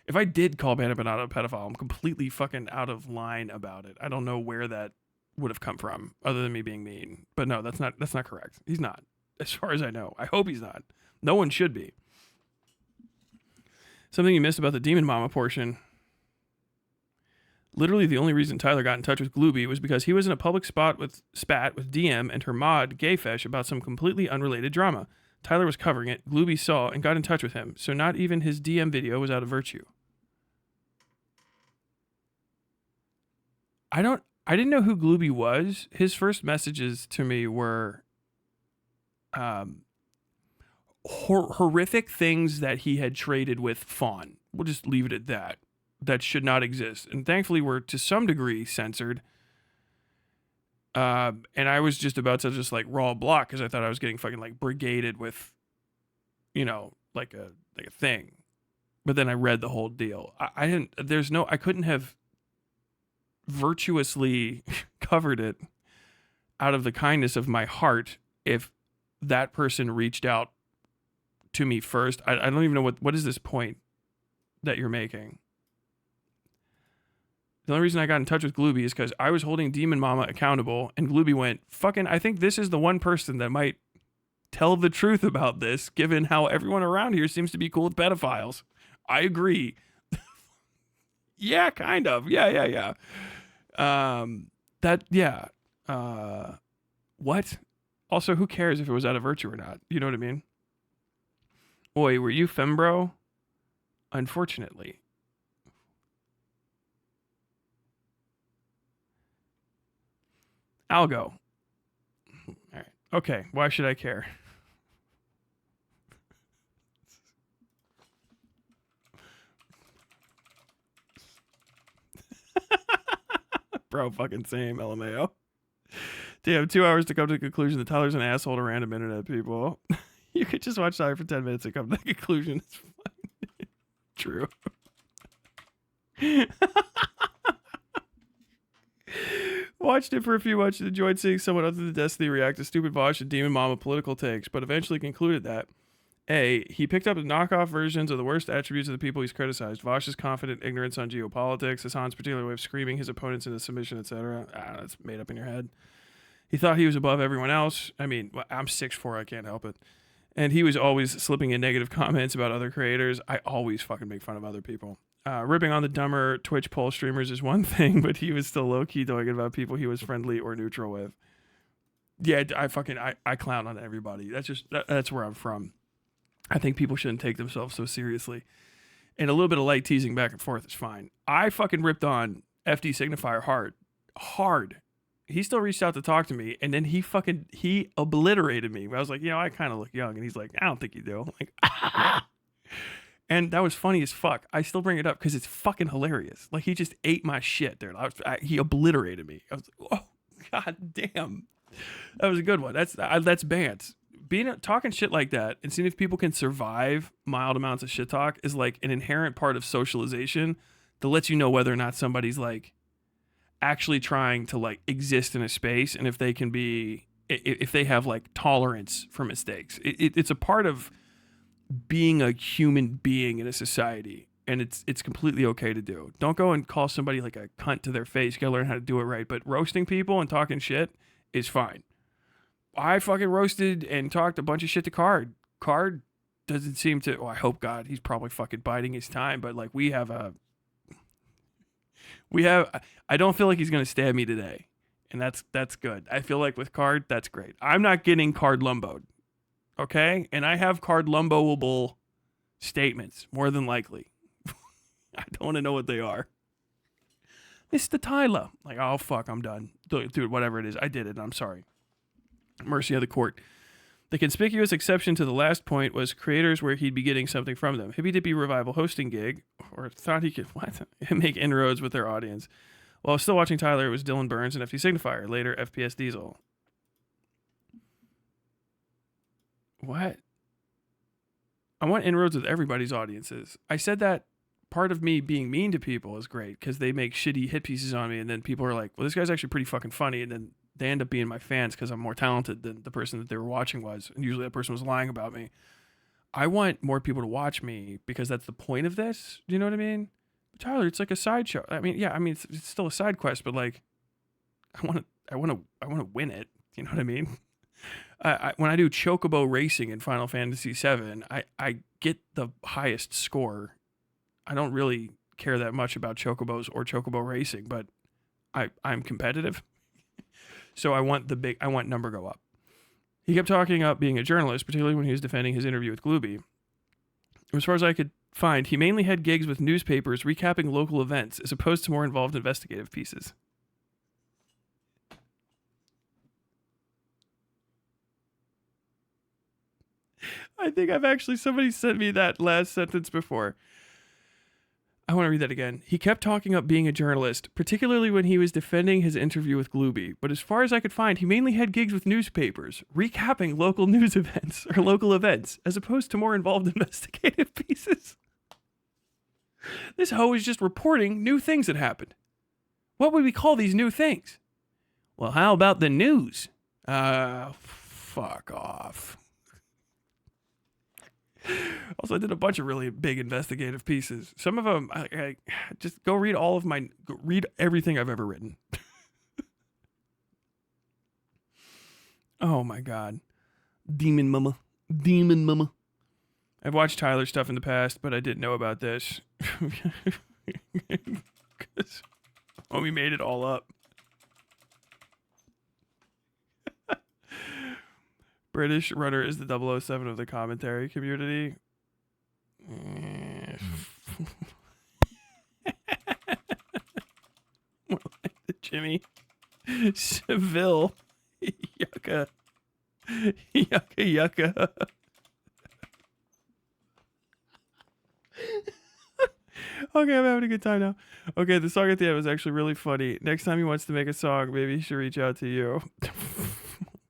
If I did call Ben Empanada a pedophile, I'm completely fucking out of line about it. I don't know where that would have come from, other than me being mean. But no, that's not correct. He's not, as far as I know. I hope he's not. No one should be. Something you missed about the Demon Mama portion. Literally, the only reason Tyler got in touch with Glooby was because he was in a public spat with DM and her mod, Gayfesh, about some completely unrelated drama. Tyler was covering it, Glooby saw, and got in touch with him, so not even his DM video was out of virtue. I didn't know who Glooby was. His first messages to me were horrific things that he had traded with Fawn. We'll just leave it at that. That should not exist. And thankfully were to some degree censored. And I was just about to just like raw block because I thought I was getting fucking like brigaded with, you know, like a thing. But then I read the whole deal. I couldn't have virtuously covered it out of the kindness of my heart if that person reached out to me first. I don't even know what is this point that you're making. The only reason I got in touch with Glooby is because I was holding Demon Mama accountable, and Glooby went, fucking, I think this is the one person that might tell the truth about this, given how everyone around here seems to be cool with pedophiles. I agree. Yeah, kind of. Yeah. What? Also, who cares if it was out of virtue or not? You know what I mean? Oi, were you fembro? Unfortunately. I'll go. All right. Okay. Why should I care? Bro, fucking same, LMAO. Damn, 2 hours to come to the conclusion that Tyler's an asshole to random internet people. You could just watch Tyler for 10 minutes and come to the conclusion. It's fine. True. Watched it for a few months and enjoyed seeing someone other than Destiny react to stupid Vosh and Demon Mama political takes, but eventually concluded that A, he picked up knockoff versions of the worst attributes of the people he's criticized. Vosh's confident ignorance on geopolitics, Hassan's particular way of screaming his opponents into submission, etc. That's made up in your head. He thought he was above everyone else. I mean, I'm 6'4", I can't help it. And he was always slipping in negative comments about other creators. I always fucking make fun of other people. Ripping on the dumber Twitch poll streamers is one thing, but he was still low-key doing it about people he was friendly or neutral with. Yeah, I clown on everybody. That's where I'm from. I think people shouldn't take themselves so seriously. And a little bit of light teasing back and forth is fine. I fucking ripped on FD Signifier hard. He still reached out to talk to me, and then he obliterated me. I was like, I kind of look young, and he's like, I don't think you do. I'm like, ah! And that was funny as fuck. I still bring it up because it's fucking hilarious. Like, he just ate my shit there. He obliterated me. I was like, oh, god damn. That was a good one. That's Bants. Talking shit like that and seeing if people can survive mild amounts of shit talk is like an inherent part of socialization that lets you know whether or not somebody's like actually trying to like exist in a space, and if they have like tolerance for mistakes. It's a part of being a human being in a society, and it's completely okay to do. Don't go and call somebody like a cunt to their face. You gotta learn how to do it right. But roasting people and talking shit is fine. I fucking roasted and talked a bunch of shit to Card. Card doesn't seem to. Oh, I hope God, he's probably fucking biding his time. But like I don't feel like he's gonna stab me today, and that's good. I feel like with Card, that's great. I'm not getting Card lumboed, okay? And I have Card lumboable statements more than likely. I don't want to know what they are. Mr. Tyler, like, oh fuck, I'm done, dude. Whatever it is, I did it. I'm sorry. Mercy of the court. The conspicuous exception to the last point was creators where he'd be getting something from them. Hippy Dippy Revival hosting gig, or thought he could make inroads with their audience. While I was still watching Tyler, it was Dylan Burns and FT Signifier, later FPS Diesel. What? I want inroads with everybody's audiences. I said that part of me being mean to people is great because they make shitty hit pieces on me, and then people are like, well, this guy's actually pretty fucking funny, and then they end up being my fans because I'm more talented than the person that they were watching was. And usually that person was lying about me. I want more people to watch me because that's the point of this. Do you know what I mean? But Tyler, it's like a sideshow. I mean, yeah, it's still a side quest, but like, I want to win it. You know what I mean? When I do Chocobo racing in Final Fantasy VII, I get the highest score. I don't really care that much about Chocobos or Chocobo racing, but I'm competitive. So I want number go up. He kept talking up being a journalist, particularly when he was defending his interview with Glooby. As far as I could find, he mainly had gigs with newspapers recapping local events, as opposed to more involved investigative pieces. I think I've actually, somebody sent me that last sentence before. I want to read that again. He kept talking up being a journalist, particularly when he was defending his interview with Glooby. But as far as I could find, he mainly had gigs with newspapers, recapping local news events or local events, as opposed to more involved investigative pieces. This hoe is just reporting new things that happened. What would we call these new things? Well, how about the news? Fuck off. Also, I did a bunch of really big investigative pieces. Some of them, I just go read read everything I've ever written. Oh my God. Demon mama. Demon mama. I've watched Tyler's stuff in the past, but I didn't know about this. Because homie made it all up. British runner is the 007 of the commentary community. More like the Jimmy Seville. Yucca. Yucca yucca. Okay, I'm having a good time now. Okay, the song at the end was actually really funny. Next time he wants to make a song, maybe he should reach out to you.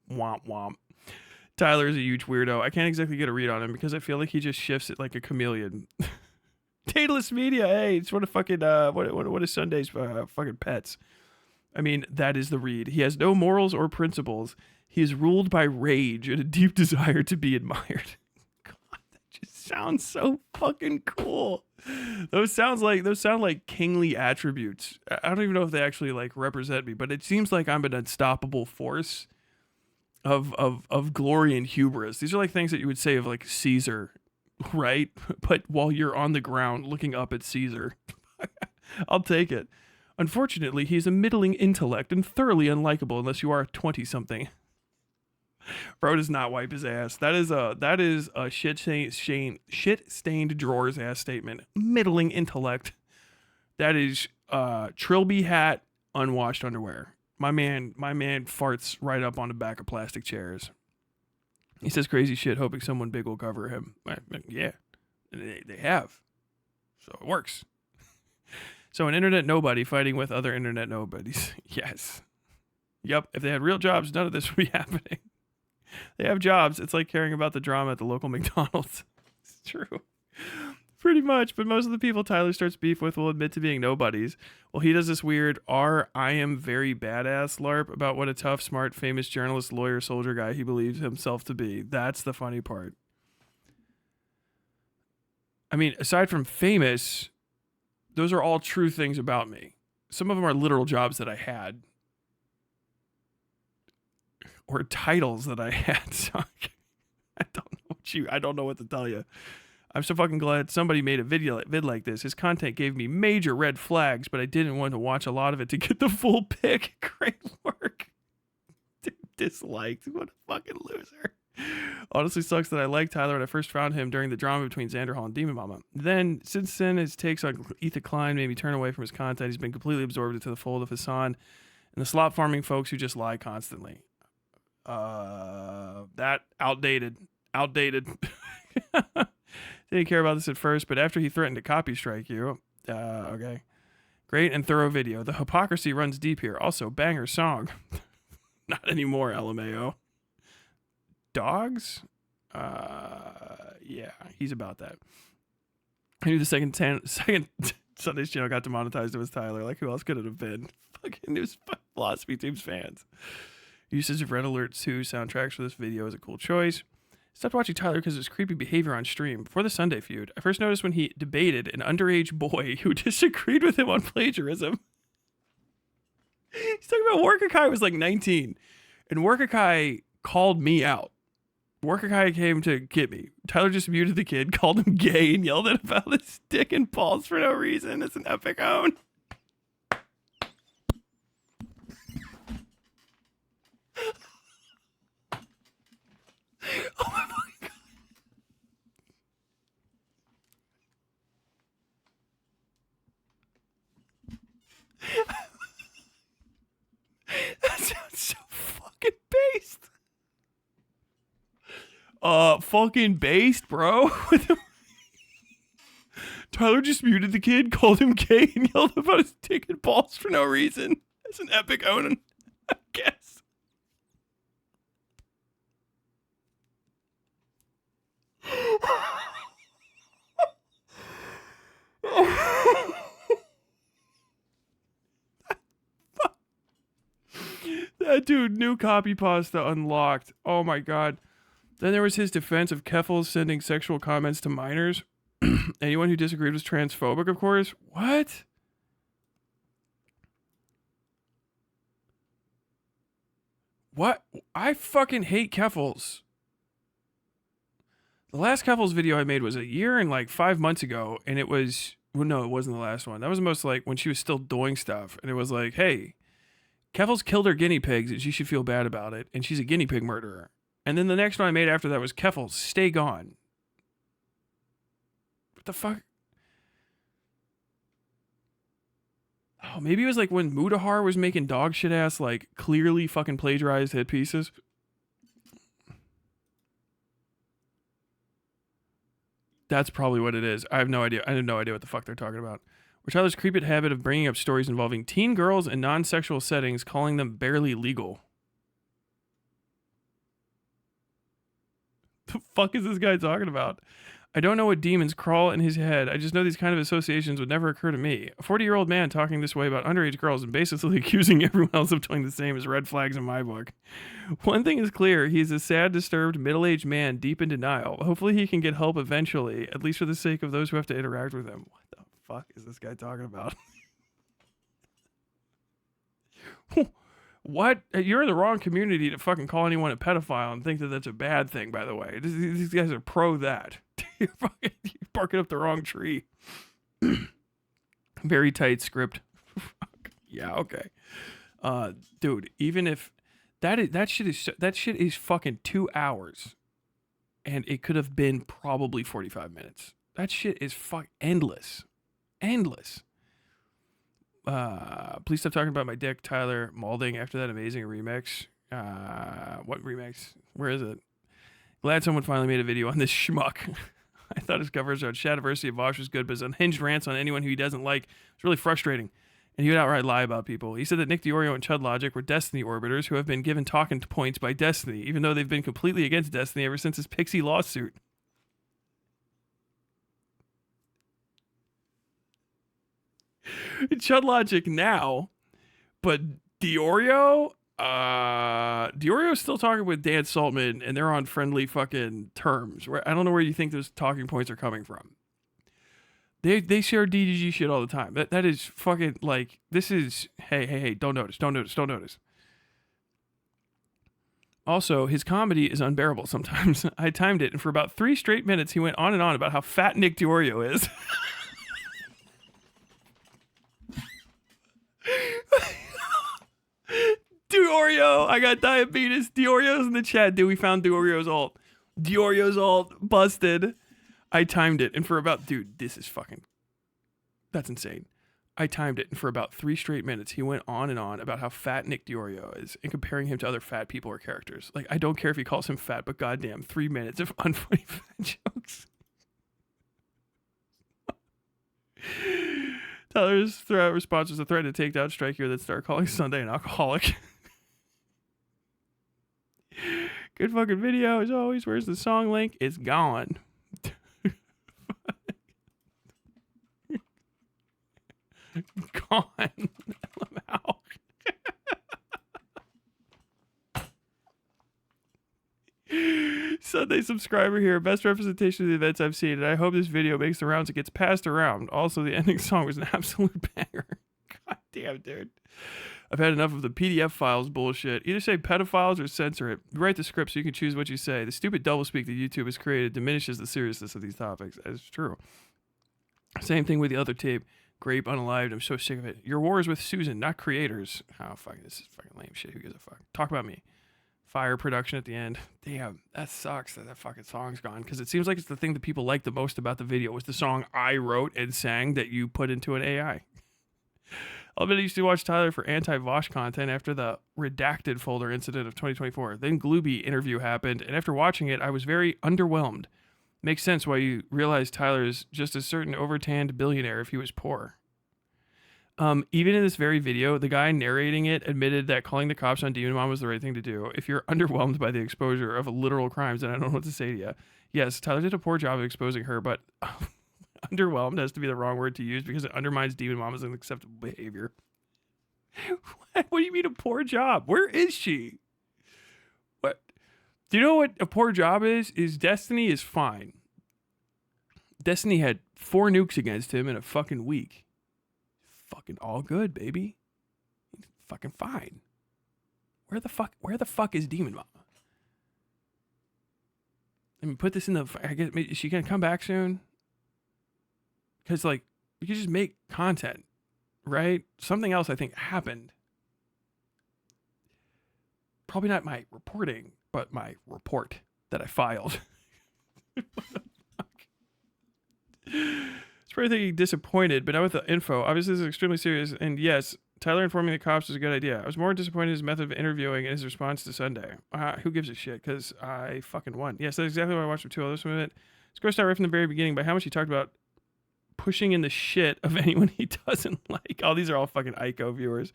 Womp womp. Tyler is a huge weirdo. I can't exactly get a read on him because I feel like he just shifts it like a chameleon. Daedalus Media, hey, it's one of fucking what is Sunday's fucking pets. I mean, that is the read. He has no morals or principles. He is ruled by rage and a deep desire to be admired. God, that just sounds so fucking cool. Those sound like kingly attributes. I don't even know if they actually like represent me, but it seems like I'm an unstoppable force of glory and hubris. These are like things that you would say of like Caesar, right? But while you're on the ground looking up at Caesar. I'll take it. Unfortunately, he's a middling intellect and thoroughly unlikable unless you are a 20-something. Bro does not wipe his ass. That is a shit-stained drawers ass statement. Middling intellect. That is Trilby hat, unwashed underwear. My man farts right up on the back of plastic chairs. He says crazy shit, hoping someone big will cover him. Yeah, they have. So it works. So an internet nobody fighting with other internet nobodies. Yes. Yep, if they had real jobs, none of this would be happening. They have jobs. It's like caring about the drama at the local McDonald's. It's true. Pretty much, but most of the people Tyler starts beef with will admit to being nobodies. Well, he does this weird I am very badass LARP about what a tough, smart, famous journalist, lawyer, soldier guy he believes himself to be. That's the funny part. I mean, aside from famous, those are all true things about me. Some of them are literal jobs that I had. Or titles that I had. So I don't know what to tell you. I'm so fucking glad somebody made a vid like this. His content gave me major red flags, but I didn't want to watch a lot of it to get the full pic. Great work. Dude, disliked. What a fucking loser. Honestly sucks that I liked Tyler when I first found him during the drama between Xander Hall and Demon Mama. Since then, his takes on Ethan Klein made me turn away from his content. He's been completely absorbed into the fold of Hassan and the slot farming folks who just lie constantly. That outdated. Didn't care about this at first, but after he threatened to copy strike you, okay. Great and thorough video. The hypocrisy runs deep here. Also, banger song. Not anymore, LMAO. Dogs? Yeah, he's about that. I knew the second Sunday's channel got demonetized. It was Tyler. Like, who else could it have been? Fucking news Philosophy Team's fans. Usage of Red Alert 2 soundtracks for this video is a cool choice. Stopped watching Tyler because of his creepy behavior on stream. Before the Sunday feud, I first noticed when he debated an underage boy who disagreed with him on plagiarism. He's talking about Workakai was like 19. And Workakai called me out. Workakai came to get me. Tyler just muted the kid, called him gay, and yelled at him about his dick and balls for no reason. It's an epic own. Oh my fucking God. That sounds so fucking based. fucking based, bro. Tyler just muted the kid, called him gay, and yelled about his dick and balls for no reason. That's an epic omen, I guess. That dude, new copy pasta unlocked. Oh my god. Then there was his defense of Keffels sending sexual comments to minors. Anyone who disagreed was transphobic, of course. What? What? I fucking hate Keffels. The last Keffels video I made was a year and like 5 months ago, and it was... Well, no, it wasn't the last one. That was most like when she was still doing stuff, and it was like, hey, Keffels killed her guinea pigs, and she should feel bad about it, and she's a guinea pig murderer. And then the next one I made after that was Keffels, stay gone. What the fuck? Oh, maybe it was like when Mudahar was making dog shit ass, like clearly fucking plagiarized hit pieces. That's probably what it is. I have no idea. I have no idea what the fuck they're talking about. Or Tyler's creepy habit of bringing up stories involving teen girls in non-sexual settings, calling them barely legal. The fuck is this guy talking about? I don't know what demons crawl in his head. I just know these kind of associations would never occur to me. A 40-year-old man talking this way about underage girls and basically accusing everyone else of doing the same is red flags in my book. One thing is clear. He's a sad, disturbed, middle-aged man deep in denial. Hopefully he can get help eventually, at least for the sake of those who have to interact with him. What the fuck is this guy talking about? What? You're in the wrong community to fucking call anyone a pedophile and think that that's a bad thing, by the way. These guys are pro that. You're barking up the wrong tree. Very tight script. Yeah, okay. Dude, even if that shit is fucking 2 hours, and it could have been probably 45 minutes. That shit is endless. Endless. Please stop talking about my dick, Tyler Maulding, after that amazing remix. What remix? Where is it? Glad someone finally made a video on this schmuck. I thought his coverage on Shadiversity of Vosh was good, but his unhinged rants on anyone who he doesn't like was really frustrating. And he would outright lie about people. He said that Nick DiOrio and Chud Logic were Destiny orbiters who have been given talking points by Destiny, even though they've been completely against Destiny ever since his Pixie lawsuit. Chud Logic now, but DiOrio, DiOrio's still talking with Dan Saltman, and they're on friendly fucking terms. Where I don't know where you think those talking points are coming from. They share DDG shit all the time. That is fucking like, this is, hey, don't notice. Also, his comedy is unbearable sometimes. I timed it, and for about 3 straight minutes, he went on and on about how fat Nick DiOrio is. DiOrio, I got diabetes. DiOrio's in the chat, dude. We found DiOrio's alt. DiOrio's alt busted. I timed it, and for about, dude, this is fucking, that's insane. I timed it, and for about 3 straight minutes, he went on and on about how fat Nick DiOrio is and comparing him to other fat people or characters. Like, I don't care if he calls him fat, but goddamn, 3 minutes of unfunny fat jokes. Tyler's response was a threat to take down Strike Here that started calling Sunday an alcoholic. Good fucking video as always. Where's the song link? It's gone. Gone. lmao. Sunday subscriber here. Best representation of the events I've seen, and I hope this video makes the rounds and gets passed around. Also, the ending song was an absolute banger. God damn, dude. I've had enough of the PDF files bullshit. Either say pedophiles or censor it. Write the script so you can choose what you say. The stupid doublespeak that YouTube has created diminishes the seriousness of these topics. That's true. Same thing with the other tape. Grape Unalived. I'm so sick of it. Your war is with Susan, not creators. Oh, fuck. This is fucking lame shit. Who gives a fuck? Talk about me. Fire production at the end. Damn, that sucks that fucking song's gone, because it seems like it's the thing that people like the most about the video was the song I wrote and sang that you put into an AI. I'll admit I used to watch Tyler for anti-Vosh content after the redacted folder incident of 2024. Then Glooby interview happened, and after watching it, I was very underwhelmed. Makes sense why you realize Tyler is just a certain overtanned billionaire if he was poor. Even in this very video, the guy narrating it admitted that calling the cops on Demon Mom was the right thing to do. If you're underwhelmed by the exposure of literal crimes, then I don't know what to say to you. Yes, Tyler did a poor job of exposing her, but underwhelmed has to be the wrong word to use because it undermines Demon Mom as unacceptable behavior. What do you mean a poor job? Where is she? What? Do you know what a poor job is? Is Destiny is fine. Destiny had 4 nukes against him in a fucking week. Fucking all good, baby. He's fucking fine. Where the fuck is Demon Mama? I mean, put this in the, I guess, is she gonna come back soon? Because, like, you can just make content, right? Something else I think happened. Probably not my reporting, but my report that I filed. What the fuck? It's probably thinking disappointed, but not with the info. Obviously, this is extremely serious. And yes, Tyler informing the cops was a good idea. I was more disappointed in his method of interviewing and his response to Sunday. Who gives a shit? Because I fucking won. Yes, that's exactly what I watched for 2 others from it. It's grossed out right from the very beginning by how much he talked about pushing in the shit of anyone he doesn't like. Oh, these are all fucking Ico viewers.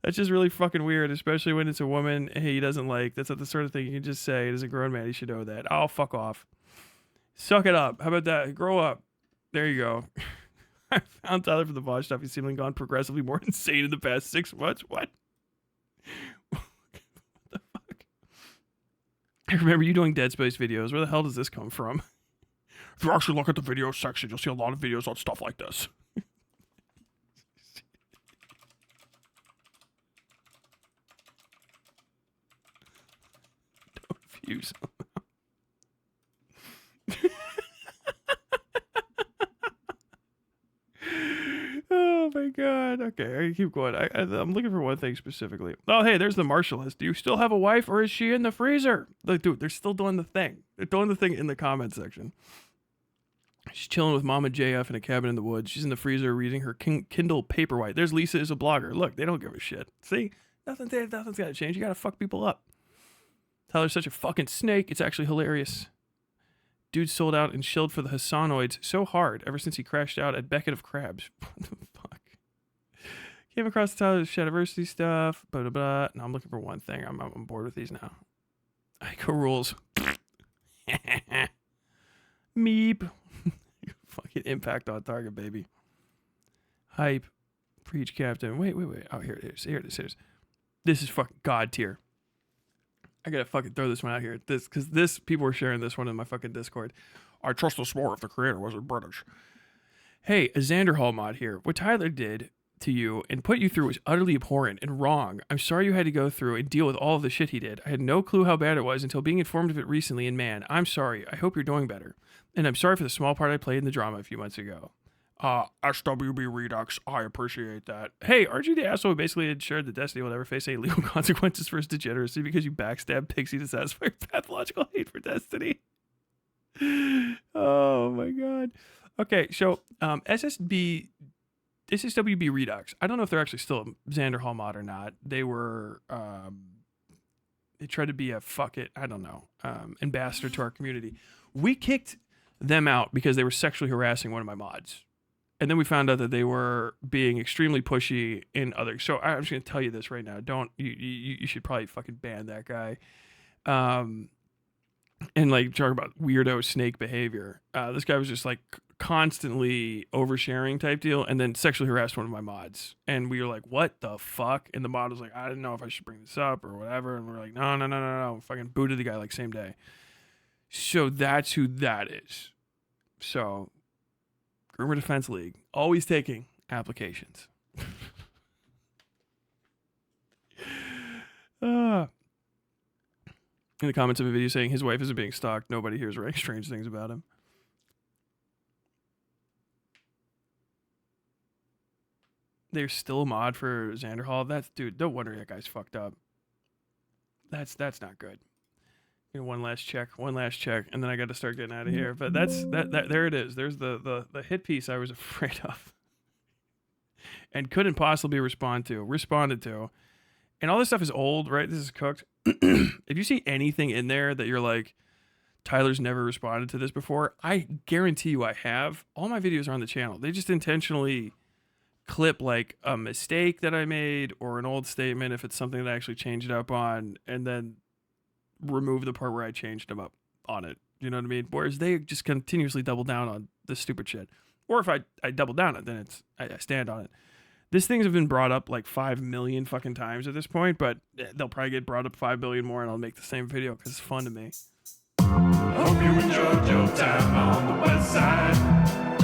That's just really fucking weird, especially when it's a woman he doesn't like. That's not the sort of thing you can just say. As a grown man, he should know that. Oh, fuck off. Suck it up. How about that? Grow up. There you go. I found Tyler for the Vosh stuff. He's seemingly gone progressively more insane in the past 6 months. What? What the fuck? I remember you doing Dead Space videos. Where the hell does this come from? If you actually look at the video section, you'll see a lot of videos on stuff like this. Don't fuse. Oh my god. Okay, I keep going. I'm looking for one thing specifically. Oh, hey, there's the Marshallist. Do you still have a wife or is she in the freezer? Like, dude, they're still doing the thing. They're doing the thing in the comment section. She's chilling with Mama JF in a cabin in the woods. She's in the freezer reading her Kindle Paperwhite. There's Lisa is a blogger. Look, they don't give a shit. See? Nothing's got to change. You got to fuck people up. Tyler's such a fucking snake. It's actually hilarious. Dude sold out and shilled for the Hassanoids so hard ever since he crashed out at Beckett of Crabs. What the fuck? Came across the Tyler's Shadiversity stuff. Blah, blah, blah. No, I'm looking for one thing. I'm bored with these now. Ico rules. Meep. Fucking impact on target, baby. Hype. Preach, Captain. Wait. Oh, here it is. Here it is. This is fucking god tier. I gotta fucking throw this one out here. Because people were sharing this one in my fucking Discord. I trust this more if the creator wasn't British. Hey, a Xanderhall mod here. What Tyler did to you and put you through was utterly abhorrent and wrong. I'm sorry you had to go through and deal with all of the shit he did. I had no clue how bad it was until being informed of it recently, and man, I'm sorry. I hope you're doing better. And I'm sorry for the small part I played in the drama a few months ago. SWB Redux, I appreciate that. Hey, aren't you the asshole who basically ensured that Destiny will never face any legal consequences for his degeneracy because you backstabbed Pixie to satisfy your pathological hate for Destiny? Oh my god. Okay, so SWB Redux. I don't know if they're actually still a Xanderhall mod or not. They were they tried to be a ambassador to our community. We kicked them out because they were sexually harassing one of my mods. And then we found out that they were being extremely pushy in others. So I'm just going to tell you this right now. You should probably fucking ban that guy. And like talking about weirdo snake behavior. This guy was just like constantly oversharing type deal and then sexually harassed one of my mods. And we were like, what the fuck? And the mod was like, I didn't know if I should bring this up or whatever. And we're like, no. Fucking booted the guy like same day. So that's who that is. So Groomer Defense League, always taking applications. In the comments of a video saying his wife isn't being stalked, nobody here is writing strange things about him. There's still a mod for Xanderhall. Dude, no wonder that guy's fucked up. That's not good. One last check, and then I got to start getting out of here. But there it is. There's the hit piece I was afraid of. and couldn't possibly responded to. And all this stuff is old, right? This is cooked. If you see anything in there that you're like, Tyler's never responded to this before, I guarantee you I have. All my videos are on the channel. They just intentionally clip like a mistake that I made or an old statement if it's something that I actually changed up on, and then remove the part where I changed them up on it. You know what I mean? Whereas they just continuously double down on this stupid shit. Or if I double down on it, then I stand on it. These things have been brought up like 5 million fucking times at this point, but they'll probably get brought up 5 billion more, and I'll make the same video because it's fun to me. Hope you enjoyed your time on the Westside.